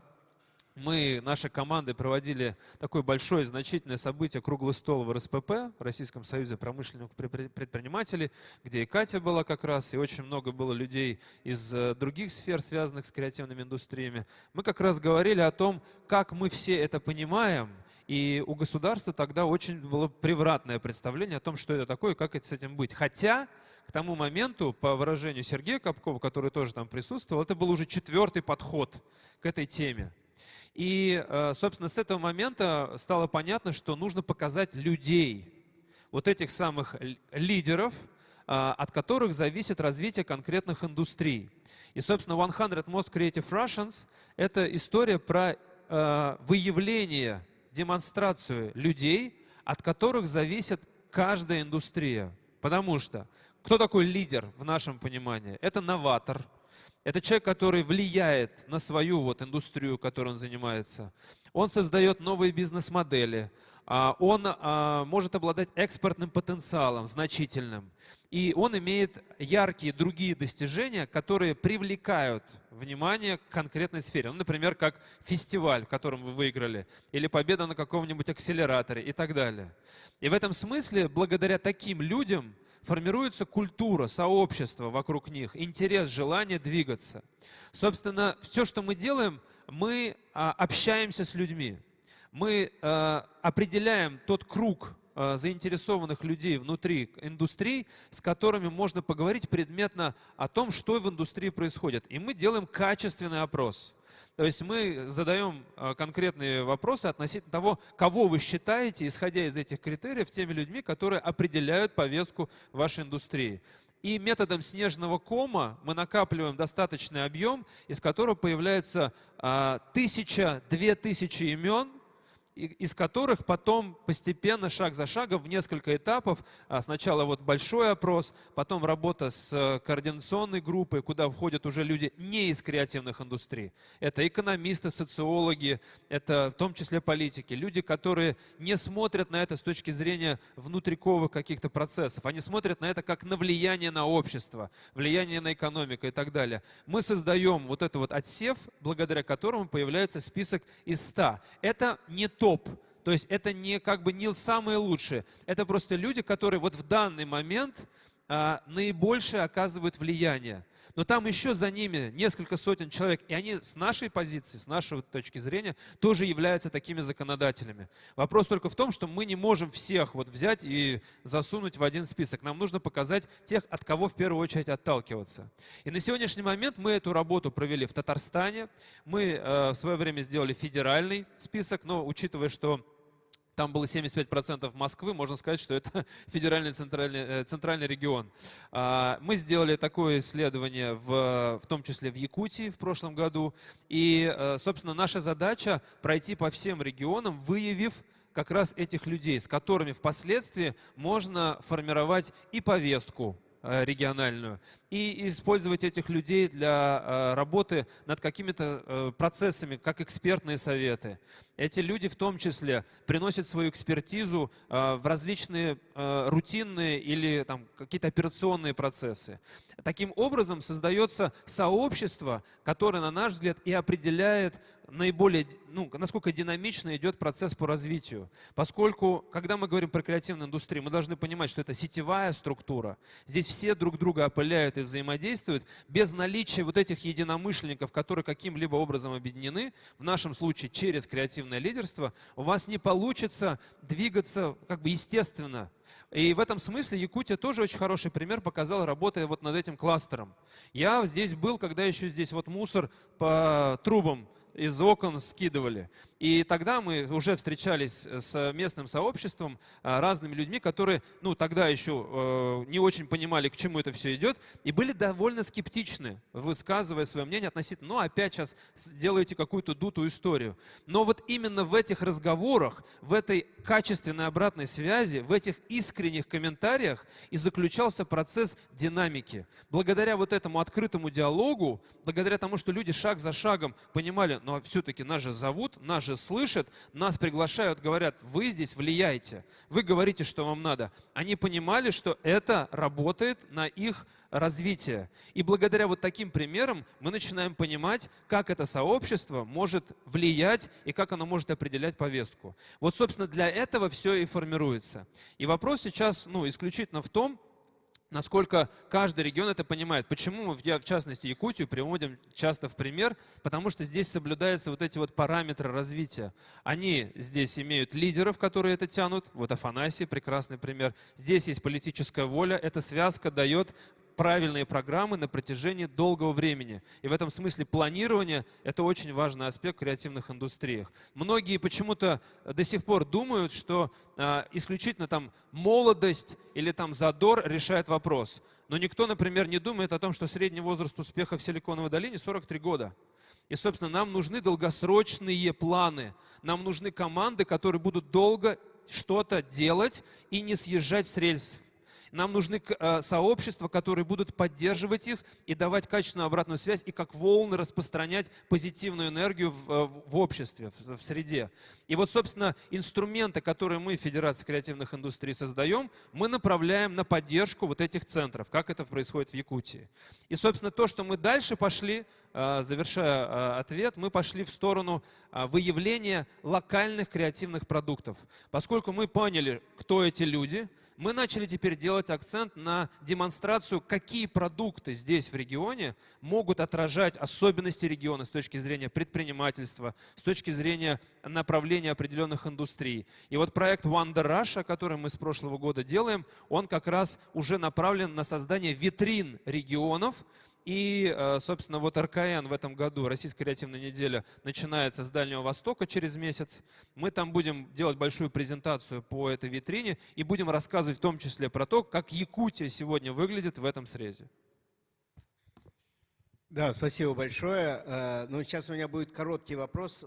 мы, нашей командой, проводили такое большое и значительное событие «Круглый стол» в РСПП, в Российском союзе промышленных предпринимателей, где и Катя была как раз, и очень много было людей из других сфер, связанных с креативными индустриями, мы как раз говорили о том, как мы все это понимаем, и у государства тогда очень было превратное представление о том, что это такое и как с этим быть. Хотя к тому моменту, по выражению Сергея Капкова, который тоже там присутствовал, это был уже 4-й подход к этой теме. И, собственно, с этого момента стало понятно, что нужно показать людей. вот этих самых лидеров, от которых зависит развитие конкретных индустрий. И, собственно, 100 Most Creative Russians – это история про выявление, демонстрацию людей, от которых зависит каждая индустрия. Потому что кто такой лидер в нашем понимании? Это новатор. Это человек, который влияет на свою вот индустрию, которой он занимается. Он создает новые бизнес-модели. Он может обладать экспортным потенциалом значительным. И он имеет яркие другие достижения, которые привлекают внимание к конкретной сфере. Ну, например, как фестиваль, в котором вы выиграли, или победа на каком-нибудь акселераторе и так далее. И в этом смысле, благодаря таким людям, формируется культура, сообщество вокруг них, интерес, желание двигаться. Собственно, все, что мы делаем, мы общаемся с людьми. Мы определяем тот круг заинтересованных людей внутри индустрии, с которыми можно поговорить предметно о том, что в индустрии происходит. И мы делаем качественный опрос. То есть мы задаем конкретные вопросы относительно того, кого вы считаете, исходя из этих критериев, теми людьми, которые определяют повестку вашей индустрии. И методом снежного кома мы накапливаем достаточный объем, из которого появляется 1000-2000 имен, из которых потом постепенно, шаг за шагом, в несколько этапов, сначала вот большой опрос, потом работа с координационной группой, куда входят уже люди не из креативных индустрий. Это экономисты, социологи, это в том числе политики, люди, которые не смотрят на это с точки зрения внутриковых каких-то процессов, они смотрят на это как на влияние на общество, влияние на экономику и так далее. Мы создаем вот этот вот отсев, благодаря которому появляется список из 100. Это не топ. То есть это не как бы не самые лучшие. Это просто люди, которые вот в данный момент наибольшее оказывают влияние. Но там еще за ними несколько сотен человек, и они с нашей позиции, с нашей точки зрения, тоже являются такими законодателями. Вопрос только в том, что мы не можем всех вот взять и засунуть в один список. Нам нужно показать тех, от кого в первую очередь отталкиваться. И на сегодняшний момент мы эту работу провели в Татарстане. Мы в свое время сделали федеральный список, но учитывая, что там было 75% Москвы, можно сказать, что это федеральный центральный регион. Мы сделали такое исследование, в том числе в Якутии в прошлом году. И, собственно, наша задача пройти по всем регионам, выявив как раз этих людей, с которыми впоследствии можно формировать и повестку региональную, и использовать этих людей для работы над какими-то процессами, как экспертные советы. Эти люди в том числе приносят свою экспертизу в различные рутинные или там какие-то операционные процессы. Таким образом создается сообщество, которое, на наш взгляд, и определяет наиболее, насколько динамично идет процесс по развитию. Поскольку, когда мы говорим про креативную индустрию, мы должны понимать, что это сетевая структура. Здесь все друг друга опыляют и взаимодействуют. Без наличия вот этих единомышленников, которые каким-либо образом объединены, в нашем случае через креативное лидерство, у вас не получится двигаться как бы естественно. И в этом смысле Якутия тоже очень хороший пример показала, работая вот над этим кластером. Я здесь был, когда еще здесь вот мусор по трубам из окон скидывали. И тогда мы уже встречались с местным сообществом, разными людьми, которые, тогда еще не очень понимали, к чему это все идет, и были довольно скептичны, высказывая свое мнение относительно, опять сейчас делаете какую-то дутую историю. Но вот именно в этих разговорах, в этой качественной обратной связи, в этих искренних комментариях и заключался процесс динамики. Благодаря вот этому открытому диалогу, благодаря тому, что люди шаг за шагом понимали, но все-таки нас же зовут, нас же слышат, нас приглашают, говорят, вы здесь влияете, вы говорите, что вам надо. Они понимали, что это работает на их развитие. И благодаря вот таким примерам мы начинаем понимать, как это сообщество может влиять и как оно может определять повестку. Вот, собственно, для этого все и формируется. И вопрос сейчас, исключительно в том, насколько каждый регион это понимает. Почему мы, в частности, Якутию приводим часто в пример? Потому что здесь соблюдаются вот эти вот параметры развития. Они здесь имеют лидеров, которые это тянут. Вот Афанасий, прекрасный пример. Здесь есть политическая воля. Эта связка дает правильные программы на протяжении долгого времени. И в этом смысле планирование – это очень важный аспект в креативных индустриях. Многие почему-то до сих пор думают, что исключительно там молодость или там задор решает вопрос. Но никто, например, не думает о том, что средний возраст успеха в Силиконовой долине 43 года. И, собственно, нам нужны долгосрочные планы. Нам нужны команды, которые будут долго что-то делать и не съезжать с рельсов. Нам нужны сообщества, которые будут поддерживать их и давать качественную обратную связь, и как волны распространять позитивную энергию в обществе, в среде. И вот, собственно, инструменты, которые мы в Федерации креативных индустрий создаем, мы направляем на поддержку вот этих центров, как это происходит в Якутии. И, собственно, то, что мы дальше пошли, завершая ответ, мы пошли в сторону выявления локальных креативных продуктов. Поскольку мы поняли, кто эти люди, мы начали теперь делать акцент на демонстрацию, какие продукты здесь в регионе могут отражать особенности региона с точки зрения предпринимательства, с точки зрения направления определенных индустрий. И вот проект Wonder Russia, который мы с прошлого года делаем, он как раз уже направлен на создание витрин регионов. И, собственно, вот РКН в этом году, Российская креативная неделя, начинается с Дальнего Востока через месяц. Мы там будем делать большую презентацию по этой витрине и будем рассказывать в том числе про то, как Якутия сегодня выглядит в этом срезе. Да, спасибо большое. Ну, сейчас у меня будет короткий вопрос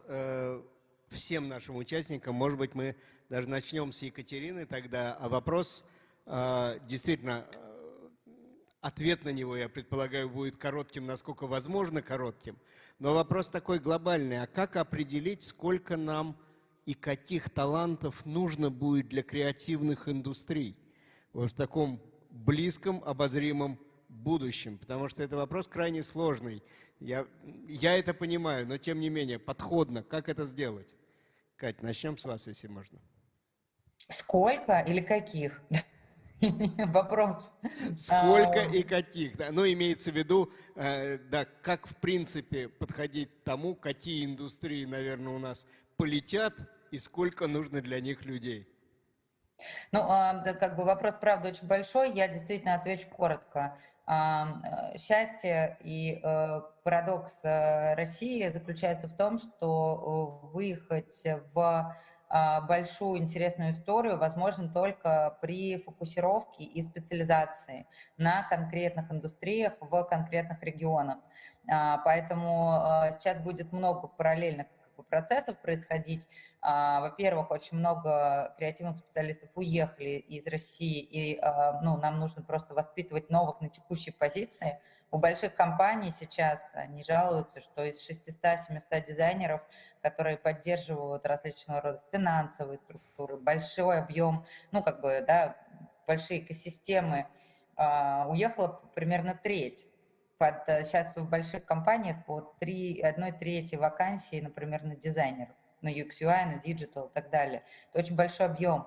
всем нашим участникам. Может быть, мы даже начнем с Екатерины тогда. А вопрос действительно... Ответ на него, я предполагаю, будет коротким, насколько возможно коротким. Но вопрос такой глобальный. А как определить, сколько нам и каких талантов нужно будет для креативных индустрий вот в таком близком, обозримом будущем? Потому что это вопрос крайне сложный. Я это понимаю, но тем не менее, подходно. Как это сделать? Кать, начнем с вас, если можно. Сколько или каких? Вопрос. Сколько и каких? Да? Ну, имеется в виду, да, как в принципе подходить к тому, какие индустрии, наверное, у нас полетят и сколько нужно для них людей. Ну, как бы вопрос, правда, очень большой. Я действительно отвечу коротко. Счастье и парадокс России заключается в том, что выехать в большую интересную историю возможно только при фокусировке и специализации на конкретных индустриях в конкретных регионах. Поэтому сейчас будет много параллельных процессов происходить. Во-первых, очень много креативных специалистов уехали из России, и нам нужно просто воспитывать новых на текущей позиции. У больших компаний сейчас они жалуются, что из 600-700 дизайнеров, которые поддерживают различного рода финансовые структуры, большой объем, большие экосистемы, уехала примерно треть. Сейчас в больших компаниях по 1/3 вакансий, например, на дизайнеров, на UX, UI, на Digital и так далее. Это очень большой объем.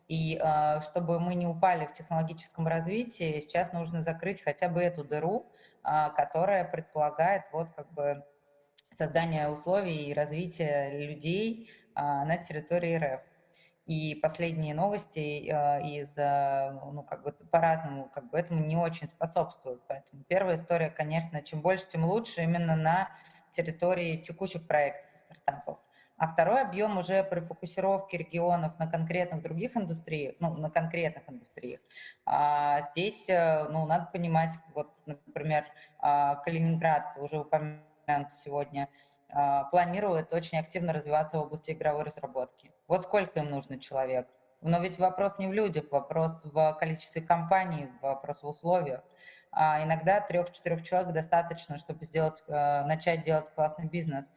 И чтобы мы не упали в технологическом развитии, сейчас нужно закрыть хотя бы эту дыру, которая предполагает создание условий и развитие людей на территории РФ. И последние новости по-разному этому не очень способствуют. Поэтому первая история, конечно, чем больше, тем лучше именно на территории текущих проектов и стартапов. А второй объем уже при фокусировке регионов на конкретных других индустриях, на конкретных индустриях. Здесь, надо понимать, например, Калининград, уже упомянут сегодня, планирует очень активно развиваться в области игровой разработки. Вот сколько им нужно человек. Но ведь вопрос не в людях, вопрос в количестве компаний, вопрос в условиях. Иногда 3-4 человек достаточно, чтобы начать делать классный бизнес.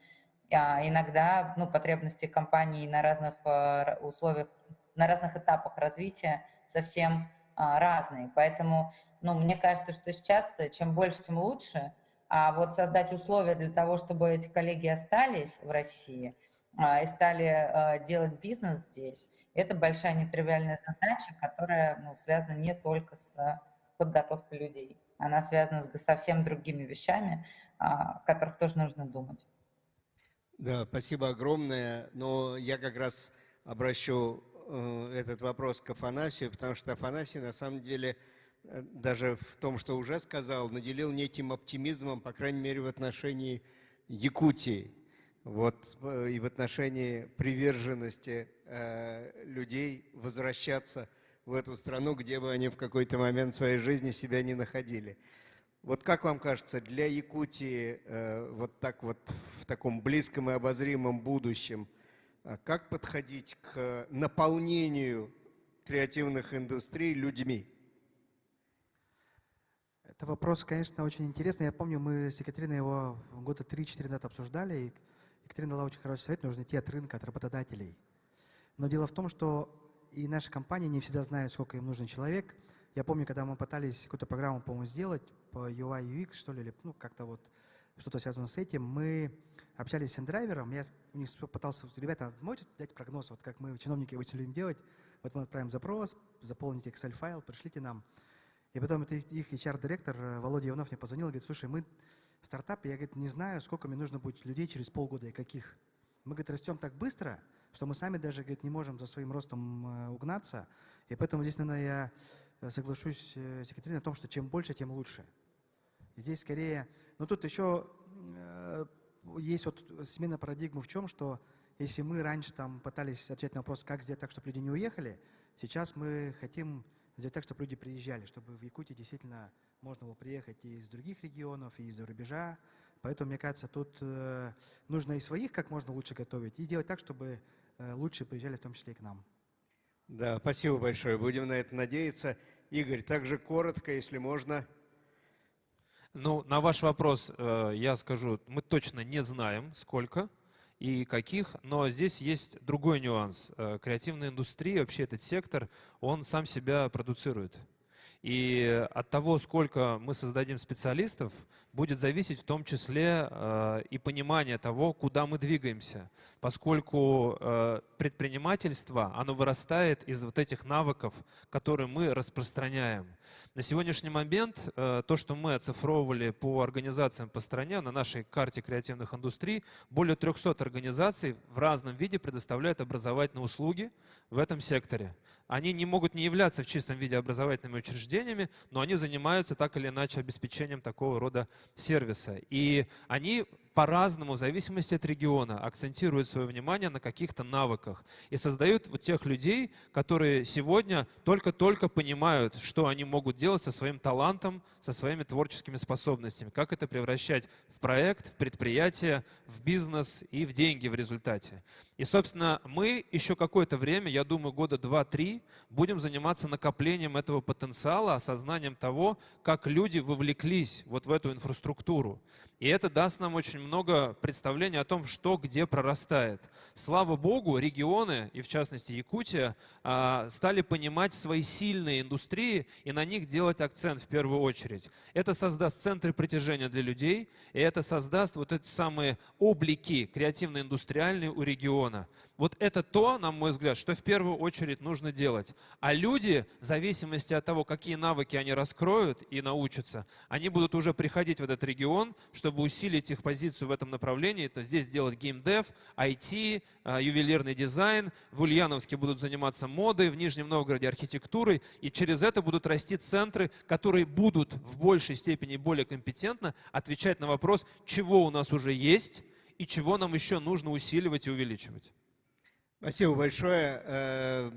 Иногда потребности компаний на разных условиях, на разных этапах развития совсем разные. Поэтому мне кажется, что сейчас чем больше, тем лучше. А вот создать условия для того, чтобы эти коллеги остались в России и стали делать бизнес здесь, это большая нетривиальная задача, которая связана не только с подготовкой людей. Она связана с совсем другими вещами, о которых тоже нужно думать. Да, спасибо огромное. Но я как раз обращу этот вопрос к Афанасию, потому что Афанасий на самом деле даже в том, что уже сказал, наделил неким оптимизмом, по крайней мере, в отношении Якутии. Вот, и в отношении приверженности людей возвращаться в эту страну, где бы они в какой-то момент своей жизни себя не находили. Вот как вам кажется, для Якутии вот так вот в таком близком и обозримом будущем, как подходить к наполнению креативных индустрий людьми? Это вопрос, конечно, очень интересный. Я помню, мы с Екатериной его года 3-4 назад обсуждали, и Екатерина дала очень хороший совет, нужно идти от рынка, от работодателей. Но дело в том, что и наши компании не всегда знают, сколько им нужен человек. Я помню, когда мы пытались какую-то программу, по-моему, сделать по UI, UX, что ли, или ну, как-то вот что-то связано с этим, мы общались с индрайвером, я у них пытался, ребята, можете дать прогноз, вот как мы, чиновники, обычно любим делать, вот мы отправим запрос, заполните Excel-файл, пришлите нам. И потом это их HR-директор Володя Иванов мне позвонил и говорит, слушай, мы стартап, я, говорит, не знаю, сколько мне нужно будет людей через полгода и каких. Мы, говорит, растем так быстро, что мы сами даже, говорит, не можем за своим ростом угнаться. И поэтому здесь, наверное, я соглашусь с Екатериной о том, что чем больше, тем лучше. И здесь скорее... Но тут еще есть вот смена парадигмы в чем, что если мы раньше там пытались отвечать на вопрос, как сделать так, чтобы люди не уехали, сейчас мы хотим сделать так, чтобы люди приезжали, чтобы в Якутии действительно можно было приехать и из других регионов, и из-за рубежа. Поэтому, мне кажется, тут нужно и своих как можно лучше готовить, и делать так, чтобы лучше приезжали в том числе и к нам. Да, спасибо большое. Будем на это надеяться. Игорь, также коротко, если можно. Ну, на ваш вопрос я скажу, мы точно не знаем, сколько и каких, но здесь есть другой нюанс. Креативная индустрия, вообще этот сектор, он сам себя продуцирует. И от того, сколько мы создадим специалистов, будет зависеть в том числе и понимание того, куда мы двигаемся. Поскольку предпринимательство, оно вырастает из вот этих навыков, которые мы распространяем. На сегодняшний момент то, что мы оцифровывали по организациям по стране, на нашей карте креативных индустрий, более 300 организаций в разном виде предоставляют образовательные услуги в этом секторе. Они не могут не являться в чистом виде образовательными учреждениями, но они занимаются так или иначе обеспечением такого рода сервиса. И они по-разному, в зависимости от региона, акцентируют свое внимание на каких-то навыках и создают вот тех людей, которые сегодня только-только понимают, что они могут делать со своим талантом, со своими творческими способностями, как это превращать в проект, в предприятие, в бизнес и в деньги в результате. И, собственно, мы еще какое-то время, я думаю, года 2-3, будем заниматься накоплением этого потенциала, осознанием того, как люди вовлеклись вот в эту инфраструктуру. И это даст нам очень много представления о том, что где прорастает. Слава Богу, регионы, и в частности Якутия, стали понимать свои сильные индустрии и на них делать акцент в первую очередь. Это создаст центры притяжения для людей, и это создаст вот эти самые облики креативно-индустриальные у региона. Вот это то, на мой взгляд, что в первую очередь нужно делать. А люди, в зависимости от того, какие навыки они раскроют и научатся, они будут уже приходить в этот регион, чтобы усилить их позицию в этом направлении. То здесь делать геймдев, IT, ювелирный дизайн. В Ульяновске будут заниматься модой, в Нижнем Новгороде архитектурой. И через это будут расти центры, которые будут в большей степени более компетентно отвечать на вопрос, чего у нас уже есть и чего нам еще нужно усиливать и увеличивать. Спасибо большое.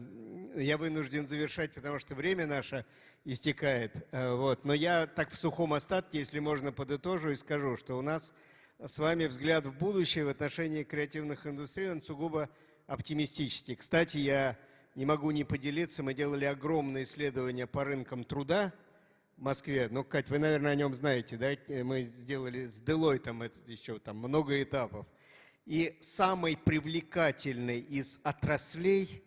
Я вынужден завершать, потому что время наше истекает. Вот. Но я так в сухом остатке, если можно, подытожу и скажу, что у нас с вами взгляд в будущее в отношении креативных индустрий, он сугубо оптимистический. Кстати, я не могу не поделиться, мы делали огромное исследование по рынкам труда в Москве. Ну, Кать, вы, наверное, о нем знаете, да? Мы сделали с Deloitte еще там много этапов. И самой привлекательной из отраслей,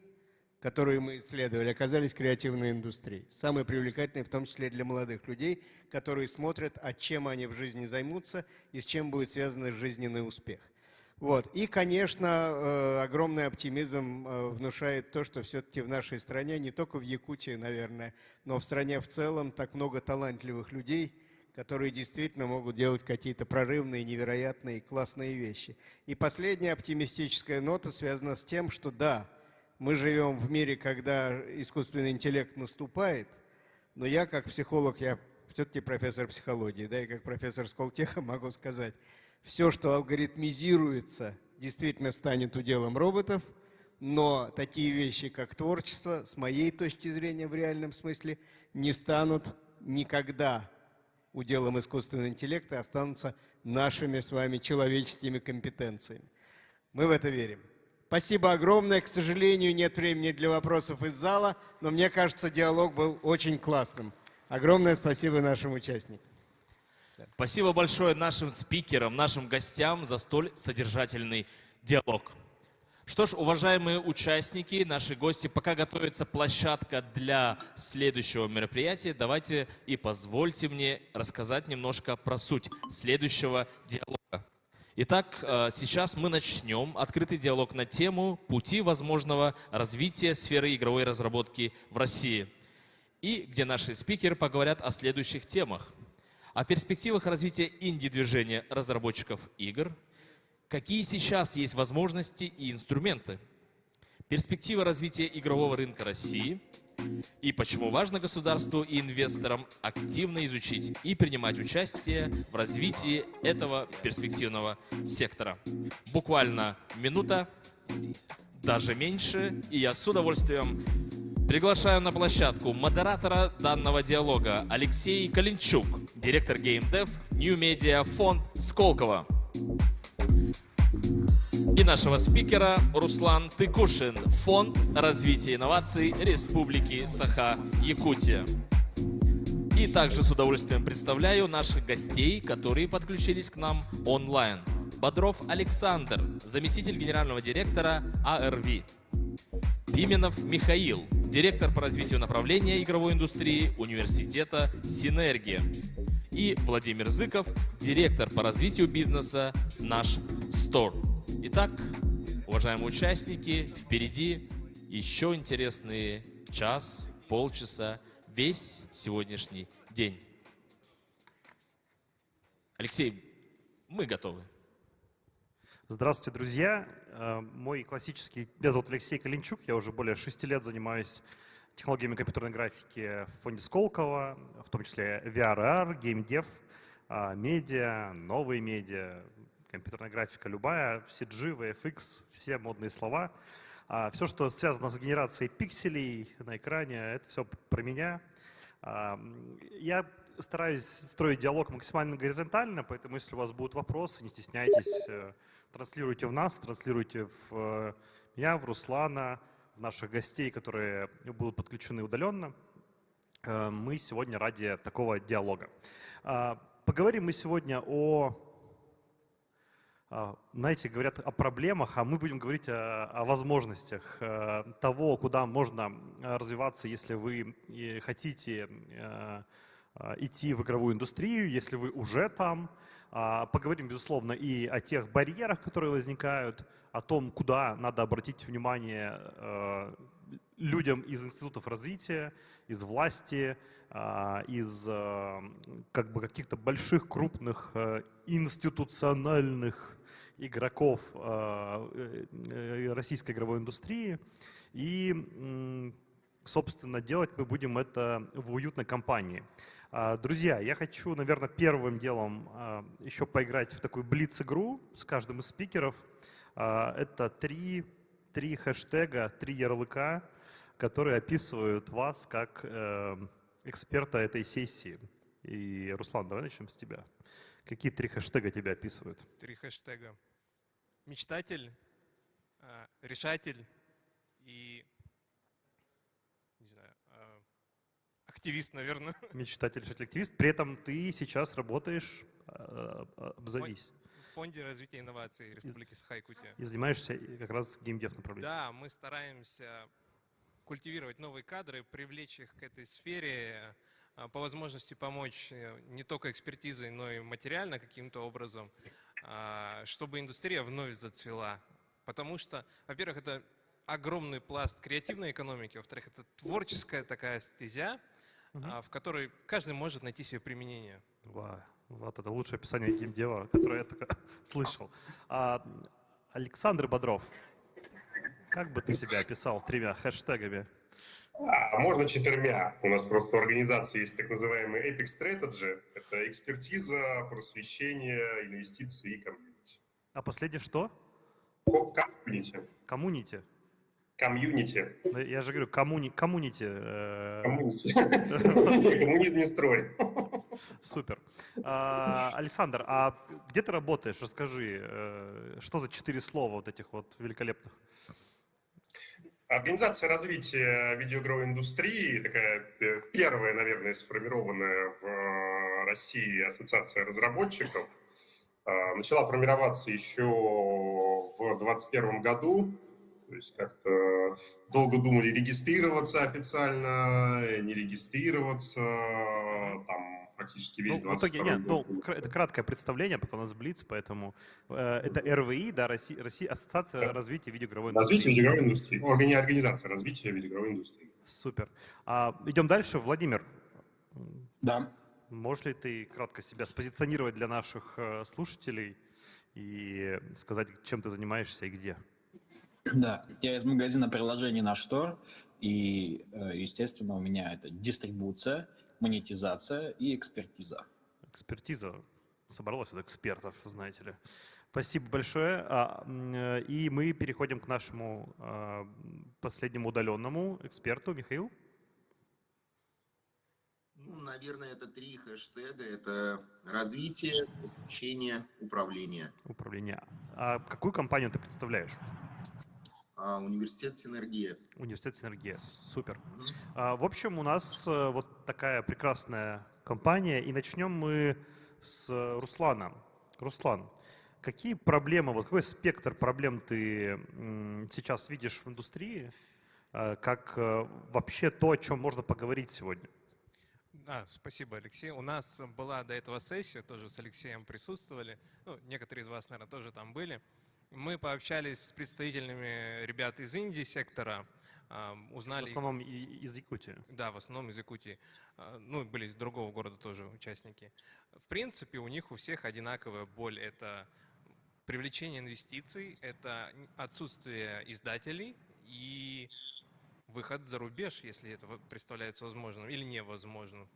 которые мы исследовали, оказались креативные индустрии. Самые привлекательные, в том числе для молодых людей, которые смотрят, а чем они в жизни займутся и с чем будет связан жизненный успех. Вот. И, конечно, огромный оптимизм внушает то, что все-таки в нашей стране, не только в Якутии, наверное, но в стране в целом так много талантливых людей, которые действительно могут делать какие-то прорывные, невероятные, классные вещи. И последняя оптимистическая нота связана с тем, что да, мы живем в мире, когда искусственный интеллект наступает, Но я, как психолог, я все-таки профессор психологии, да, и как профессор Сколтеха могу сказать, все, что алгоритмизируется, действительно станет уделом роботов, но такие вещи, как творчество, с моей точки зрения, в реальном смысле, не станут никогда уделом искусственного интеллекта, а останутся нашими с вами человеческими компетенциями. Мы в это верим. Спасибо огромное. К сожалению, нет времени для вопросов из зала, но мне кажется, диалог был очень классным. Огромное спасибо нашим участникам. Спасибо большое нашим спикерам, нашим гостям за столь содержательный диалог. Что ж, уважаемые участники, наши гости, пока готовится площадка для следующего мероприятия, давайте и позвольте мне рассказать немножко про суть следующего диалога. Итак, сейчас мы начнем открытый диалог на тему пути возможного развития сферы игровой разработки в России. И где наши спикеры поговорят о следующих темах. О перспективах развития инди-движения разработчиков игр, какие сейчас есть возможности и инструменты, перспективы развития игрового рынка России и почему важно государству и инвесторам активно изучить и принимать участие в развитии этого перспективного сектора. Буквально минута, даже меньше, и я с удовольствием приглашаю на площадку модератора данного диалога Алексей Калинчук, директор геймдев New Media фонд Сколково. И нашего спикера Руслан Тыкушин, фонд развития инноваций Республики Саха-Якутия. И также с удовольствием представляю наших гостей, которые подключились к нам онлайн. Бодров Александр, заместитель генерального директора АРВ. Пименов Михаил, директор по развитию направления игровой индустрии Университета Синергия. И Владимир Зыков, директор по развитию бизнеса Наш Стор. Итак, уважаемые участники, впереди еще интересные час, полчаса, весь сегодняшний день. Алексей, мы готовы. Здравствуйте, друзья. Меня зовут Алексей Калинчук, я уже более 6 лет занимаюсь технологиями компьютерной графики в фонде Сколково, в том числе VR, геймдев, медиа, новые медиа, компьютерная графика любая, CG, VFX, все модные слова. Все, что связано с генерацией пикселей на экране, это все про меня. Я стараюсь строить диалог максимально горизонтально, поэтому если у вас будут вопросы, не стесняйтесь, транслируйте в нас, транслируйте в меня, в Руслана, в наших гостей, которые будут подключены удаленно. Мы сегодня ради такого диалога. Поговорим мы сегодня знаете, говорят о проблемах, а мы будем говорить о возможностях того, куда можно развиваться, если вы хотите идти в игровую индустрию, если вы уже там. Поговорим, безусловно, и о тех барьерах, которые возникают, о том, куда надо обратить внимание людям из институтов развития, из власти, из каких-то больших, крупных институциональных игроков российской игровой индустрии. И, собственно, делать мы будем это в уютной компании. Друзья, я хочу, наверное, первым делом еще поиграть в такую блиц-игру с каждым из спикеров. Это три хэштега, 3 ярлыка, которые описывают вас как эксперта этой сессии. И, Руслан, давай начнем с тебя. Какие 3 хэштега тебя описывают? 3 хэштега. Мечтатель, решатель и, не знаю, активист, наверное. Мечтатель, решатель, активист. При этом ты сейчас работаешь, обзовись. В фонде развития инноваций Республики Саха-Якутия. И занимаешься как раз геймдев направлением. Да, мы стараемся культивировать новые кадры, привлечь их к этой сфере, по возможности помочь не только экспертизой, но и материально каким-то образом, чтобы индустрия вновь зацвела. Потому что, во-первых, это огромный пласт креативной экономики, во-вторых, это творческая такая стезя, в которой каждый может найти себе применение. Вот это лучшее описание геймдева, которое я только слышал. Александр Бодров, как бы ты себя описал 3 хэштегами? Можно 4. У нас просто в организации есть так называемый Epic Strategy. Это экспертиза, просвещение, инвестиции и комьюнити. А последнее что? Комьюнити. Коммунити. Комьюнити. Я же говорю, коммунити. Комьюнити. Коммунизм не строй. Супер. Александр, а где ты работаешь? Расскажи, что за 4 слова вот этих вот великолепных? Организация развития видеоигровой индустрии, такая первая, наверное, сформированная в России ассоциация разработчиков, начала формироваться еще в 2021 году. То есть как-то долго думали, регистрироваться официально, не регистрироваться, там практически весь 22 год. Это краткое представление, пока у нас Блиц, поэтому это РВИ, да, Ассоциация развития видеоигровой индустрии. Развитие видеоигровой индустрии. Организация развития видеоигровой индустрии. Супер. Идем дальше. Владимир. Да. Можешь ли ты кратко себя спозиционировать для наших слушателей и сказать, чем ты занимаешься и где? Да, я из магазина приложений «Наш Стор», и, естественно, у меня это дистрибуция, монетизация и экспертиза. Экспертиза. Собралось от экспертов, знаете ли. Спасибо большое. И мы переходим к нашему последнему удаленному эксперту. Михаил? Ну, наверное, это 3 хэштега. Это развитие, посвящение, управление. Управление. А какую компанию ты представляешь? Университет «Синергия». Университет «Синергия». Супер. В общем, у нас вот такая прекрасная компания. И начнем мы с Руслана. Руслан, какие проблемы, вот какой спектр проблем ты сейчас видишь в индустрии? Как вообще то, о чем можно поговорить сегодня? Спасибо, Алексей. У нас была до этого сессия, тоже с Алексеем присутствовали. Ну, некоторые из вас, наверное, тоже там были. Мы пообщались с представителями ребят из Индии сектора, узнали... В основном из Якутии. Да, в основном из Якутии. Ну, были из другого города тоже участники. В принципе, у них у всех одинаковая боль. Это привлечение инвестиций, это отсутствие издателей и выход за рубеж, если это представляется возможным или невозможным.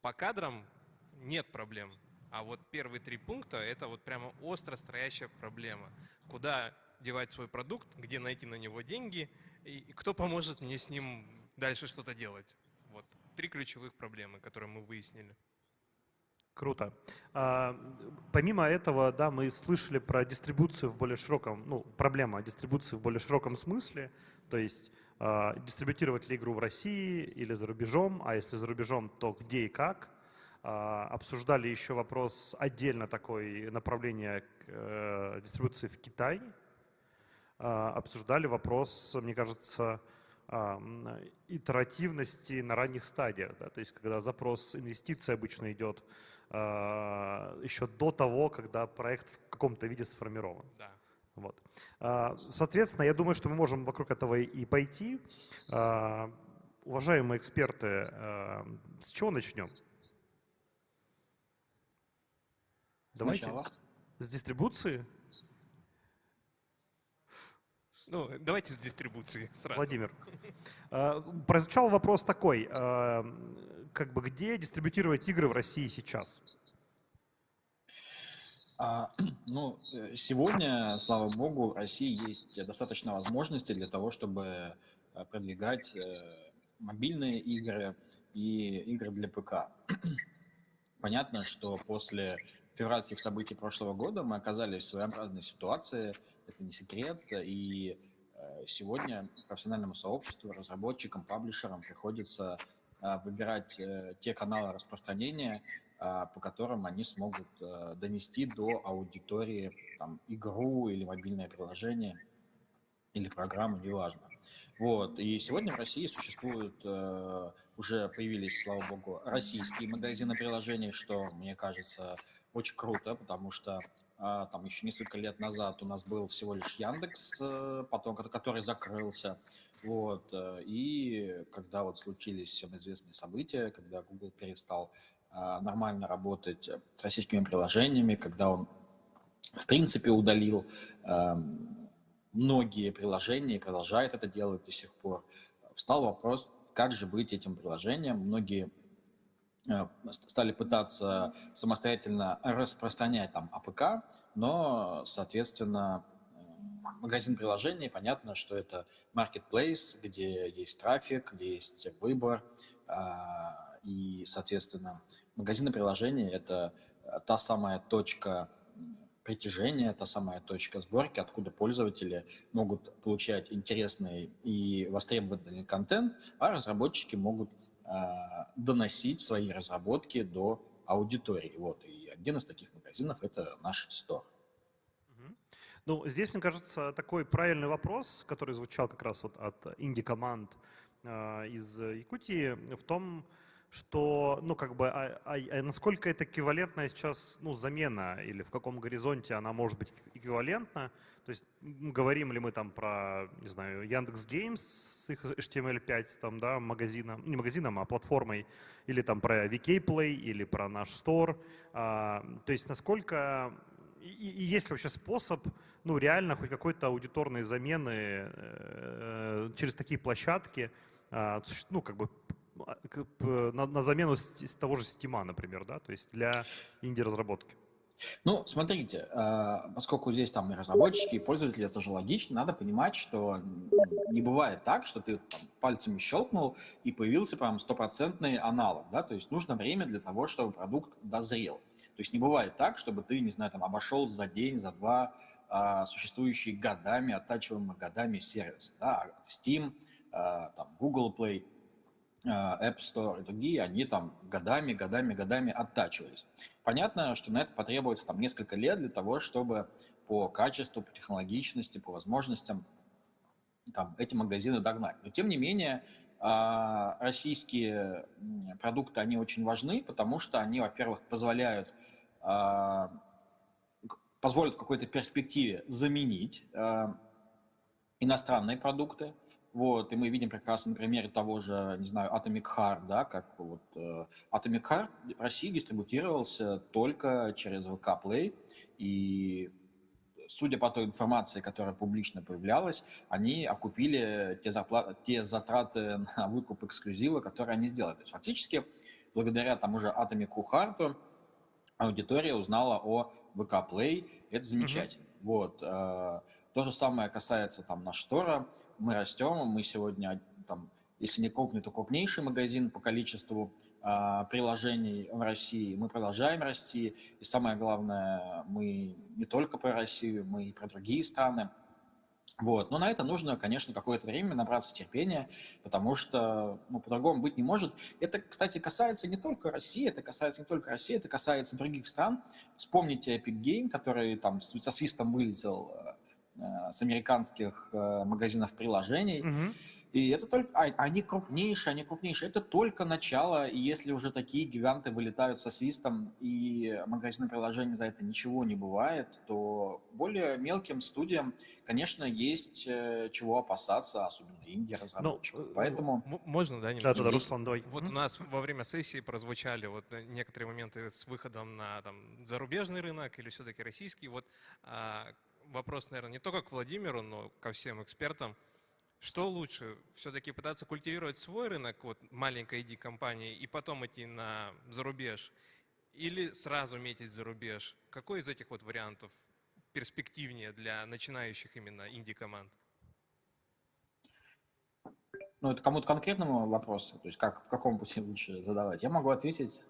По кадрам нет проблем. А вот первые 3 пункта – это вот прямо остро стоящая проблема. Куда девать свой продукт, где найти на него деньги, и кто поможет мне с ним дальше что-то делать. Вот 3 ключевых проблемы, которые мы выяснили. Круто. Помимо этого, да, мы слышали про дистрибуцию в более широком, проблема дистрибуции в более широком смысле, то есть дистрибутировать ли игру в России или за рубежом, а если за рубежом, то где и как. Обсуждали еще вопрос отдельно такое направление дистрибуции в Китай. Обсуждали вопрос, мне кажется, итеративности на ранних стадиях. Да? То есть когда запрос инвестиций обычно идет еще до того, когда проект в каком-то виде сформирован. Да. Вот. Соответственно, я думаю, что мы можем вокруг этого и пойти. Уважаемые эксперты, с чего начнем? Давайте с дистрибуции. Ну, давайте с дистрибуции сразу. Владимир, прозвучал вопрос такой, как бы где дистрибутировать игры в России сейчас? Сегодня, слава богу, в России есть достаточно возможностей для того, чтобы продвигать мобильные игры и игры для ПК. Понятно, что после февральских событий прошлого года мы оказались в своеобразной ситуации, это не секрет, и сегодня профессиональному сообществу, разработчикам, паблишерам приходится выбирать те каналы распространения, по которым они смогут донести до аудитории игру или мобильное приложение, или программу, неважно. Вот. И сегодня в России существуют, уже появились, слава богу, российские магазины приложений, что, мне кажется, очень круто, потому что там еще несколько лет назад у нас был всего лишь Яндекс, потом, который закрылся. Вот. И когда вот случились всем известные события, когда Google перестал нормально работать с российскими приложениями, когда он, в принципе, удалил многие приложения и продолжает это делать до сих пор. встал вопрос, как же быть этим приложением. Многие стали пытаться самостоятельно распространять там АПК, но, соответственно, магазин приложений, понятно, что это marketplace, где есть трафик, где есть выбор, и, соответственно, магазины приложений — это та самая точка притяжения, та самая точка сборки, откуда пользователи могут получать интересный и востребованный контент, а разработчики могут доносить свои разработки до аудитории. Вот. И один из таких магазинов — это наш Store. Ну, здесь, мне кажется, такой правильный вопрос, который звучал как раз вот от инди-команд из Якутии, в том, что, ну, как бы, насколько это эквивалентная сейчас, ну, замена, или в каком горизонте она может быть эквивалентна. То есть говорим ли мы там про, не знаю, Яндекс.Геймс с их HTML5, там, да, магазином, не магазином, а платформой, или там про VK Play, или про наш Store. То есть насколько... И есть ли вообще способ, ну, реально хоть какой-то аудиторной замены через такие площадки, ну, как бы на замену того же Steam, например, да, то есть для инди-разработки? Ну, смотрите, поскольку здесь там и разработчики, и пользователи, это же логично, надо понимать, что не бывает так, что ты там пальцами щелкнул и появился прям стопроцентный аналог, да, то есть нужно время для того, чтобы продукт дозрел. То есть не бывает так, чтобы ты, не знаю, там обошел за день, за два существующие годами, оттачиваемые годами сервисы, да, Steam, там, Google Play, App Store и другие, они там годами оттачивались. Понятно, что на это потребуется там несколько лет для того, чтобы по качеству, по технологичности, по возможностям там, эти магазины догнать. Но тем не менее, российские продукты, они очень важны, потому что они, во-первых, позволяют в какой-то перспективе заменить иностранные продукты. Вот, и мы видим прекрасно на примере того же, не знаю, Atomic Heart, да, как вот Atomic Heart в России дистрибутировался только через VK Play, и судя по той информации, которая публично появлялась, они окупили те затраты на выкуп эксклюзива, которые они сделали. То есть фактически, благодаря тому же Atomic Heart, аудитория узнала о VK Play, это замечательно. Вот. То же самое касается там нашего Store. Мы растем, мы сегодня, там, если не крупный, то крупнейший магазин по количеству приложений в России. Мы продолжаем расти, и самое главное, мы не только про Россию, мы и про другие страны. Вот. Но на это нужно, конечно, какое-то время набраться терпения, потому что по-другому быть не может. Это, кстати, касается не только России, это касается других стран. Вспомните Epic Game, который там со свистом вылетел с американских магазинов приложений. И это только... Они крупнейшие. Это только начало. И если уже такие гиганты вылетают со свистом, и магазины приложений за это ничего не бывает, то более мелким студиям, конечно, есть чего опасаться, особенно инди-разработчиков. Поэтому... Можно, да, немного? Да, Руслан, давай. Вот у нас во время сессии прозвучали вот некоторые моменты с выходом на там, зарубежный рынок или все-таки российский. Вот вопрос, наверное, не только к Владимиру, но ко всем экспертам. Что лучше, все-таки пытаться культивировать свой рынок вот, маленькой ID-компании и потом идти на зарубеж? Или сразу метить зарубеж? Какой из этих вот вариантов перспективнее для начинающих именно инди-команд? Ну, это кому-то конкретному вопросу, то есть в каком пути лучше задавать? Я могу ответить,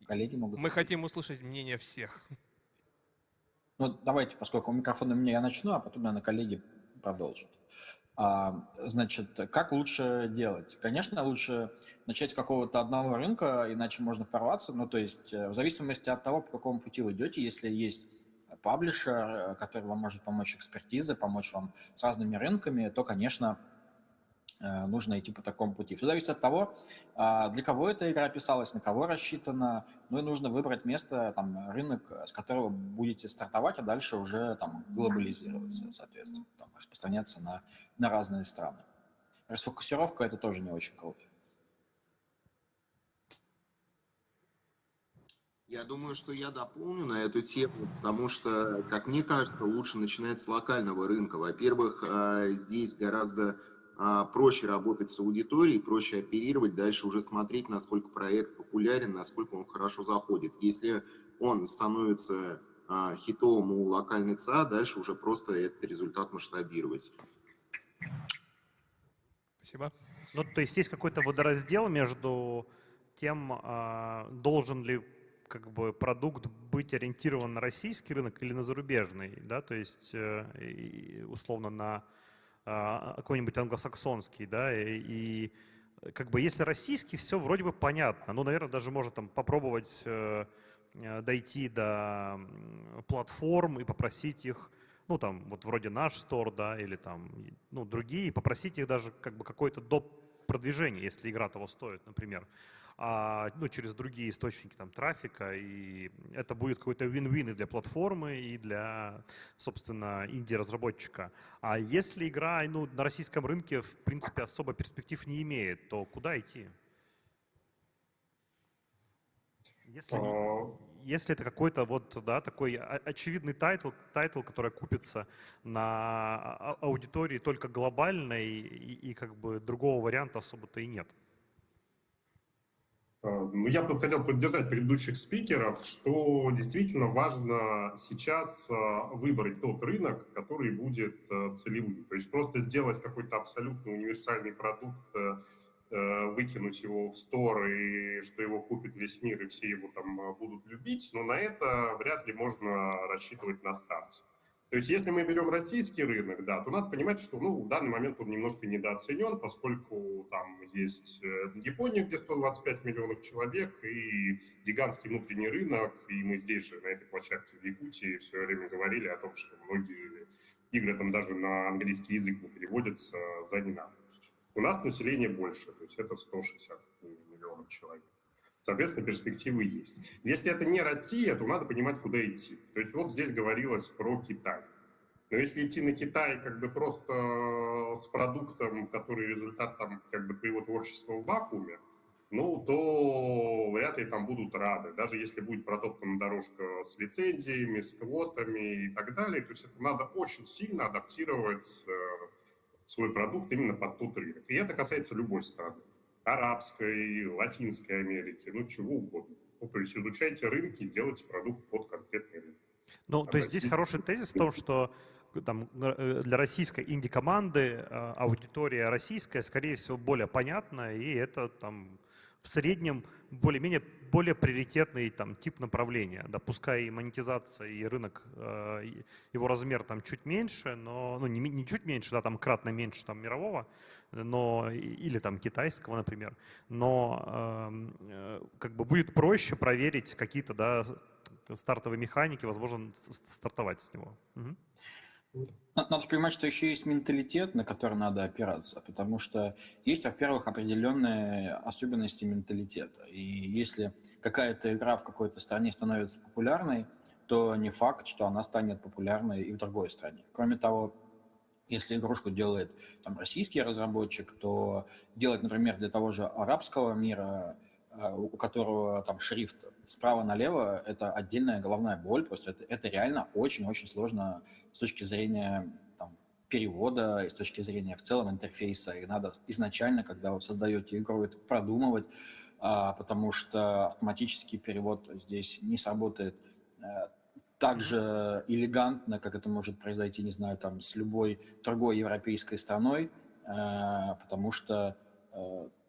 коллеги могут Мы хотим услышать мнение всех. Ну, давайте, поскольку микрофон у меня, я начну, а потом, наверное, коллеги продолжат. Значит, как лучше делать? Конечно, лучше начать с какого-то одного рынка, иначе можно порваться. Ну, то есть, в зависимости от того, по какому пути вы идете, если есть паблишер, который вам может помочь экспертизой, помочь вам с разными рынками, то, конечно, нужно идти по такому пути. Все зависит от того, для кого эта игра писалась, на кого рассчитана. Ну и нужно выбрать место, там, рынок, с которого будете стартовать, а дальше уже там глобализироваться, соответственно, там, распространяться на разные страны. Расфокусировка — это тоже не очень круто. Я думаю, что я дополню на эту тему, потому что, как мне кажется, лучше начинать с локального рынка. Во-первых, здесь гораздо проще работать с аудиторией, проще оперировать, дальше уже смотреть, насколько проект популярен, насколько он хорошо заходит. Если он становится хитовым у локальной ЦА, дальше уже просто этот результат масштабировать. Спасибо. Ну, то есть есть какой-то водораздел между тем, должен ли как бы продукт быть ориентирован на российский рынок или на зарубежный, да, то есть условно на какой-нибудь англосаксонский, да, и как бы если российский, все вроде бы понятно, ну, наверное, даже можно там попробовать дойти до платформ и попросить их, ну, там, вот вроде наш стор, да, или там, ну, другие, попросить их даже как бы какое-то доп. Продвижение, если игра того стоит, например, ну, через другие источники там трафика, и это будет какой-то win-win и для платформы, и для, собственно, инди-разработчика. А если игра, ну, на российском рынке, в принципе, особо перспектив не имеет, то куда идти? Если это какой-то вот, да, такой очевидный тайтл, который купится на аудитории только глобальной, и как бы другого варианта особо-то и нет. Ну, я бы тут хотел поддержать предыдущих спикеров, что действительно важно сейчас выбрать тот рынок, который будет целевым. То есть просто сделать какой-то абсолютно универсальный продукт, выкинуть его в стор, и что его купит весь мир, и все его там будут любить, но на это вряд ли можно рассчитывать на старте. То есть если мы берем российский рынок, да, то надо понимать, что в данный момент он немножко недооценен, поскольку там есть Япония, где 125 миллионов человек, и гигантский внутренний рынок, и мы здесь же, на этой площадке в Якутии, все время говорили о том, что многие игры там даже на английский язык не переводятся за ненадобностью. У нас население больше, то есть это 160 миллионов человек. Соответственно, перспективы есть. Если это не Россия, то надо понимать, куда идти. То есть вот здесь говорилось про Китай. Но если идти на Китай как бы просто с продуктом, который результат там как бы твоего творчества в вакууме, ну, то вряд ли там будут рады. Даже если будет протоптана дорожка с лицензиями, с квотами и так далее. То есть это надо очень сильно адаптировать свой продукт именно под тот рынок. И это касается любой страны. Арабской, Латинской Америки, ну, чего угодно. Ну, то есть изучайте рынки, делайте продукт под конкретный рынок. Ну, то есть здесь хороший тезис в том, что там, для российской инди-команды аудитория российская, скорее всего, более понятна, и это там в среднем более приоритетный там, тип направления. Да, пускай и монетизация, и рынок, его размер там чуть меньше, но ну, не чуть меньше, да, там кратно меньше там, мирового, но, или там китайского, например, но как бы будет проще проверить какие-то да, стартовые механики, возможно, стартовать с него. Угу. Надо понимать, что еще есть менталитет, на который надо опираться, потому что есть, во-первых, определенные особенности менталитета. И если какая-то игра в какой-то стране становится популярной, то не факт, что она станет популярной и в другой стране. Кроме того, если игрушку делает там, российский разработчик, то делать, например, для того же арабского мира, у которого там шрифт справа налево, это отдельная головная боль, просто это реально очень-очень сложно с точки зрения там, перевода, и с точки зрения в целом интерфейса. И надо изначально, когда вы создаете игру, это продумывать, потому что автоматический перевод здесь не сработает так же элегантно, как это может произойти, не знаю, там, с любой другой европейской страной, потому что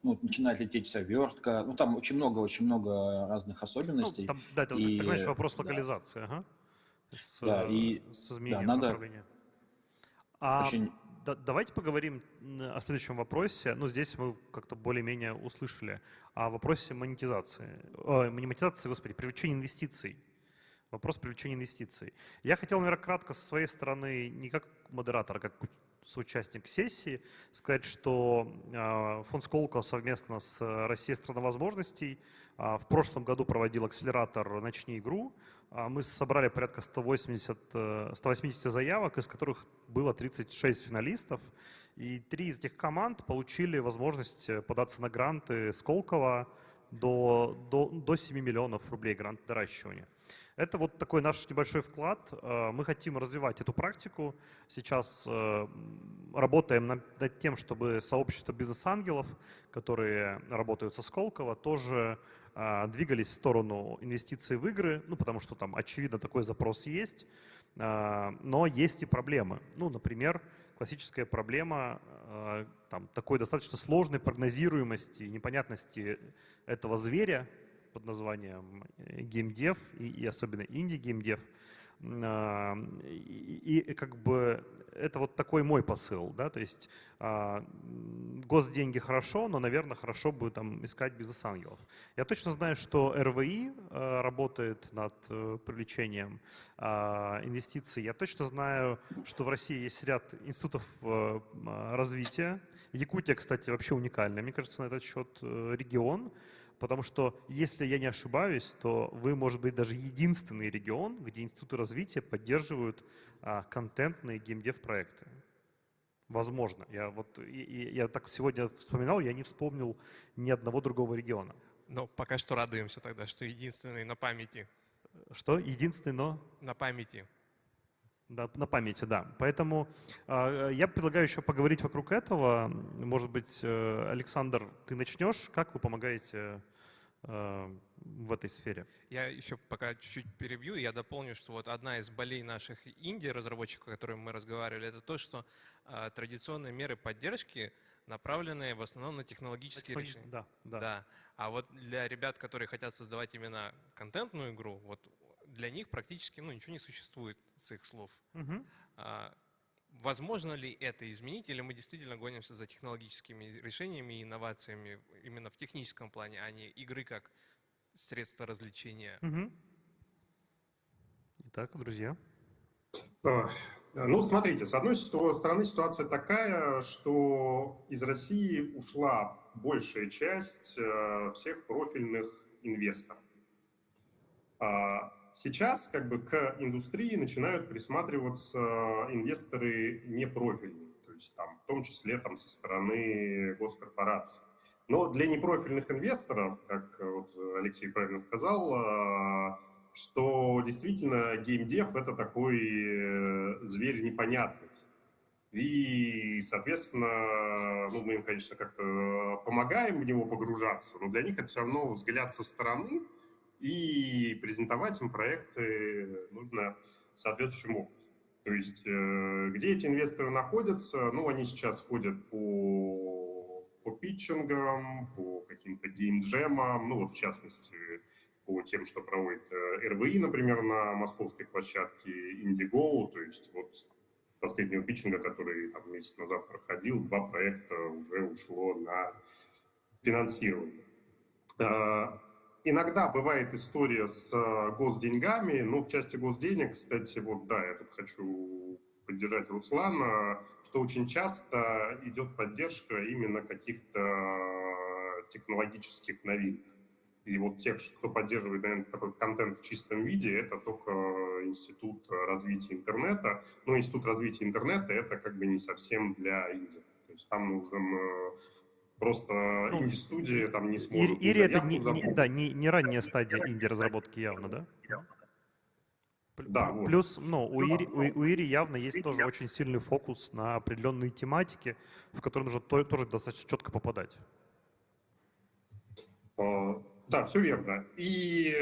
ну, начинает лететь вся верстка, ну, там очень много разных особенностей. Ну, там, да, это, ты понимаешь, вопрос локализации, да. Ага. С изменением направления. Давайте поговорим о следующем вопросе. Ну, здесь мы как-то более-менее услышали о вопросе монетизации. Не монетизации, господи, привлечения инвестиций. Вопрос привлечения инвестиций. Я хотел, наверное, кратко со своей стороны, не как модератор, а как соучастник сессии, сказать, что фонд Сколково совместно с Россией страна возможностей в прошлом году проводил акселератор «Начни игру». Мы собрали порядка 180 заявок, из которых было 36 финалистов. И 3 из этих команд получили возможность податься на гранты Сколково до 7 миллионов рублей грант доращивания. Это вот такой наш небольшой вклад. Мы хотим развивать эту практику. Сейчас работаем над тем, чтобы сообщество бизнес-ангелов, которые работают со Сколково, тоже двигались в сторону инвестиций в игры, ну, потому что там, очевидно, такой запрос есть, но есть и проблемы. Ну, например, классическая проблема там, такой достаточно сложной прогнозируемости, непонятности этого зверя под названием геймдев и особенно инди-геймдев. И как бы это вот такой мой посыл, да, то есть госденьги хорошо, но, наверное, хорошо бы там искать бизнес-ангелов. Я точно знаю, что РВИ работает над привлечением инвестиций. Я точно знаю, что в России есть ряд институтов развития. Якутия, кстати, вообще уникальная, мне кажется, на этот счет регион. Потому что, если я не ошибаюсь, то вы, может быть, даже единственный регион, где институты развития поддерживают контентные геймдев-проекты. Возможно. Я так сегодня вспоминал, я не вспомнил ни одного другого региона. Но пока что радуемся тогда, что единственный на памяти. Что? Единственный, но? На памяти. Да, на памяти, да. Поэтому я предлагаю еще поговорить вокруг этого. Может быть, Александр, ты начнешь? Как вы помогаете в этой сфере? Я еще пока чуть-чуть перебью, я дополню, что вот одна из болей наших инди-разработчиков, о которых мы разговаривали, это то, что традиционные меры поддержки направлены в основном на технологические решения. Да. А вот для ребят, которые хотят создавать именно контентную игру, вот для них практически ничего не существует с их слов. Возможно ли это изменить, или мы действительно гонимся за технологическими решениями и инновациями именно в техническом плане, а не игры как средство развлечения? Итак, друзья. Ну, смотрите, с одной стороны ситуация такая, что из России ушла большая часть всех профильных инвесторов. Сейчас как бы к индустрии начинают присматриваться инвесторы непрофильные, то есть там, в том числе там, со стороны госкорпораций. Но для непрофильных инвесторов, как вот Алексей правильно сказал, что действительно геймдев — это такой зверь непонятный. И, соответственно, мы им, конечно, как-то помогаем в него погружаться, но для них это все равно взгляд со стороны, и презентовать им проекты нужно соответствующим образом. То есть, где эти инвесторы находятся, они сейчас ходят по питчингам, по каким-то геймджемам, в частности, по тем, что проводит РВИ, например, на московской площадке Indiegogo. То есть, вот с последнего питчинга, который там месяц назад проходил, 2 проекта уже ушло на финансирование. Иногда бывает история с госденьгами, но в части госденег, кстати, я тут хочу поддержать Руслана, что очень часто идет поддержка именно каких-то технологических новинок. И вот тех, кто поддерживает, наверное, такой контент в чистом виде, это только Институт развития интернета. Но Институт развития интернета — это как бы не совсем для инди. То есть там нужен... Просто инди-студия там не сможет... Ири это не ранняя стадия инди-разработки явно, да? Да. Вот. Плюс у Ири явно есть тоже очень сильный фокус на определенные тематики, в которые нужно тоже достаточно четко попадать. Да, все верно. И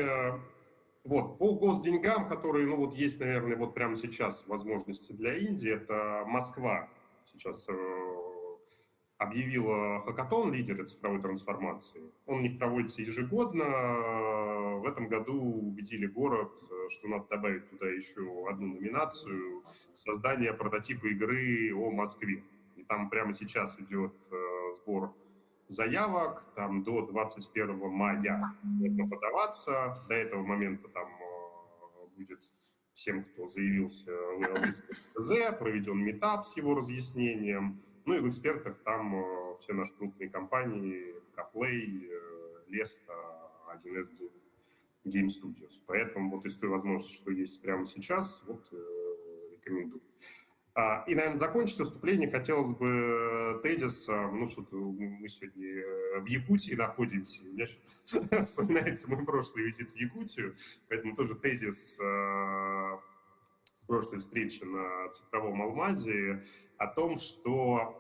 вот по госденьгам, которые, есть, наверное, вот прямо сейчас возможности для Индии, это Москва сейчас объявила хакатон «Лидеры цифровой трансформации». Он у них проводится ежегодно. В этом году убедили город, что надо добавить туда еще одну номинацию — создание прототипа игры о Москве. И там прямо сейчас идет сбор заявок, там до 21 мая можно подаваться. До этого момента там будет всем, кто заявился в СКЗ, проведен митап с его разъяснением. И в экспертах там все наши крупные компании: Каплей, Леста, 1С Game Studios. Поэтому вот из той возможности, что есть прямо сейчас, рекомендую. И, наверное, закончить выступление хотелось бы тезисом, ну, что мы сегодня в Якутии находимся, у меня что-то вспоминается мой прошлый визит в Якутию, поэтому тоже тезис с прошлой встречи на цифровом алмазе о том, что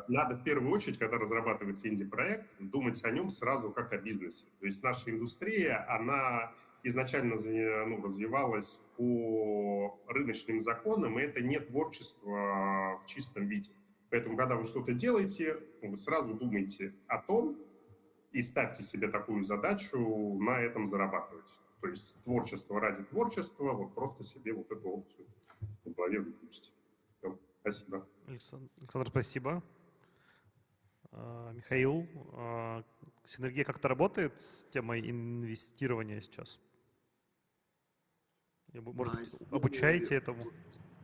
надо в первую очередь, когда разрабатывается инди-проект, думать о нем сразу как о бизнесе. То есть наша индустрия, она изначально развивалась по рыночным законам, и это не творчество в чистом виде. Поэтому, когда вы что-то делаете, вы сразу думаете о том и ставьте себе такую задачу на этом зарабатывать. То есть творчество ради творчества, вот просто себе вот эту опцию в голове выключите. Спасибо. Александр, спасибо. Михаил, Синергия как-то работает с темой инвестирования сейчас? Может быть, обучаете этому?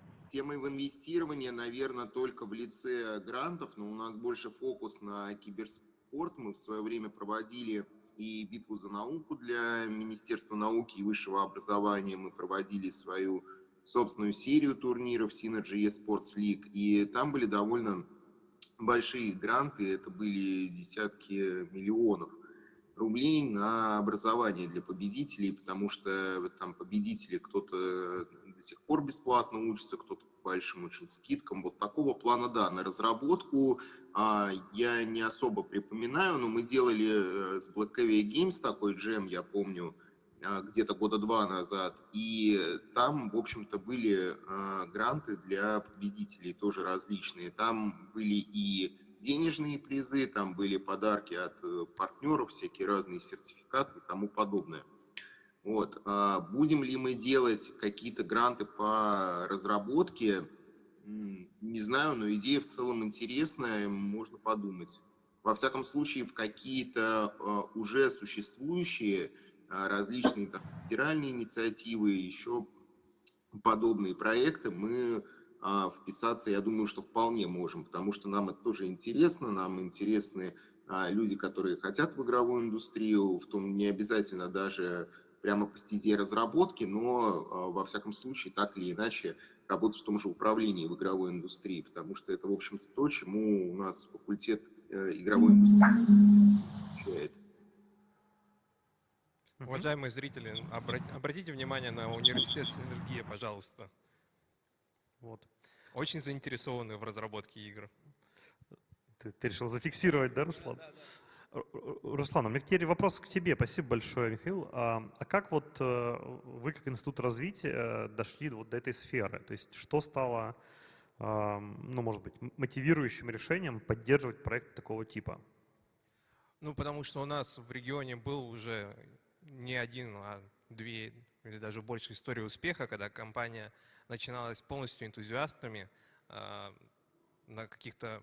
С темой в инвестировании, наверное, только в лице грантов, но у нас больше фокус на киберспорт. Мы в свое время проводили и битву за науку для Министерства науки и высшего образования. Мы проводили свою собственную серию турниров Synergy eSports League, и там были довольно большие гранты, это были десятки миллионов рублей на образование для победителей, потому что там победители, кто-то до сих пор бесплатно учится, кто-то по большим очень скидкам, вот такого плана, да, на разработку я не особо припоминаю, но мы делали с Black Caviar Games такой джем, я помню, где-то года 2 назад, и там, в общем-то, были гранты для победителей тоже различные. Там были и денежные призы, там были подарки от партнеров, всякие разные сертификаты и тому подобное. Вот. Будем ли мы делать какие-то гранты по разработке? Не знаю, но идея в целом интересная, можно подумать. Во всяком случае, в какие-то уже существующие различные там федеральные инициативы, еще подобные проекты мы вписаться, я думаю, что вполне можем, потому что нам это тоже интересно, нам интересны люди, которые хотят в игровую индустрию, в том не обязательно даже прямо по стезе разработки, но во всяком случае так или иначе работать в том же управлении в игровой индустрии, потому что это, в общем-то, то, чему у нас факультет игровой индустрии обучает. Уважаемые зрители, обратите внимание на университет Синергия, пожалуйста. Вот. Очень заинтересованы в разработке игр. Ты решил зафиксировать, да, Руслан? Руслан, у меня теперь вопрос к тебе. Спасибо большое, Михаил. А как вот вы, как Институт развития, дошли вот до этой сферы? То есть что стало, ну, может быть, мотивирующим решением поддерживать проект такого типа? Ну, потому что у нас в регионе был уже не один, а 2 или даже больше истории успеха, когда компания начиналась полностью энтузиастами на каких-то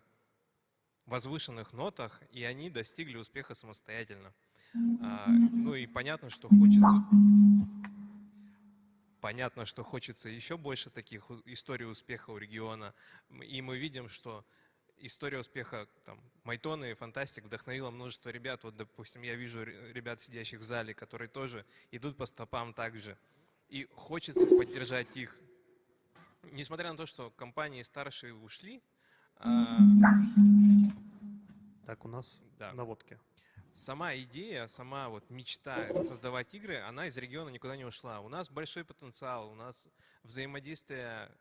возвышенных нотах, и они достигли успеха самостоятельно. Ну и понятно, что хочется еще больше таких историй успеха у региона. И мы видим, что история успеха там, Майтона и Фантастик вдохновила множество ребят. Вот, допустим, я вижу ребят, сидящих в зале, которые тоже идут по стопам также. И хочется поддержать их. Несмотря на то, что компании старшие ушли. Так, у нас наводки. Сама идея, сама вот мечта создавать игры, она из региона никуда не ушла. У нас большой потенциал, у нас взаимодействие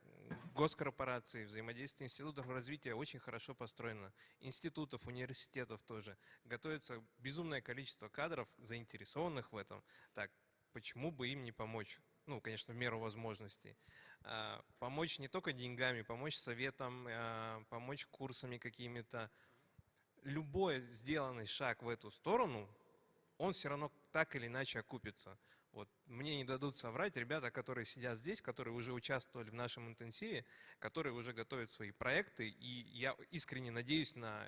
госкорпораций, взаимодействие институтов развития очень хорошо построено. Институтов, университетов тоже. Готовится безумное количество кадров, заинтересованных в этом. Так, почему бы им не помочь? Ну, конечно, в меру возможностей. Помочь не только деньгами, помочь советом, помочь курсами какими-то. Любой сделанный шаг в эту сторону, он все равно так или иначе окупится. Вот мне не дадут соврать ребята, которые сидят здесь, которые уже участвовали в нашем интенсиве, которые уже готовят свои проекты, и я искренне надеюсь на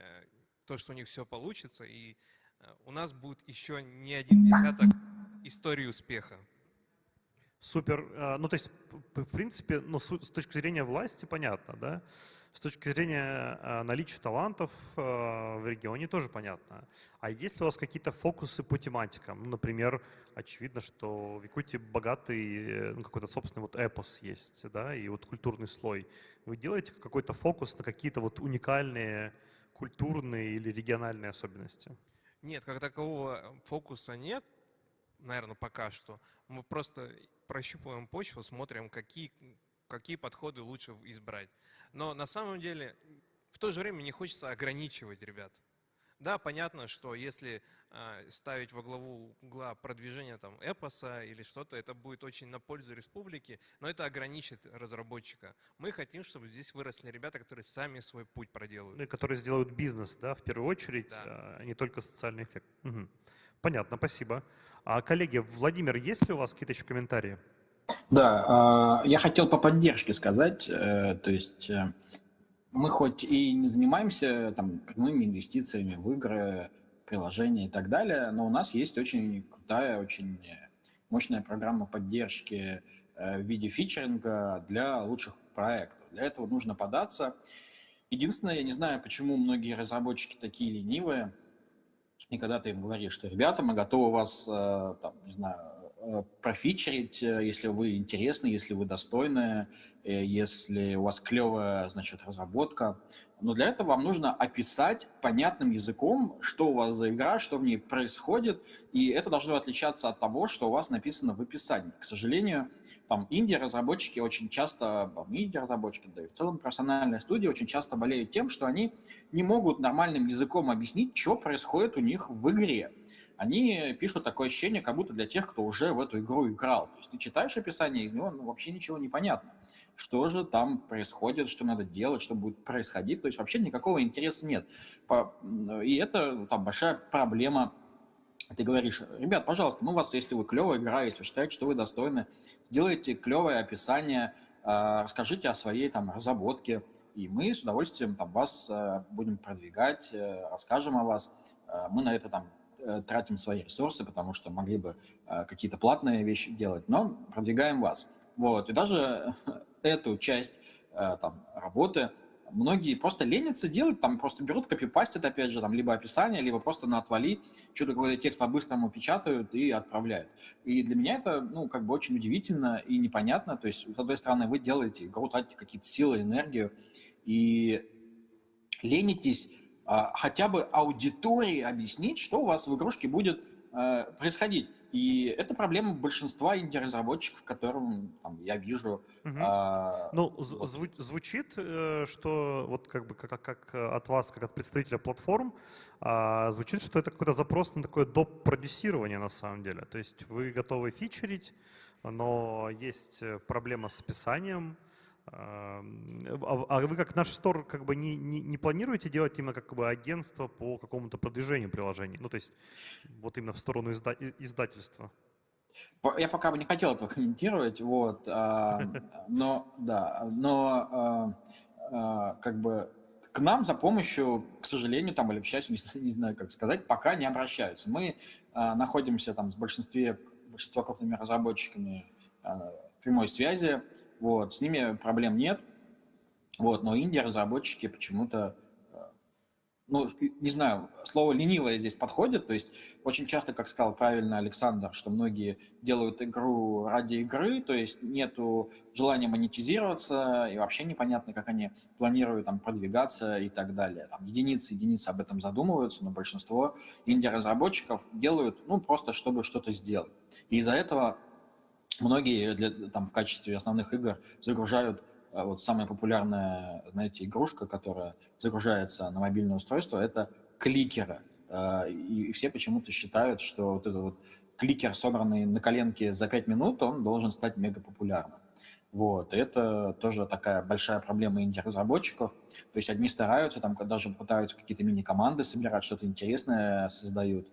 то, что у них все получится, и у нас будет еще не один десяток историй успеха. Супер. Ну, то есть, в принципе, ну, с точки зрения власти понятно, да? С точки зрения наличия талантов в регионе тоже понятно. А есть ли у вас какие-то фокусы по тематикам? Ну, например, очевидно, что в Якутии богатый, ну, какой-то собственный вот эпос есть, да, и вот культурный слой. Вы делаете какой-то фокус на какие-то вот уникальные культурные или региональные особенности? Нет, как такового фокуса нет, наверное, пока что. Мы просто прощупываем почву, смотрим, какие подходы лучше избрать. Но на самом деле в то же время не хочется ограничивать ребят. Да, понятно, что если ставить во главу угла продвижение там, эпоса или что-то, это будет очень на пользу республики, но это ограничит разработчика. Мы хотим, чтобы здесь выросли ребята, которые сами свой путь проделают. Ну, и которые сделают бизнес, да, в первую очередь, Да. а не только социальный эффект. Мгм. Понятно, спасибо. А, коллеги, Владимир, есть ли у вас какие-то еще комментарии? Да, я хотел по поддержке сказать, то есть мы хоть и не занимаемся там прямыми инвестициями в игры, приложения и так далее, но у нас есть очень крутая, очень мощная программа поддержки в виде фичеринга для лучших проектов. Для этого нужно податься. Единственное, я не знаю, почему многие разработчики такие ленивые, и когда ты им говоришь, что, ребята, мы готовы вас, там, не знаю, профичерить, если вы интересны, если вы достойны, если у вас клевая, значит, разработка. Но для этого вам нужно описать понятным языком, что у вас за игра, что в ней происходит, и это должно отличаться от того, что у вас написано в описании. К сожалению, там инди-разработчики очень часто, инди-разработчики, да и в целом профессиональные студии очень часто болеют тем, что они не могут нормальным языком объяснить, что происходит у них в игре. Они пишут такое ощущение, как будто для тех, кто уже в эту игру играл. То есть ты читаешь описание, из него вообще ничего не понятно. Что же там происходит, что надо делать, что будет происходить. То есть вообще никакого интереса нет. И это там большая проблема. Ты говоришь, ребят, пожалуйста, ну у вас, если вы клевая игра, если вы считаете, что вы достойны, сделайте клевое описание, расскажите о своей там разработке, и мы с удовольствием там вас будем продвигать, расскажем о вас. Мы на это там тратим свои ресурсы, потому что могли бы какие-то платные вещи делать, но продвигаем вас. Вот. И даже эту часть там, работы многие просто ленятся делать, там просто берут, копипастят, опять же, там, либо описание, либо просто на отвали, что-то какой-то текст по-быстрому печатают и отправляют. И для меня это, ну, как бы очень удивительно и непонятно. То есть, с одной стороны, вы делаете игру, тратите какие-то силы, энергию и ленитесь хотя бы аудитории объяснить, что у вас в игрушке будет происходить. И это проблема большинства инди-разработчиков, которым там, я вижу. Ну, звучит, что вот как бы как от вас, как от представителя платформ, звучит, что это какой-то запрос на такое доп. Продюсирование на самом деле. То есть вы готовы фичерить, но есть проблема с описанием. А вы как наш стор как бы не планируете делать именно как бы агентство по какому-то продвижению приложений? Ну, то есть вот именно в сторону издательства. Я пока бы не хотел этого комментировать, вот, но как бы к нам за помощью, к сожалению, там, или к счастью, не знаю, как сказать, пока не обращаются. Мы находимся там с большинством крупными разработчиками в прямой связи, вот, с ними проблем нет, вот, но инди-разработчики почему-то, ну, не знаю, слово «ленивое» здесь подходит, то есть очень часто, как сказал правильно Александр, что многие делают игру ради игры, то есть нету желания монетизироваться, и вообще непонятно, как они планируют там продвигаться и так далее. Там единицы об этом задумываются, но большинство инди-разработчиков делают, ну, просто чтобы что-то сделать. И из-за этого многие там, в качестве основных игр загружают вот самая популярная, знаете, игрушка, которая загружается на мобильное устройство, это кликеры. И все почему-то считают, что вот этот вот кликер, собранный на коленке за 5 минут, он должен стать мегапопулярным. Вот. И это тоже такая большая проблема инди-разработчиков. То есть одни стараются, там даже пытаются какие-то мини-команды собирать, что-то интересное создают.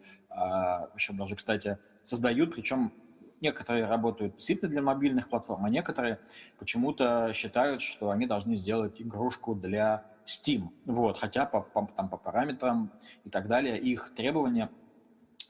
Еще даже, кстати, создают, причем некоторые работают действительно для мобильных платформ, а некоторые почему-то считают, что они должны сделать игрушку для Steam. Вот. Хотя по параметрам и так далее их требования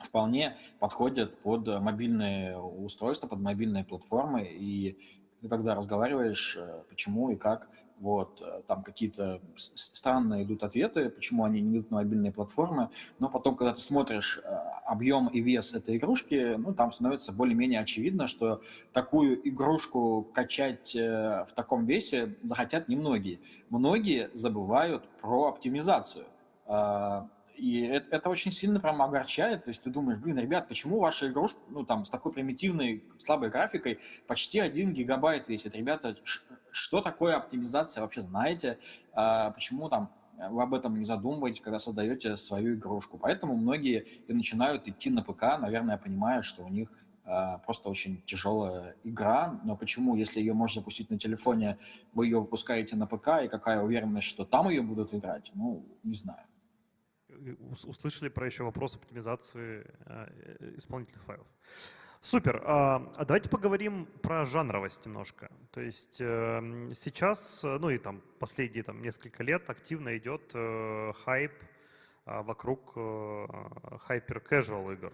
вполне подходят под мобильные устройства, под мобильные платформы. И ты когда разговариваешь, почему и как, вот, там какие-то странные идут ответы, почему они не идут на мобильные платформы, но потом, когда ты смотришь объем и вес этой игрушки, ну, там становится более-менее очевидно, что такую игрушку качать в таком весе захотят немногие. Многие забывают про оптимизацию. И это очень сильно прям огорчает. То есть ты думаешь, блин, ребят, почему ваша игрушка, ну, там, с такой примитивной, слабой графикой почти 1 гигабайт весит? Ребята, что такое оптимизация вообще знаете? Почему там вы об этом не задумываетесь, когда создаете свою игрушку? Поэтому многие и начинают идти на ПК, наверное, понимая, что у них просто очень тяжелая игра. Но почему, если ее можно запустить на телефоне, вы ее выпускаете на ПК, и какая уверенность, что там ее будут играть? Ну, не знаю. Услышали про еще вопрос оптимизации исполнительных файлов. Супер. А давайте поговорим про жанровость немножко. То есть сейчас, ну и там последние несколько лет активно идет хайп вокруг hyper-casual игр.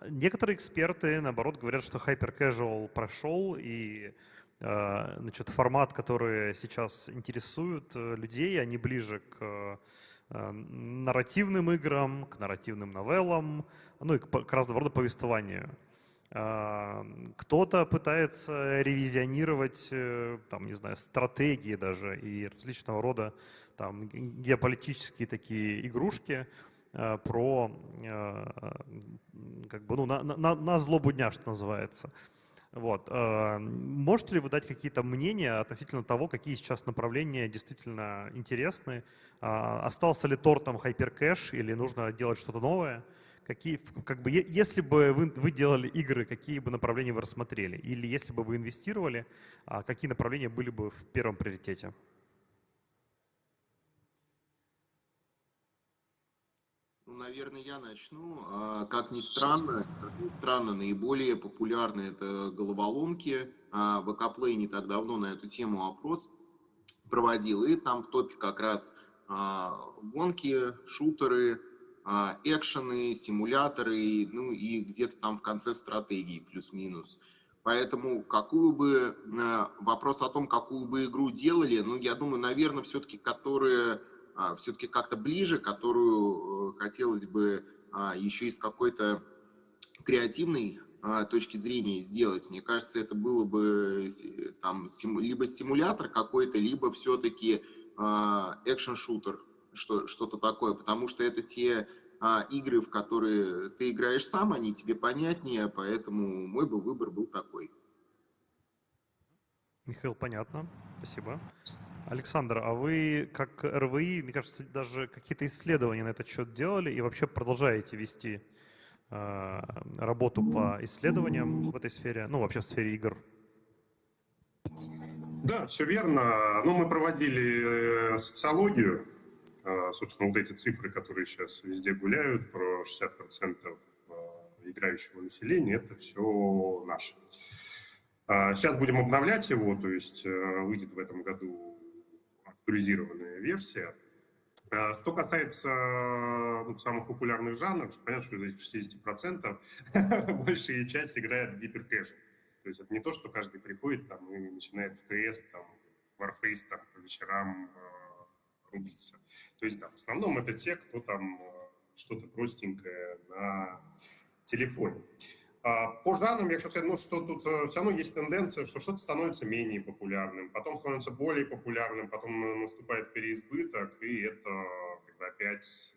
Некоторые эксперты, наоборот, говорят, что hyper-casual прошел, и значит, формат, который сейчас интересует людей, они ближе к нарративным играм, к нарративным новеллам, ну и к разного рода повествованию. Кто-то пытается ревизионировать, там, не знаю, стратегии даже и различного рода там, геополитические такие игрушки про, как бы, ну, на злобу дня, что называется. Вот. Можете ли вы дать какие-то мнения относительно того, какие сейчас направления действительно интересны? Остался ли тортом хайперкэш или нужно делать что-то новое? Какие, как бы, если бы вы делали игры, какие бы направления вы рассмотрели? Или если бы вы инвестировали, какие направления были бы в первом приоритете? Ну, наверное, я начну. Как ни странно, наиболее популярны это головоломки. ВК-плей не так давно на эту тему опрос проводил, и там в топе как раз гонки, шутеры, экшены, симуляторы, ну и где-то там в конце стратегии плюс-минус. Поэтому вопрос о том, какую бы игру делали, ну, я думаю, наверное, все-таки все-таки как-то ближе, которую хотелось бы еще из какой-то креативной точки зрения сделать. Мне кажется, это было бы там либо симулятор какой-то, либо все-таки экшен-шутер, что-то такое, потому что это те игры, в которые ты играешь сам, они тебе понятнее, поэтому мой бы выбор был такой. Михаил, понятно. Спасибо. Александр, а вы как РВИ, мне кажется, даже какие-то исследования на этот счет делали и вообще продолжаете вести работу по исследованиям в этой сфере, ну вообще в сфере игр? Да, все верно. Ну, мы проводили социологию. Собственно, вот эти цифры, которые сейчас везде гуляют, про 60% играющего населения, это все наше. Сейчас будем обновлять его, то есть выйдет в этом году актуализированная версия. Что касается самых популярных жанров, понятно, что из этих 60% большая часть играет в гиперкэш. То есть это не то, что каждый приходит там, и начинает в КС, там, Warface там, по вечерам рубиться. То есть да, в основном это те, кто там что-то простенькое на телефоне. По жанрам я хочу сказать, что тут все равно есть тенденция, что что-то становится менее популярным, потом становится более популярным, потом наступает переизбыток, и это опять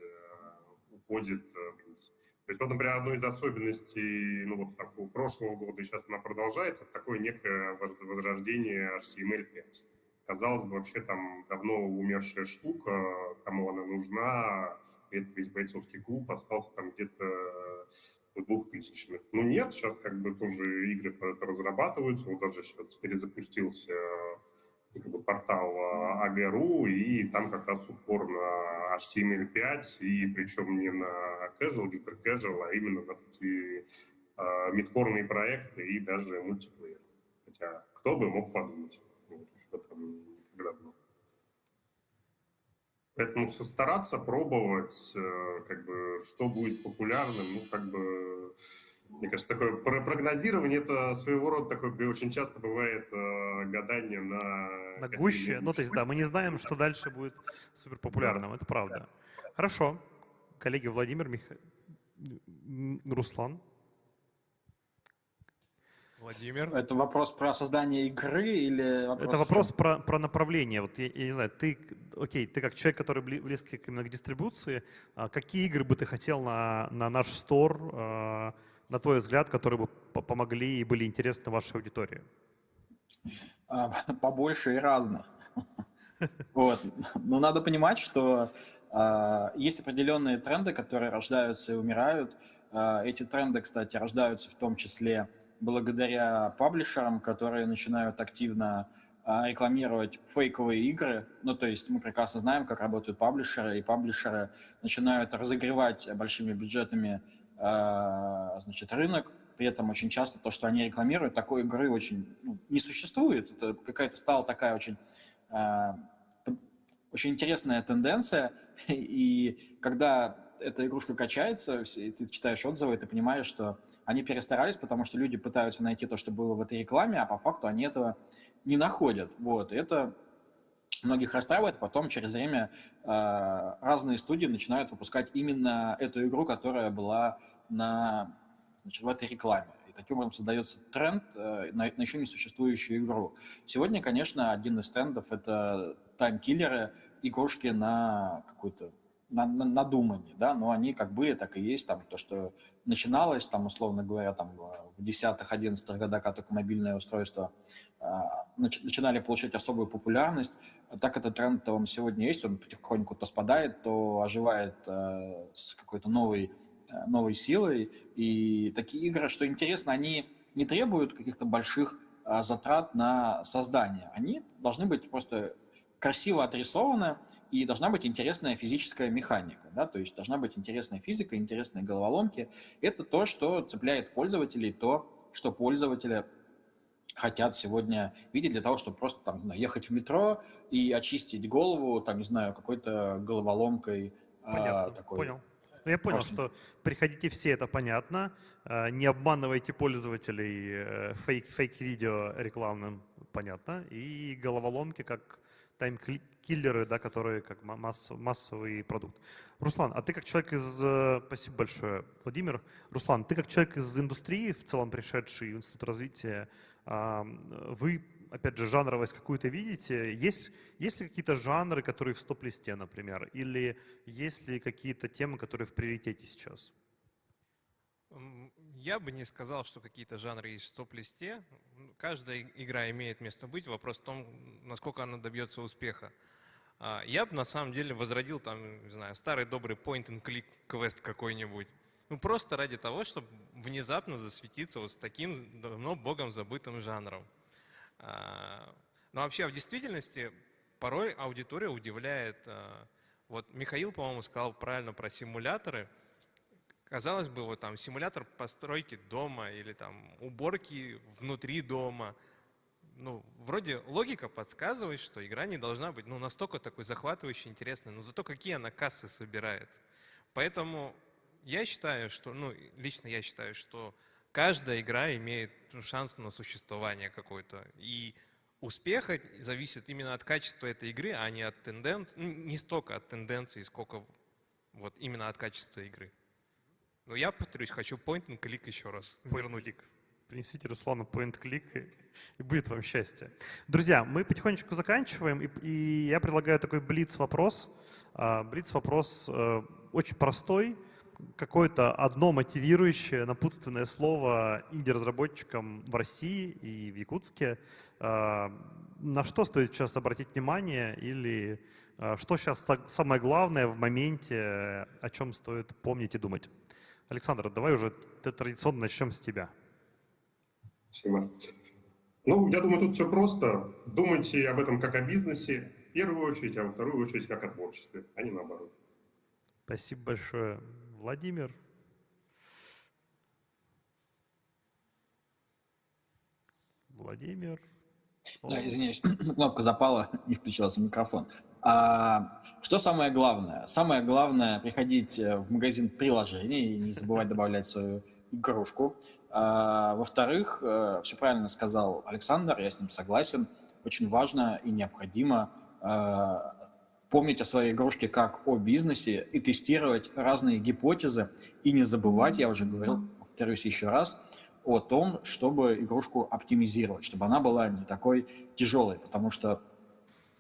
уходит вниз. То есть, вот, например, одной из особенностей такого прошлого года, и сейчас она продолжается, это такое некое возрождение HTML5. Казалось бы, вообще там давно умершая штука, кому она нужна, это весь бойцовский клуб остался там где-то в 2000-х. Ну нет, сейчас как бы тоже игры разрабатываются, вот даже сейчас перезапустился портал AG.ru, и там как раз упор на HTML5, и причем не на casual, гипер-casual, а именно на такие мидкорные проекты и даже мультиплеер. Хотя кто бы мог подумать, что там никогда было. Поэтому стараться пробовать, как бы, что будет популярным, ну, как бы, мне кажется, такое прогнозирование — это своего рода такое, очень часто бывает гадание На гуще. Ну, то есть, да, мы не знаем, что дальше будет супер популярным, это правда. Хорошо. Коллеги Владимир, Руслан. Владимир. Это вопрос про создание игры или вопрос... Это вопрос про направление. Вот я не знаю, ты как человек, который близкий именно к дистрибуции, какие игры бы ты хотел на наш стор, на твой взгляд, которые бы помогли и были интересны вашей аудитории? Побольше и разных. Вот. Но надо понимать, что есть определенные тренды, которые рождаются и умирают. Эти тренды, кстати, рождаются в том числе благодаря паблишерам, которые начинают активно рекламировать фейковые игры. Ну, то есть мы прекрасно знаем, как работают паблишеры, и паблишеры начинают разогревать большими бюджетами значит, рынок. При этом очень часто то, что они рекламируют, такой игры очень не существует. Это какая-то стала такая очень интересная тенденция. И когда эта игрушка качается, ты читаешь отзывы, и ты понимаешь, что они перестарались, потому что люди пытаются найти то, что было в этой рекламе, а по факту они этого не находят. Вот. И это многих расстраивает. Потом через время разные студии начинают выпускать именно эту игру, которая была в этой рекламе. И таким образом создается тренд на еще не существующую игру. Сегодня, конечно, один из трендов — это таймкиллеры, игрушки на какую-то на думании, да, но они как были, так и есть, там, то, что начиналось, там, условно говоря, там, в 10-11 годах, когда только мобильное устройство начинали получать особую популярность, так этот тренд он сегодня есть, он потихоньку то спадает, то оживает с какой-то новой силой, и такие игры, что интересно, они не требуют каких-то больших затрат на создание, они должны быть просто красиво отрисованы, и должна быть интересная физическая механика, да, то есть должна быть интересная физика, интересные головоломки. Это то, что цепляет пользователей, то, что пользователи хотят сегодня видеть для того, чтобы просто там, ехать в метро и очистить голову, там, не знаю, какой-то головоломкой. Понятно, понял. Ну, я понял, что приходите все, это понятно. Не обманывайте пользователей фейк-видео рекламным, понятно. И головоломки как таймкиллеры, да, которые как массовый продукт. Руслан, а ты как человек из... Спасибо большое, Владимир. Руслан, ты как человек из индустрии, в целом пришедший в Институт развития, вы, опять же, жанровость какую-то видите? Есть ли какие-то жанры, которые в стоп-листе, например? Или есть ли какие-то темы, которые в приоритете сейчас? Я бы не сказал, что какие-то жанры есть в стоп-листе. Каждая игра имеет место быть. Вопрос в том, насколько она добьется успеха. Я бы на самом деле возродил там, не знаю, старый добрый point-and-click квест какой-нибудь. Ну, просто ради того, чтобы внезапно засветиться вот с таким давно богом забытым жанром. Но вообще в действительности порой аудитория удивляет. Вот Михаил, по-моему, сказал правильно про симуляторы. Казалось бы, вот там симулятор постройки дома или там уборки внутри дома. Ну, вроде логика подсказывает, что игра не должна быть настолько такой захватывающей, интересной, но зато какие она кассы собирает. Поэтому я считаю, что, лично я считаю, что каждая игра имеет шанс на существование какое-то. И успех зависит именно от качества этой игры, а не от тенденций, не столько от тенденций, сколько вот именно от качества игры. Но я, повторюсь, хочу point-and-click еще раз вернуть. Принесите Руслану point-click, и будет вам счастье. Друзья, мы потихонечку заканчиваем, и я предлагаю такой блиц-вопрос. Блиц-вопрос очень простой. Какое-то одно мотивирующее, напутственное слово инди-разработчикам в России и в Якутске. На что стоит сейчас обратить внимание или что сейчас самое главное в моменте, о чем стоит помнить и думать? Александр, давай уже традиционно начнем с тебя. Спасибо. Ну, я думаю, тут все просто. Думайте об этом как о бизнесе в первую очередь, а во вторую очередь как о творчестве, а не наоборот. Спасибо большое. Владимир. Да, извиняюсь, кнопка запала, не включился микрофон. Что самое главное? Самое главное — приходить в магазин приложений и не забывать добавлять свою игрушку. Во-вторых, все правильно сказал Александр, я с ним согласен. Очень важно и необходимо помнить о своей игрушке как о бизнесе и тестировать разные гипотезы. И не забывать, я уже говорил, повторюсь еще раз, о том, чтобы игрушку оптимизировать, чтобы она была не такой тяжелой. Потому что,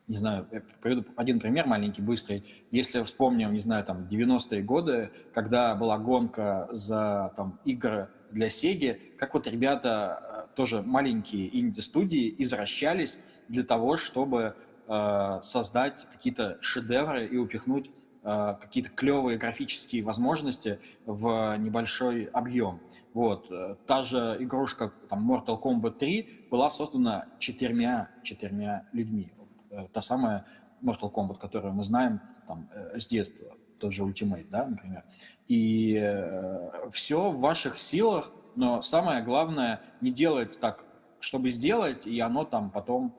не знаю, я приведу один пример маленький, быстрый. Если вспомним, не знаю, там 90-е годы, когда была гонка за там, игры для Sega, как вот ребята, тоже маленькие инди-студии, извращались для того, чтобы создать какие-то шедевры и упихнуть какие-то клевые графические возможности в небольшой объем. Вот. Та же игрушка там, Mortal Kombat 3 была создана четырьмя людьми. Та самая Mortal Kombat, которую мы знаем там, с детства, тот же Ultimate, да, например. И все в ваших силах, но самое главное не делать так, чтобы сделать, и оно там потом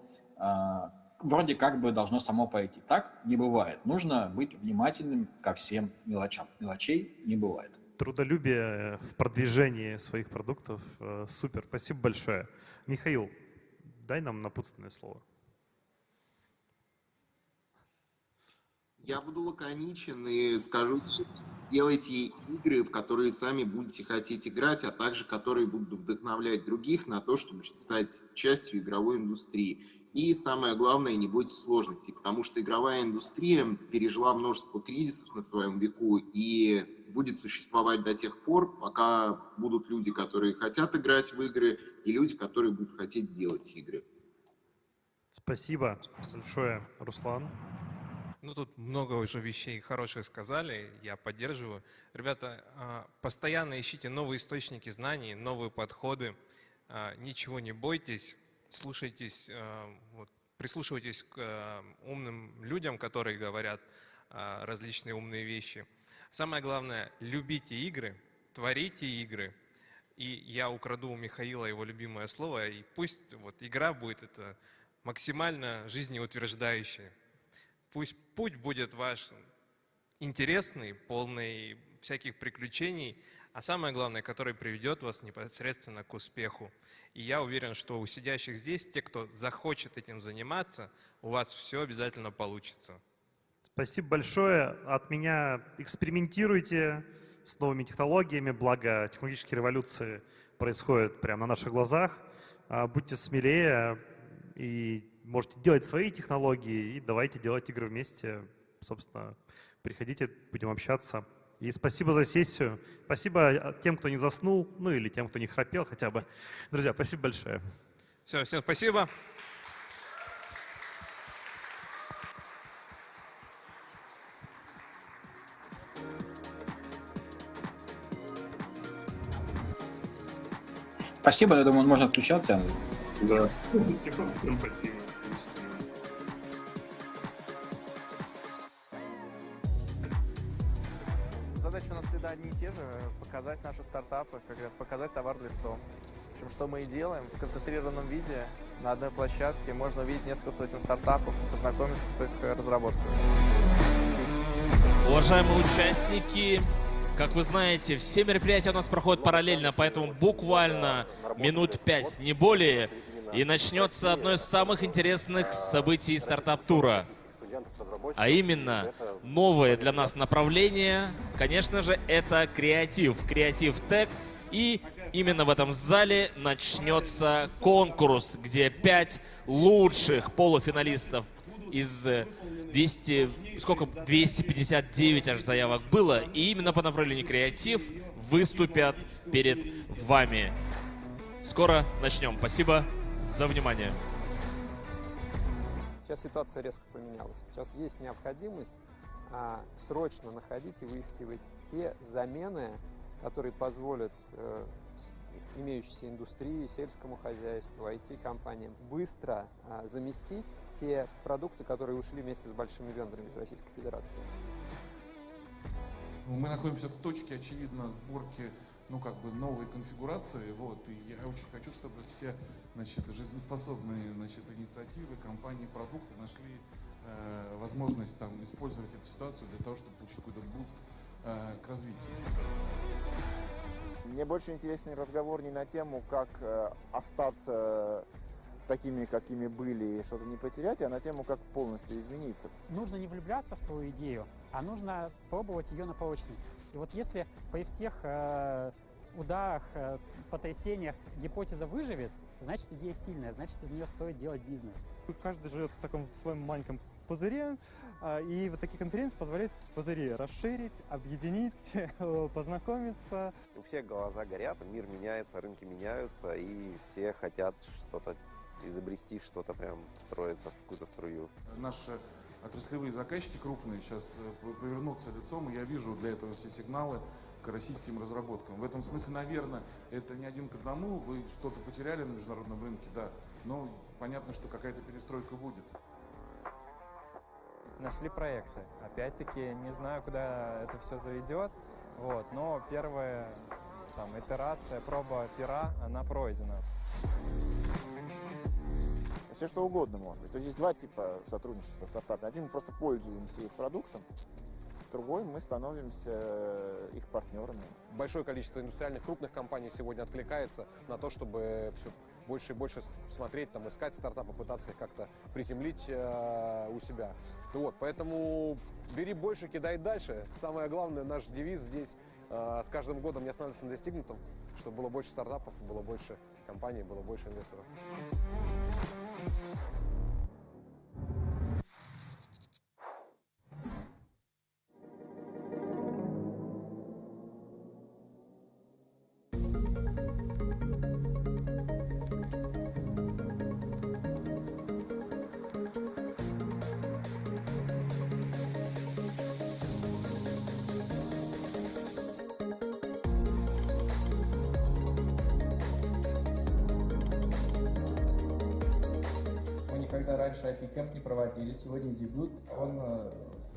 вроде как бы должно само пойти. Так не бывает. Нужно быть внимательным ко всем мелочам. Мелочей не бывает. Трудолюбие в продвижении своих продуктов. Супер. Спасибо большое. Михаил, дай нам напутственное слово. Я буду лаконичен и скажу, делайте игры, в которые сами будете хотеть играть, а также которые будут вдохновлять других на то, чтобы стать частью игровой индустрии. И самое главное, не бойтесь сложностей, потому что игровая индустрия пережила множество кризисов на своем веку и будет существовать до тех пор, пока будут люди, которые хотят играть в игры, и люди, которые будут хотеть делать игры. Спасибо большое, Руслан. Ну, тут много уже вещей хороших сказали, я поддерживаю. Ребята, постоянно ищите новые источники знаний, новые подходы, ничего не бойтесь, слушайтесь, прислушивайтесь к умным людям, которые говорят различные умные вещи. Самое главное, любите игры, творите игры. И я украду у Михаила его любимое слово, и пусть вот игра будет это максимально жизнеутверждающая. Пусть путь будет ваш интересный, полный всяких приключений, а самое главное, который приведет вас непосредственно к успеху. И я уверен, что у сидящих здесь, те, кто захочет этим заниматься, у вас все обязательно получится. Спасибо большое. От меня экспериментируйте с новыми технологиями, благо технологические революции происходят прямо на наших глазах. Будьте смелее и можете делать свои технологии, и давайте делать игры вместе. Собственно, приходите, будем общаться. И спасибо за сессию. Спасибо тем, кто не заснул, ну или тем, кто не храпел хотя бы. Друзья, спасибо большое. Все, всем спасибо. Спасибо, я думаю, можно отключаться. Да. Всем спасибо. Задачи у нас всегда одни и те же – показать наши стартапы, как говорят, показать товар в лицо. В общем, что мы и делаем в концентрированном виде. На одной площадке можно увидеть несколько сотен стартапов, познакомиться с их разработкой. Уважаемые участники, как вы знаете, все мероприятия у нас проходят параллельно, поэтому буквально минут 5, не более, и начнется одно из самых интересных событий стартап-тура. А именно, новое для нас направление, конечно же, это креатив, креатив-тек. И именно в этом зале начнется конкурс, где 5 лучших полуфиналистов из 259 аж заявок было. И именно по направлению креатив выступят перед вами. Скоро начнем. Спасибо за внимание. Сейчас ситуация резко поменялась. Сейчас есть необходимость срочно находить и выискивать те замены, которые позволят имеющейся индустрии, сельскому хозяйству, IT-компаниям быстро заместить те продукты, которые ушли вместе с большими вендорами из Российской Федерации. Мы находимся в точке, очевидно, сборки ну, как бы новой конфигурации, вот, и я очень хочу, чтобы все, значит, жизнеспособные, значит, инициативы, компании, продукты нашли возможность там использовать эту ситуацию для того, чтобы получить какой-то буст к развитию. Мне больше интересен разговор не на тему, как остаться такими, какими были, и что-то не потерять, а на тему, как полностью измениться. Нужно не влюбляться в свою идею, а нужно пробовать ее на прочность. И вот если при всех ударах, потрясениях гипотеза выживет, значит идея сильная, значит из нее стоит делать бизнес. Каждый живет в таком своем маленьком пузыре, и вот такие конференции позволяют пузыри расширить, объединить, познакомиться. У всех глаза горят, мир меняется, рынки меняются, и все хотят что-то изобрести, что-то прям строиться в какую-то струю. Наши отраслевые заказчики крупные сейчас повернутся лицом, и я вижу для этого все сигналы к российским разработкам. В этом смысле, наверное, это не один к одному, вы что-то потеряли на международном рынке, да, но понятно, что какая-то перестройка будет. Нашли проекты. Опять-таки, не знаю, куда это все заведет, вот, но первая там, итерация, проба пера, она пройдена. Все что угодно может быть. То есть есть два типа сотрудничества со стартапами. Один мы просто пользуемся их продуктом, другой мы становимся их партнерами. Большое количество индустриальных крупных компаний сегодня откликается на то, чтобы все больше и больше смотреть, там, искать стартапы, пытаться их как-то приземлить у себя. Вот, поэтому бери больше, кидай дальше. Самое главное, наш девиз здесь с каждым годом не останавливаться на достигнутом, чтобы было больше стартапов, было больше компаний, было больше инвесторов. Никогда раньше IP-Camp не проводили, сегодня дебют, он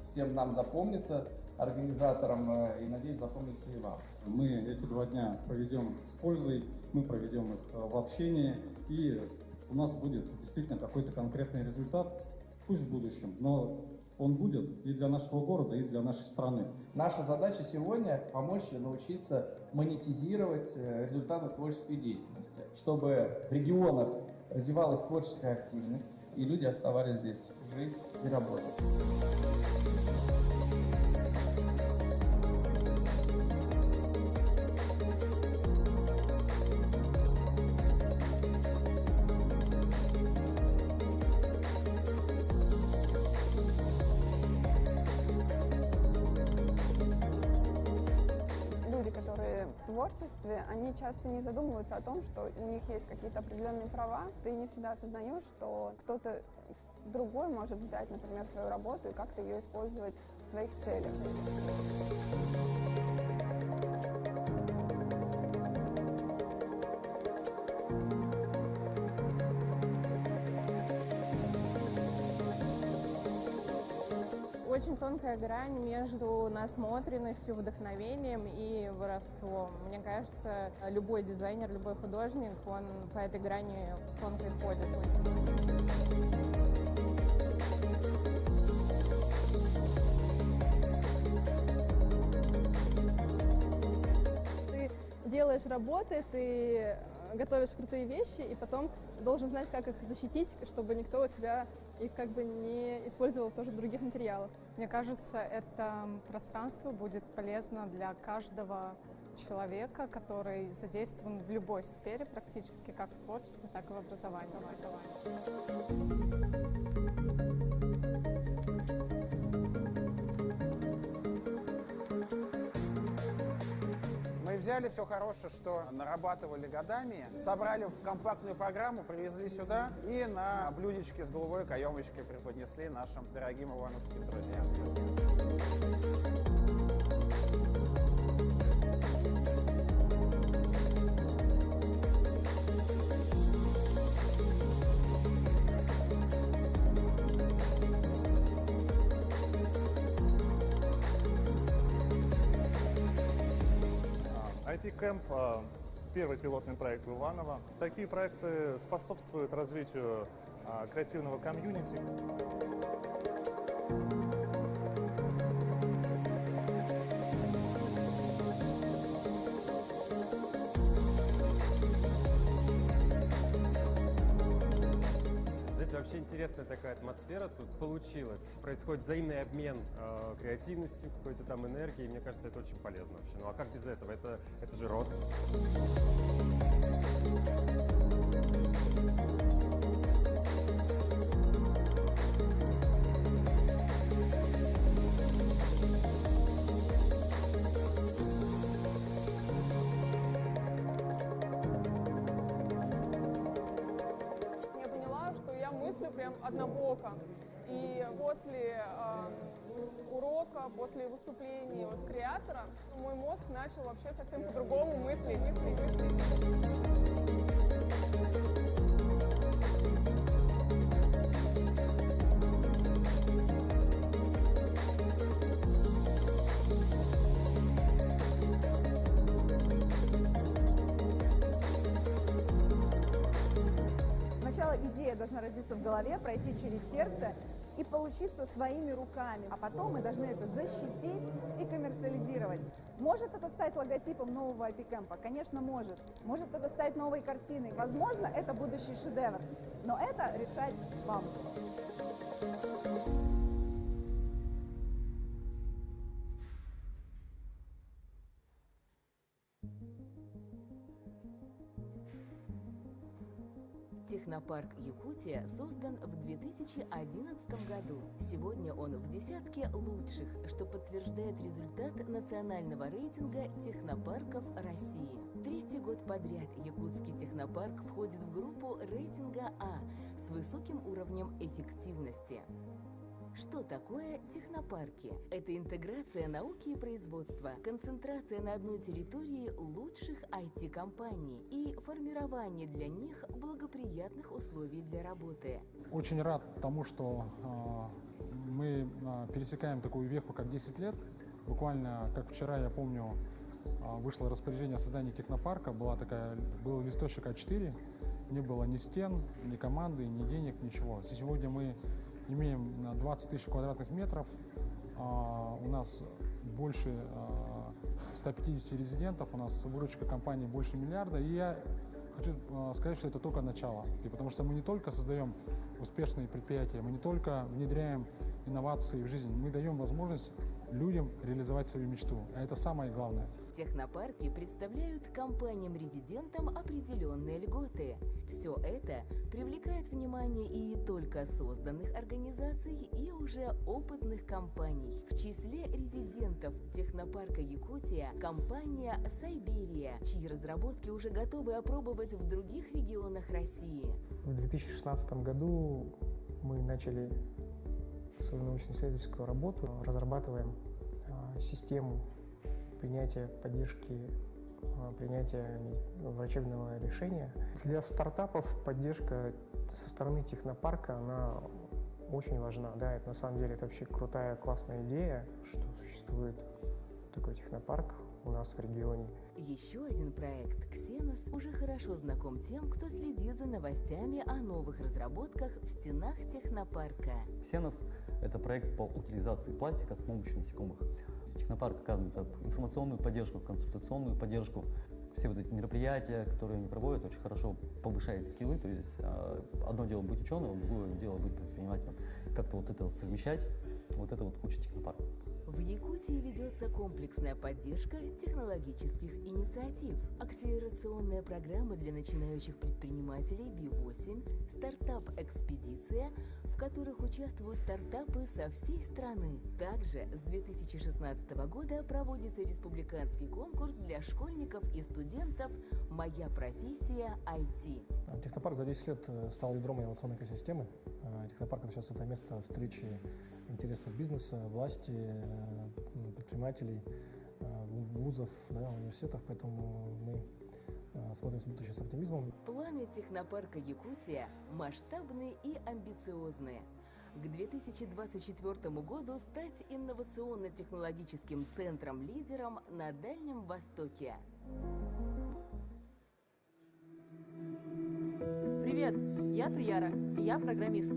всем нам запомнится, организаторам, и, надеюсь, запомнится и вам. Мы эти 2 дня проведем с пользой, мы проведем их в общении, и у нас будет действительно какой-то конкретный результат, пусть в будущем, но он будет и для нашего города, и для нашей страны. Наша задача сегодня – помочь научиться монетизировать результаты творческой деятельности, чтобы в регионах развивалась творческая активность, и люди оставались здесь жить и работать. В творчестве они часто не задумываются о том, что у них есть какие-то определенные права. Ты не всегда осознаешь, что кто-то другой может взять, например, свою работу и как-то ее использовать в своих целях. Очень тонкая грань между насмотренностью, вдохновением и воровством. Мне кажется, любой дизайнер, любой художник, он по этой грани тонко ходит. Ты делаешь работы, ты готовишь крутые вещи, и потом должен знать, как их защитить, чтобы никто у тебя их как бы не использовал тоже в других материалах. Мне кажется, это пространство будет полезно для каждого человека, который задействован в любой сфере практически, как в творчестве, так и в образовании. Мы взяли все хорошее, что нарабатывали годами, собрали в компактную программу, привезли сюда и на блюдечке с голубой каемочкой преподнесли нашим дорогим ивановским друзьям. IP-Camp – первый пилотный проект в Иваново. Такие проекты способствуют развитию креативного комьюнити. Вообще интересная такая атмосфера тут получилась. Происходит взаимный обмен креативностью, какой-то там энергией. Мне кажется, это очень полезно вообще. Ну а как без этого? Это же рост. Прям однобоко. И после урока, после выступления вот креатора, мой мозг начал вообще совсем по-другому мыслить. Идея должна родиться в голове, пройти через сердце и получиться своими руками. А потом мы должны это защитить и коммерциализировать. Может это стать логотипом нового IP-Camp? Конечно, может. Может это стать новой картиной? Возможно, это будущий шедевр. Но это решать вам. Технопарк Якутия создан в 2011 году. Сегодня он в десятке лучших, что подтверждает результат национального рейтинга технопарков России. Третий год подряд якутский технопарк входит в группу рейтинга А с высоким уровнем эффективности. Что такое технопарки? Это интеграция науки и производства, концентрация на одной территории лучших IT-компаний и формирование для них благоприятных условий для работы. Очень рад тому, что мы пересекаем такую веху, как 10 лет. Буквально, как вчера, я помню, вышло распоряжение о создании технопарка, был листочек А4, не было ни стен, ни команды, ни денег, ничего. Сегодня мы имеем 20 тысяч квадратных метров, у нас больше 150 резидентов, у нас выручка компании больше миллиарда, и я хочу сказать, что это только начало, потому что мы не только создаем успешные предприятия, мы не только внедряем инновации в жизнь, мы даем возможность людям реализовать свою мечту, а это самое главное. Технопарки представляют компаниям-резидентам определенные льготы. Все это привлекает внимание и только созданных организаций, и уже опытных компаний. В числе резидентов технопарка Якутия компания «Сайберия», чьи разработки уже готовы опробовать в других регионах России. В 2016 году мы начали свою научно-исследовательскую работу, разрабатываем систему принятия поддержки, принятия врачебного решения. Для стартапов поддержка со стороны технопарка, она очень важна. Да, это на самом деле это вообще крутая, классная идея, что существует такой технопарк у нас в регионе. Еще один проект «Ксенос» уже хорошо знаком тем, кто следит за новостями о новых разработках в стенах технопарка. «Ксенос» — это проект по утилизации пластика с помощью насекомых. Технопарк оказывает информационную поддержку, консультационную поддержку. Все вот эти мероприятия, которые они проводят, очень хорошо повышает скиллы. То есть одно дело быть ученым, другое дело быть предпринимателем. Как-то вот это совмещать, вот это вот учит технопарк. В Якутии ведется комплексная поддержка технологических инициатив, акселерационная программа для начинающих предпринимателей B8, стартап-экспедиция, в которых участвуют стартапы со всей страны. Также с 2016 года проводится республиканский конкурс для школьников и студентов «Моя профессия IT». Технопарк за 10 лет стал ядром инновационной экосистемы. Технопарк сейчас это место встречи интересов бизнеса, власти, предпринимателей, вузов, университетов, поэтому мы смотрим в будущее с оптимизмом. Планы технопарка Якутия масштабные и амбициозные. к 2024 году стать инновационно-технологическим центром-лидером на Дальнем Востоке. Привет, я Туяра, и я программист.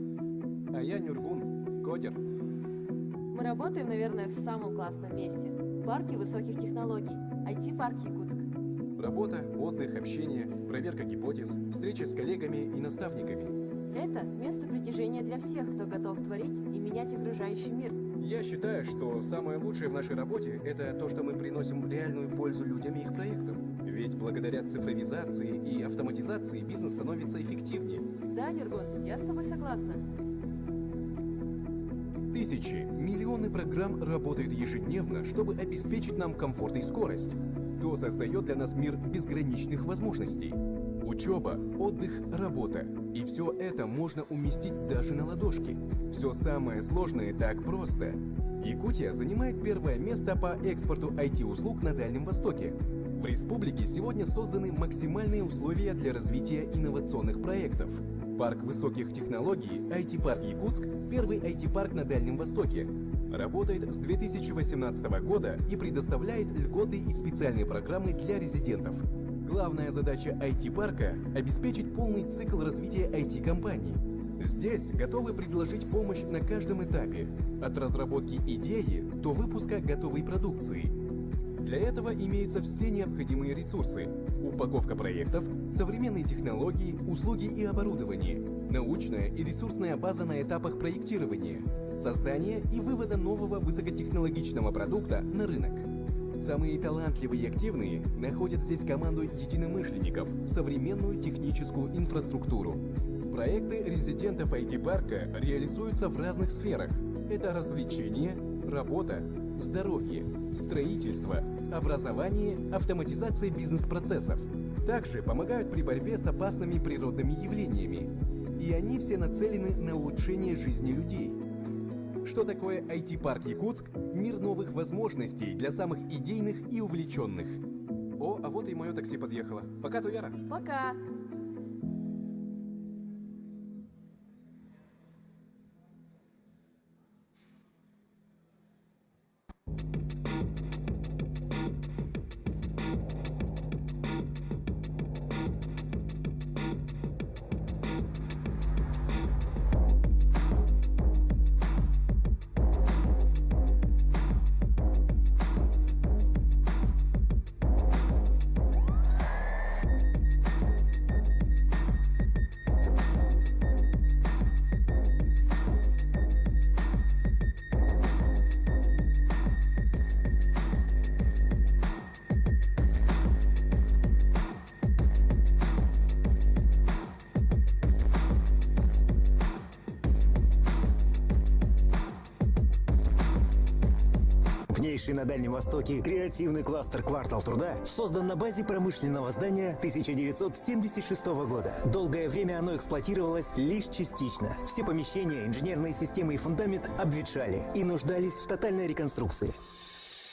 А я Нюргун, кодер. Мы работаем, наверное, в самом классном месте. В парке высоких технологий. IT-парк Якутск. Работа, отдых, общение, проверка гипотез, встречи с коллегами и наставниками. Это место притяжения для всех, кто готов творить и менять окружающий мир. Я считаю, что самое лучшее в нашей работе – это то, что мы приносим реальную пользу людям и их проектам. Ведь благодаря цифровизации и автоматизации бизнес становится эффективнее. Да, Нюргун, я с тобой согласна. Тысячи, миллионы программ работают ежедневно, чтобы обеспечить нам комфорт и скорость. То создает для нас мир безграничных возможностей. Учеба, отдых, работа. И все это можно уместить даже на ладошке. Все самое сложное так просто. Якутия занимает первое место по экспорту IT-услуг на Дальнем Востоке. В республике сегодня созданы максимальные условия для развития инновационных проектов. Парк высоких технологий IT-парк Якутск – первый IT-парк на Дальнем Востоке. Работает с 2018 года и предоставляет льготы и специальные программы для резидентов. Главная задача IT-парка – обеспечить полный цикл развития IT-компаний. Здесь готовы предложить помощь на каждом этапе, от разработки идеи до выпуска готовой продукции. Для этого имеются все необходимые ресурсы: упаковка проектов, современные технологии, услуги и оборудование, научная и ресурсная база на этапах проектирования, создания и вывода нового высокотехнологичного продукта на рынок. Самые талантливые и активные находят здесь команду единомышленников, современную техническую инфраструктуру. Проекты резидентов IT-парка реализуются в разных сферах. Это развлечения, работа, здоровье, строительство, образование, автоматизация бизнес-процессов. Также помогают при борьбе с опасными природными явлениями. И они все нацелены на улучшение жизни людей. Что такое IT-парк Якутск? Мир новых возможностей для самых идейных и увлеченных. О, а вот и мое такси подъехало. Пока, Туяра. Пока. Крупнейший на Дальнем Востоке креативный кластер «Квартал труда» создан на базе промышленного здания 1976 года. Долгое время оно эксплуатировалось лишь частично. Все помещения, инженерные системы и фундамент обветшали и нуждались в тотальной реконструкции.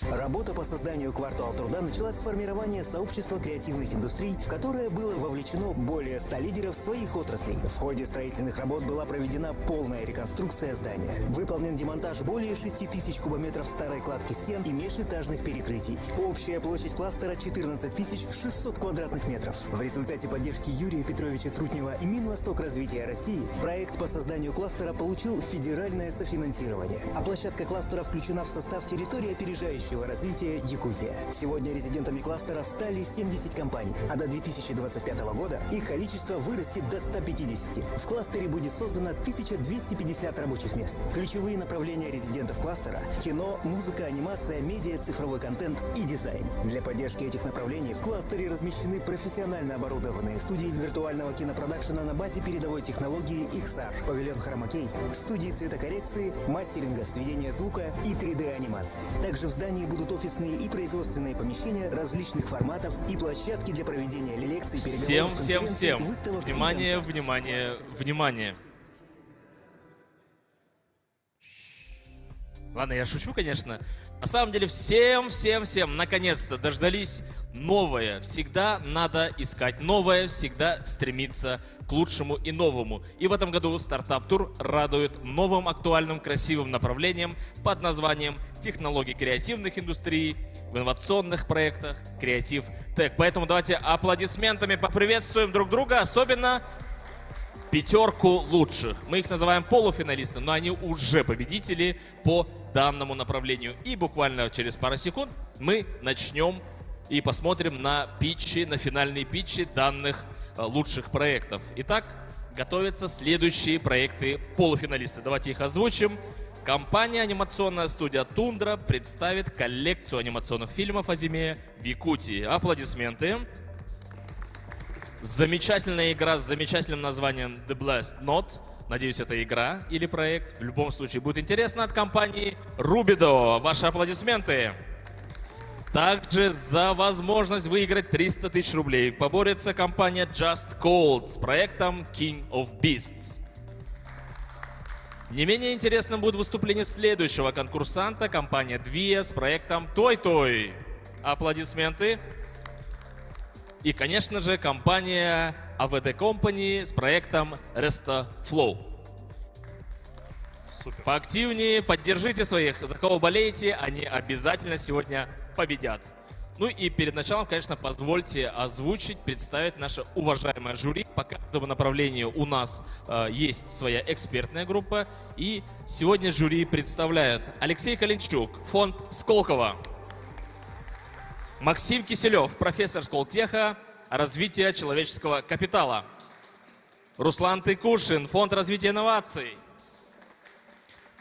Работа по созданию «Квартала труда» началась с формирования сообщества креативных индустрий, в которое было вовлечено более 100 лидеров своих отраслей. В ходе строительных работ была проведена полная реконструкция здания. Выполнен демонтаж более 6000 кубометров старой кладки стен и межэтажных перекрытий. Общая площадь кластера 14 600 квадратных метров. В результате поддержки Юрия Петровича Трутнева и Минвосток развития России проект по созданию кластера получил федеральное софинансирование, а площадка кластера включена в состав территории опережающей развития Якутия. Сегодня резидентами кластера стали 70 компаний, а до 2025 года их количество вырастет до 150. В кластере будет создано 1250 рабочих мест. Ключевые направления резидентов кластера – кино, музыка, анимация, медиа, цифровой контент и дизайн. Для поддержки этих направлений в кластере размещены профессионально оборудованные студии виртуального кинопродакшена на базе передовой технологии XR, павильон хромакей, студии цветокоррекции, мастеринга, сведения звука и 3D-анимации. Также в здании будут офисные и производственные помещения различных форматов и площадки для проведения лекций, переговоров, Всем. выставок. Внимание. Ладно, я шучу, конечно. На самом деле всем наконец-то дождались новое. Всегда надо искать новое, всегда стремиться к лучшему и новому. И в этом году стартап-тур радует новым, актуальным, красивым направлением под названием «Технологии креативных индустрий в инновационных проектах Креатив Тек». Поэтому давайте аплодисментами поприветствуем друг друга, особенно пятерку лучших. Мы их называем полуфиналистами, но они уже победители по данному направлению. И буквально через пару секунд мы начнем и посмотрим на питчи, на финальные питчи данных лучших проектов. Итак, готовятся следующие проекты полуфиналисты. Давайте их озвучим. Компания анимационная студия «Тундра» представит коллекцию анимационных фильмов о зиме в Якутии. Аплодисменты. Замечательная игра с замечательным названием The Blast Knot. Надеюсь, это игра или проект. В любом случае будет интересно, от компании Rubido. Ваши аплодисменты. Также за возможность выиграть 300 тысяч рублей поборется компания Just Cold с проектом King of Beasts. Не менее интересным будет выступление следующего конкурсанта, компания Двия с проектом Той-Той. Аплодисменты. И, конечно же, компания AVD Company с проектом Resta Flow. Супер. Поактивнее, поддержите своих, за кого болеете, они обязательно сегодня победят. Ну и перед началом, конечно, позвольте озвучить, представить наше уважаемое жюри. По каждому направлению у нас есть своя экспертная группа. И сегодня жюри представляет Алексей Калинчук, фонд Сколково. Максим Киселев, профессор Сколтеха, развитие человеческого капитала. Руслан Тыкушин, фонд развития инноваций.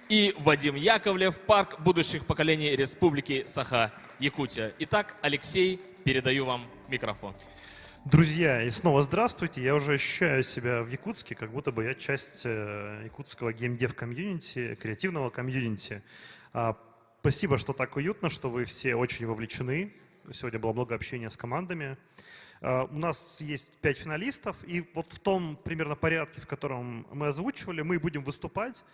И Вадим Яковлев, парк будущих поколений Республики Саха-Якутия. Итак, Алексей, передаю вам микрофон. Друзья, и снова здравствуйте. Я уже ощущаю себя в Якутске, как будто бы я часть якутского геймдев-комьюнити, креативного комьюнити. Спасибо, что так уютно, что вы все очень вовлечены. Сегодня было много общения с командами. У нас есть 5 финалистов, и вот в том примерно порядке, в котором мы озвучивали, мы будем выступать.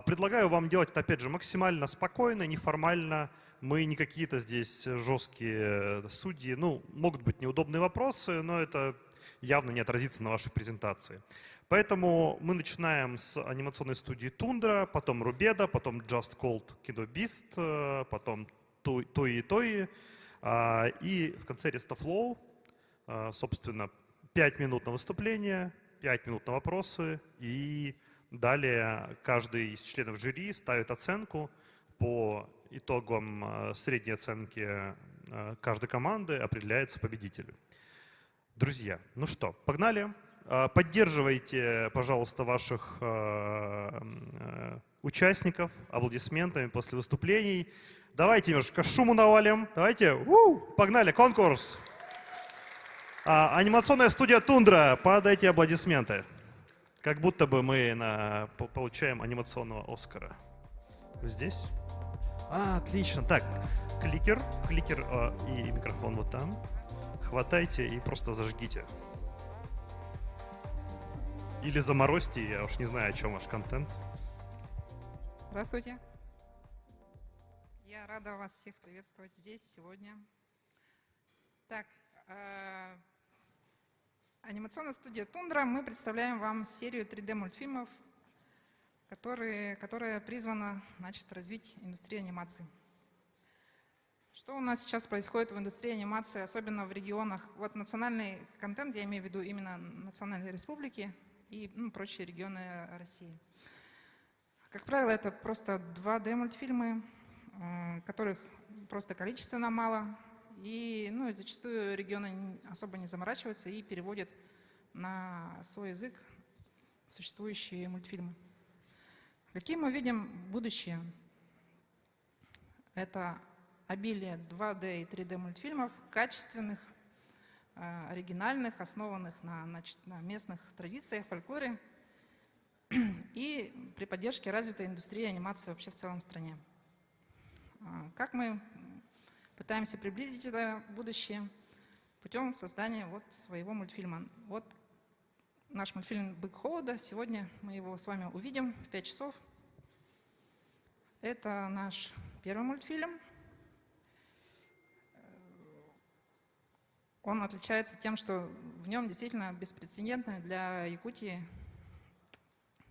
Предлагаю вам делать это, опять же, максимально спокойно, неформально. Мы не какие-то здесь жесткие судьи. Ну, могут быть неудобные вопросы, но это явно не отразится на вашей презентации. Поэтому мы начинаем с анимационной студии Тундра, потом Rubido, потом Just Cold King of Beasts, потом Той. И в конце Resta Flow, собственно, 5 минут на выступление, 5 минут на вопросы. И далее каждый из членов жюри ставит оценку по итогам средней оценки каждой команды, определяется победитель. Друзья, ну что, погнали. Поддерживайте, пожалуйста, ваших участников аплодисментами после выступлений. Давайте немножко шуму навалим. Давайте. Погнали, конкурс. Анимационная студия Тундра. Подайте аплодисменты. Как будто бы мы получаем анимационного Оскара. Вы здесь? Отлично. Так, кликер и микрофон вот там. Хватайте и просто зажгите. Или заморозьте, я уж не знаю, о чем ваш контент. Здравствуйте. Я рада вас всех приветствовать здесь сегодня. Так, анимационная студия Тундра. Мы представляем вам серию 3D-мультфильмов, которая призвана, развить индустрию анимации. Что у нас сейчас происходит в индустрии анимации, особенно в регионах? Вот национальный контент, я имею в виду именно национальные республики и прочие регионы России. Как правило, это просто 2D-мультфильмы, которых просто количественно мало. И зачастую регионы особо не заморачиваются и переводят на свой язык существующие мультфильмы. Какие мы видим будущее? Это обилие 2D и 3D мультфильмов, качественных, оригинальных, основанных на местных традициях, фольклоре и при поддержке развитой индустрии анимации вообще в целом стране. Как мы пытаемся приблизить это будущее путем создания своего мультфильма. Вот наш мультфильм «Бык Холода». Сегодня мы его с вами увидим в 5 часов. Это наш первый мультфильм. Он отличается тем, что в нем действительно беспрецедентная для Якутии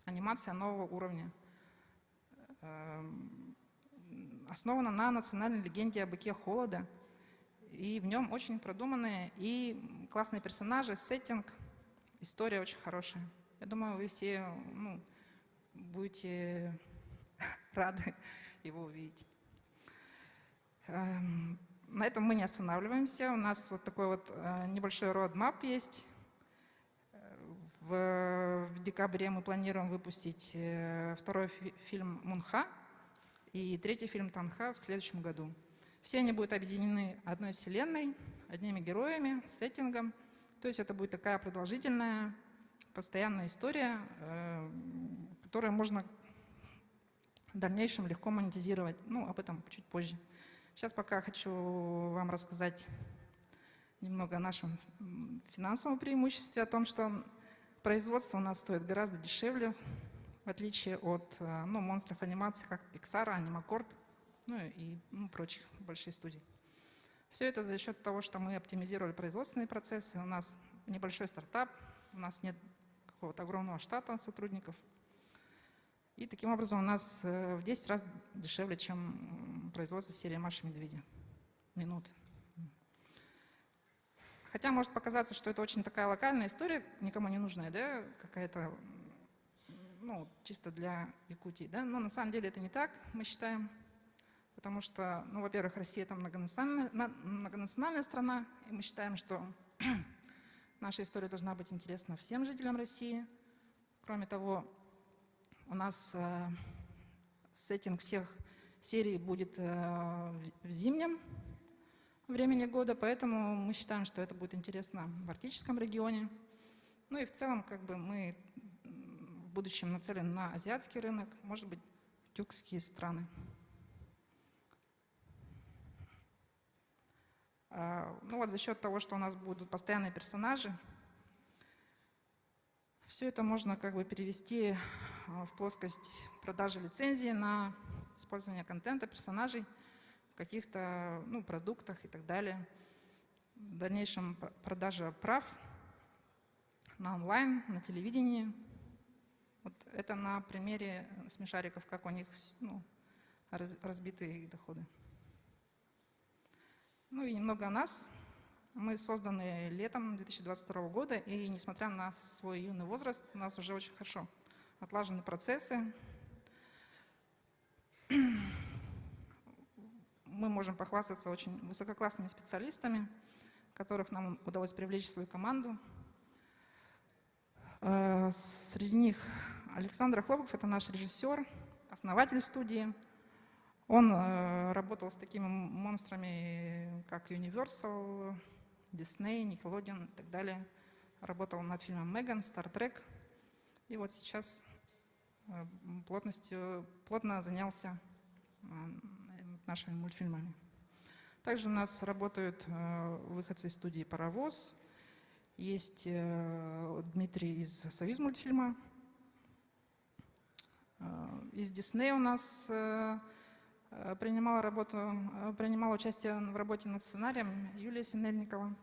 анимация нового уровня. Основана на национальной легенде о быке Холода. И в нем очень продуманные и классные персонажи, сеттинг, история очень хорошая. Я думаю, вы все будете рады его увидеть. На этом мы не останавливаемся. У нас вот такой вот небольшой roadmap есть. В декабре мы планируем выпустить второй фильм «Мунха» и третий фильм «Танха» в следующем году. Все они будут объединены одной вселенной, одними героями, сеттингом. То есть это будет такая продолжительная, постоянная история, которую можно в дальнейшем легко монетизировать. Ну, об этом чуть позже. Сейчас пока хочу вам рассказать немного о нашем финансовом преимуществе, о том, что производство у нас стоит гораздо дешевле, в отличие от монстров анимации, как Pixar, Animacord, и прочих больших студий. Все это за счет того, что мы оптимизировали производственные процессы. У нас небольшой стартап, у нас нет какого-то огромного штата сотрудников. И таким образом у нас в 10 раз дешевле, чем производство серии «Маша и медведя». Минут. Хотя может показаться, что это очень такая локальная история, никому не нужная, да, какая-то, чисто для Якутии, да, но на самом деле это не так, мы считаем, потому что, во-первых, Россия это многонациональная страна, и мы считаем, что наша история должна быть интересна всем жителям России. Кроме того, у нас сеттинг всех серий будет в зимнем времени года, поэтому мы считаем, что это будет интересно в арктическом регионе. Ну и в целом, мы в будущем нацелены на азиатский рынок, может быть, тюркские страны. За счет того, что у нас будут постоянные персонажи, все это можно перевести в плоскость продажи лицензии на использование контента, персонажей в каких-то продуктах и так далее. В дальнейшем продажа прав на онлайн, на телевидении. Вот это на примере смешариков, как у них разбиты их доходы. И немного о нас. Мы созданы летом 2022 года, и несмотря на свой юный возраст, у нас уже очень хорошо отлажены процессы. Мы можем похвастаться очень высококлассными специалистами, которых нам удалось привлечь в свою команду. Среди них Александр Хлопов, это наш режиссер, основатель студии. Он работал с такими монстрами, как Universal, Disney, Nickelodeon и так далее. Работал над фильмом «Меган», «Стар Трек». И вот сейчас плотно занялся нашими мультфильмами. Также у нас работают выходцы из студии «Паровоз». Есть Дмитрий из «Союзмультфильма». Из Disney у нас принимала участие в работе над сценарием Юлия Синельникова.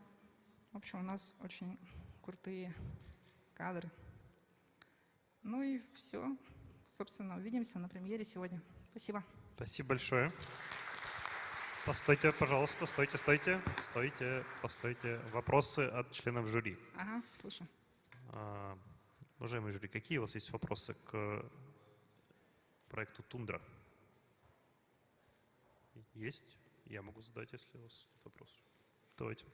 В общем, у нас очень крутые кадры. И все. Собственно, увидимся на премьере сегодня. Спасибо. Спасибо большое. Постойте, пожалуйста, стойте. Вопросы от членов жюри. Ага, слушаю. Уважаемые жюри, какие у вас есть вопросы к проекту «Тундра»? Есть? Я могу задать, если у вас вопрос. Давайте.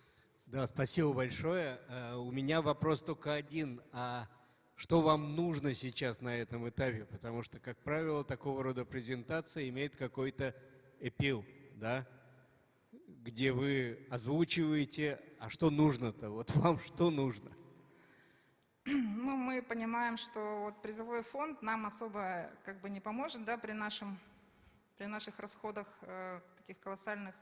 Да, спасибо большое. У меня вопрос только один. А что вам нужно сейчас на этом этапе? Потому что, как правило, такого рода презентация имеет какой-то эпил, да? Где вы озвучиваете, а что нужно-то? Вот вам что нужно? Мы понимаем, что призовой фонд нам особо не поможет, да, при наших расходах таких колоссальных.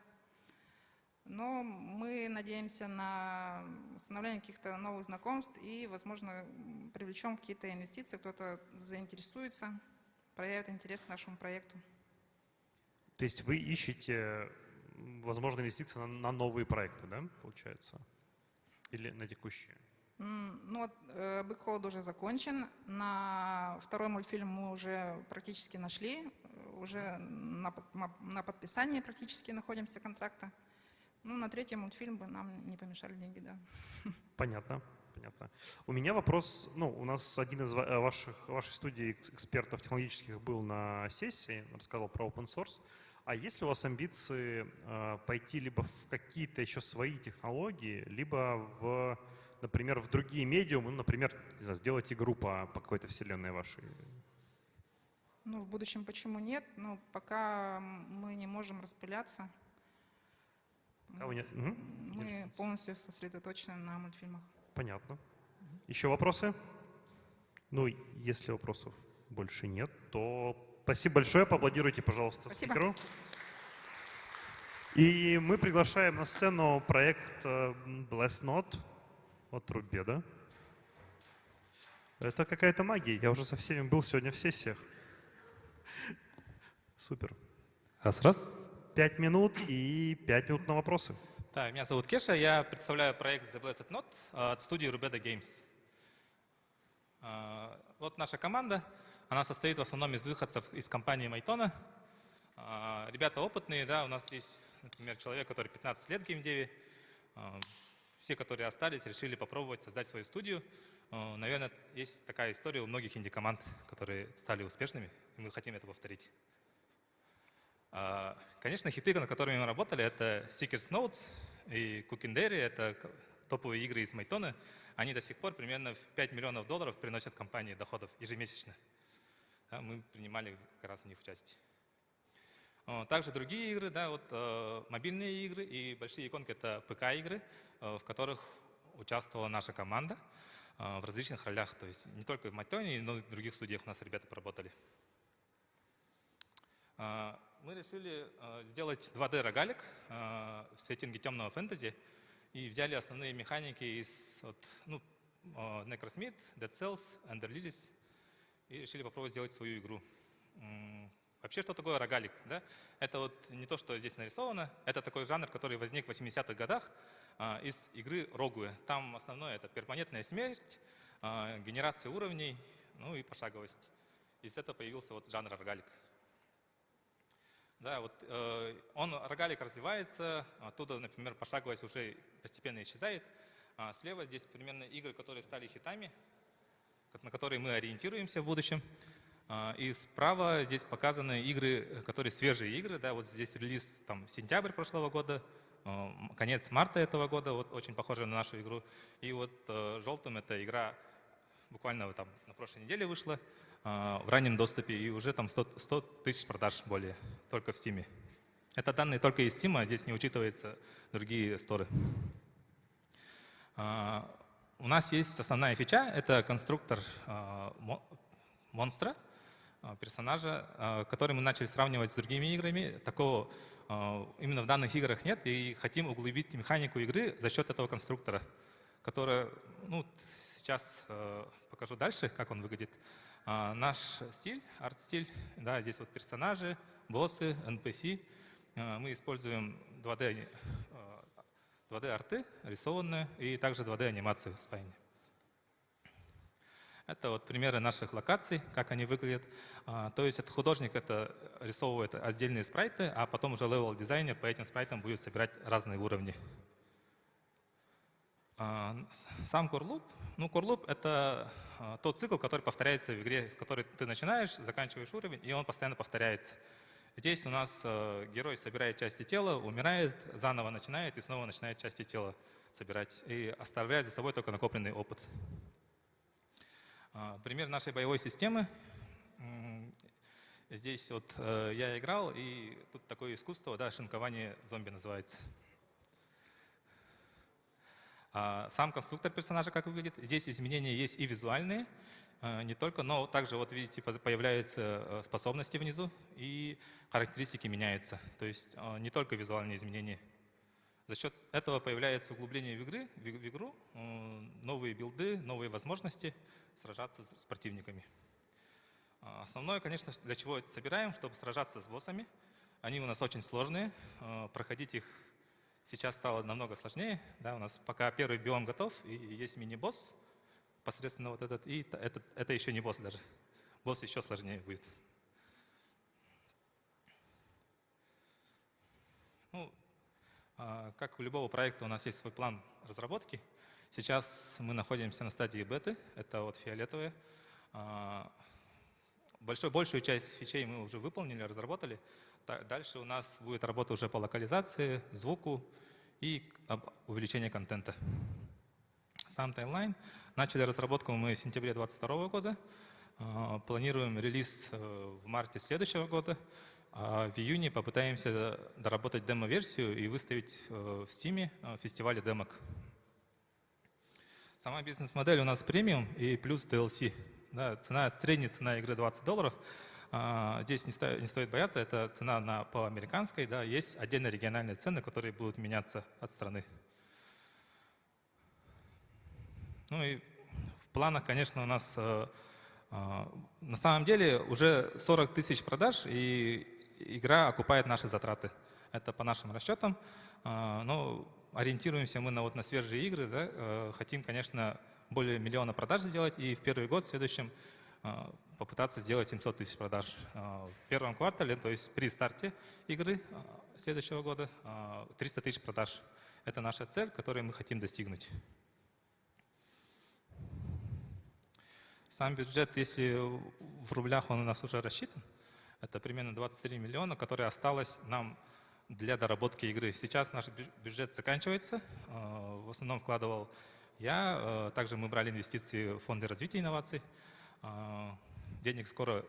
Но мы надеемся на установление каких-то новых знакомств и, возможно, привлечем какие-то инвестиции, кто-то заинтересуется, проявит интерес к нашему проекту. То есть вы ищете, возможно, инвестиции на новые проекты, да, получается? Или на текущие? Ну вот «Бык Холод» уже закончен. На второй мультфильм мы уже практически нашли. Уже на подписании практически находимся контракта. Ну, на третий мультфильм бы нам не помешали деньги, да. Понятно. Понятно. У меня вопрос, ну, у нас один из вашей студии экспертов технологических был на сессии, рассказал про open source. А есть ли у вас амбиции пойти либо в какие-то еще свои технологии, либо например, в другие медиумы, ну, например, не знаю, сделать игру по какой-то вселенной вашей? Ну, в будущем почему нет? Но пока мы не можем распыляться. Мы полностью сосредоточены на мультфильмах. Понятно. Еще вопросы? Ну, если вопросов больше нет, то спасибо большое. Поаплодируйте, пожалуйста, спикеру. И мы приглашаем на сцену проект Bless Not от Рубеда. Это какая-то магия. Я уже со всеми был сегодня в сессиях. Супер. Раз. 5 минут и 5 минут на вопросы. Да, меня зовут Кеша, я представляю проект The Blessed Note от студии Rubeda Games. Вот наша команда, она состоит в основном из выходцев из компании Майтона. Ребята опытные, да, у нас есть, например, человек, который 15 лет в геймдеве. Все, которые остались, решили попробовать создать свою студию. Наверное, есть такая история у многих инди-команд, которые стали успешными, и мы хотим это повторить. Конечно, хиты, над которыми мы работали, это Seekers Notes и Cooking Dairy, это топовые игры из Майтона. Они до сих пор примерно в $5 миллионов приносят компании доходов ежемесячно. Да, мы принимали как раз в них участие. Также другие игры, да, вот мобильные игры и большие иконки — это ПК-игры, в которых участвовала наша команда в различных ролях. То есть не только в Майтоне, но и в других студиях у нас ребята поработали. Мы решили сделать 2D-рогалик в сеттинге темного фэнтези и взяли основные механики из Necrosmith, Dead Cells, Ender Lilies и решили попробовать сделать свою игру. Вообще, что такое рогалик? Да? Это вот не то, что здесь нарисовано, это такой жанр, который возник в 80-х годах из игры Rogue. Там основное — это перманентная смерть, генерация уровней, ну и пошаговость. Из этого появился вот жанр рогалик. Да, вот рогалик развивается, оттуда, например, пошаговость уже постепенно исчезает. Слева здесь примерно игры, которые стали хитами, на которые мы ориентируемся в будущем. И справа здесь показаны игры, которые свежие игры. Да, вот здесь релиз сентябрь прошлого года, конец марта этого года, вот очень похоже на нашу игру. И вот желтым это игра буквально на прошлой неделе вышла в раннем доступе, и уже 100 тысяч продаж более, только в Steam. Это данные только из Steam, а здесь не учитываются другие сторы. У нас есть основная фича, это конструктор монстра, персонажа, который мы начали сравнивать с другими играми. Такого именно в данных играх нет, и хотим углубить механику игры за счет этого конструктора, который, сейчас покажу дальше, как он выглядит. Наш стиль, арт-стиль, да, здесь вот персонажи, боссы, NPC. Мы используем 2D-арты, рисованные, и также 2D-анимацию в Spine. Это вот примеры наших локаций, как они выглядят. То есть этот художник рисовывает отдельные спрайты, а потом уже левел-дизайнер по этим спрайтам будет собирать разные уровни. Сам Core Loop. Core Loop — это тот цикл, который повторяется в игре, с которой ты начинаешь, заканчиваешь уровень, и он постоянно повторяется. Здесь у нас герой собирает части тела, умирает, заново начинает и снова начинает части тела собирать, и оставляет за собой только накопленный опыт. Пример нашей боевой системы. Здесь вот я играл, и тут такое искусство, да, шинкование зомби называется. Сам конструктор персонажа как выглядит. Здесь изменения есть и визуальные, не только, но также, вот видите, появляются способности внизу, и характеристики меняются. То есть не только визуальные изменения. За счет этого появляется углубление в игру, новые билды, новые возможности сражаться с противниками. Основное, конечно, для чего это собираем, чтобы сражаться с боссами. Они у нас очень сложные, проходить их Сейчас стало намного сложнее. Да, у нас пока первый биом готов, и есть мини-босс, посредственно вот этот, и это еще не босс даже. Босс еще сложнее будет. Ну, как у любого проекта у нас есть свой план разработки. Сейчас мы находимся на стадии беты, это вот фиолетовые. Большую часть фичей мы уже выполнили, разработали. Дальше у нас будет работа уже по локализации, звуку и увеличению контента. Сам таймлайн. Начали разработку мы в сентябре 2022 года. Планируем релиз в марте следующего года. А в июне попытаемся доработать демо-версию и выставить в Steam фестивале демок. Сама бизнес-модель у нас премиум и плюс DLC. Да, средняя цена игры $20. Здесь не стоит бояться, это цена по американской. Да, есть отдельно региональные цены, которые будут меняться от страны. Ну и в планах, конечно, у нас на самом деле уже 40 тысяч продаж, и игра окупает наши затраты. Это по нашим расчетам. Но ориентируемся мы на свежие игры. Да? Хотим, конечно, более 1 миллиона продаж сделать, и в первый год, в следующем, попытаться сделать 700 тысяч продаж. В первом квартале, то есть при старте игры следующего года, 300 тысяч продаж. Это наша цель, которую мы хотим достигнуть. Сам бюджет, если в рублях он у нас уже рассчитан, это примерно 23 миллиона, которые осталось нам для доработки игры. Сейчас наш бюджет заканчивается. В основном вкладывал я. Также мы брали инвестиции в фонды развития инноваций. Денег скоро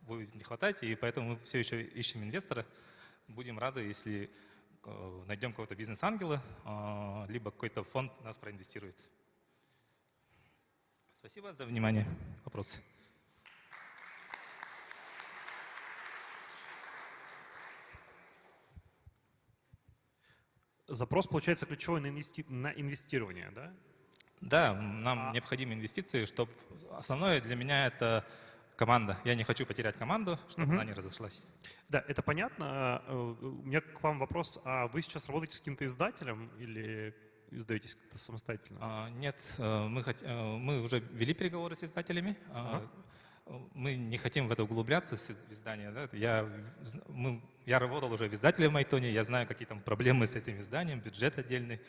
будет не хватать, и поэтому мы все еще ищем инвестора. Будем рады, если найдем какого-то бизнес-ангела, либо какой-то фонд нас проинвестирует. Спасибо за внимание. Вопросы? Запрос, получается, ключевой на инвестирование, да? Да, нам необходимы инвестиции, чтобы основное для меня это команда. Я не хочу потерять команду, чтобы она не разошлась. Да, это понятно. У меня к вам вопрос. А вы сейчас работаете с каким-то издателем или издаетесь как-то самостоятельно? Нет, мы уже вели переговоры с издателями. Мы не хотим в это углубляться с изданием. Да? Я работал уже в издателе в Майтоне, я знаю, какие там проблемы с этим изданием, бюджет отдельный.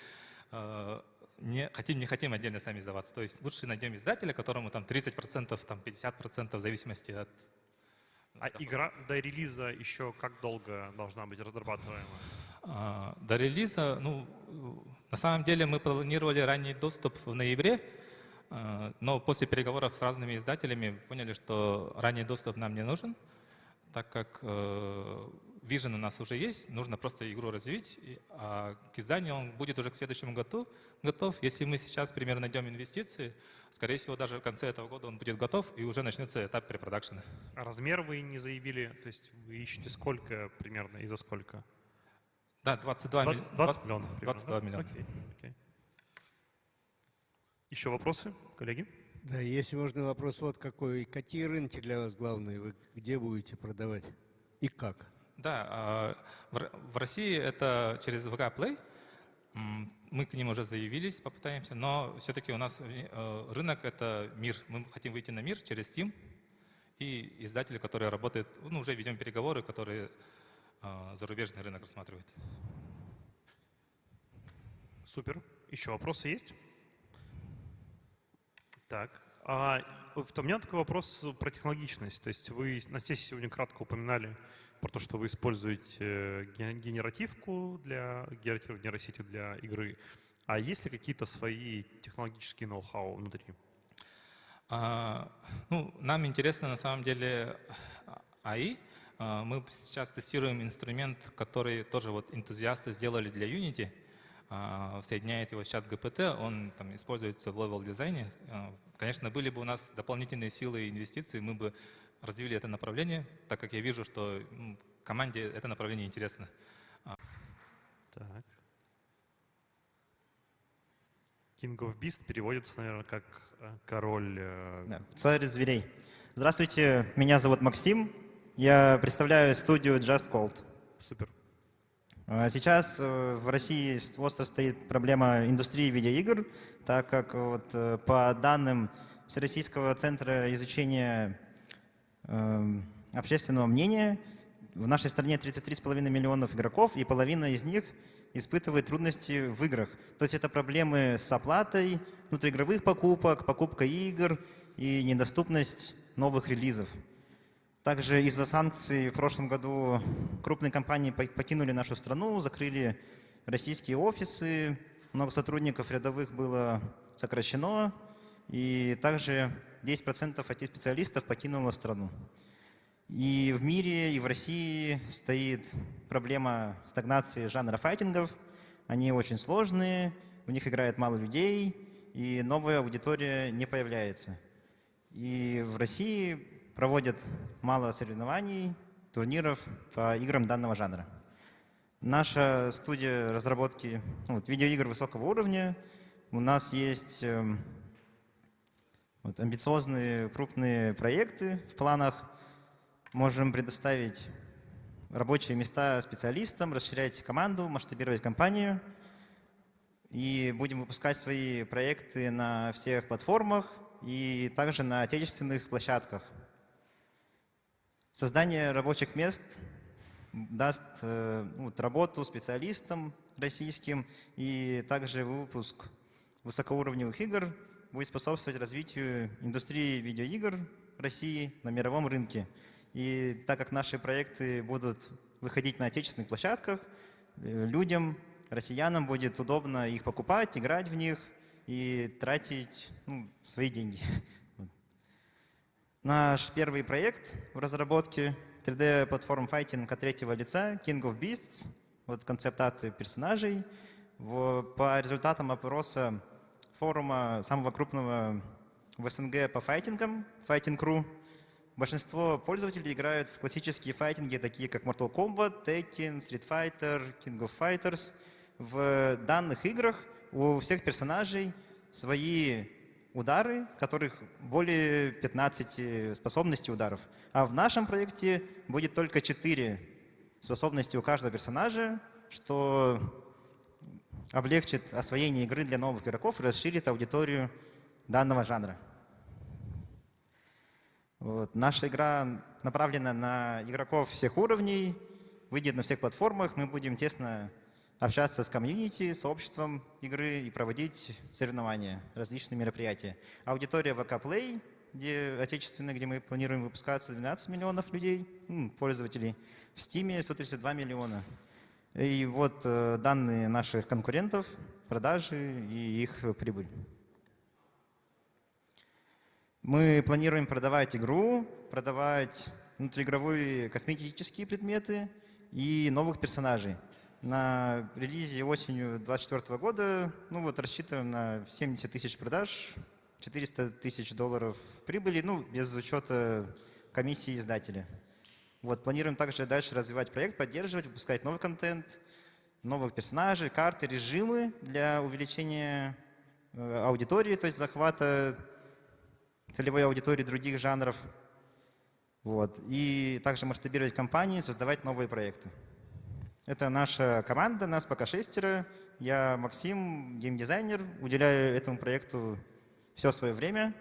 Не хотим отдельно сами издаваться. То есть лучше найдем издателя, которому там 30%, там 50% в зависимости от... А игра до релиза еще как долго должна быть разрабатываема? До релиза, на самом деле мы планировали ранний доступ в ноябре, но после переговоров с разными издателями поняли, что ранний доступ нам не нужен, так как Vision у нас уже есть, нужно просто игру развить, а к изданию он будет уже к следующему году готов. Если мы сейчас, примерно, найдем инвестиции, скорее всего, даже в конце этого года он будет готов, и уже начнется этап препродакшена. А размер вы не заявили? То есть вы ищете сколько примерно и за сколько? Да, 22 миллиона. 20 миллионов. 22 миллиона. Окей. Еще вопросы, коллеги? Да, если можно вопрос вот какой. Какие рынки для вас главные? Вы где будете продавать и как? Да, в России это через VK Play. Мы к ним уже заявились, попытаемся, но все-таки у нас рынок — это мир. Мы хотим выйти на мир через Steam. И издатели, которые работают, уже ведем переговоры, которые зарубежный рынок рассматривают. Супер. Еще вопросы есть? Так. У меня такой вопрос про технологичность. То есть вы на сессии сегодня кратко упоминали про то, что вы используете генеративку генеративную нейросети для игры. А есть ли какие-то свои технологические ноу-хау внутри? Нам интересно на самом деле AI. Мы сейчас тестируем инструмент, который тоже энтузиасты сделали для Unity. Соединяет его с чат GPT, он там используется в левел-дизайне. Конечно, были бы у нас дополнительные силы и инвестиции, мы бы развили это направление, так как я вижу, что команде это направление интересно. Так. King of Beast переводится, наверное, как король... Да, царь зверей. Здравствуйте, меня зовут Максим. Я представляю студию Just Called. Супер. Сейчас в России остро стоит проблема индустрии видеоигр, так как вот по данным Всероссийского центра изучения общественного мнения, в нашей стране 33,5 миллионов игроков, и половина из них испытывает трудности в играх. То есть это проблемы с оплатой внутриигровых покупок, покупкой игр и недоступность новых релизов. Также из-за санкций в прошлом году крупные компании покинули нашу страну, закрыли российские офисы, много сотрудников рядовых было сокращено, и также 10% IT-специалистов покинуло страну. И в мире, и в России стоит проблема стагнации жанра файтингов. Они очень сложные, в них играет мало людей, и новая аудитория не появляется. И в России проводят мало соревнований, турниров по играм данного жанра. Наша студия разработки видеоигр высокого уровня. У нас есть амбициозные крупные проекты в планах. Можем предоставить рабочие места специалистам, расширять команду, масштабировать компанию. И будем выпускать свои проекты на всех платформах и также на отечественных площадках. Создание рабочих мест даст работу специалистам российским, и также выпуск высокоуровневых игр будет способствовать развитию индустрии видеоигр России на мировом рынке. И так как наши проекты будут выходить на отечественных площадках, людям, россиянам будет удобно их покупать, играть в них и тратить свои деньги. Наш первый проект в разработке 3D-платформ файтинг от третьего лица King of Beasts, концепт-арты персонажей. По результатам опроса форума самого крупного в СНГ по файтингам, Fighting.ru, большинство пользователей играют в классические файтинги, такие как Mortal Kombat, Tekken, Street Fighter, King of Fighters. В данных играх у всех персонажей свои удары, которых более 15 способностей ударов. А в нашем проекте будет только 4 способности у каждого персонажа, что облегчит освоение игры для новых игроков и расширит аудиторию данного жанра. Наша игра направлена на игроков всех уровней, выйдет на всех платформах. Мы будем тесно общаться с комьюнити, сообществом игры и проводить соревнования, различные мероприятия. Аудитория VK Play, отечественная, где мы планируем выпускаться, 12 миллионов людей, пользователей. В Steam 132 миллиона. И данные наших конкурентов, продажи и их прибыль. Мы планируем продавать игру, продавать внутриигровые косметические предметы и новых персонажей. На релизе осенью 2024 года рассчитываем на 70 тысяч продаж, 400 тысяч долларов прибыли, без учета комиссии издателя. Планируем также дальше развивать проект, поддерживать, выпускать новый контент, новых персонажей, карты, режимы для увеличения аудитории, то есть захвата целевой аудитории других жанров. И также масштабировать компанию, создавать новые проекты. Это наша команда, нас пока 6. Я Максим, геймдизайнер, уделяю этому проекту все свое время.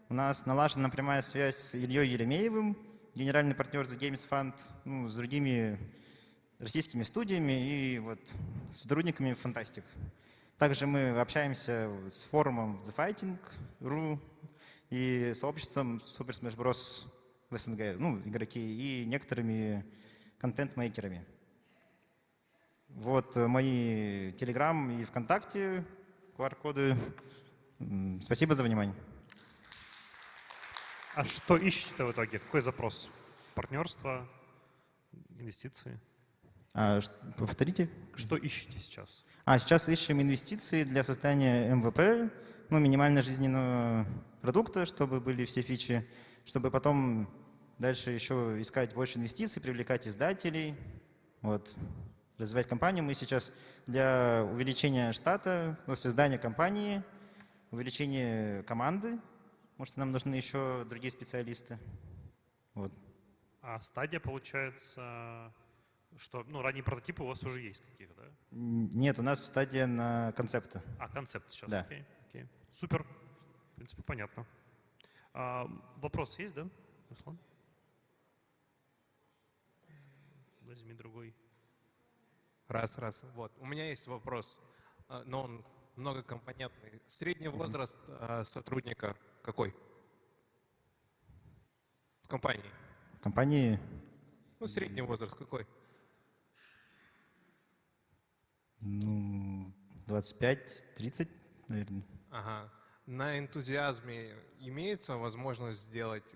У нас налажена прямая связь с Ильей Еремеевым, генеральный партнер The Games Fund, с другими российскими студиями и с сотрудниками Fantastic. Также мы общаемся с форумом The Fighting.ru и сообществом Super Smash Bros. В СНГ, игроки, и некоторыми контент-мейкерами. Мои Telegram и ВКонтакте, QR-коды. Спасибо за внимание. А что ищете в итоге? Какой запрос? Партнерство, инвестиции? Повторите. Что ищете сейчас? Сейчас ищем инвестиции для создания MVP, минимально жизненного продукта, чтобы были все фичи, чтобы потом дальше еще искать больше инвестиций, привлекать издателей, развивать компанию. Мы сейчас для увеличения штата, создания компании, увеличения команды, потому что нам нужны еще другие специалисты. А стадия, получается, Что, ну, ранние прототипы у вас уже есть какие-то, да? Нет, у нас стадия на концепта. А, концепт сейчас, Да. окей. Супер. В принципе, понятно. Вопрос есть, да, Руслан? Возьми другой. Раз. Вот. У меня есть вопрос, но он многокомпонентный. Средний возраст сотрудника какой? В компании? В компании... Ну, средний возраст какой? Ну, 25-30, наверное. Ага. На энтузиазме имеется возможность сделать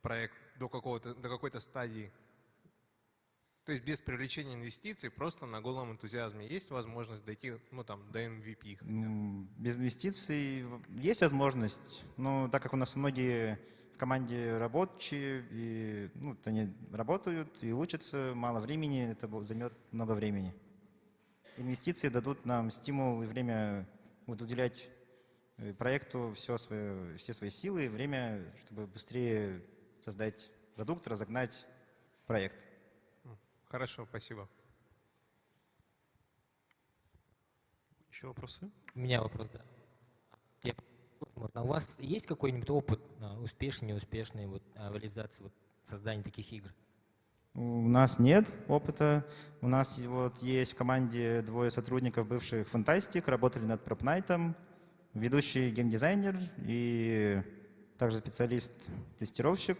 проект до какой-то стадии? То есть без привлечения инвестиций, просто на голом энтузиазме есть возможность дойти, ну, там, до MVP? Без инвестиций есть возможность, но так как у нас многие в команде рабочие, и, ну, они работают и учатся, мало времени, это займет много времени. Инвестиции дадут нам стимул и время уделять проекту все свои силы и время, чтобы быстрее создать продукт, разогнать проект. Хорошо, спасибо. Еще вопросы? У меня вопрос, да. У вас есть какой-нибудь опыт, успешный, неуспешный, в реализации создания таких игр? У нас нет опыта. У нас вот есть в команде 2 сотрудников бывших Фантастик, работали над Пропнайтом, ведущий геймдизайнер и также специалист-тестировщик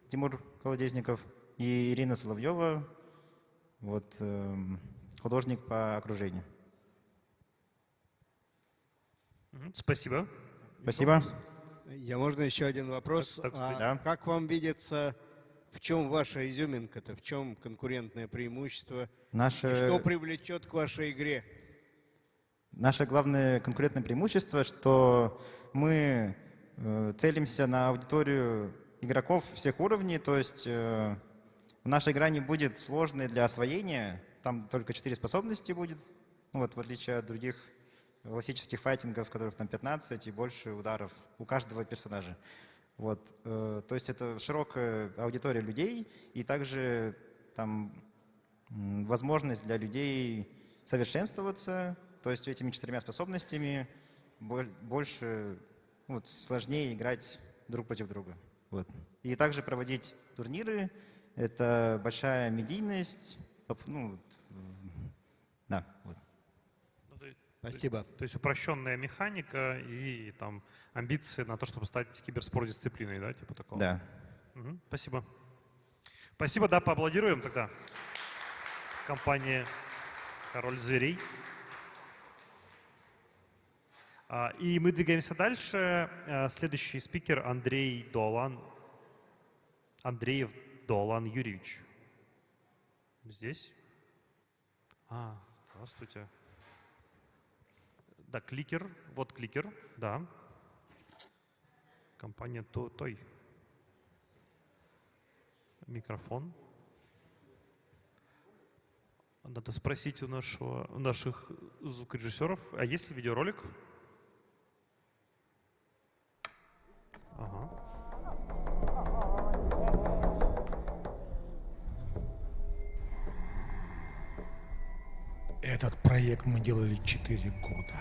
Тимур Колодезников и Ирина Соловьева, вот, художник по окружению. Спасибо. Спасибо. Можно еще один вопрос? Да. Как вам видится, в чем ваша изюминка-то, в чем конкурентное преимущество? И что привлечет к вашей игре? Наше главное конкурентное преимущество, что мы целимся на аудиторию игроков всех уровней, то есть наша игра не будет сложной для освоения, там только 4 способности будет, ну, вот, в отличие от других классических файтингов, в которых там 15 и больше ударов у каждого персонажа. Вот, то есть это широкая аудитория людей и также там возможность для людей совершенствоваться, то есть этими 4 способностями больше, вот, сложнее играть друг против друга. Вот. И также проводить турниры, это большая медийность, ну, да, вот. Спасибо. То есть упрощенная механика и там амбиции на то, чтобы стать киберспорт-дисциплиной, да, типа такого? Да. Угу, спасибо. Спасибо, да, поаплодируем тогда компании «Король зверей». И мы двигаемся дальше. Следующий спикер Андреев Долан Юрьевич. Здесь? Здравствуйте. Да, кликер. Вот кликер, да. Компания Той. Микрофон. Надо спросить у наших звукорежиссеров, а есть ли видеоролик? Ага. Этот проект мы делали 4 года.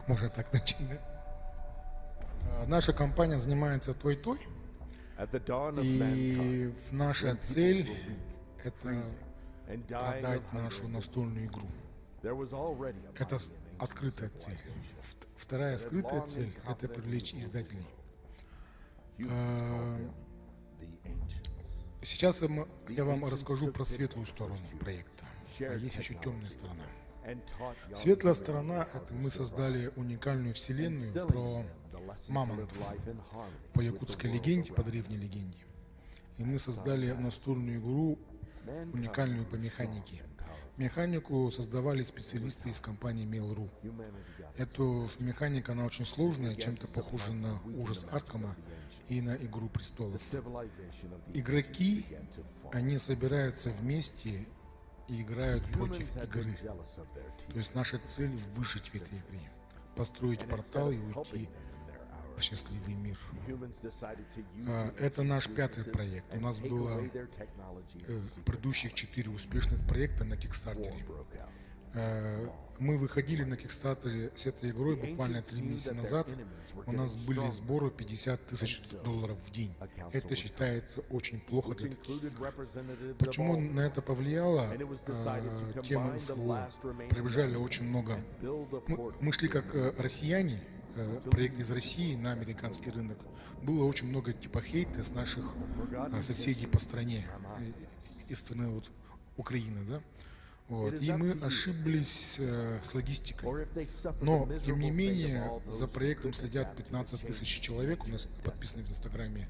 Можно так начать, да? Наша компания занимается Той-Той. И наша цель – это продать нашу настольную игру. Это открытая цель. Вторая скрытая цель – это привлечь издателей. Сейчас я вам расскажу про светлую сторону проекта. А есть еще темная сторона. Светлая сторона – это мы создали уникальную вселенную про мамонтов по якутской легенде, по древней легенде. И мы создали настольную игру, уникальную по механике. Механику создавали специалисты из компании Mail.ru. Эта механика, она очень сложная, чем-то похожа на ужас Аркама и на Игру престолов. Игроки, они собираются вместе и играют против игры. То есть наша цель – выжить в этой игре, построить портал и уйти в счастливый мир. Это наш 5-й проект. У нас было предыдущих 4 успешных проекта на Кикстартере. Мы выходили на Кикстартере с этой игрой буквально 3 месяца назад. У нас были сборы $50 тысяч в день. Это считается очень плохо для таких игр. Почему на это повлияла тема СВО? Прибежали очень много. Мы шли как россияне, проект из России на американский рынок. Было очень много типа хейта с наших соседей по стране, из страны вот, Украины, да? Вот. И мы ошиблись с логистикой. Но, тем не менее, за проектом следят 15 тысяч человек, у нас подписаны в Инстаграме.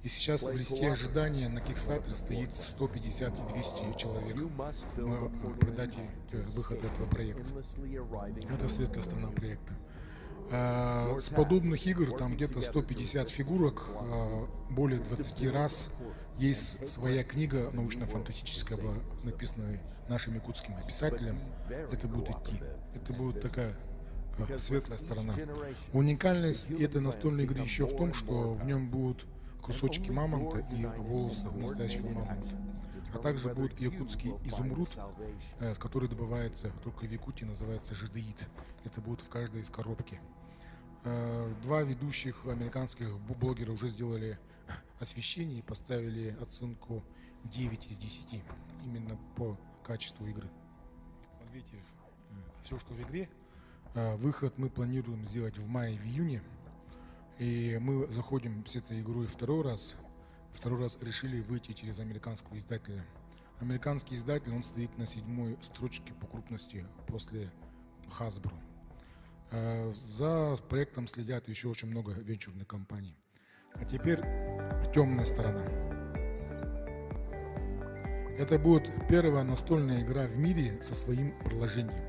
И сейчас в листе ожидания на Kickstarter стоит 150 и 200 человек при дате выхода этого проекта. Это светлая сторона проекта. С подобных игр там где-то 150 фигурок, более 20 раз. Есть своя книга научно-фантастическая, была написана нашим якутским писателем. Это будет идти. Это будет такая светлая сторона. Уникальность этой настольной игры еще в том, что в нем будут кусочки мамонта и волосы настоящего мамонта. А также будет якутский изумруд, который добывается только в Якутии, называется жидеид. Это будет в каждой из коробки. 2 ведущих американских блогера уже сделали освещение и поставили оценку 9 из 10 именно по качеству игры. Вот видите, все, что в игре. Выход мы планируем сделать в мае, в июне. И мы заходим с этой игрой второй раз. Второй раз решили выйти через американского издателя. Американский издатель, он стоит на 7-й строчке по крупности после Hasbro. За проектом следят еще очень много венчурных компаний. А теперь темная сторона. Это будет первая настольная игра в мире со своим приложением.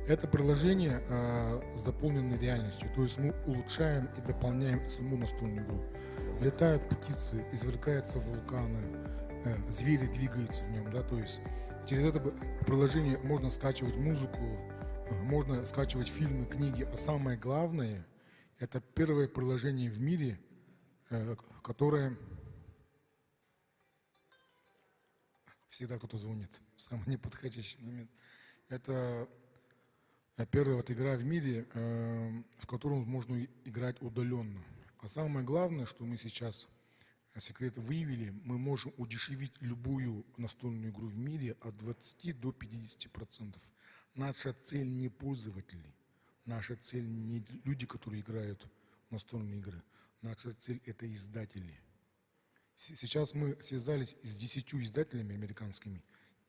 Это приложение с дополненной реальностью, то есть мы улучшаем и дополняем саму настольную игру. Летают птицы, извергаются вулканы, звери двигаются в нем, да, то есть через это приложение можно скачивать музыку, можно скачивать фильмы, книги, а самое главное, это первое приложение в мире, которое всегда кто-то звонит в самый неподходящий момент. Это первая вот игра в мире, в которую можно играть удаленно. А самое главное, что мы сейчас секрет выявили, мы можем удешевить любую настольную игру в мире от 20 до 50%. Наша цель не пользователи, наша цель не люди, которые играют в настольные игры. Наша цель – это издатели. Сейчас мы связались с 10 издателями американскими.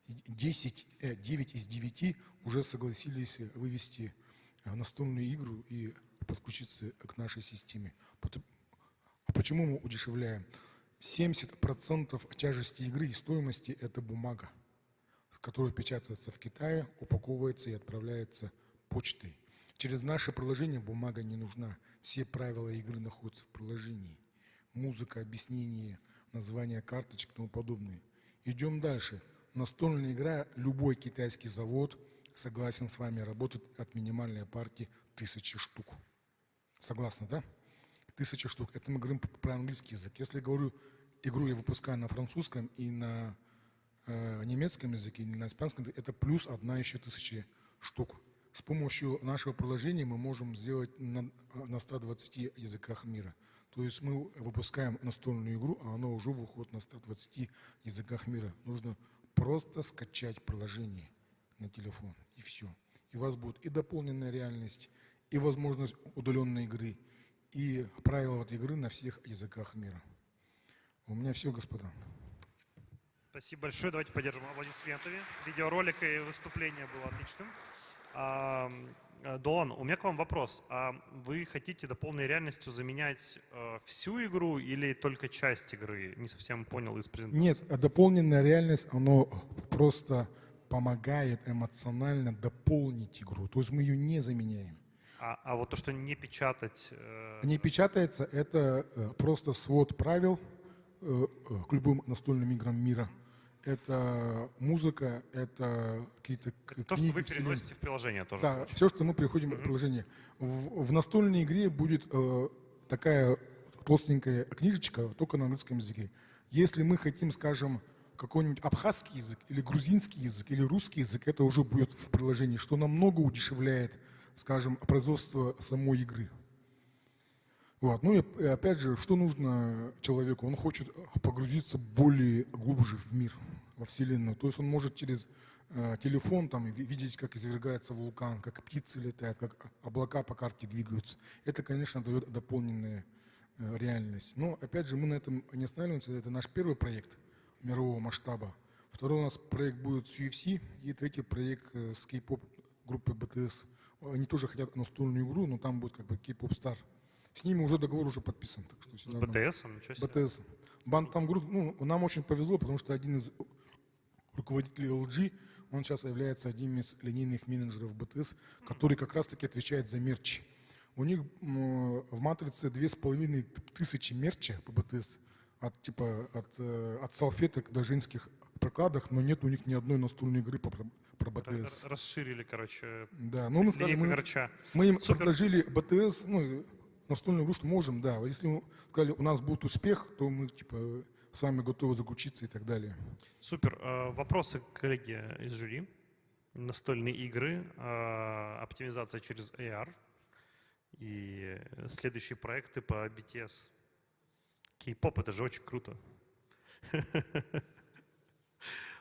9 из 9 уже согласились вывести настольную игру и подключиться к нашей системе. Почему мы удешевляем? 70% тяжести игры и стоимости – это бумага, которая печатается в Китае, упаковывается и отправляется почтой. Через наше приложение бумага не нужна. Все правила игры находятся в приложении. Музыка, объяснение, название карточек и тому подобное. Идем дальше. Настольная игра, любой китайский завод согласен с вами работать от минимальной партии 1000 штук. Согласны, да? 1000 штук. Это мы говорим про английский язык. Если говорю, игру я выпускаю на французском и на немецком языке, и на испанском, это плюс 1 еще 1000 штук. С помощью нашего приложения мы можем сделать на 120 языках мира. То есть мы выпускаем настольную игру, а она уже выходит на 120 языках мира. Нужно просто скачать приложение на телефон, и все. И у вас будет и дополненная реальность, и возможность удаленной игры, и правила этой игры на всех языках мира. У меня все, господа. Спасибо большое. Давайте поддержим аплодисментами. Видеоролик и выступление было отличным. Долан, у меня к вам вопрос. Вы хотите дополненной реальностью заменять всю игру или только часть игры? Не совсем понял из презентации. Нет, дополненная реальность, оно просто помогает эмоционально дополнить игру. То есть мы ее не заменяем. А вот то, что не печатать... Не печатается, это просто свод правил к любым настольным играм мира. Это музыка, это какие-то книги. То, что вы переносите в приложение тоже. Да, все, что мы переходим в приложение. В настольной игре будет такая толстенькая книжечка, только на английском языке. Если мы хотим, скажем, какой-нибудь абхазский язык, или грузинский язык, или русский язык, это уже будет в приложении, что намного удешевляет, скажем, производство самой игры. Вот. Ну и опять же, что нужно человеку? Он хочет погрузиться более глубже в мир, во Вселенную. То есть он может через телефон там видеть, как извергается вулкан, как птицы летают, как облака по карте двигаются. Это, конечно, дает дополненную реальность. Но опять же, мы на этом не останавливаемся. Это наш первый проект мирового масштаба. Второй у нас проект будет с UFC, и третий проект с кей-поп группой BTS. Они тоже хотят настольную игру, но там будет как бы кей-поп стар. С ними уже договор уже подписан. Так что с БТС? Ничего себе. БТС. Бантам Групп, ну, нам очень повезло, потому что один из руководителей LG, он сейчас является одним из линейных менеджеров БТС, который как раз-таки отвечает за мерч. У них в матрице 2500 мерча по БТС, от салфеток до женских прокладок, но нет у них ни одной настольной игры про БТС. Расширили, короче, да, ну, мы сказали, мы им предложили БТС, ну, настольную игру, что можем, да. Если мы сказали, у нас будет успех, то мы с вами готовы заключиться и так далее. Супер. Вопросы, коллеги из жюри. Настольные игры, оптимизация через AR и следующие проекты по BTS. Кей-поп, это же очень круто.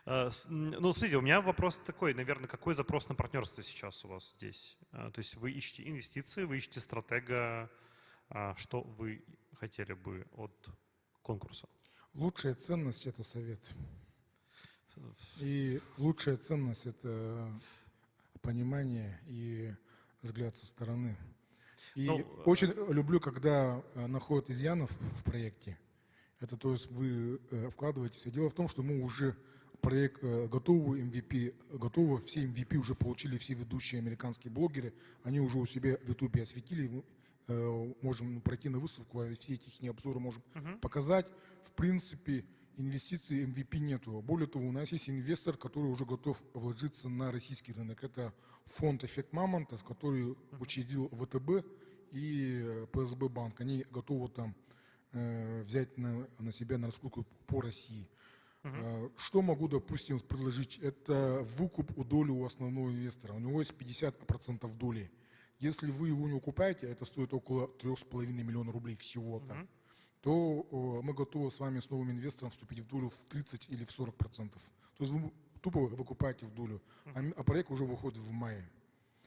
Ну, смотрите, у меня вопрос такой, наверное, какой запрос на партнерство сейчас у вас здесь? То есть вы ищете инвестиции, вы ищете стратега, что вы хотели бы от конкурса? Лучшая ценность – это совет. И лучшая ценность – это понимание и взгляд со стороны. И очень люблю, когда находят изъянов в проекте. Это то есть вы вкладываетесь. И дело в том, что мы уже проект готовый, MVP, готово, все MVP уже получили все ведущие американские блогеры. Они уже у себя в YouTube осветили. Можем пройти на выставку, а все эти их обзоры можем показать. В принципе, инвестиций MVP нету. Более того, у нас есть инвестор, который уже готов вложиться на российский рынок. Это фонд «Эффект Мамонта», который учредил ВТБ и ПСБ банк. Они готовы там взять на себя на раскрутку по России. Что могу, допустим, предложить? Это выкуп у доли у основного инвестора. У него есть 50% доли. Если вы его не укупаете, это стоит около 3,5 миллиона рублей всего-то, то мы готовы с вами, с новым инвестором, вступить в долю в 30 или в 40%. То есть вы тупо выкупаете в долю, а проект уже выходит в мае.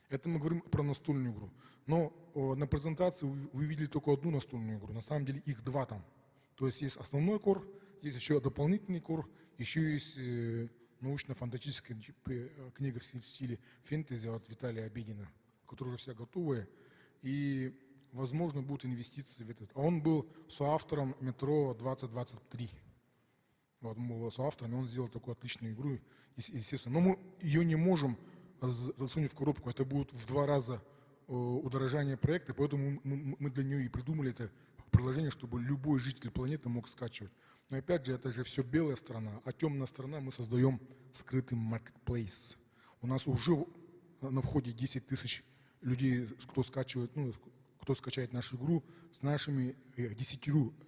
Это мы говорим про настольную игру. Но на презентации вы видели только одну настольную игру. На самом деле их два там. То есть есть основной кор, есть еще дополнительный кор, еще есть научно-фантастическая книга в стиле фэнтези от Виталия Обедина, которые уже все готовые, и, возможно, будут инвестиции в этот. А он был соавтором «Метро 2023». Вот, он был соавтором, и он сделал такую отличную игру, естественно. Но мы ее не можем засунуть в коробку, это будет в 2 раза удорожание проекта, поэтому мы для нее и придумали это приложение, чтобы любой житель планеты мог скачивать. Но опять же, это же все белая сторона, а темная сторона мы создаем скрытый marketplace. У нас уже на входе 10 тысяч людей, кто скачает нашу игру, с нашими 10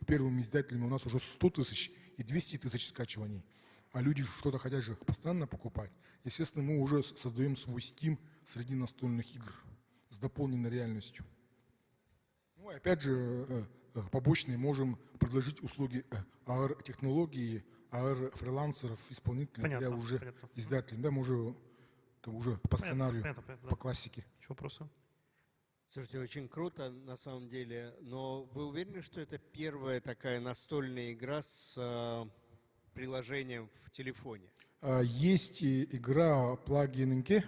первыми издателями у нас уже 100 тысяч и 200 тысяч скачиваний. А люди что-то хотят же постоянно покупать. Естественно, мы уже создаем свой Steam среди настольных игр с дополненной реальностью. Ну, и опять же, побочные можем предложить услуги AR-технологии, AR-фрилансеров, исполнителей для уже издателей. Да, мы уже по сценарию, по классике. Еще вопросы? Слушайте, очень круто на самом деле, но вы уверены, что это первая такая настольная игра с приложением в телефоне? Есть игра Plugin Inc.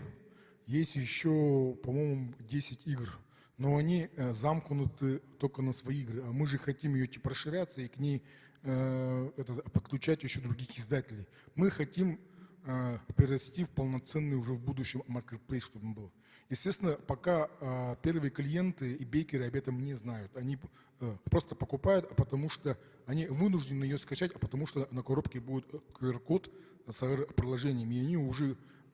Есть еще, по-моему, 10 игр, но они замкнуты только на свои игры. А мы же хотим ее типа расширяться и к ней подключать еще других издателей. Мы хотим перерасти в полноценный уже в будущем marketplace, чтобы он был. Естественно, пока первые клиенты и бейкеры об этом не знают. Они просто покупают, потому что они вынуждены ее скачать, а потому что на коробке будет QR-код с приложением. И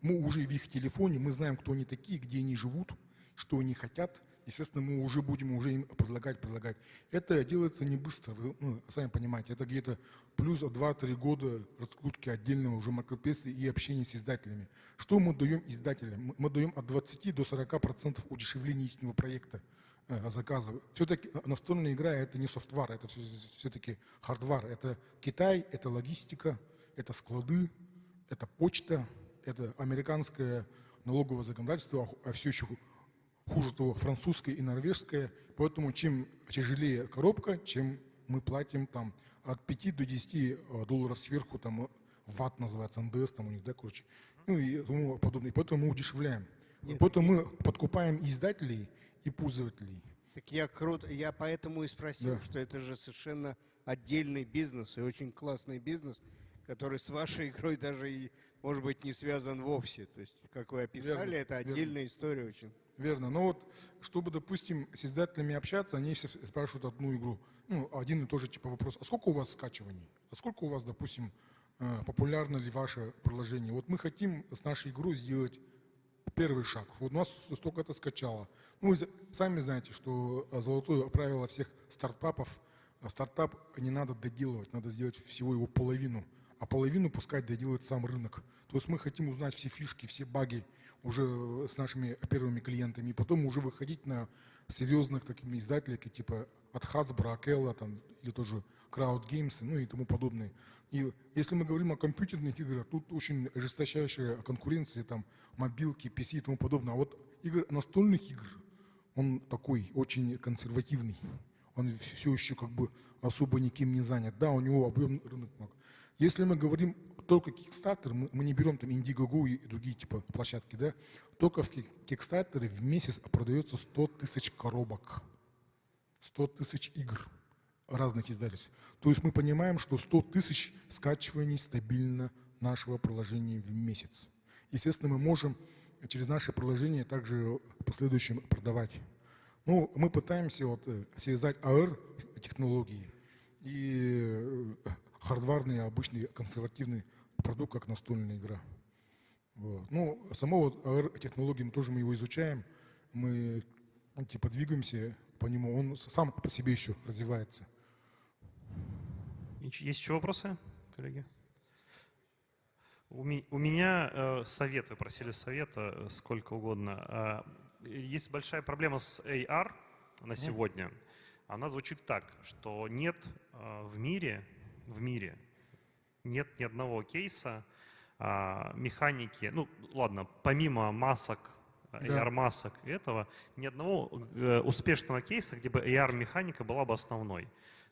мы уже в их телефоне, мы знаем, кто они такие, где они живут, что они хотят, естественно, мы уже будем уже им предлагать. Это делается не быстро, вы сами понимаете. Это где-то плюс 2-3 года раскрутки отдельного уже маркетплейса и общения с издателями. Что мы даем издателям? Мы даем от 20 до 40% удешевления их проекта, заказа. Все-таки настольная игра — это не софтвар, это все-таки хардвар. Это Китай, это логистика, это склады, это почта, это американское налоговое законодательство, а все еще хуже того французское и норвежское. Поэтому чем тяжелее коробка, чем мы платим там от 5 до 10 долларов сверху, там ват называется, НДС там у них, да, короче, ну и тому подобное. Поэтому мы удешевляем. Поэтому мы подкупаем издателей и пользователей. Так я поэтому и спросил, что это же совершенно отдельный бизнес и очень классный бизнес, который с вашей игрой даже и, может быть, не связан вовсе. То есть, как вы описали, это отдельная история очень. Верно. Но вот, чтобы, допустим, с издателями общаться, они все спрашивают одну игру. Ну, один и тот же типа вопрос. А сколько у вас скачиваний? А сколько у вас, допустим, популярно ли ваше приложение? Вот мы хотим с нашей игрой сделать первый шаг. Вот у нас столько-то скачало. Ну, вы сами знаете, что золотое правило всех стартапов: стартап не надо доделывать, надо сделать всего его половину. А половину пускай доделает сам рынок. То есть мы хотим узнать все фишки, все баги уже с нашими первыми клиентами, и потом уже выходить на серьезных таких издателей, типа от Hasbro, Akela, там, или тоже Crowd Games, ну и тому подобное. И если мы говорим о компьютерных играх, тут очень ожесточайшая конкуренция, там, мобилки, PC и тому подобное. А вот настольных игр, он такой очень консервативный. Он все еще как бы особо никем не занят. Да, у него объемный рынок. Если мы говорим только Kickstarter, мы не берем там Indiegogo и другие типа площадки, да, только в Kickstarter в месяц продается 100 тысяч коробок, 100 тысяч игр разных издательств. То есть мы понимаем, что 100 тысяч скачиваний стабильно нашего приложения в месяц. Естественно, мы можем через наше приложение также в последующем продавать. Ну, мы пытаемся вот связать AR-технологии и хардварный, обычный консервативный продукт, как настольная игра. Вот. Ну, само вот AR-технологии мы его изучаем, мы типа двигаемся по нему, он сам по себе еще развивается. Есть еще вопросы, коллеги? У меня совет, вы просили совета сколько угодно. Есть большая проблема с AR на сегодня. Она звучит так, что нет в мире нет ни одного кейса механики, ну ладно, помимо масок, AR-масок и этого, ни одного успешного кейса, где бы AR-механика была бы основной.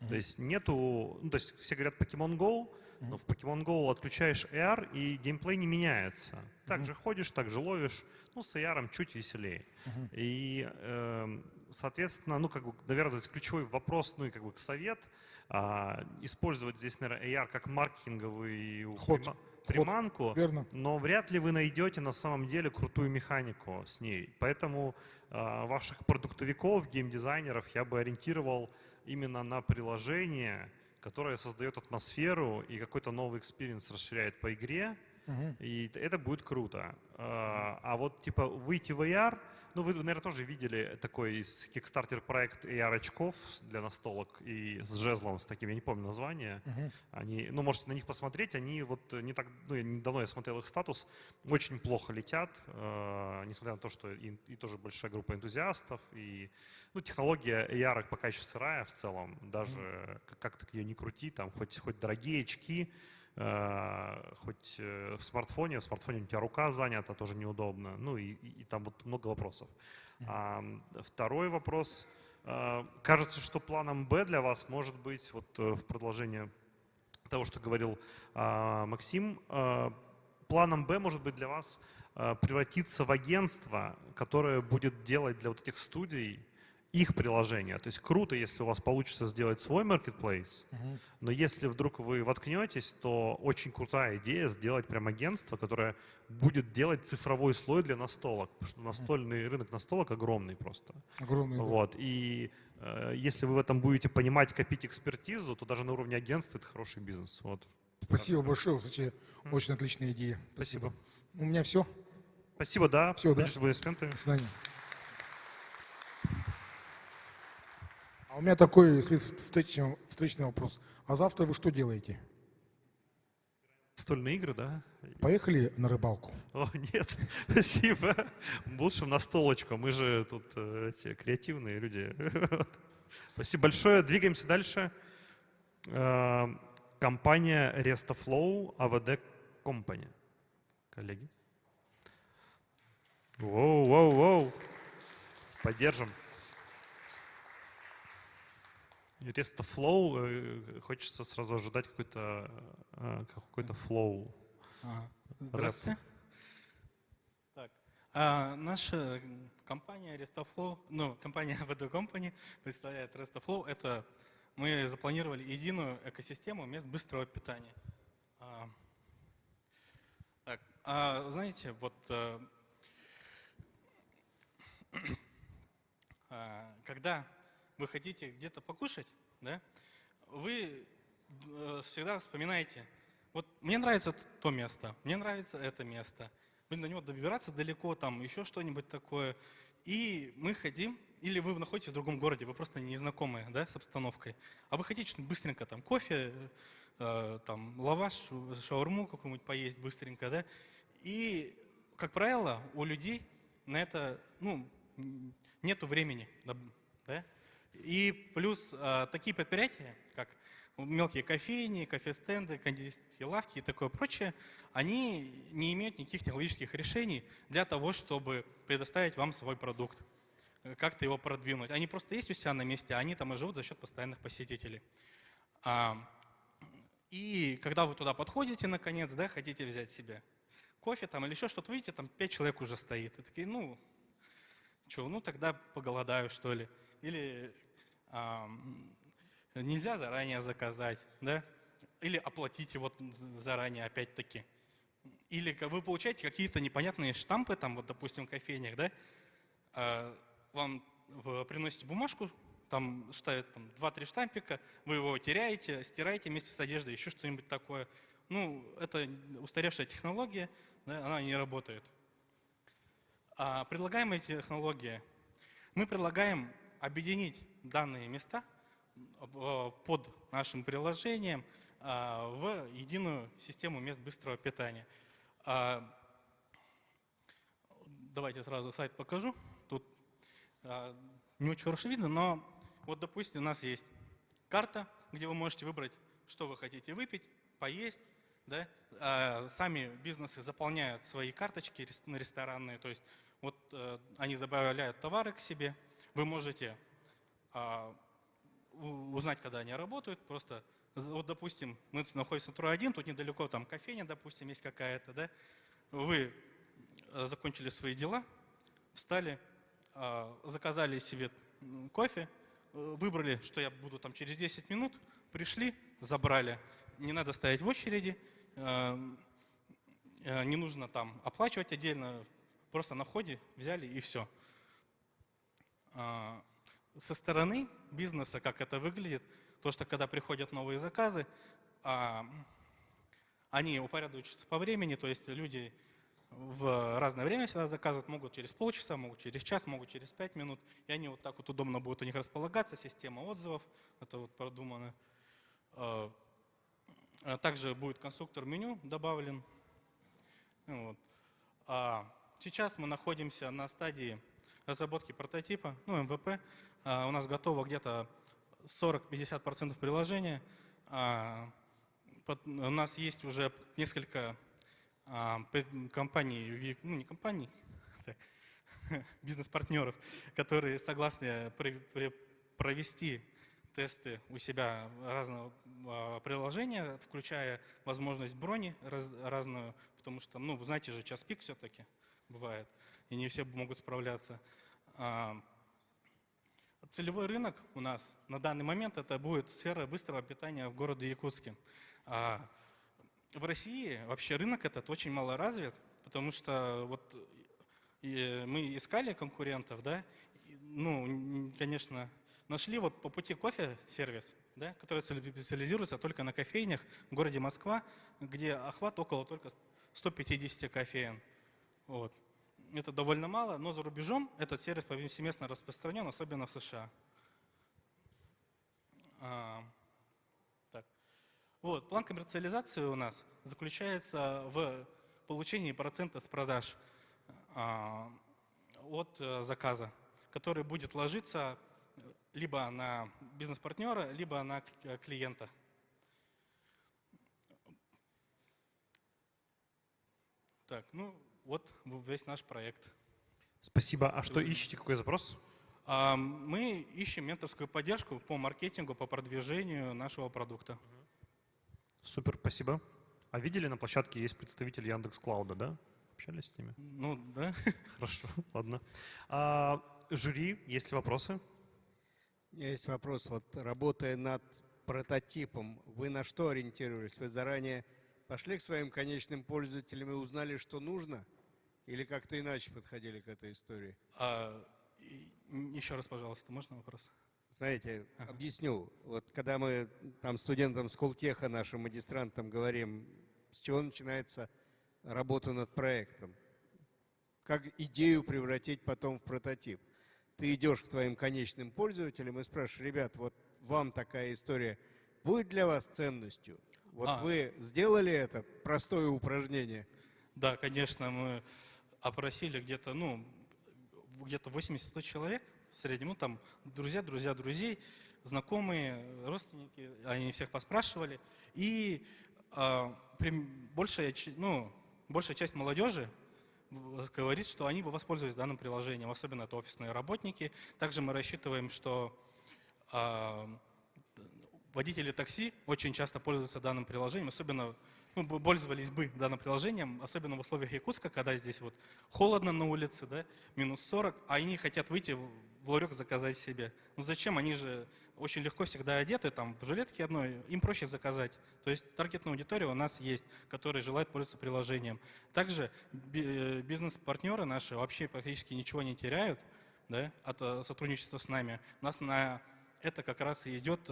То есть нету, ну то есть все говорят Pokemon Go, но в Pokemon Go отключаешь AR и геймплей не меняется. Так же ходишь, так же ловишь, ну с AR чуть веселее. И соответственно, ну как бы, наверное, это ключевой вопрос, ну и как бы совет, использовать здесь, наверное, AR как маркетинговую приманку, но вряд ли вы найдете на самом деле крутую механику с ней. Поэтому ваших продуктовиков, геймдизайнеров я бы ориентировал именно на приложение, которое создает атмосферу и какой-то новый экспириенс расширяет по игре, и это будет круто. А вот типа выйти в AR, ну вы, наверное, тоже видели такой Kickstarter проект AR-очков для настолок и с жезлом, с таким, я не помню название. Они, ну, можете на них посмотреть, они вот не так, ну, недавно я смотрел их статус, очень плохо летят, несмотря на то, что и тоже большая группа энтузиастов, и ну, технология AR пока еще сырая в целом, даже как-то ее не крути, там хоть дорогие очки, хоть в смартфоне у тебя рука занята, тоже неудобно, ну и там вот много вопросов. Второй вопрос. Кажется, что планом Б для вас может быть, вот в продолжение того, что говорил Максим, планом Б может быть для вас превратиться в агентство, которое будет делать для вот этих студий их приложение. То есть круто, если у вас получится сделать свой marketplace, но если вдруг вы воткнетесь, то очень крутая идея сделать прям агентство, которое будет делать цифровой слой для настолок, потому что настольный рынок настолок огромный просто. Огромный, вот. И если вы в этом будете понимать, копить экспертизу, то даже на уровне агентства это хороший бизнес. Вот. Спасибо большое, кстати, очень отличная идея. Спасибо. У меня все. Спасибо, да. Все, да. До свидания. До свидания. У меня такой встречный вопрос. А завтра вы что делаете? Стольные игры, да? Поехали на рыбалку? О, нет, спасибо. Лучше на столочку. Мы же тут эти креативные люди. Спасибо большое. Двигаемся дальше. Компания RestaFlow AVD Company. Коллеги. Воу. Поддержим. RestaFlow, хочется сразу ожидать какой-то флоу. Здравствуйте. Так, наша компания RestaFlow, компания AVD Company представляет RestaFlow. Это мы запланировали единую экосистему мест быстрого питания. Знаете, вот когда вы хотите где-то покушать, да, вы всегда вспоминаете, вот мне нравится то место, мне нравится это место, до него добираться далеко, там еще что-нибудь такое, и мы хотим, или вы находитесь в другом городе, вы просто незнакомые, да, с обстановкой, а вы хотите что-нибудь быстренько, там кофе, там лаваш, шаурму какую-нибудь поесть быстренько, да, и, как правило, у людей на это, нету времени, да. И плюс такие предприятия, как мелкие кофейни, кофе-стенды, кондитерские лавки и такое прочее, они не имеют никаких технологических решений для того, чтобы предоставить вам свой продукт, как-то его продвинуть. Они просто есть у себя на месте, они там и живут за счет постоянных посетителей. И когда вы туда подходите, наконец, да, хотите взять себе кофе там или еще что-то, видите, там 5 человек уже стоит. И такие, тогда поголодаю, что ли. Или нельзя заранее заказать, да? Или оплатите вот заранее, опять-таки. Или вы получаете какие-то непонятные штампы, там, вот, допустим, в кофейнях, да? Вам приносите бумажку, там ставят 2-3 штампика, вы его теряете, стираете вместе с одеждой, еще что-нибудь такое. Это устаревшая технология, да, она не работает. Предлагаемые технологии. Мы предлагаем объединить данные места под нашим приложением в единую систему мест быстрого питания. Давайте сразу сайт покажу. Тут не очень хорошо видно, но вот, допустим, у нас есть карта, где вы можете выбрать, что вы хотите выпить, поесть. Да? Сами бизнесы заполняют свои карточки ресторанные, то есть вот они добавляют товары к себе. Вы можете узнать, когда они работают. Просто, вот, допустим, мы находимся на Труа 1, тут недалеко там кофейня, допустим, есть какая-то, да? Вы закончили свои дела, встали, заказали себе кофе, выбрали, что я буду там через 10 минут, пришли, забрали. Не надо стоять в очереди, не нужно там оплачивать отдельно, просто на входе взяли и все. Со стороны бизнеса, как это выглядит, то, что когда приходят новые заказы, они упорядочатся по времени, то есть люди в разное время всегда заказывают, могут через полчаса, могут через час, могут через 5 минут, и они вот так вот удобно будут у них располагаться, система отзывов, это вот продумано. Также будет конструктор меню добавлен. Вот. Сейчас мы находимся на стадии разработки прототипа, MVP. У нас готово где-то 40-50% приложения. У нас есть уже несколько компаний, не компаний, бизнес-партнеров, которые согласны провести тесты у себя разного приложения, включая возможность брони разную, потому что, знаете же, час пик все-таки бывает, и не все могут справляться. Целевой рынок у нас на данный момент это будет сфера быстрого питания в городе Якутске. В России вообще рынок этот очень мало развит, потому что вот мы искали конкурентов, да, конечно, нашли вот по пути кофе сервис, да, который специализируется только на кофейнях в городе Москва, где охват около только 150 кофеен. Вот. Это довольно мало, но за рубежом этот сервис повсеместно распространен, особенно в США. Так. Вот, план коммерциализации у нас заключается в получении процента с продаж от заказа, который будет ложиться либо на бизнес-партнера, либо на клиента. Так, ну вот весь наш проект. Спасибо. А что ищете? Какой запрос? Мы ищем менторскую поддержку по маркетингу, по продвижению нашего продукта. Супер, спасибо. А видели, на площадке есть представитель Яндекс.Клауда, да? Общались с ними? Ну, да. Хорошо, ладно. Жюри, есть ли вопросы? У меня есть вопрос. Вот работая над прототипом, вы на что ориентировались? Вы заранее пошли к своим конечным пользователям и узнали, что нужно? Или как-то иначе подходили к этой истории? Еще раз, пожалуйста, можно вопрос? Смотрите, объясню. Вот когда мы там студентам Сколтеха, нашим магистрантам, говорим, с чего начинается работа над проектом, как идею превратить потом в прототип. Ты идешь к твоим конечным пользователям и спрашиваешь: ребят, вот вам такая история будет для вас ценностью? Вот вы сделали это простое упражнение? Да, конечно, мы опросили где-то 80-100 человек в среднем, ну там друзей, знакомые, родственники, они всех поспрашивали. И большая часть молодежи говорит, что они бы воспользовались данным приложением, особенно это офисные работники. Также мы рассчитываем, что водители такси очень часто пользуются данным приложением, особенно пользовались бы данным приложением, особенно в условиях Якутска, когда здесь вот холодно на улице, да, минус 40, а они хотят выйти в ларек заказать себе. Ну зачем? Они же очень легко всегда одеты, там, в жилетке одной, им проще заказать. То есть таргетная аудитория у нас есть, которая желает пользоваться приложением. Также бизнес-партнеры наши вообще практически ничего не теряют, да, от сотрудничества с нами. У нас на это как раз и идет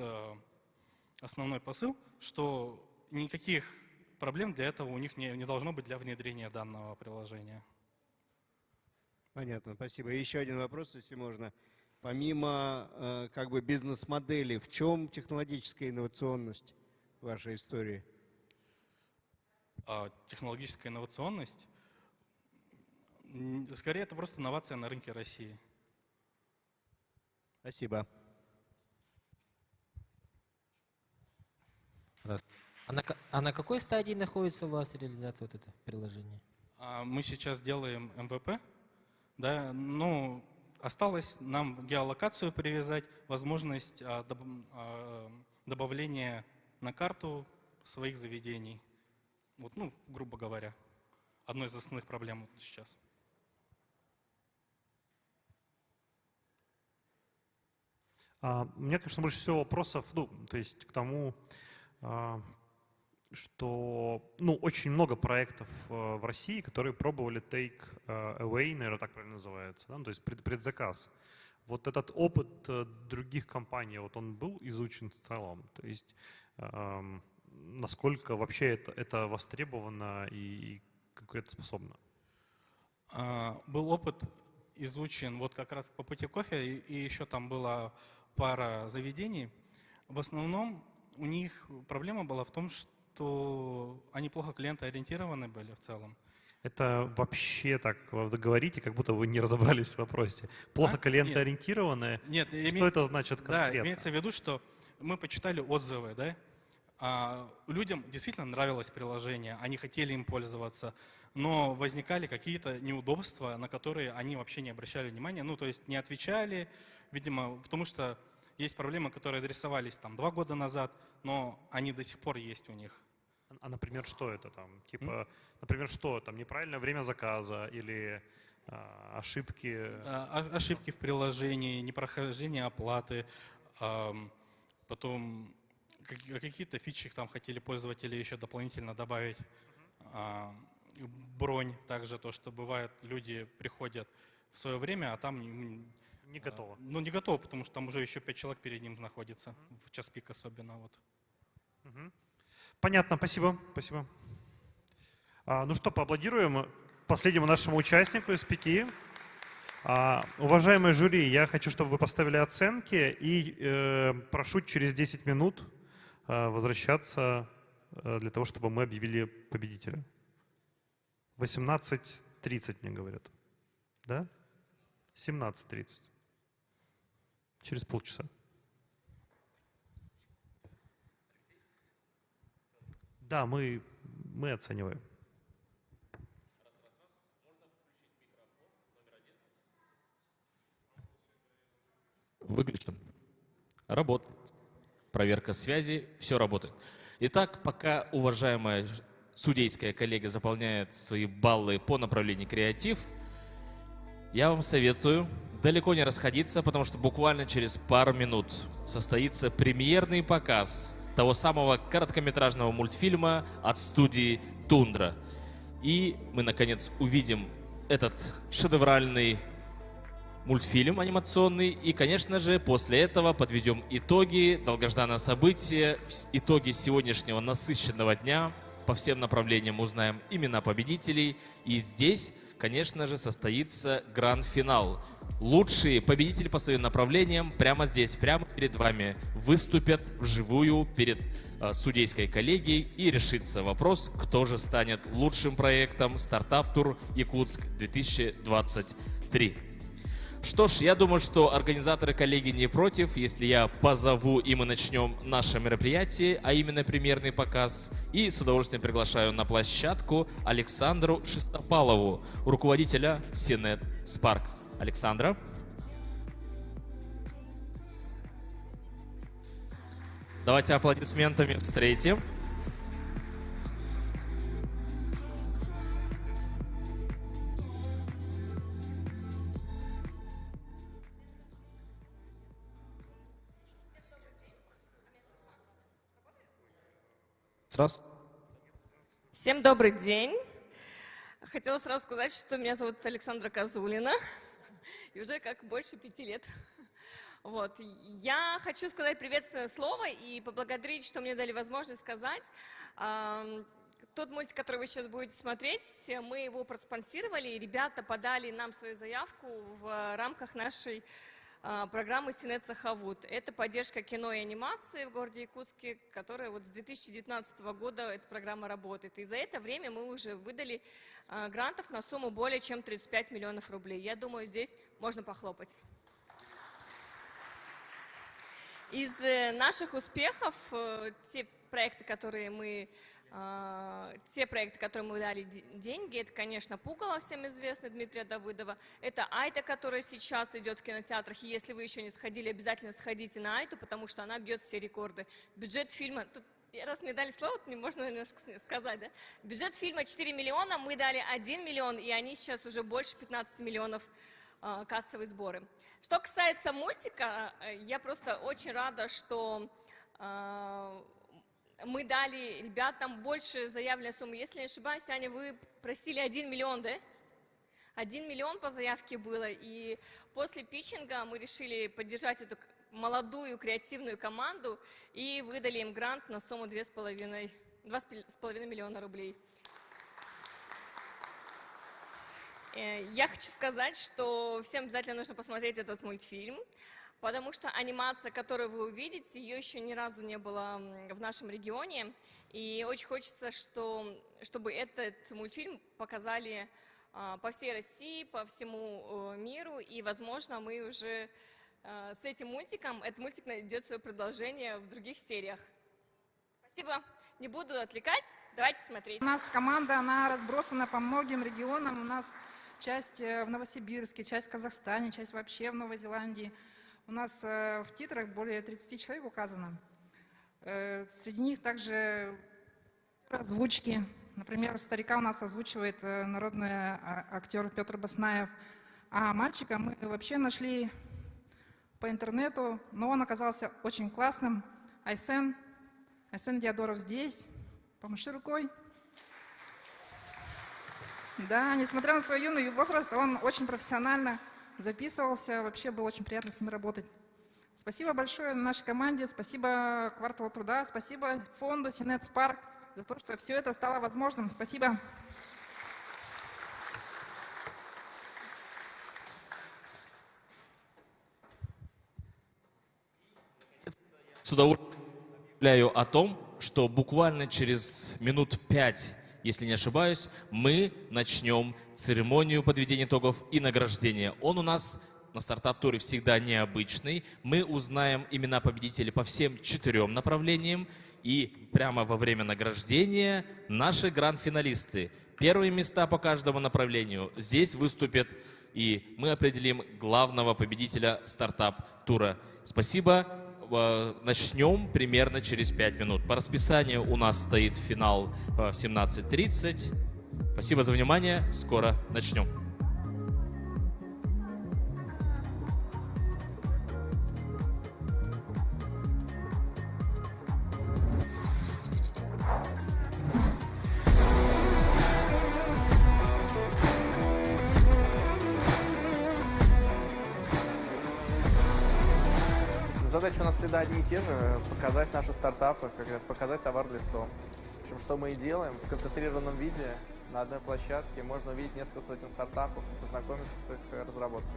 основной посыл, что никаких проблем для этого у них не должно быть для внедрения данного приложения. Понятно, спасибо. И еще один вопрос, если можно. Помимо бизнес-модели, в чем технологическая инновационность вашей истории? Технологическая инновационность? Скорее, это просто инновация на рынке России. Спасибо. А на какой стадии находится у вас реализация вот этого приложения? Мы сейчас делаем МВП, да, осталось нам геолокацию привязать, возможность добавления на карту своих заведений. Вот, грубо говоря, одной из основных проблем сейчас. У меня, конечно, больше всего вопросов, то есть к тому, что очень много проектов в России, которые пробовали take away, наверное, так правильно называется, да? То есть предзаказ. Вот этот опыт других компаний, вот он был изучен в целом? То есть насколько вообще это востребовано и конкурентоспособно? Был опыт изучен вот как раз по пути кофе, и еще там была пара заведений. В основном у них проблема была в том, что они плохо клиентоориентированы были в целом. Это вообще так вы говорите, как будто вы не разобрались в вопросе. Плохо клиентоориентированные? Нет, что это значит конкретно? Да, имеется в виду, что мы почитали отзывы, да? Людям действительно нравилось приложение, они хотели им пользоваться, но возникали какие-то неудобства, на которые они вообще не обращали внимания, то есть не отвечали, видимо, потому что есть проблемы, которые адресовались 2 года назад, но они до сих пор есть у них. А, например, что это там? Например, что там? Неправильное время заказа или ошибки? Ошибки в приложении, непрохождение оплаты, потом какие-то фичи там хотели пользователи еще дополнительно добавить. Бронь также, то, что бывает, люди приходят в свое время, а там не готово. Не готово, потому что там уже еще 5 человек перед ним находится, в час пик особенно. Вот. Понятно, спасибо. Что, поаплодируем последнему нашему участнику из 5. Уважаемые жюри, я хочу, чтобы вы поставили оценки и прошу через 10 минут возвращаться для того, чтобы мы объявили победителя. 18:30 мне говорят. Да? 17:30. Через полчаса. Да, мы оцениваем. Выключен. Работает. Проверка связи, все работает. Итак, пока уважаемая судейская коллега заполняет свои баллы по направлению креатив, я вам советую далеко не расходиться, потому что буквально через пару минут состоится премьерный показ того самого короткометражного мультфильма от студии «Тундра». И мы, наконец, увидим этот шедевральный мультфильм анимационный. И, конечно же, после этого подведем итоги долгожданного события, итоги сегодняшнего насыщенного дня. По всем направлениям узнаем имена победителей. И здесь, конечно же, состоится гранд-финал. Лучшие победители по своим направлениям прямо здесь, прямо перед вами выступят вживую перед судейской коллегией и решится вопрос, кто же станет лучшим проектом «Стартап-тур Якутск-2023». Что ж, я думаю, что организаторы коллеги не против, если я позову и мы начнем наше мероприятие, а именно премьерный показ. И с удовольствием приглашаю на площадку Александру Шестопалову, руководителя Синет Спарк. Александра. Давайте аплодисментами встретим. Всем добрый день. Хотела сразу сказать, что меня зовут Александра Козулина, и уже как больше 5 лет. Вот. Я хочу сказать приветственное слово и поблагодарить, что мне дали возможность сказать. Тот мультик, который вы сейчас будете смотреть, мы его проспонсировали, и ребята подали нам свою заявку в рамках нашей программы «Синет Сахавуд». Это поддержка кино и анимации в городе Якутске, которая вот с 2019 года эта программа работает. И за это время мы уже выдали грантов на сумму более чем 35 миллионов рублей. Я думаю, здесь можно похлопать. Из наших успехов те проекты, которые мы дали деньги, это, конечно, «Пугало», всем известный, Дмитрия Давыдова. Это «Айта», которая сейчас идет в кинотеатрах. И если вы еще не сходили, обязательно сходите на «Айту», потому что она бьет все рекорды. Бюджет фильма... Раз мне дали слово, то можно немножко сказать, да? Бюджет фильма 4 миллиона, мы дали 1 миллион, и они сейчас уже больше 15 миллионов кассовые сборы. Что касается мультика, я просто очень рада, что мы дали ребятам больше заявленной суммы. Если не ошибаюсь, Аня, вы просили 1 миллион, да? 1 миллион по заявке было. И после питчинга мы решили поддержать эту молодую креативную команду и выдали им грант на сумму 2,5 миллиона рублей. Я хочу сказать, что всем обязательно нужно посмотреть этот мультфильм, потому что анимация, которую вы увидите, ее еще ни разу не было в нашем регионе. И очень хочется, чтобы этот мультфильм показали по всей России, по всему миру. И, возможно, мы уже с этим мультиком, этот мультик найдет свое продолжение в других сериях. Спасибо. Не буду отвлекать. Давайте смотреть. У нас команда, она разбросана по многим регионам. У нас часть в Новосибирске, часть в Казахстане, часть вообще в Новой Зеландии. У нас в титрах более 30 человек указано. Среди них также озвучки. Например, старика у нас озвучивает народный актер Петр Баснаев. А мальчика мы вообще нашли по интернету, но он оказался очень классным. Айсен Диадоров здесь. Помаши рукой. Да, несмотря на свой юный возраст, он очень профессионально записывался. Вообще было очень приятно с ним работать. Спасибо большое нашей команде, спасибо Кварталу труда, спасибо фонду Синет Спарк за то, что все это стало возможным. Спасибо. С удовольствием объявляю о том, что буквально через минут 5, если не ошибаюсь, мы начнем церемонию подведения итогов и награждения. Он у нас на стартап-туре всегда необычный. Мы узнаем имена победителей по всем 4 направлениям. И прямо во время награждения наши гранд-финалисты, первые места по каждому направлению, здесь выступят, и мы определим главного победителя стартап-тура. Спасибо. Начнем примерно через 5 минут. По расписанию у нас стоит финал в 17:30. Спасибо за внимание. Скоро начнем. Задачи у нас всегда одни и те же – показать наши стартапы, показать товар в лицо. В общем, что мы и делаем в концентрированном виде на одной площадке. Можно увидеть несколько сотен стартапов и познакомиться с их разработкой.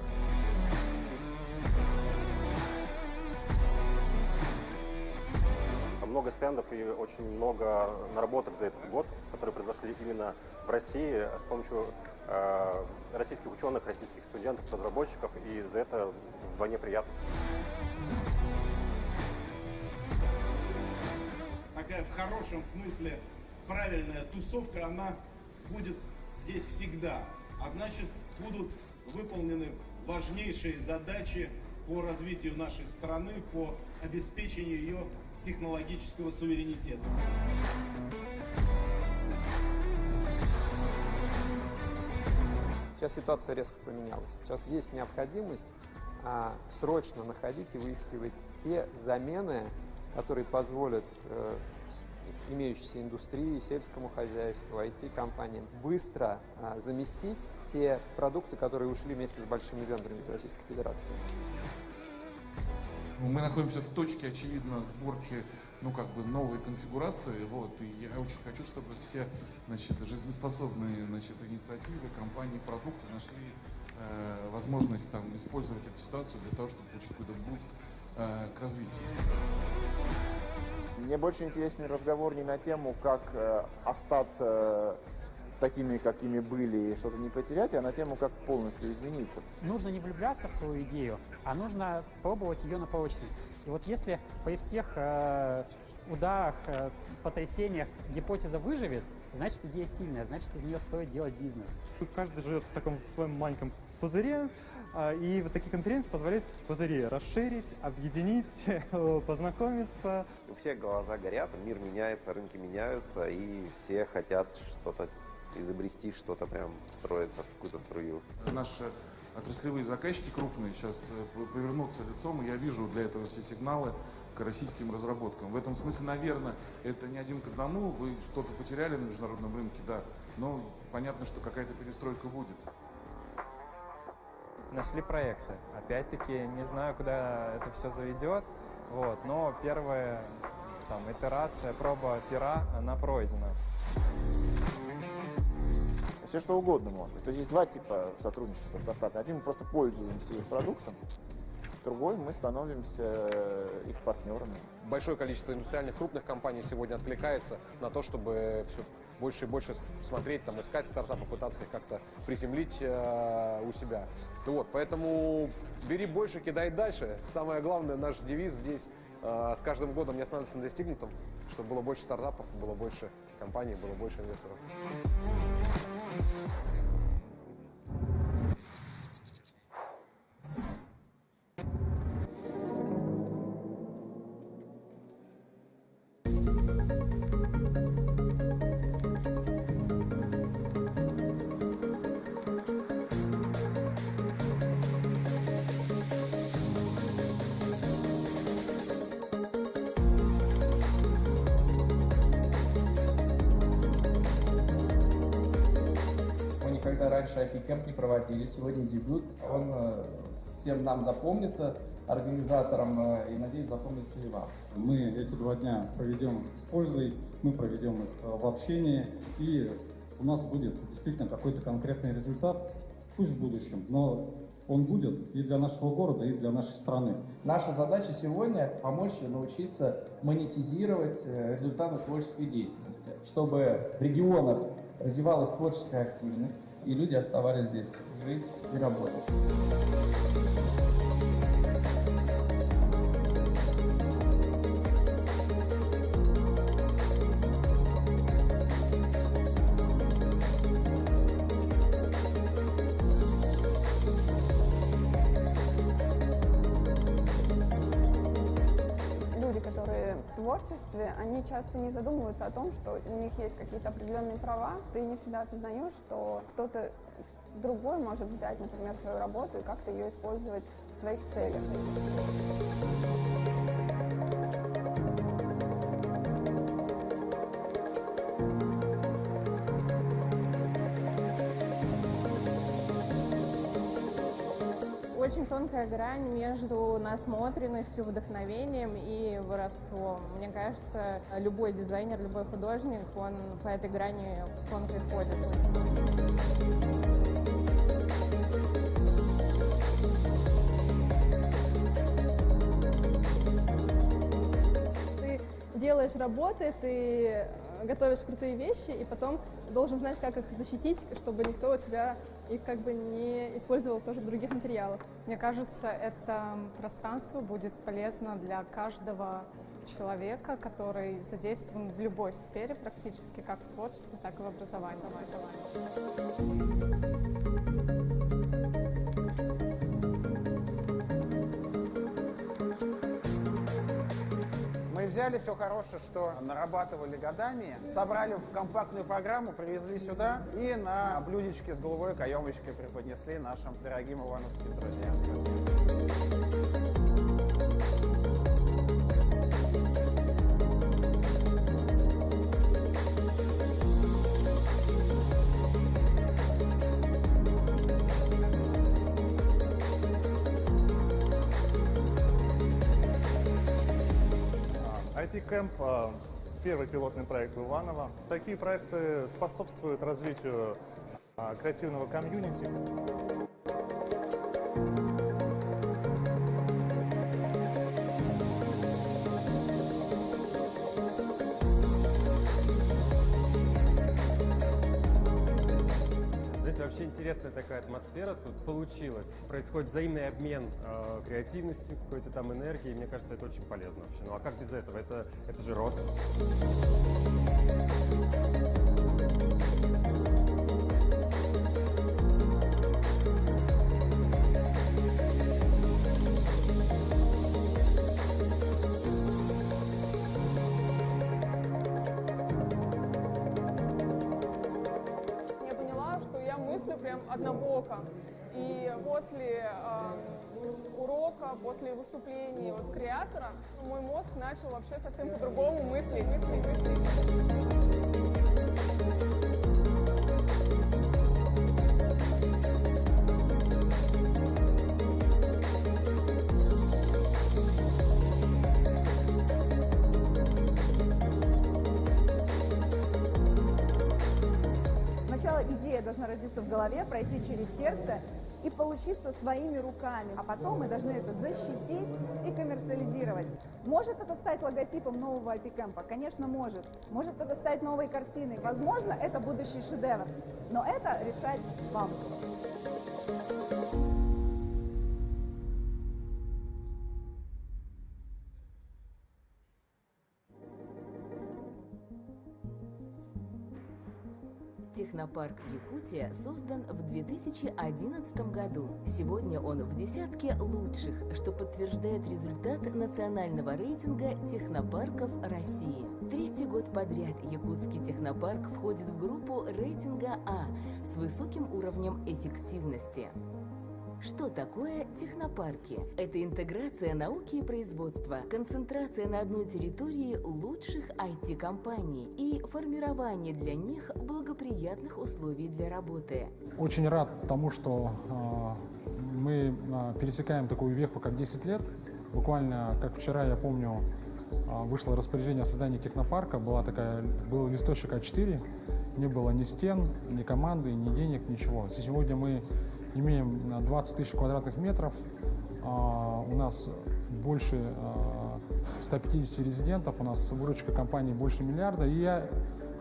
Много стендов и очень много наработок за этот год, которые произошли именно в России с помощью российских ученых, российских студентов, разработчиков, и за это вдвойне приятно. Такая в хорошем смысле правильная тусовка, она будет здесь всегда. А значит, будут выполнены важнейшие задачи по развитию нашей страны, по обеспечению ее технологического суверенитета. Сейчас ситуация резко поменялась. Сейчас есть необходимость срочно находить и выискивать те замены, которые позволят имеющейся индустрии, сельскому хозяйству, IT-компаниям быстро заместить те продукты, которые ушли вместе с большими вендорами из Российской Федерации. Мы находимся в точке, очевидно, сборки, новой конфигурации, и я очень хочу, чтобы все, жизнеспособные, инициативы, компании, продукты нашли возможность использовать эту ситуацию для того, чтобы получить какой-то буст к развитию. Мне больше интересен разговор не на тему, как остаться такими, какими были, и что-то не потерять, а на тему, как полностью измениться. Нужно не влюбляться в свою идею, а нужно пробовать ее на прочность. И вот если при всех ударах, потрясениях гипотеза выживет, значит идея сильная, значит из нее стоит делать бизнес. Каждый живет в таком своем маленьком пузыре, и вот такие конференции позволяют пузыри расширить, объединить, познакомиться. У всех глаза горят, мир меняется, рынки меняются, и все хотят что-то изобрести, что-то прям строиться в какую-то струю. Наши отраслевые заказчики крупные сейчас повернутся лицом, и я вижу для этого все сигналы к российским разработкам. В этом смысле, наверное, это не один к одному, вы что-то потеряли на международном рынке, да, но понятно, что какая-то перестройка будет. Нашли проекты. Опять-таки, не знаю, куда это все заведет, но первая итерация, проба пера, она пройдена. Все что угодно может быть. То есть есть два типа сотрудничества со стартапами. Один мы просто пользуемся их продуктом, другой мы становимся их партнерами. Большое количество индустриальных крупных компаний сегодня откликается на то, чтобы все больше и больше смотреть, искать стартапы, пытаться их как-то приземлить у себя. Поэтому бери больше, кидай дальше. Самое главное, наш девиз здесь с каждым годом не останавливаться на достигнутом, чтобы было больше стартапов, было больше компаний, было больше инвесторов. Никогда раньше IP-Camp не проводили, сегодня дебют, он всем нам запомнится, организаторам, и, надеюсь, запомнится и вам. Мы эти 2 дня проведем с пользой, мы проведем их в общении, и у нас будет действительно какой-то конкретный результат, пусть в будущем, но он будет и для нашего города, и для нашей страны. Наша задача сегодня помочь научиться монетизировать результаты творческой деятельности, чтобы в регионах развивалась творческая активность, и люди оставались здесь жить и работать. В творчестве они часто не задумываются о том, что у них есть какие-то определенные права. Ты не всегда осознаешь, что кто-то другой может взять, например, свою работу и как-то ее использовать в своих целях. Очень тонкая грань между насмотренностью, вдохновением и воровством. Мне кажется, любой дизайнер, любой художник, он по этой грани тонко ходит. Ты делаешь работы, ты готовишь крутые вещи, и потом должен знать, как их защитить, чтобы никто у тебя их как бы не использовал тоже в других материалах. Мне кажется, это пространство будет полезно для каждого человека, который задействован в любой сфере практически, как в творчестве, так и в образовании. Мы взяли все хорошее, что нарабатывали годами, собрали в компактную программу, привезли сюда и на блюдечке с голубой каемочкой преподнесли нашим дорогим ивановским друзьям. IP-Camp – первый пилотный проект в Иваново. Такие проекты способствуют развитию креативного комьюнити. Здесь вообще интересная такая атмосфера тут получилась. Происходит взаимный обмен креативностью, какой-то там энергией. Мне кажется, это очень полезно вообще. Ну а как без этого? Это же рост. Прям однобоко. И после урока, после выступления вот креатора, мой мозг начал вообще совсем по-другому мыслить. Сначала идея должна родиться в голове, пройти через сердце и получиться своими руками. А потом мы должны это защитить и коммерциализировать. Может это стать логотипом нового IP-Camp? Конечно, может. Может это стать новой картиной? Возможно, это будущий шедевр. Но это решать вам. Технопарк Якутия создан в 2011 году. Сегодня он в десятке лучших, что подтверждает результат национального рейтинга технопарков России. Третий год подряд якутский технопарк входит в группу рейтинга А с высоким уровнем эффективности. Что такое технопарки? Это интеграция науки и производства, концентрация на одной территории лучших IT-компаний и формирование для них благоприятных условий для работы. Очень рад тому, что мы пересекаем такую веху, как 10 лет. Буквально, как вчера, я помню, вышло распоряжение о создании технопарка. Был листочек А4, не было ни стен, ни команды, ни денег, ничего. Сегодня мы имеем 20 тысяч квадратных метров, у нас больше 150 резидентов, у нас выручка компании больше миллиарда, и я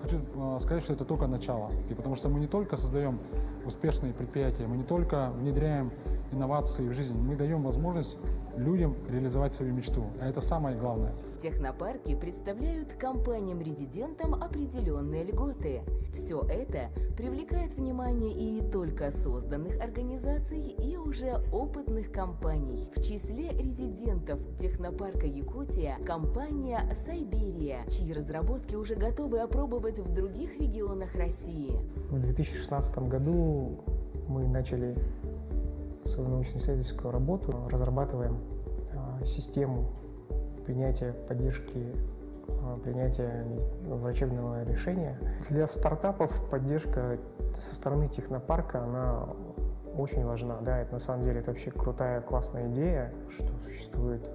хочу сказать, что это только начало, потому что мы не только создаем успешные предприятия, мы не только внедряем инновации в жизнь, мы даем возможность людям реализовать свою мечту, а это самое главное. Технопарки представляют компаниям-резидентам определенные льготы. Все это привлекает внимание и только созданных организаций, и уже опытных компаний. В числе резидентов Технопарка Якутия компания Сайберия, чьи разработки уже готовы опробовать в других регионах России. В 2016 году мы начали свою научно-исследовательскую работу, разрабатываем систему принятия поддержки, принятия врачебного решения. Для стартапов поддержка со стороны технопарка, она очень важна. Да, это на самом деле это вообще крутая, классная идея, что существует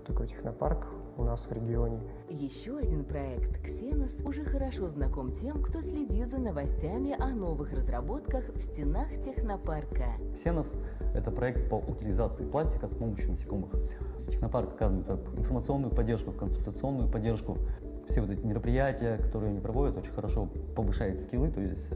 такой технопарк у нас в регионе. Еще один проект «Ксенос» уже хорошо знаком тем, кто следит за новостями о новых разработках в стенах технопарка. «Ксенос» — это проект по утилизации пластика с помощью насекомых. Технопарк оказывает информационную поддержку, консультационную поддержку. Все вот эти мероприятия, которые они проводят, очень хорошо повышает скиллы. То есть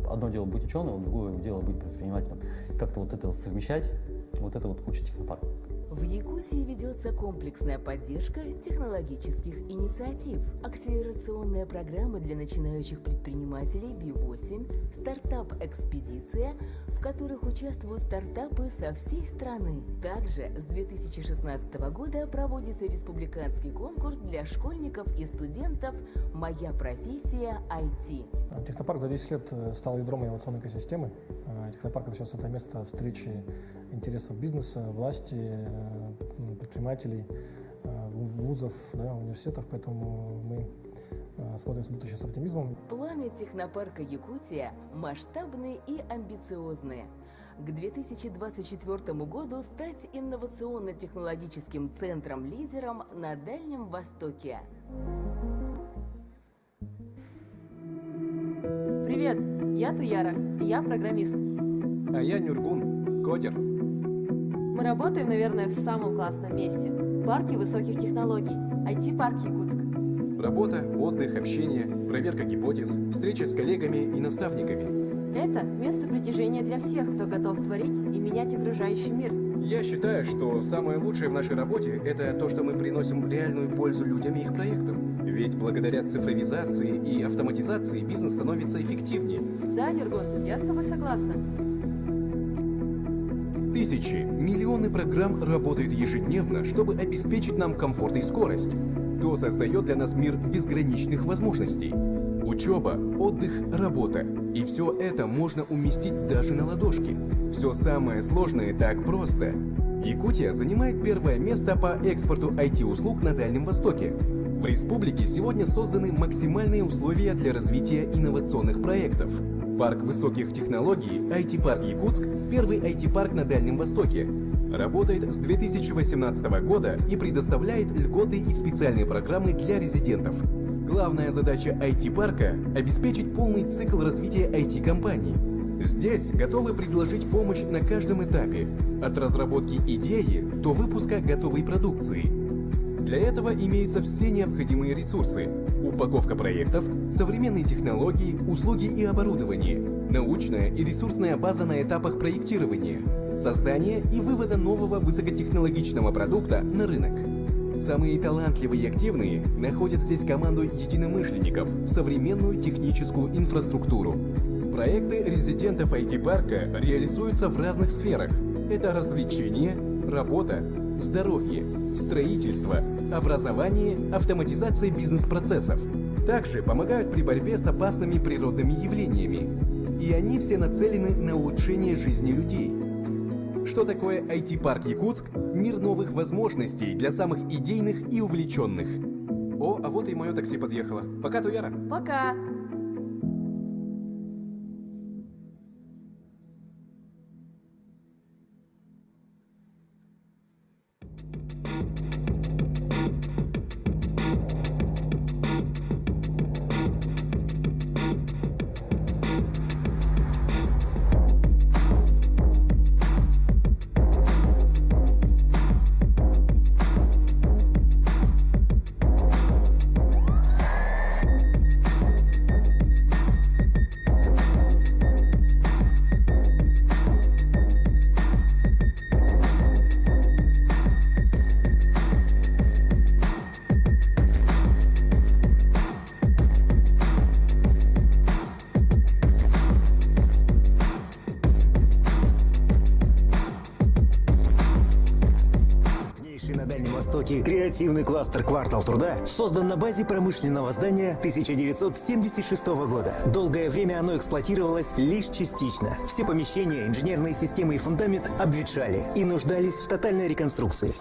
одно дело быть ученым, другое дело быть предпринимателем. Как-то вот это совмещать, вот это вот учит технопарк. В Якутии ведется комплексная поддержка технологических инициатив, акселерационная программа для начинающих предпринимателей B8, стартап-экспедиция, в которых участвуют стартапы со всей страны. Также с 2016 года проводится республиканский конкурс для школьников и студентов «Моя профессия IT». Технопарк за 10 лет стал ядром инновационной экосистемы. Технопарк сейчас это место встречи интересов бизнеса, власти, предпринимателей, вузов, да, университетов, поэтому мы смотрим в будущее с оптимизмом. Планы технопарка Якутия масштабные и амбициозные. К 2024 году стать инновационно-технологическим центром-лидером на Дальнем Востоке. Привет, я Туяра, я программист. А я Нюргун, кодер. Мы работаем, наверное, в самом классном месте. Парке высоких технологий. IT-парк Якутск. Работа, отдых, общение, проверка гипотез, встречи с коллегами и наставниками. Это место притяжения для всех, кто готов творить и менять окружающий мир. Я считаю, что самое лучшее в нашей работе – это то, что мы приносим реальную пользу людям и их проектам. Ведь благодаря цифровизации и автоматизации бизнес становится эффективнее. Да, Нюргун, я с тобой согласна. Тысячи, миллионы программ работают ежедневно, чтобы обеспечить нам комфорт и скорость. То создает для нас мир безграничных возможностей. Учеба, отдых, работа. И все это можно уместить даже на ладошке. Все самое сложное так просто. Якутия занимает первое место по экспорту IT-услуг на Дальнем Востоке. В республике сегодня созданы максимальные условия для развития инновационных проектов. Парк высоких технологий IT-парк Якутск – первый IT-парк на Дальнем Востоке. Работает с 2018 года и предоставляет льготы и специальные программы для резидентов. Главная задача IT-парка – обеспечить полный цикл развития IT-компаний. Здесь готовы предложить помощь на каждом этапе, от разработки идеи до выпуска готовой продукции. Для этого имеются все необходимые ресурсы: упаковка проектов, современные технологии, услуги и оборудование, научная и ресурсная база на этапах проектирования, создания и вывода нового высокотехнологичного продукта на рынок. Самые талантливые и активные находят здесь команду единомышленников, современную техническую инфраструктуру. Проекты резидентов IT-парка реализуются в разных сферах. Это развлечения, работа, здоровье, строительство, образование, автоматизация бизнес-процессов. Также помогают при борьбе с опасными природными явлениями. И они все нацелены на улучшение жизни людей. Что такое IT-парк Якутск? Мир новых возможностей для самых идейных и увлеченных. О, а вот и мое такси подъехало. Пока, Туяра. Пока. Креативный кластер «Квартал труда» создан на базе промышленного здания 1976 года. Долгое время оно эксплуатировалось лишь частично. Все помещения, инженерные системы и фундамент обветшали и нуждались в тотальной реконструкции.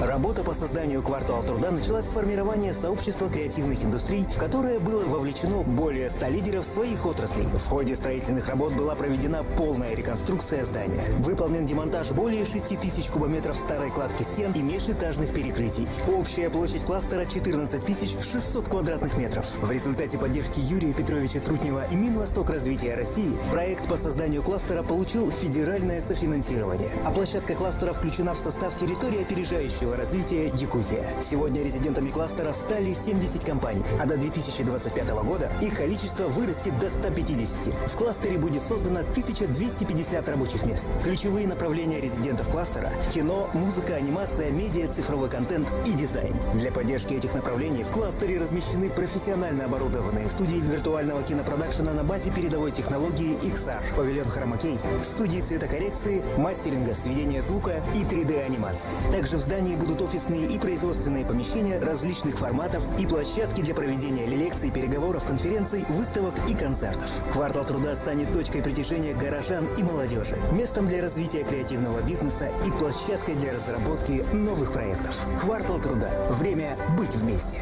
Работа по созданию «Квартала труда» началась с формирования сообщества креативных индустрий, в которое было вовлечено более 100 лидеров своих отраслей. В ходе строительных работ была проведена полная реконструкция здания. Выполнен демонтаж более 6000 кубометров старой кладки стен и межэтажных перекрытий. Общая площадь кластера 14 600 квадратных метров. В результате поддержки Юрия Петровича Трутнева и Минвосток развития России проект по созданию кластера получил федеральное софинансирование, а площадка кластера включена в состав территории опережающего развития Якутия. Сегодня резидентами кластера стали 70 компаний, а до 2025 года их количество вырастет до 150. В кластере будет создано 1250 рабочих мест. Ключевые направления резидентов кластера – кино, музыка, анимация, медиа, цифровой контент и дизайн. Для поддержки этих направлений в кластере размещены профессионально оборудованные студии виртуального кинопродакшена на базе передовой технологии XR, павильон хромакей, студии цветокоррекции, мастеринга, сведения звука и 3D-анимации. Также в здании будут офисные и производственные помещения различных форматов и площадки для проведения лекций, переговоров, конференций, выставок и концертов. «Квартал труда» станет точкой притяжения горожан и молодежи, местом для развития креативного бизнеса и площадкой для разработки новых проектов. «Квартал труда». Время быть вместе.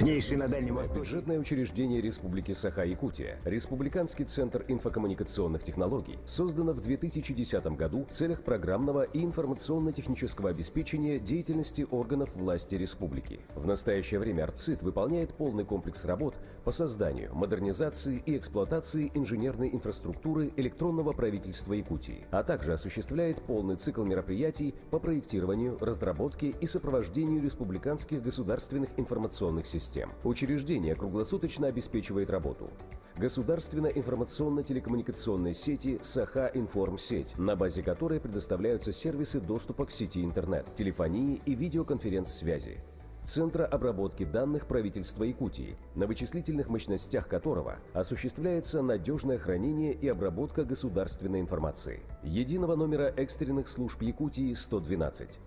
Крупнейший на Дальнем Востоке. Бюджетное учреждение Республики Саха-Якутия, Республиканский центр инфокоммуникационных технологий, создано в 2010 году в целях программного и информационно-технического обеспечения деятельности органов власти республики. В настоящее время РЦИТ выполняет полный комплекс работ по созданию, модернизации и эксплуатации инженерной инфраструктуры электронного правительства Якутии, а также осуществляет полный цикл мероприятий по проектированию, разработке и сопровождению республиканских государственных информационных систем. Учреждение круглосуточно обеспечивает работу государственно-информационно-телекоммуникационной сети «Саха-Информсеть», на базе которой предоставляются сервисы доступа к сети интернет, телефонии и видеоконференц-связи, Центра обработки данных правительства Якутии, на вычислительных мощностях которого осуществляется надежное хранение и обработка государственной информации, единого номера экстренных служб Якутии 112,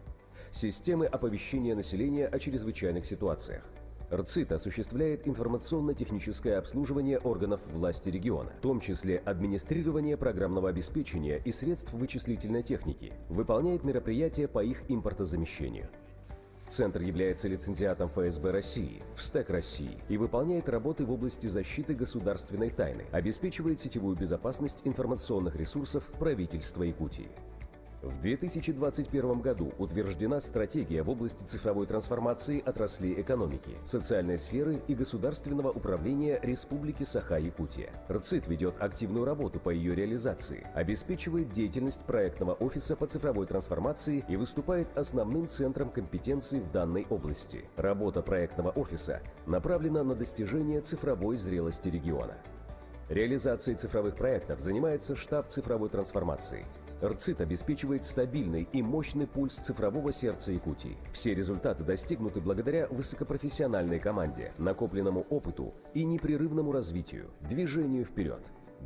системы оповещения населения о чрезвычайных ситуациях. РЦИТ осуществляет информационно-техническое обслуживание органов власти региона, в том числе администрирование программного обеспечения и средств вычислительной техники, выполняет мероприятия по их импортозамещению. Центр является лицензиатом ФСБ России, ВСТЭК России и выполняет работы в области защиты государственной тайны, обеспечивает сетевую безопасность информационных ресурсов правительства Якутии. В 2021 году утверждена стратегия в области цифровой трансформации отраслей экономики, социальной сферы и государственного управления Республики Саха-Якутия. РЦИТ ведет активную работу по ее реализации, обеспечивает деятельность проектного офиса по цифровой трансформации и выступает основным центром компетенции в данной области. Работа проектного офиса направлена на достижение цифровой зрелости региона. Реализацией цифровых проектов занимается штаб цифровой трансформации. РЦИТ обеспечивает стабильный и мощный пульс цифрового сердца Якутии. Все результаты достигнуты благодаря высокопрофессиональной команде, накопленному опыту и непрерывному развитию, движению вперед.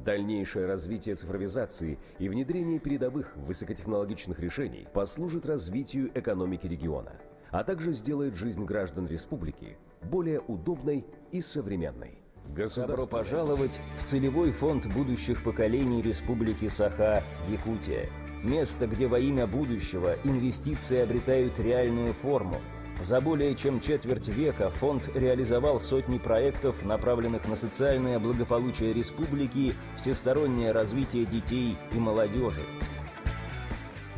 Дальнейшее развитие цифровизации и внедрение передовых высокотехнологичных решений послужит развитию экономики региона, а также сделает жизнь граждан республики более удобной и современной. Добро пожаловать в целевой фонд будущих поколений Республики Саха-Якутия. Место, где во имя будущего инвестиции обретают реальную форму. За более чем четверть века фонд реализовал сотни проектов, направленных на социальное благополучие республики, всестороннее развитие детей и молодежи.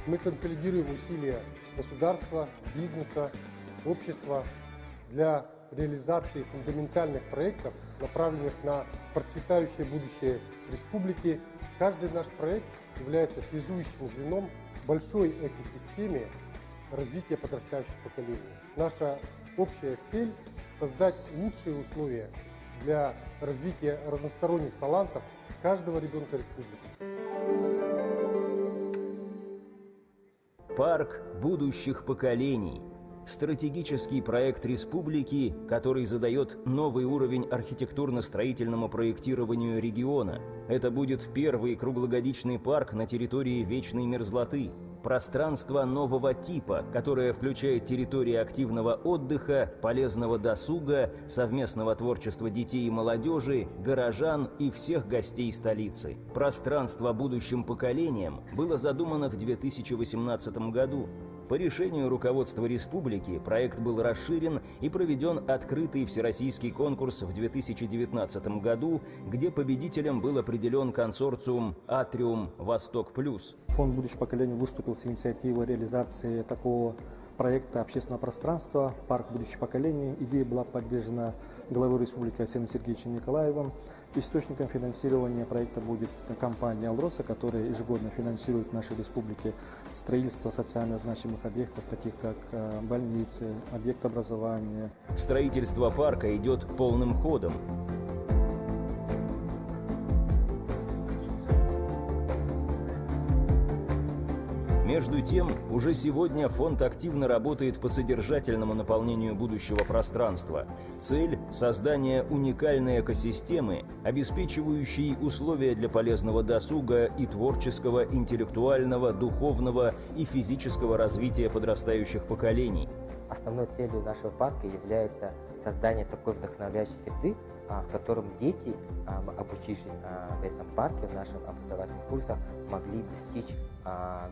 Мы консолидируем усилия государства, бизнеса, общества для реализации фундаментальных проектов, направленных на процветающее будущее республики. Каждый наш проект является связующим звеном в большой экосистеме развития подрастающих поколений. Наша общая цель – создать лучшие условия для развития разносторонних талантов каждого ребенка республики. Парк будущих поколений. Стратегический проект республики, который задает новый уровень архитектурно-строительному проектированию региона. Это будет первый круглогодичный парк на территории вечной мерзлоты. Пространство нового типа, которое включает территории активного отдыха, полезного досуга, совместного творчества детей и молодежи, горожан и всех гостей столицы. Пространство будущим поколениям было задумано в 2018 году. По решению руководства республики проект был расширен и проведен открытый всероссийский конкурс в 2019 году, где победителем был определен консорциум «Атриум Восток Плюс». Фонд «Будущее поколение» выступил с инициативой реализации такого проекта общественного пространства «Парк будущее поколение». Идея была поддержана главой республики Арсением Сергеевичем Николаевым. Источником финансирования проекта будет компания «Алроса», которая ежегодно финансирует в нашей республике строительство социально значимых объектов, таких как больницы, объект образования. Строительство парка идет полным ходом. Между тем, уже сегодня фонд активно работает по содержательному наполнению будущего пространства. Цель – создание уникальной экосистемы, обеспечивающей условия для полезного досуга и творческого, интеллектуального, духовного и физического развития подрастающих поколений. Основной целью нашего парка является создание такой вдохновляющей среды, в котором дети, обучившись в этом парке, в наших образовательных курсах, могли достичь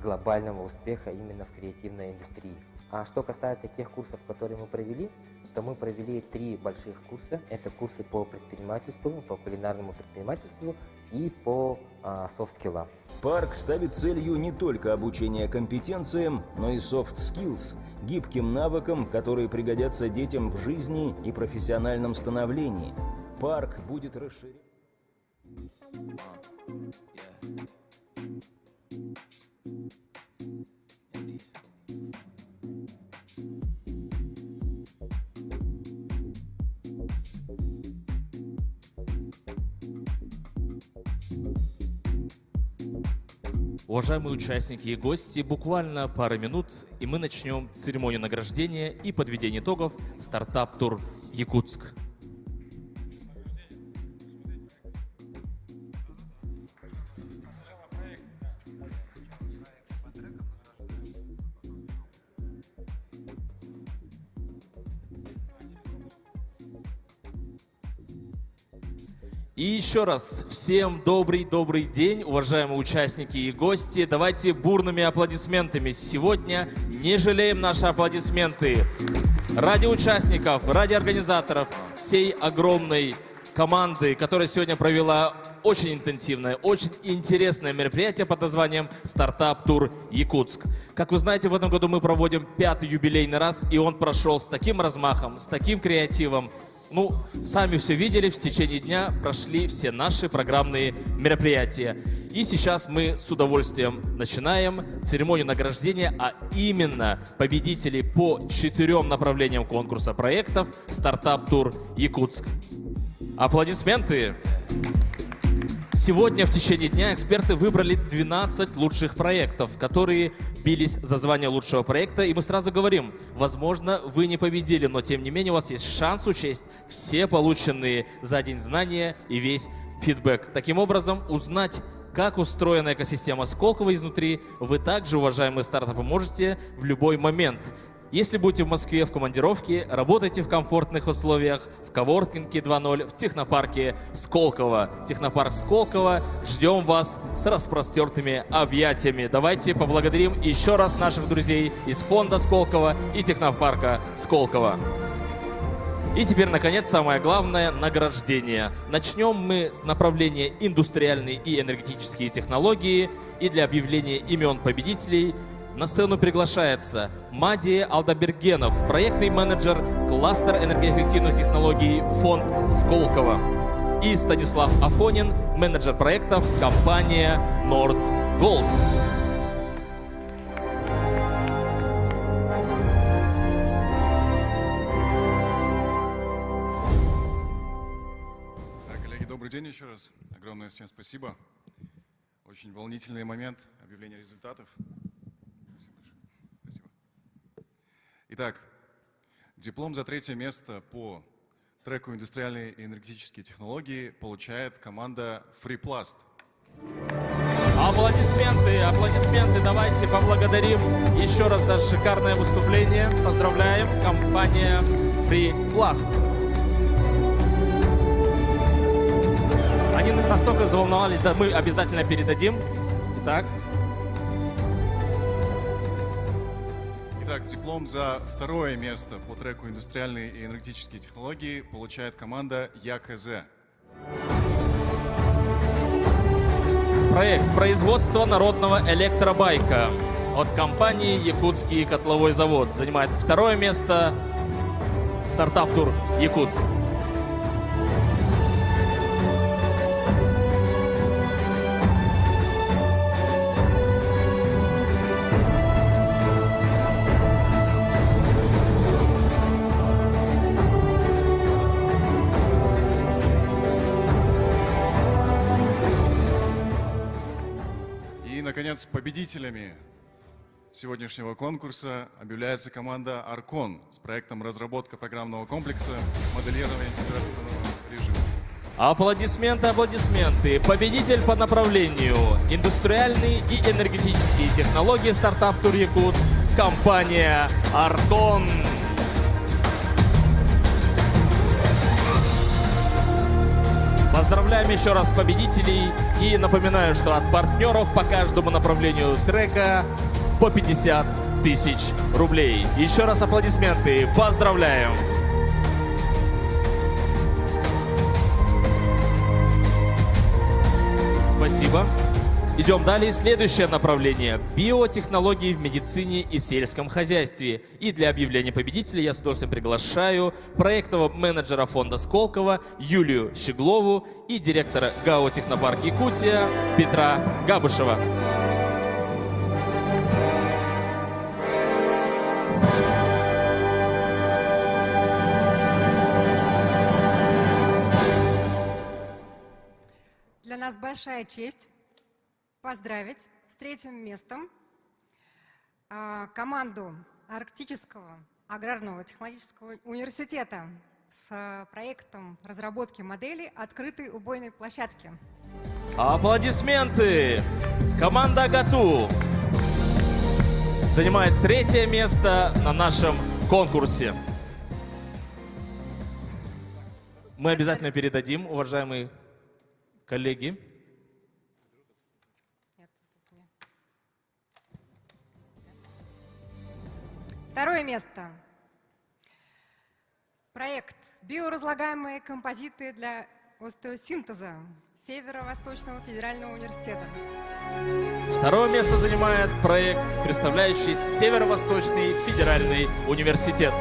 глобального успеха именно в креативной индустрии. А что касается тех курсов, которые мы провели, то мы провели 3 больших курса. Это курсы по предпринимательству, по кулинарному предпринимательству и по софт-скиллам. Парк ставит целью не только обучение компетенциям, но и soft skills, гибким навыкам, которые пригодятся детям в жизни и профессиональном становлении. Парк будет расширен. Уважаемые участники и гости, буквально пара минут, и мы начнем церемонию награждения и подведения итогов «Стартап-тур Якутск». И еще раз всем добрый день, уважаемые участники и гости. Давайте бурными аплодисментами сегодня не жалеем наши аплодисменты ради участников, ради организаторов, всей огромной команды, которая сегодня провела очень интенсивное, очень интересное мероприятие под названием «Стартап-тур Якутск». Как вы знаете, в этом году мы проводим 5-й юбилейный раз, и он прошел с таким размахом, с таким креативом. Ну, сами все видели, в течение дня прошли все наши программные мероприятия. И сейчас мы с удовольствием начинаем церемонию награждения, а именно победителей по 4 направлениям конкурса проектов «Стартап-тур Якутск». Аплодисменты! Сегодня в течение дня эксперты выбрали 12 лучших проектов, которые бились за звание лучшего проекта. И мы сразу говорим, возможно, вы не победили, но тем не менее у вас есть шанс учесть все полученные за день знания и весь фидбэк. Таким образом, узнать, как устроена экосистема Сколково изнутри, вы также, уважаемые стартапы, можете в любой момент. Если будете в Москве в командировке, работайте в комфортных условиях, в коворкинге 2.0, в технопарке Сколково. Технопарк Сколково, ждем вас с распростертыми объятиями. Давайте поблагодарим еще раз наших друзей из фонда Сколково и технопарка Сколково. И теперь, наконец, самое главное – награждение. Начнем мы с направления индустриальные и энергетические технологии. И для объявления имен победителей на сцену приглашается Мадия Алдабергенов, проектный менеджер, кластер энергоэффективных технологий, фонд Сколково. И Станислав Афонин, менеджер проектов, компания Nordgold. Коллеги, добрый день еще раз. Огромное всем спасибо. Очень волнительный момент объявления результатов. Итак, Диплом за 3-е место по треку «Индустриальные и энергетические технологии» получает команда FreePlast. Аплодисменты, аплодисменты. Давайте поблагодарим еще раз за шикарное выступление. Поздравляем, компания FreePlast. Они настолько заволновались, да, мы обязательно передадим. Итак. Итак, диплом за 2-е место по треку «Индустриальные и энергетические технологии» получает команда ЯКЗ. Проект производства народного электробайка от компании «Якутский котловой завод» занимает 2-е место стартап-тур «Якутск». Наконец, победителями сегодняшнего конкурса объявляется команда «Аркон» с проектом «Разработка программного комплекса моделирования температурного режима». Аплодисменты, аплодисменты. Победитель по направлению «Индустриальные и энергетические технологии», стартап-тур «Якутск», компания «Аркон». Поздравляем еще раз победителей и напоминаю, что от партнеров по каждому направлению трека по 50 тысяч рублей. Еще раз аплодисменты. Поздравляем! Спасибо. Идем далее. Следующее направление – биотехнологии в медицине и сельском хозяйстве. И для объявления победителей я с удовольствием приглашаю проектного менеджера фонда Сколково Юлию Щеглову и директора ГАО «Технопарк Якутия» Петра Габышева. Для нас большая честь поздравить с 3-им местом команду Арктического аграрного технологического университета с проектом разработки модели открытой убойной площадки. Аплодисменты! Команда ГАТУ занимает 3-е место на нашем конкурсе. Мы обязательно передадим, уважаемые коллеги. 2-е место. Проект «Биоразлагаемые композиты для остеосинтеза» Северо-Восточного федерального университета. 2-е место занимает проект, представляющий Северо-Восточный федеральный университет.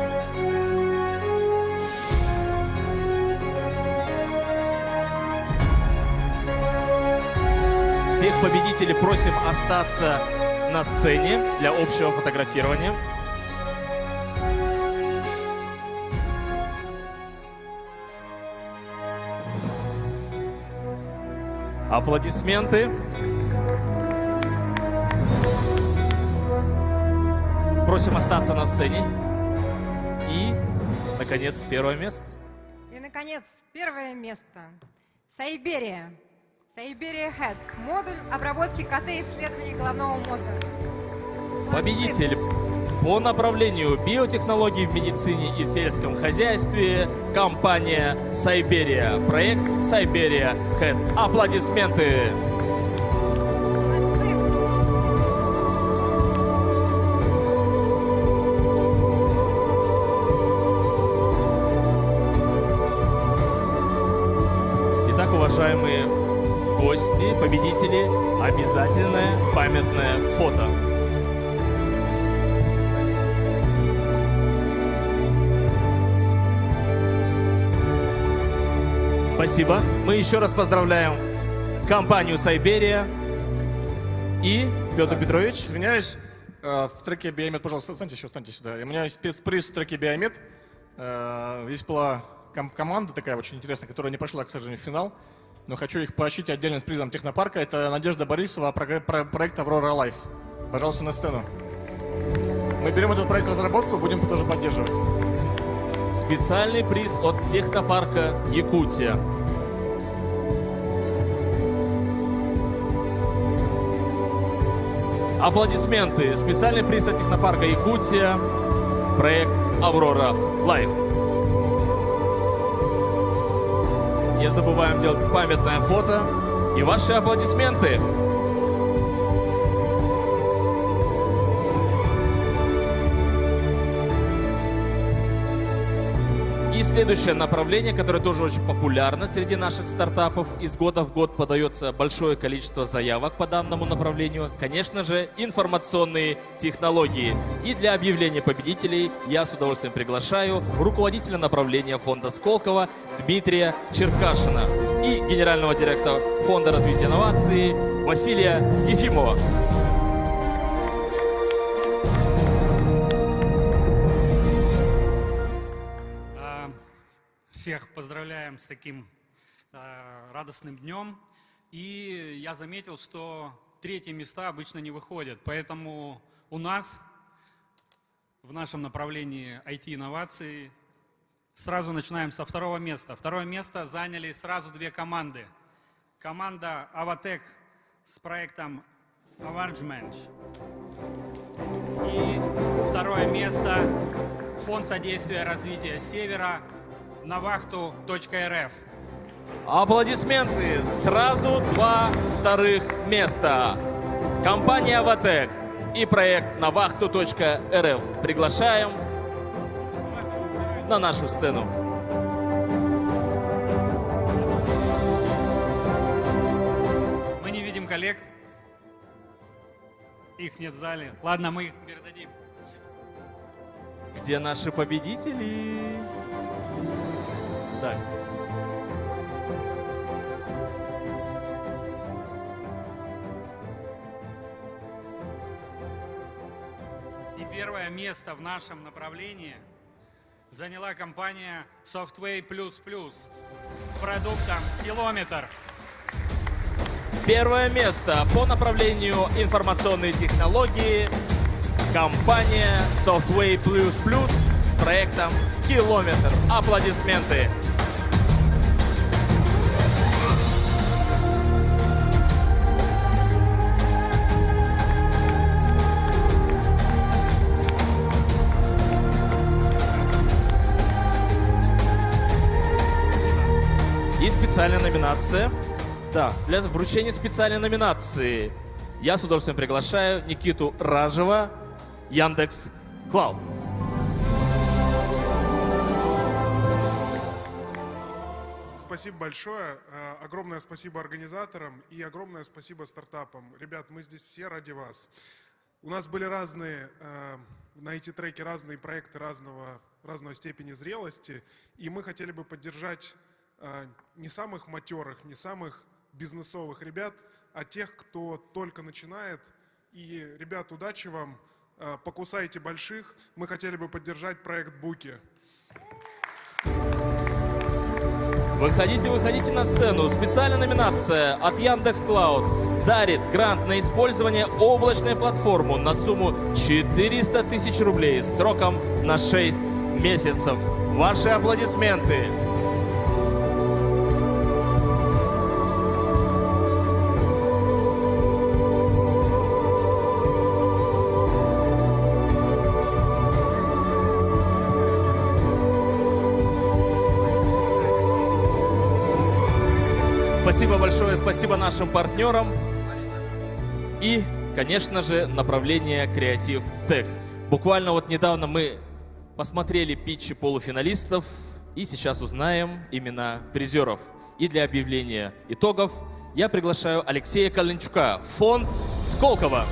Всех победителей просим остаться на сцене для общего фотографирования. Аплодисменты. Просим остаться на сцене. И, наконец, 1-е место. И, наконец, 1-е место. Сайберия. Сайберия Head. Модуль обработки КТ-исследований головного мозга. Победитель по направлению биотехнологий в медицине и сельском хозяйстве компания Сайберия. Проект Сайберия Head. Аплодисменты. Итак, уважаемые гости, победители, обязательное памятное фото. Спасибо. Мы еще раз поздравляем компанию Сайберия и Петр Петрович. Извиняюсь, в треке Биомед, пожалуйста, встаньте сюда. У меня есть спецприз в треке Биомед. Здесь была команда такая очень интересная, которая не прошла, к сожалению, в финал. Но хочу их поощрить отдельно с призом Технопарка. Это Надежда Борисова, проект Аврора Лайф. Пожалуйста, на сцену. Мы берем этот проект в разработку, будем тоже поддерживать. специальный приз от Технопарка Якутия. Аплодисменты. Специальный приз от Технопарка Якутия. Проект «Аврора Лайф». Не забываем делать памятное фото и ваши аплодисменты. И следующее направление, которое тоже очень популярно среди наших стартапов, из года в год подается большое количество заявок по данному направлению, конечно же, информационные технологии. И для объявления победителей я с удовольствием приглашаю руководителя направления фонда Сколково Дмитрия Черкашина и генерального директора фонда развития инноваций Василия Ефимова. Всех поздравляем с таким радостным днем. И я заметил, что третьи места обычно не выходят. Поэтому у нас в нашем направлении IT-инноваций сразу начинаем со второго места. Второе место заняли сразу две команды. Команда Аватек с проектом Avargemensch. И второе место Фонд содействия развития Севера Навахту.рф. Аплодисменты. Сразу два вторых места. Компания «Аватек» и проект Навахту.рф. Приглашаем на нашу сцену. Мы не видим коллег. Их нет в зале. Ладно, мы их передадим. Где наши победители? Так. И первое место в нашем направлении заняла компания Softway++ с продуктом «Скиллометр». Первое место по направлению информационные технологии. Компания Softway++ с проектом «Скиллометр». Аплодисменты. И специальная номинация. Да, для вручения специальной номинации я с удовольствием приглашаю Никиту Ражева, Яндекс.Клауд. Спасибо большое. Огромное спасибо организаторам и огромное спасибо стартапам. Ребят, мы здесь все ради вас. У нас были разные, на эти треки разные проекты разного степени зрелости. И мы хотели бы поддержать не самых матерых, не самых бизнесовых ребят, а тех, кто только начинает. И, ребят, удачи вам. Покусайте больших. Мы хотели бы поддержать проект Буки. Выходите, выходите на сцену. Специальная номинация от Яндекс.Клауд дарит грант на использование облачной платформы на сумму 400 тысяч рублей с сроком на 6 месяцев. Ваши аплодисменты. Спасибо большое, спасибо нашим партнерам. И, конечно же, направление Creative Tech. Буквально вот недавно мы посмотрели питчи полуфиналистов и сейчас узнаем имена призеров. И для объявления итогов я приглашаю Алексея Калинчука, фонд Сколково.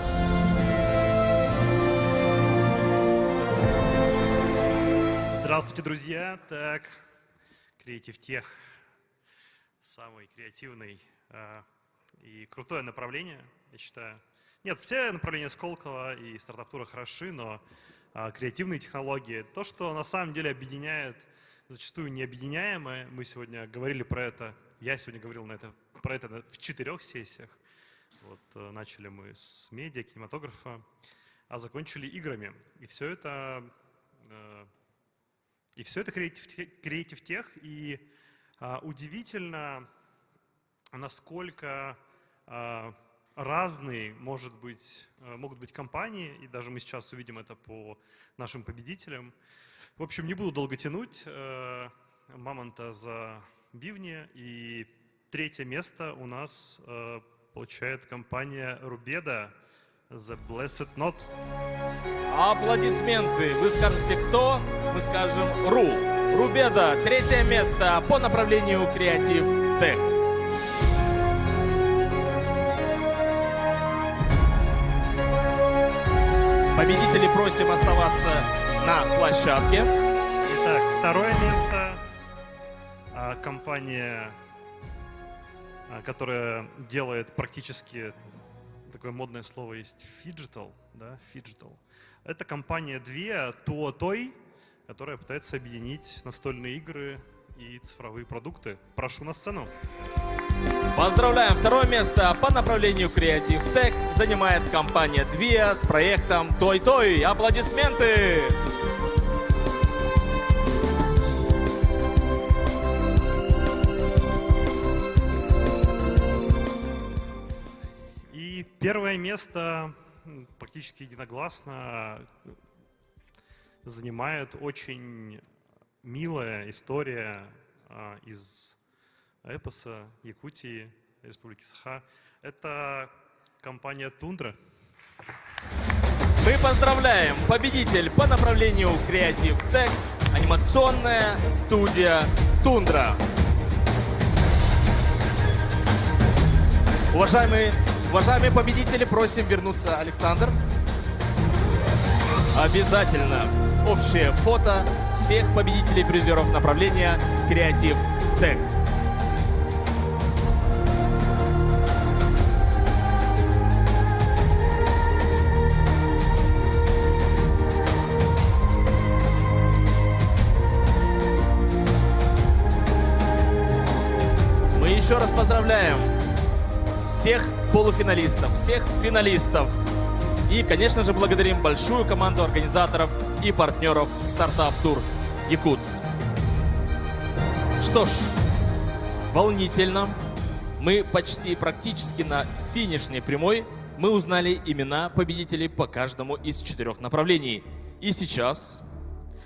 Здравствуйте, друзья. Так, Creative Tech. Самый креативный и крутое направление, я считаю. Нет, все направления Сколково и стартап-тура хороши, но креативные технологии, то, что на самом деле объединяет зачастую необъединяемое. Мы сегодня говорили про это, я сегодня говорил про это в 4 сессиях. Вот, начали мы с медиа, кинематографа, а закончили играми. И все это И все это Creative Tech. И удивительно, насколько разные могут быть компании, и даже мы сейчас увидим это по нашим победителям. В общем, не буду долго тянуть мамонта за бивни. И третье место у нас получает компания Rubeda The Blessed Knot. Аплодисменты. Вы скажете кто? Мы скажем Rubeda. Третье место по направлению Creative Tech. Победителей просим оставаться на площадке. Итак, второе место. Компания, которая делает практически, такое модное слово есть, Fidgetal. Да, Fidgetal. Это компания Toy, которая пытается объединить настольные игры и цифровые продукты. Прошу на сцену. Поздравляем! Второе место по направлению Creative Tech занимает компания Двия с проектом Toy. Аплодисменты! И первое место практически единогласно занимает очень милая история из эпоса Якутии, Республики Саха. Это компания Тундра. Мы поздравляем! Победитель по направлению Creative Tech — анимационная студия Тундра. Уважаемые победители, просим вернуться. Александр. Обязательно общее фото всех победителей призеров направления Creative Tech. Мы еще раз поздравляем всех полуфиналистов, всех финалистов. И, конечно же, благодарим большую команду организаторов и партнеров Стартап Тур Якутск. Что ж, волнительно. Мы практически на финишной прямой. Мы узнали имена победителей по каждому из 4 направлений. И сейчас,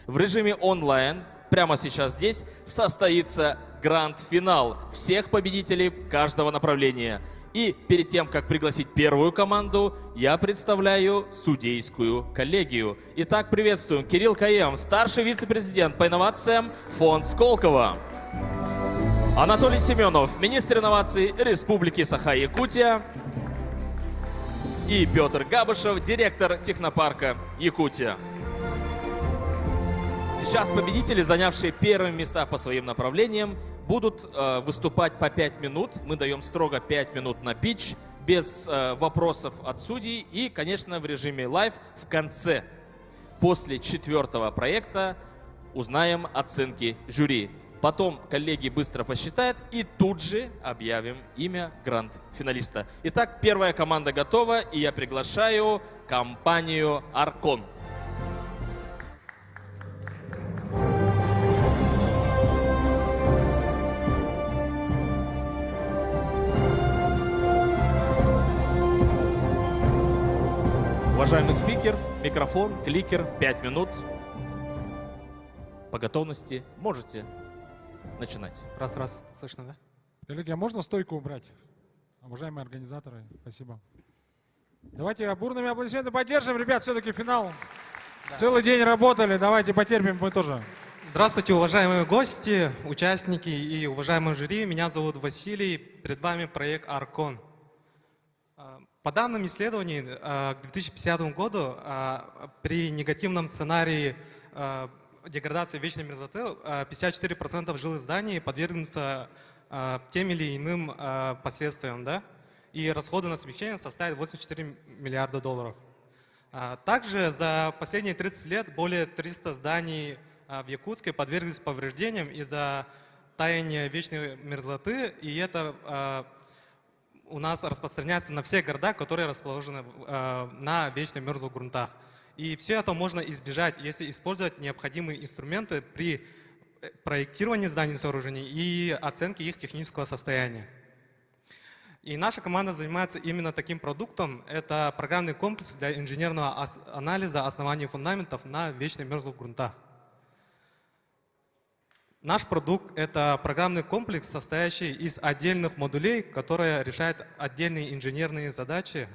в режиме онлайн, прямо сейчас здесь, состоится гранд-финал всех победителей каждого направления. И перед тем, как пригласить первую команду, я представляю судейскую коллегию. Итак, приветствуем Кирилл Каем, старший вице-президент по инновациям, фонд Сколково. Анатолий Семенов, министр инноваций Республики Саха-Якутия. И Петр Габышев, директор технопарка Якутия. Сейчас победители, занявшие первые места по своим направлениям, будут выступать по 5 минут. Мы даем строго 5 минут на питч, без вопросов от судей. И, конечно, в режиме лайв в конце, после 4-го проекта, узнаем оценки жюри. Потом коллеги быстро посчитают и тут же объявим имя гранд-финалиста. Итак, первая команда готова, и я приглашаю компанию Аркон. Уважаемый спикер, микрофон, кликер, 5 минут. По готовности можете начинать. Раз, слышно, да? Коллеги, а можно стойку убрать? Уважаемые организаторы, спасибо. Давайте бурными аплодисментами поддержим, ребят, все-таки финал. Да. Целый день работали, давайте потерпим мы тоже. Здравствуйте, уважаемые гости, участники и уважаемые жюри. Меня зовут Василий, перед вами проект Аркон. По данным исследований, к 2050 году при негативном сценарии деградации вечной мерзлоты 54% жилых зданий подвергнутся тем или иным последствиям, да? И расходы на смягчение составят 84 миллиарда долларов. Также за последние 30 лет более 300 зданий в Якутске подверглись повреждениям из-за таяния вечной мерзлоты, и это у нас распространяется на все города, которые расположены на вечно мерзлых грунтах. И все это можно избежать, если использовать необходимые инструменты при проектировании зданий и сооружений и оценке их технического состояния. И наша команда занимается именно таким продуктом. Это программный комплекс для инженерного анализа оснований фундаментов на вечно мерзлых грунтах. Наш продукт — это программный комплекс, состоящий из отдельных модулей, которые решают отдельные инженерные задачи,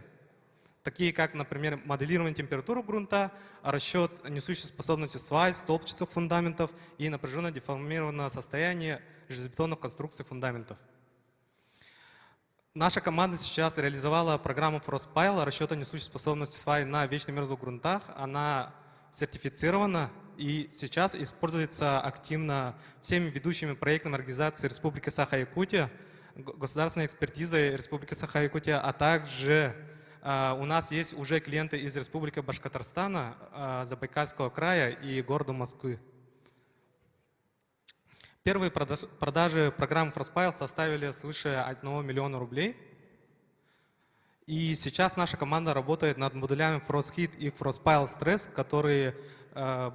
такие как, например, моделирование температуры грунта, расчет несущей способности свай, столбчатых фундаментов и напряженно-деформированного состояния железобетонных конструкций фундаментов. Наша команда сейчас реализовала программу Frostpile расчета несущей способности свай на вечно мерзлых грунтах. Она сертифицирована и сейчас используется активно всеми ведущими проектными организациями Республики Саха-Якутия, государственной экспертизой Республики Саха-Якутия, а также у нас есть уже клиенты из Республики Башкортостана, Забайкальского края и города Москвы. Первые продажи программы Frostpile составили свыше 1 миллиона рублей. И сейчас наша команда работает над модулями FrostHeat и Frostpile Stress, которые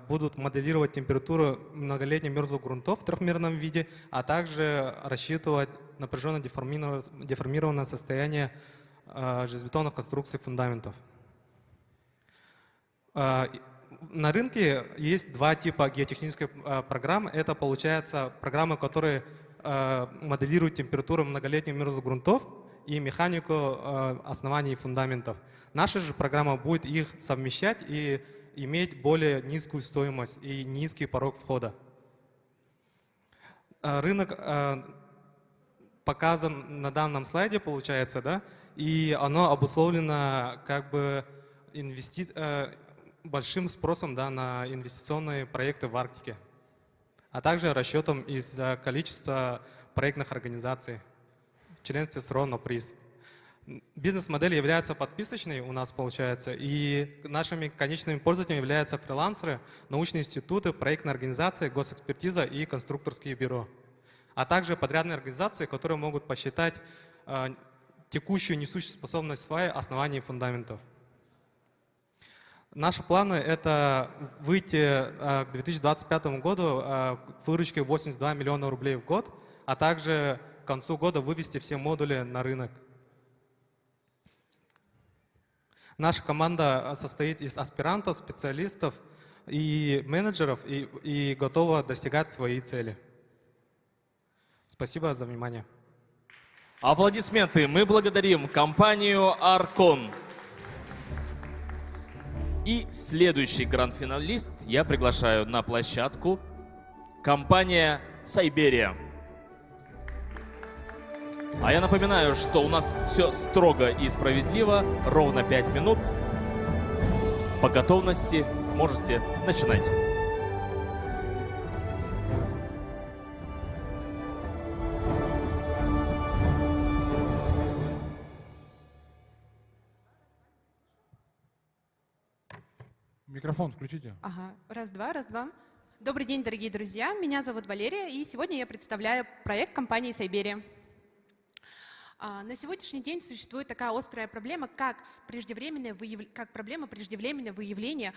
будут моделировать температуру многолетних мерзлых грунтов в трехмерном виде, а также рассчитывать напряженно-деформированное состояние железобетонных конструкций фундаментов. На рынке есть два типа геотехнических программ. Это, получается, программы, которые моделируют температуру многолетних мерзлых грунтов и механику оснований фундаментов. Наша же программа будет их совмещать и иметь более низкую стоимость и низкий порог входа. Рынок показан на данном слайде, получается, да, и оно обусловлено как бы большим спросом, да, на инвестиционные проекты в Арктике, а также расчетом из-за количества проектных организаций в членстве с РОНО-приз. Бизнес-модель является подписочной у нас, получается, и нашими конечными пользователями являются фрилансеры, научные институты, проектные организации, госэкспертиза и конструкторские бюро, а также подрядные организации, которые могут посчитать текущую несущую способность сваи оснований фундаментов. Наши планы — это выйти к 2025 году к выручке 82 миллиона рублей в год, а также к концу года вывести все модули на рынок. Наша команда состоит из аспирантов, специалистов и менеджеров и готова достигать свои цели. Спасибо за внимание. Аплодисменты. Мы благодарим компанию Аркон. И следующий гранд-финалист я приглашаю на площадку компания Сайберия. А я напоминаю, что у нас все строго и справедливо, ровно 5 минут. По готовности можете начинать. Микрофон включите. Ага, раз-два, раз-два. Добрый день, дорогие друзья. Меня зовут Валерия, и сегодня я представляю проект компании Сайберия. На сегодняшний день существует такая острая проблема, как проблема преждевременного выявления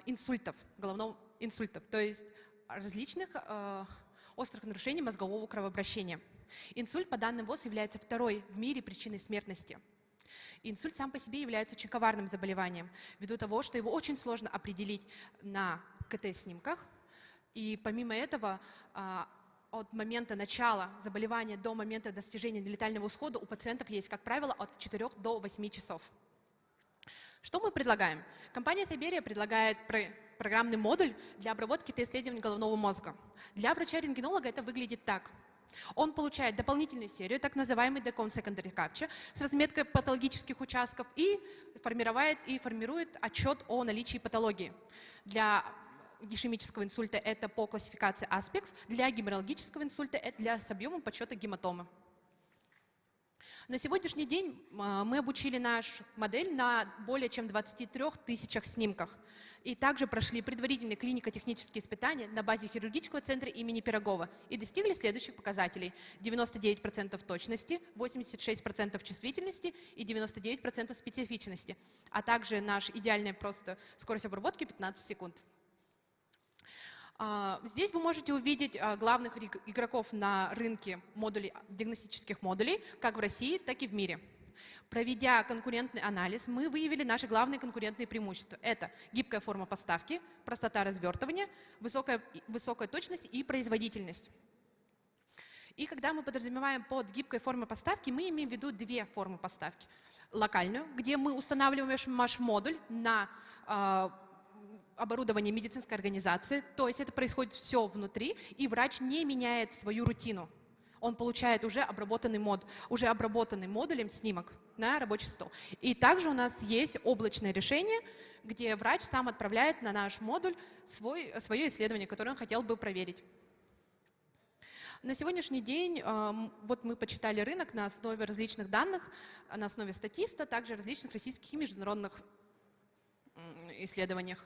инсультов, головного инсультов, то есть различных острых нарушений мозгового кровообращения. Инсульт, по данным ВОЗ, является второй в мире причиной смертности. Инсульт сам по себе является очень коварным заболеванием, ввиду того, что его очень сложно определить на КТ-снимках. И помимо этого, от момента начала заболевания до момента достижения летального исхода у пациентов есть, как правило, от 4 до 8 часов. Что мы предлагаем? Компания Сайберия предлагает программный модуль для обработки исследований головного мозга. Для врача-рентгенолога это выглядит так. Он получает дополнительную серию, так называемый DECOM Secondary Capture, с разметкой патологических участков и формирует отчет о наличии патологии. Для ишемического инсульта это по классификации Aspects, для геморрагического инсульта это с объемом подсчета гематомы. На сегодняшний день мы обучили нашу модель на более чем 23 тысячах снимках. И также прошли предварительные клинико-технические испытания на базе хирургического центра имени Пирогова и достигли следующих показателей: 99% точности, 86% чувствительности и 99% специфичности, а также наш идеальная просто скорость обработки 15 секунд. Здесь вы можете увидеть главных игроков на рынке диагностических модулей, как в России, так и в мире. Проведя конкурентный анализ, мы выявили наши главные конкурентные преимущества. Это гибкая форма поставки, простота развертывания, высокая точность и производительность. И когда мы подразумеваем под гибкой формой поставки, мы имеем в виду две формы поставки. Локальную, где мы устанавливаем наш модуль на оборудование медицинской организации, то есть это происходит все внутри, и врач не меняет свою рутину. Он получает уже обработанный модулем снимок на рабочий стол. И также у нас есть облачное решение, где врач сам отправляет на наш модуль свое исследование, которое он хотел бы проверить. На сегодняшний день вот мы почитали рынок на основе различных данных, на основе статиста, также различных российских и международных исследованиях.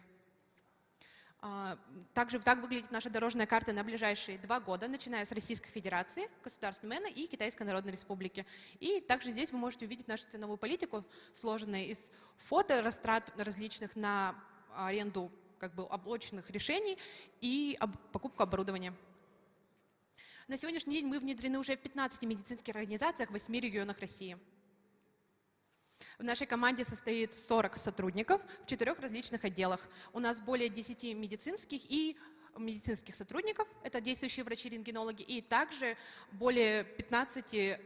Также так выглядит наша дорожная карта на ближайшие 2 года, начиная с Российской Федерации, Государства МЭНа и Китайской Народной Республики. И также здесь вы можете увидеть нашу ценовую политику, сложенную из фото, растрат различных на аренду облачных решений и покупку оборудования. На сегодняшний день мы внедрены уже в 15 медицинских организациях в 8 регионах России. В нашей команде состоит 40 сотрудников в 4 различных отделах. У нас более 10 медицинских сотрудников, это действующие врачи-рентгенологи, и также более 15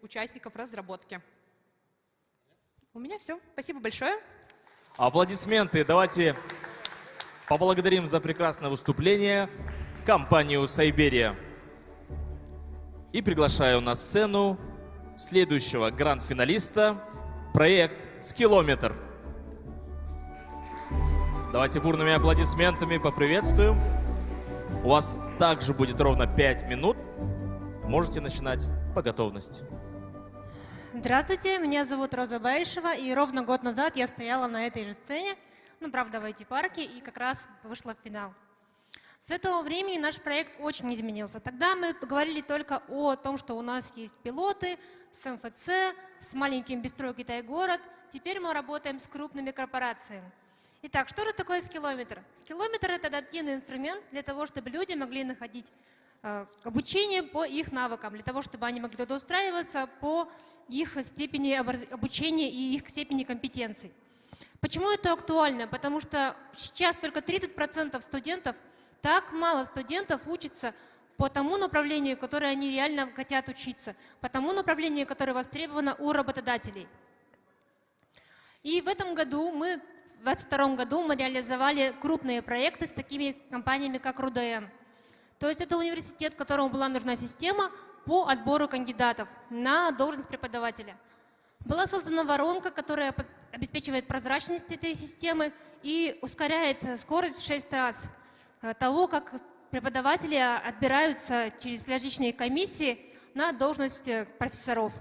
участников разработки. У меня все. Спасибо большое. Аплодисменты. Давайте поблагодарим за прекрасное выступление компанию Сайберия. И приглашаю на сцену следующего гранд-финалиста, проект «Скиллометр». Давайте бурными аплодисментами поприветствуем. У вас также будет ровно 5 минут. Можете начинать по готовности. Здравствуйте, меня зовут Роза Баишева, и ровно год назад я стояла на этой же сцене, правда в IT-парке, и как раз вышла в финал. С этого времени наш проект очень изменился. Тогда мы говорили только о том, что у нас есть пилоты с МФЦ, с маленьким бистро «Китай-город». Теперь мы работаем с крупными корпорациями. Итак, что же такое скиллометр? Скиллометр – это адаптивный инструмент для того, чтобы люди могли находить обучение по их навыкам, для того, чтобы они могли трудоустраиваться по их степени обучения и их степени компетенций. Почему это актуально? Потому что сейчас только 30% студентов, так мало студентов учатся по тому направлению, которое они реально хотят учиться, по тому направлению, которое востребовано у работодателей. И в этом году, в 2022 году, мы реализовали крупные проекты с такими компаниями, как РУДМ. То есть это университет, которому была нужна система по отбору кандидатов на должность преподавателя. Была создана воронка, которая обеспечивает прозрачность этой системы и ускоряет скорость в 6 раз того, как преподаватели отбираются через различные комиссии на должность профессоров.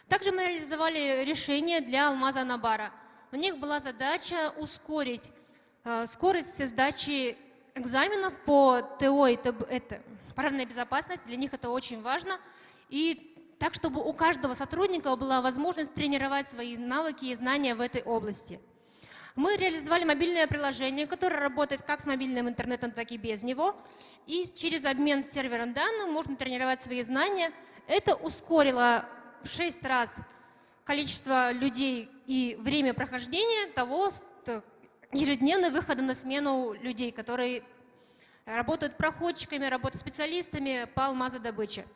Также мы реализовали решение для Алмаза Анабара. У них была задача ускорить скорость сдачи экзаменов по ТО и ТБ, пожарная безопасность. Для них это очень важно. И так, чтобы у каждого сотрудника была возможность тренировать свои навыки и знания в этой области. Мы реализовали мобильное приложение, которое работает как с мобильным интернетом, так и без него. И через обмен с сервером данных можно тренировать свои знания. Это ускорило в 6 раз количество людей и время прохождения того ежедневного выхода на смену людей, которые работают проходчиками, работают специалистами по алмазодобыче.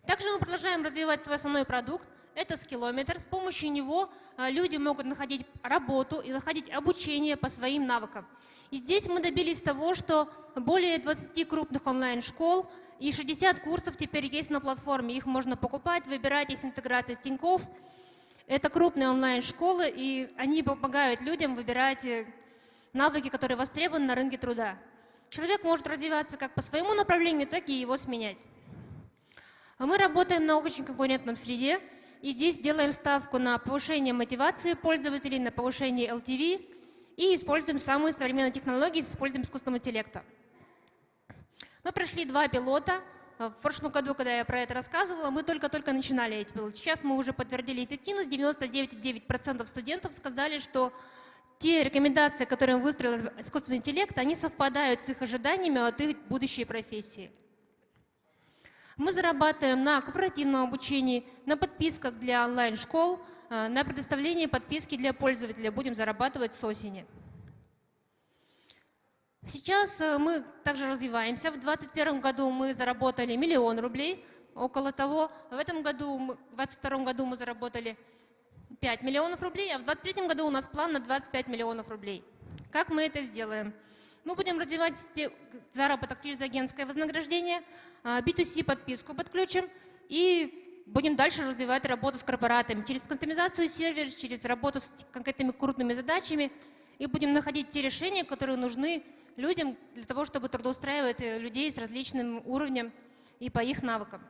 Также мы продолжаем развивать свой основной продукт. Это скиллометр. С помощью него люди могут находить работу и находить обучение по своим навыкам. И здесь мы добились того, что более 20 крупных онлайн-школ и 60 курсов теперь есть на платформе. Их можно покупать, выбирать, есть интеграция с Тинькофф. Это крупные онлайн-школы, и они помогают людям выбирать навыки, которые востребованы на рынке труда. Человек может развиваться как по своему направлению, так и его сменять. Мы работаем на очень конкурентном среде, и здесь делаем ставку на повышение мотивации пользователей, на повышение LTV, и используем самые современные технологии с использованием искусственного интеллекта. Мы прошли 2 пилота. В прошлом году, когда я про это рассказывала, мы только-только начинали эти пилоты. Сейчас мы уже подтвердили эффективность. 99,9% студентов сказали, что те рекомендации, которые им выстроил искусственный интеллект, они совпадают с их ожиданиями от их будущей профессии. Мы зарабатываем на корпоративном обучении, на подписках для онлайн-школ, на предоставлении подписки для пользователя. Будем зарабатывать с осени. Сейчас мы также развиваемся. В 2021 году мы заработали 1 000 000 рублей, около того. В этом году, в 2022 году мы заработали 5 миллионов рублей, а в 2023 году у нас план на 25 миллионов рублей. Как мы это сделаем? Мы будем развивать заработок через агентское вознаграждение, B2C подписку подключим и будем дальше развивать работу с корпоратами через кастомизацию сервера, через работу с конкретными крупными задачами и будем находить те решения, которые нужны людям для того, чтобы трудоустраивать людей с различным уровнем и по их навыкам.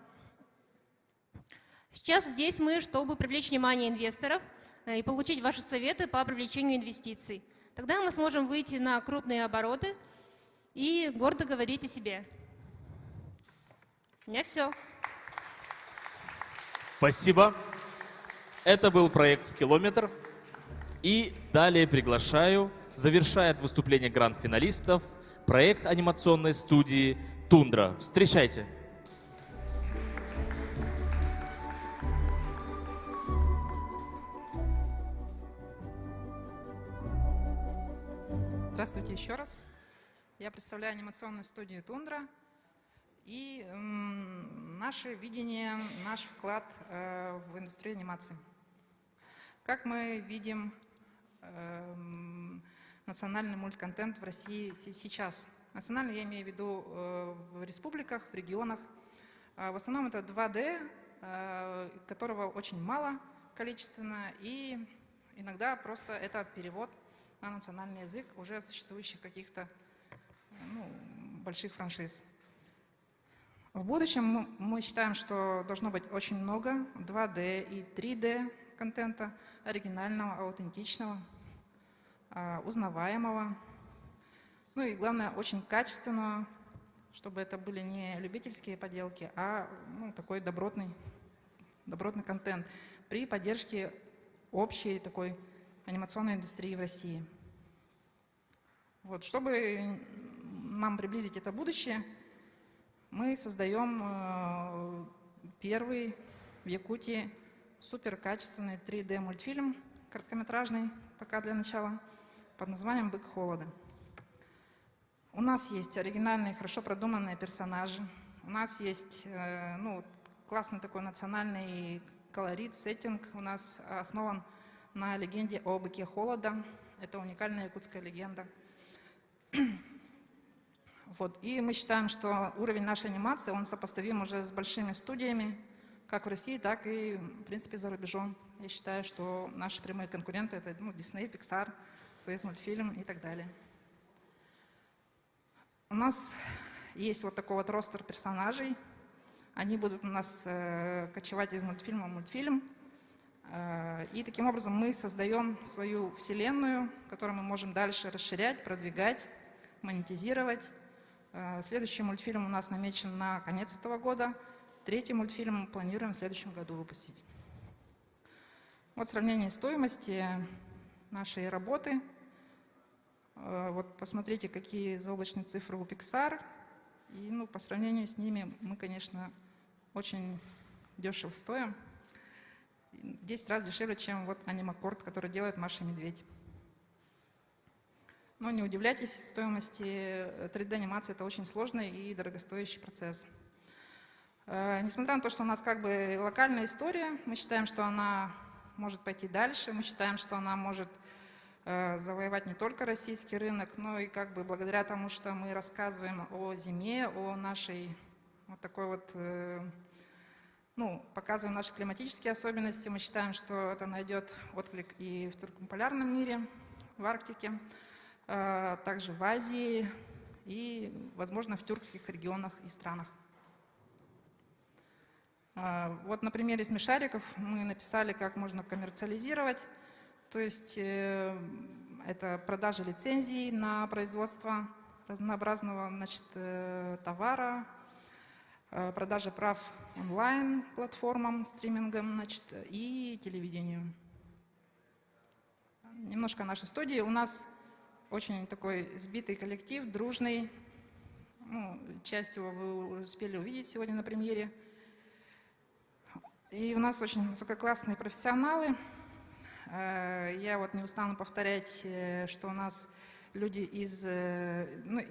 Сейчас здесь мы, чтобы привлечь внимание инвесторов и получить ваши советы по привлечению инвестиций. Тогда мы сможем выйти на крупные обороты и гордо говорить о себе. У меня все. Спасибо. Это был проект «Скиллометр». И далее приглашаю, завершает выступление гранд-финалистов, проект анимационной студии «Тундра». Встречайте. Здравствуйте еще раз. Я представляю анимационную студию «Тундра». И наше видение, наш вклад в индустрию анимации. Как мы видим национальный мультконтент в России сейчас? Национальный я имею в виду в республиках, в регионах. В основном это 2D, которого очень мало количественно, и иногда просто это перевод на национальный язык уже существующих каких-то больших франшиз. В будущем мы считаем, что должно быть очень много 2D и 3D контента, оригинального, аутентичного, узнаваемого, ну и главное, очень качественного, чтобы это были не любительские поделки, а такой добротный контент при поддержке общей такой анимационной индустрии в России. Вот, чтобы нам приблизить это будущее, мы создаем первый в Якутии суперкачественный 3D мультфильм, короткометражный, пока для начала, под названием «Бык холода». У нас есть оригинальные, хорошо продуманные персонажи, у нас есть классный такой национальный колорит, сеттинг, у нас основан на легенде о быке холода, это уникальная якутская легенда. Вот. И мы считаем, что уровень нашей анимации, он сопоставим уже с большими студиями, как в России, так и, в принципе, за рубежом. Я считаю, что наши прямые конкуренты — это Disney, Pixar, Союзмультфильм и так далее. У нас есть вот такой вот ростер персонажей. Они будут у нас кочевать из мультфильма в мультфильм. И таким образом мы создаем свою вселенную, которую мы можем дальше расширять, продвигать, монетизировать. Следующий мультфильм у нас намечен на конец этого года. Третий мультфильм мы планируем в следующем году выпустить. Вот сравнение стоимости нашей работы. Вот посмотрите, какие заоблачные цифры у Pixar. И по сравнению с ними мы, конечно, очень дешево стоим. 10 раз дешевле, чем вот анимакорд, который делает Маша и Медведь. Но не удивляйтесь, стоимости 3D-анимации — это очень сложный и дорогостоящий процесс. Несмотря на то, что у нас как бы локальная история, мы считаем, что она может пойти дальше, мы считаем, что она может завоевать не только российский рынок, но и как бы благодаря тому, что мы рассказываем о зиме, о нашей вот такой вот, показываем наши климатические особенности, мы считаем, что это найдет отклик и в циркумполярном мире, в Арктике, также в Азии и, возможно, в тюркских регионах и странах. Вот на примере смешариков мы написали, как можно коммерциализировать. То есть это продажа лицензий на производство разнообразного, значит, товара, продажа прав онлайн-платформам, стримингам, значит, и телевидению. Немножко о нашей студии. У нас очень такой сбитый коллектив, дружный. Ну, часть его вы успели увидеть сегодня на премьере. И у нас очень высококлассные профессионалы. Я вот не устану повторять, что у нас люди,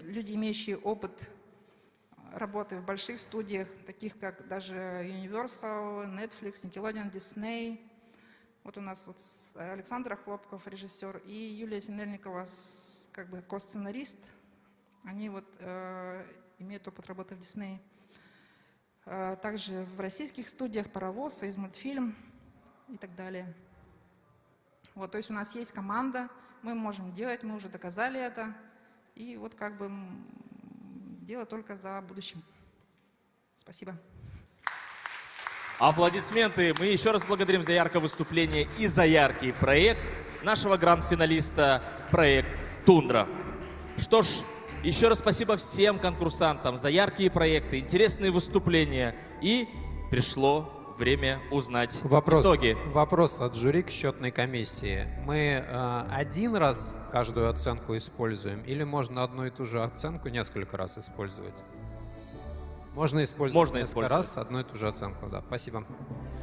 люди, имеющие опыт работы в больших студиях, таких как даже Universal, Netflix, Nickelodeon, Disney. Вот у нас вот Александр Хлопков, режиссер, и Юлия Синельникова, как бы ко-сценарист. Они вот имеют опыт работы в Disney. Также в российских студиях «Паровоз», «Союзмультфильм» и так далее. Вот, то есть у нас есть команда, мы можем делать, мы уже доказали это. И вот как бы дело только за будущим. Спасибо. Аплодисменты. Мы еще раз благодарим за яркое выступление и за яркий проект нашего гранд-финалиста, проект «Тундра». Что ж, еще раз спасибо всем конкурсантам за яркие проекты, интересные выступления. И пришло время узнать итоги. Вопрос от жюри к счетной комиссии. Мы один раз каждую оценку используем или можно одну и ту же оценку несколько раз использовать? Можно использовать несколько раз одну и ту же оценку, да. Спасибо.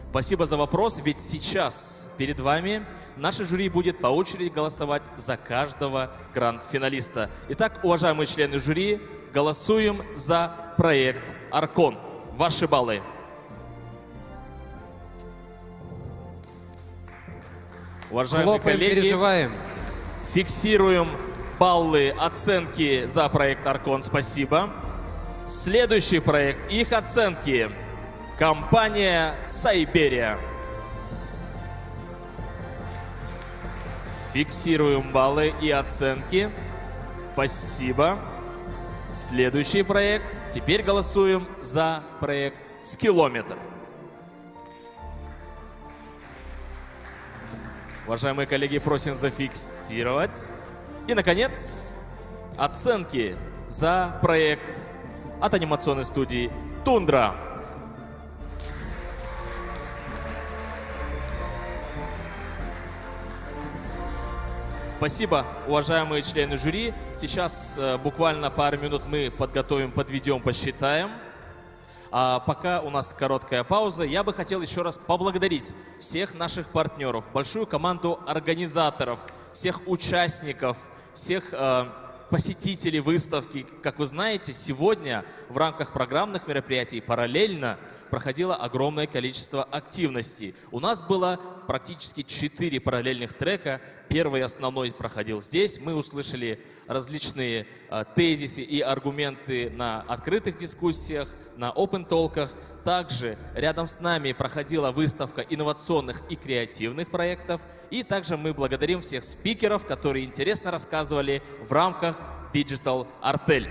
Спасибо за вопрос, ведь сейчас перед вами наше жюри будет по очереди голосовать за каждого гранд-финалиста. Итак, уважаемые члены жюри, голосуем за проект «Аркон». Ваши баллы. Уважаемые коллеги, переживаем. Фиксируем баллы оценки за проект «Аркон». Спасибо. Следующий проект, их оценки. Компания Сайберия. Фиксируем баллы и оценки. Спасибо. Следующий проект. Теперь голосуем за проект «Скиллометр». Уважаемые коллеги, просим зафиксировать. И, наконец, оценки за проект от анимационной студии «Тундра». Спасибо, уважаемые члены жюри. Сейчас буквально пару минут мы подготовим, подведем, посчитаем. А пока у нас короткая пауза, я бы хотел еще раз поблагодарить всех наших партнеров, большую команду организаторов, всех участников, всех посетителей выставки. Как вы знаете, сегодня в рамках программных мероприятий параллельно проходило огромное количество активностей. У нас было практически 4 параллельных трека. Первый основной проходил здесь. Мы услышали различные тезисы и аргументы на открытых дискуссиях, на open-толках. Также рядом с нами проходила выставка инновационных и креативных проектов. И также мы благодарим всех спикеров, которые интересно рассказывали в рамках Digital Artel.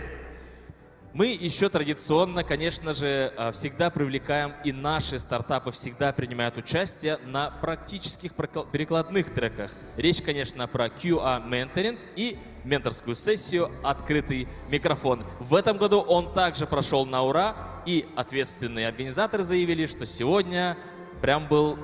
Мы еще традиционно, конечно же, всегда привлекаем, и наши стартапы всегда принимают участие на практических перекладных треках. Речь, конечно, про QA менторинг и менторскую сессию «Открытый микрофон». В этом году он также прошел на ура, и ответственные организаторы заявили, что сегодня прям был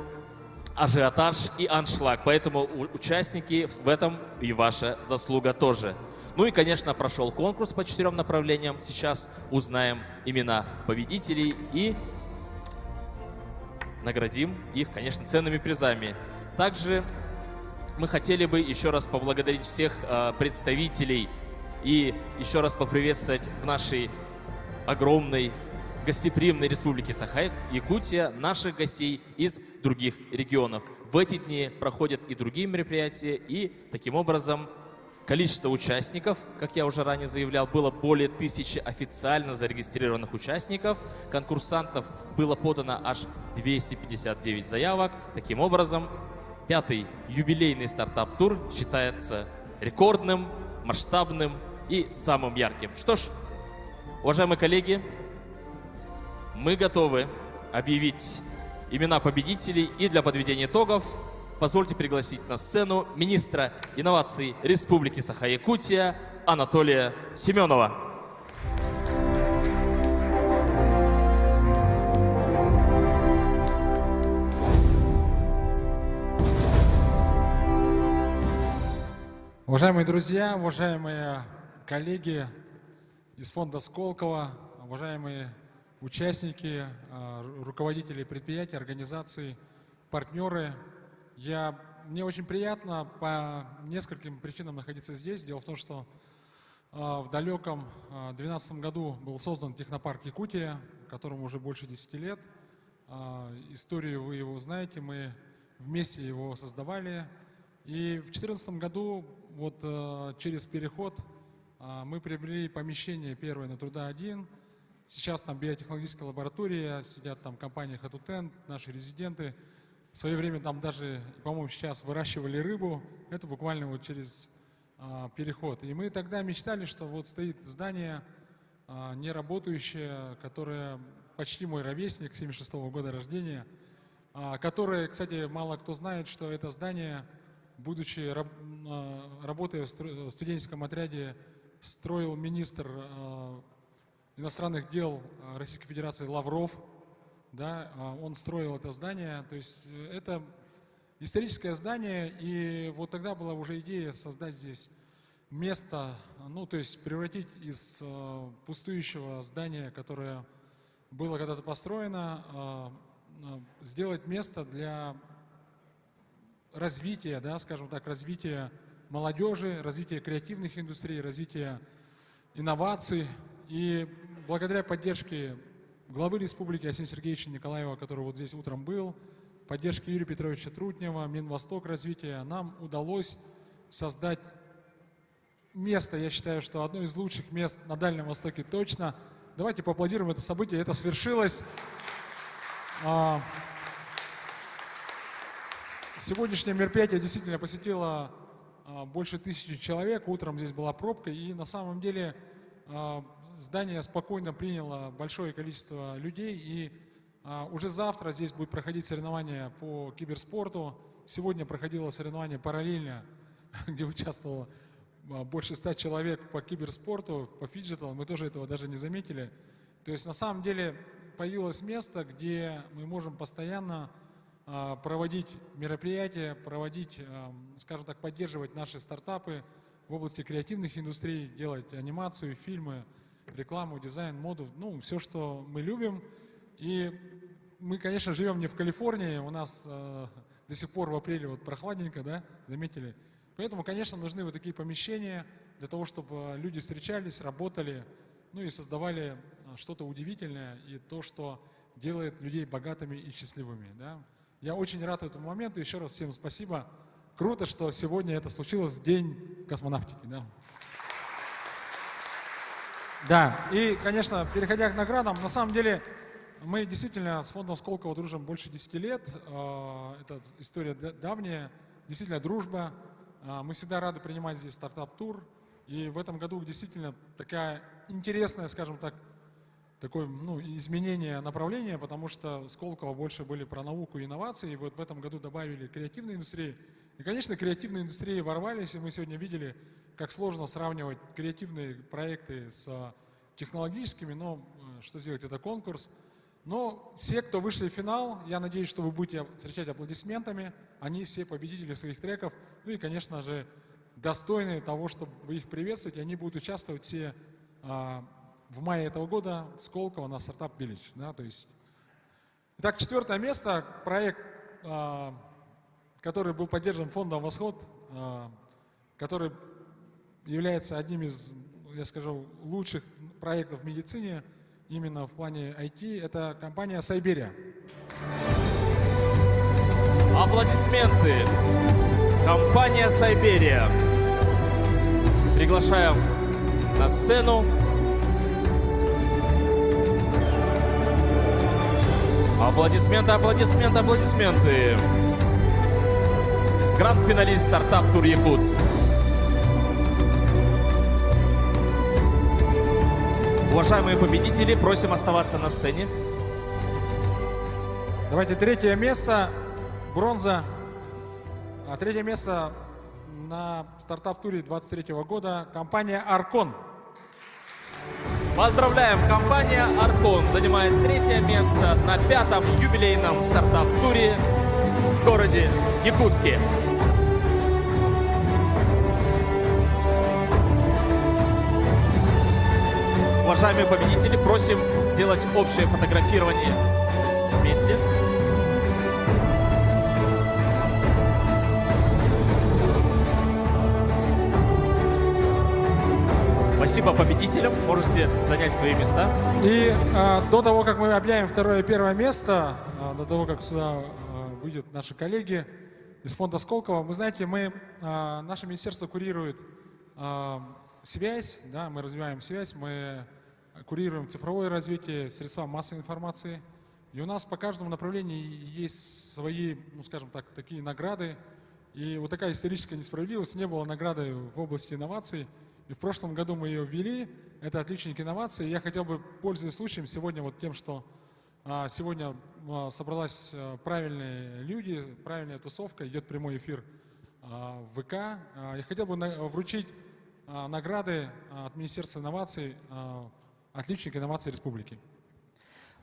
ажиотаж и аншлаг. Поэтому участники в этом и ваша заслуга тоже. Ну и, конечно, прошел конкурс по 4 направлениям. Сейчас узнаем имена победителей и наградим их, конечно, ценными призами. Также мы хотели бы еще раз поблагодарить всех представителей и еще раз поприветствовать в нашей огромной гостеприимной республике Саха-Якутия наших гостей из других регионов. В эти дни проходят и другие мероприятия, и таким образом количество участников, как я уже ранее заявлял, было более 1000 официально зарегистрированных участников. Конкурсантов было подано аж 259 заявок. Таким образом, 5-й юбилейный стартап-тур считается рекордным, масштабным и самым ярким. Что ж, уважаемые коллеги, мы готовы объявить имена победителей. И для подведения итогов позвольте пригласить на сцену министра инноваций Республики Саха-Якутия Анатолия Семенова. Уважаемые друзья, уважаемые коллеги из фонда Сколково, уважаемые участники, руководители предприятий, организаций, партнеры, мне очень приятно по нескольким причинам находиться здесь. Дело в том, что в далеком 2012 году был создан технопарк Якутия, которому уже больше 10 лет. Историю вы его знаете, мы вместе его создавали. И в 2014 году вот через переход мы приобрели помещение первое на Труда-1. Сейчас там биотехнологическая лаборатория, сидят там компании Хатутен, наши резиденты. В свое время там даже, по-моему, сейчас выращивали рыбу. Это буквально вот через переход. И мы тогда мечтали, что вот стоит здание неработающее, которое почти мой ровесник, 76-го года рождения, которое, кстати, мало кто знает, что это здание, будучи, работая в студенческом отряде, строил министр иностранных дел Российской Федерации Лавров. Да, он строил это здание. То есть это историческое здание, и вот тогда была уже идея создать здесь место, ну, то есть превратить из пустующего здания, которое было когда-то построено, сделать место для развития, да, скажем так, развития молодежи, развития креативных индустрий, развития инноваций. И благодаря поддержке главы республики Арсения Сергеевича Николаева, который вот здесь утром был, поддержке Юрия Петровича Трутнева, Минвосток развития, нам удалось создать место, я считаю, что одно из лучших мест на Дальнем Востоке точно. Давайте поаплодируем это событие, это свершилось. Сегодняшнее мероприятие действительно посетило больше 1000 человек. Утром здесь была пробка, и на самом деле здание спокойно приняло большое количество людей. И уже завтра здесь будет проходить соревнование по киберспорту. Сегодня проходило соревнование параллельно, где участвовало больше 100 человек по киберспорту, по фиджиталу. Мы тоже этого даже не заметили. То есть на самом деле появилось место, где мы можем постоянно проводить мероприятия, скажем так, поддерживать наши стартапы в области креативных индустрий, делать анимацию, фильмы, рекламу, дизайн, моду, ну, все, что мы любим. И мы, конечно, живем не в Калифорнии, у нас до сих пор в апреле вот прохладненько, да, заметили. Поэтому, конечно, нужны вот такие помещения для того, чтобы люди встречались, работали, ну и создавали что-то удивительное и то, что делает людей богатыми и счастливыми, да. Я очень рад этому моменту. Еще раз всем спасибо. Круто, что сегодня это случилось в День космонавтики. Да, да. И, конечно, переходя к наградам, на самом деле мы действительно с фондом Сколково дружим больше 10 лет. Это история давняя, действительно дружба. Мы всегда рады принимать здесь стартап-тур. И в этом году действительно такая интересная, скажем так, такое, ну, изменение направления, потому что Сколково больше были про науку и инновации, и вот в этом году добавили креативные индустрии. И, конечно, креативные индустрии ворвались, и мы сегодня видели, как сложно сравнивать креативные проекты с технологическими, но что сделать, это конкурс. Но все, кто вышли в финал, я надеюсь, что вы будете встречать аплодисментами, они все победители своих треков, ну и, конечно же, достойны того, чтобы вы их приветствовать, и они будут участвовать все в мае этого года в Сколково на Startup Village. Да, то есть. Итак, 4-е место, проект, который был поддержан фондом «Восход», который является одним из, я скажу, лучших проектов в медицине, именно в плане IT, это компания Сайберия. Аплодисменты. Компания Сайберия. Приглашаем на сцену. Аплодисменты, аплодисменты, аплодисменты. Гранд-финалист стартап Тур Якутск. Уважаемые победители, просим оставаться на сцене. Давайте третье место, бронза. Третье место на стартап-туре 23 года компания «Аркон». Поздравляем! Компания «Аркон» занимает 3-е место на 5-м юбилейном стартап-туре в городе Якутске. Уважаемые победители, просим сделать общее фотографирование вместе. Спасибо победителям, можете занять свои места. И до того, как мы объявим второе и первое место, до того, как сюда выйдут наши коллеги из фонда Сколково, вы знаете, наше министерство курирует связь, да, мы развиваем связь, мы курируем цифровое развитие, средства массовой информации. И у нас по каждому направлению есть свои, ну скажем так, такие награды. И вот такая историческая несправедливость, не было награды в области инноваций. И в прошлом году мы ее ввели, это отличник инноваций. Я хотел бы, пользуясь случаем, сегодня вот тем, что сегодня собралась правильные люди, правильная тусовка, идет прямой эфир в ВК. Я хотел бы вручить награды от Министерства инноваций «Отличник инноваций республики».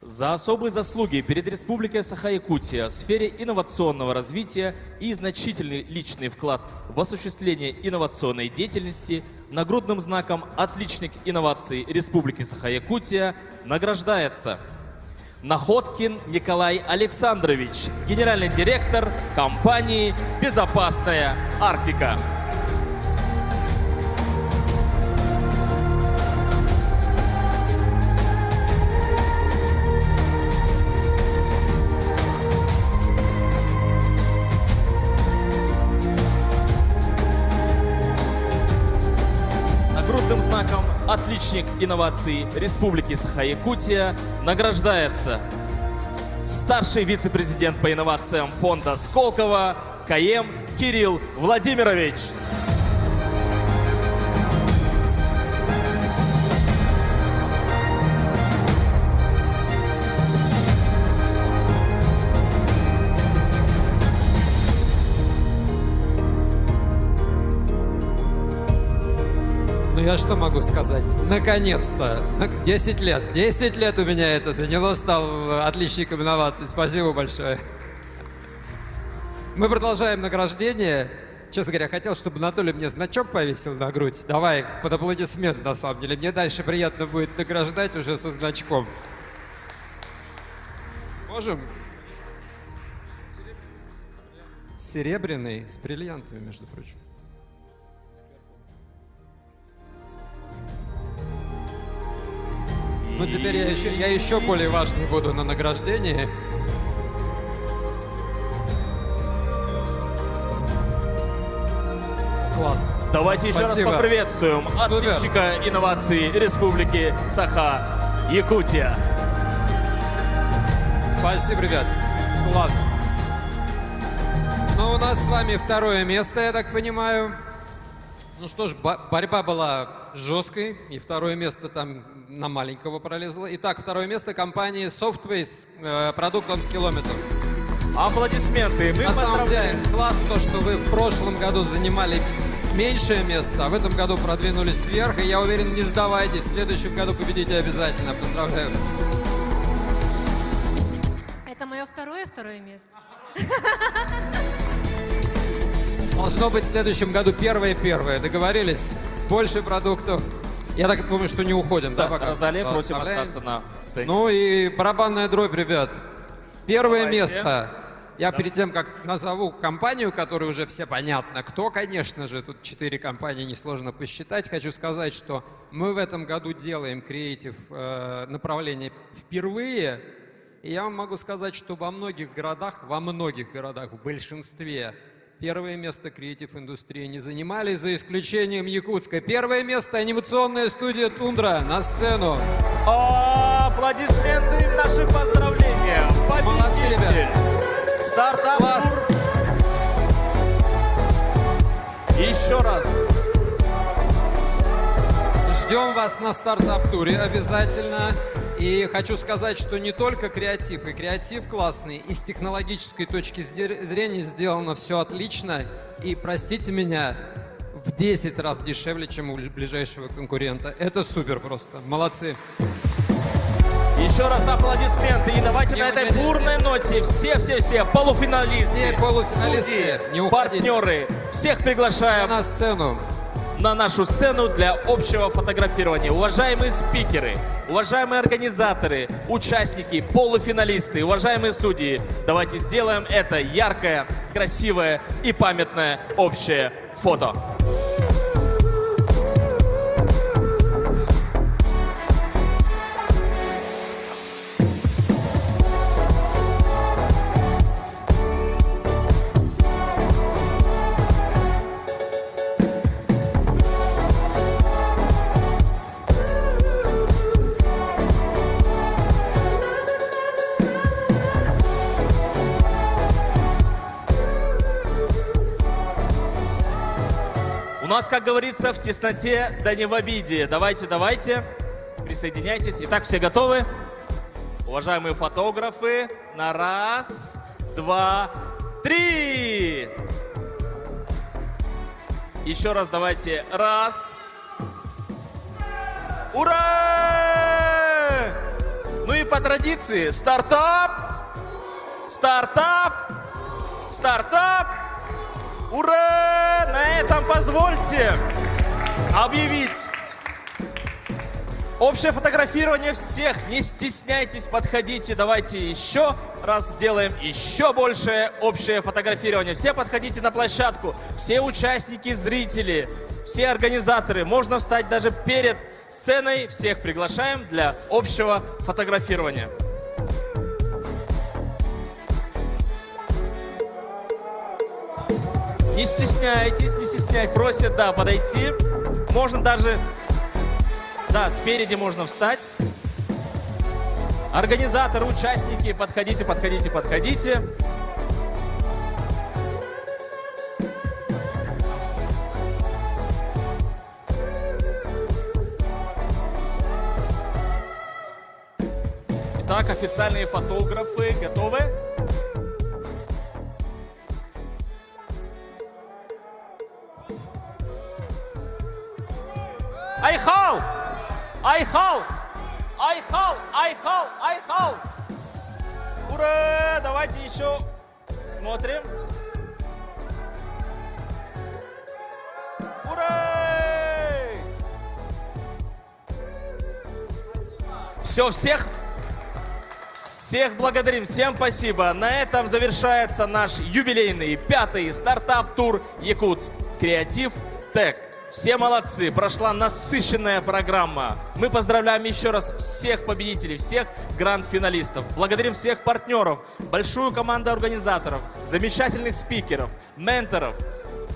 За особые заслуги перед Республикой Саха-Якутия в сфере инновационного развития и значительный личный вклад в осуществление инновационной деятельности нагрудным знаком «Отличник инноваций Республики Саха-Якутия» награждается Находкин Николай Александрович, генеральный директор компании «Безопасная Арктика». Нагрудным знаком «Отличник инноваций Республики Саха-Якутия» награждается старший вице-президент по инновациям фонда Сколково Каем Кирилл Владимирович. Ну я что могу сказать? Наконец-то! 10 лет. 10 лет у меня это заняло, стал отличником инноваций. Спасибо большое. Мы продолжаем награждение. Честно говоря, хотел, чтобы Анатолий мне значок повесил на грудь. Давай, под аплодисменты, на самом деле. Мне дальше приятно будет награждать уже со значком. Можем? Серебряный, с бриллиантами, между прочим. Ну, теперь я еще более важный буду на награждении. Класс. Давайте Спасибо. еще раз поприветствуем Супер. отличника инноваций Республики Саха-Якутия. Спасибо, ребят. Класс. Ну, у нас с вами второе место, я так понимаю. Ну что ж, борьба была жесткой, и второе место там на маленького пролезло. Итак, второе место компании Softways, продукт Омскилометр. Аплодисменты. Мы на самом деле, поздравляем. класс то, что вы в прошлом году занимали меньшее место, а в этом году продвинулись вверх. И я уверен, не сдавайтесь, в следующем году победите обязательно. Поздравляю вас. Это мое второе место. Должно быть в следующем году первое. Договорились? Больше продуктов. Я так думаю, что не уходим, да, пока? Розалия, Да, просим оставляем. остаться на сцене. Ну и барабанная дробь, ребят. Первое Давайте. место. Я перед тем, как назову компанию, которой уже все понятно, кто, конечно же, тут 4 компании, несложно посчитать, хочу сказать, что мы в этом году делаем креатив направление впервые. И я вам могу сказать, что во многих городах, в большинстве, первое место креатив-индустрии не занимали, за исключением Якутска. Первое место — анимационная студия «Тундра». На сцену. Аплодисменты, наши поздравления. Молодцы, ребят. Стартап. Класс. Еще раз. Ждем вас на стартап-туре обязательно. И хочу сказать, что не только креатив, и креатив классный, и с технологической точки зрения сделано все отлично. И, простите меня, в 10 раз дешевле, чем у ближайшего конкурента. Это супер просто. Молодцы. Еще раз аплодисменты. И давайте на этой бурной ноте все полуфиналисты, судьи, партнеры, всех приглашаем на сцену. На нашу сцену для общего фотографирования. Уважаемые спикеры, уважаемые организаторы, участники, полуфиналисты, уважаемые судьи, давайте сделаем это яркое, красивое и памятное общее фото. У нас, как говорится, в тесноте, да не в обиде. Давайте, присоединяйтесь. Итак, все готовы? Уважаемые фотографы, на раз, два, три. Еще раз давайте. Раз. Ура! Ну и по традиции, стартап! Ура! На этом позвольте объявить общее фотографирование всех. Не стесняйтесь, подходите. Давайте еще раз сделаем еще большее общее фотографирование. Все подходите на площадку. Все участники, зрители, все организаторы. Можно встать даже перед сценой. Всех приглашаем для общего фотографирования. Не стесняйтесь, просят, подойти. Можно даже, спереди можно встать. Организаторы, участники, подходите. Итак, официальные фотографы готовы? Айхал! Ура! Давайте еще смотрим. Ура! Все, всех благодарим, всем спасибо. На этом завершается наш юбилейный 5-й стартап-тур Якутск. Креатив Тек. Все молодцы, прошла насыщенная программа. Мы поздравляем еще раз всех победителей, всех гранд-финалистов. Благодарим всех партнеров, большую команду организаторов, замечательных спикеров, менторов,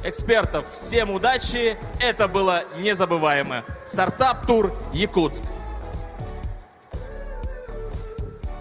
экспертов. Всем удачи, это было незабываемо. Стартап-тур Якутск.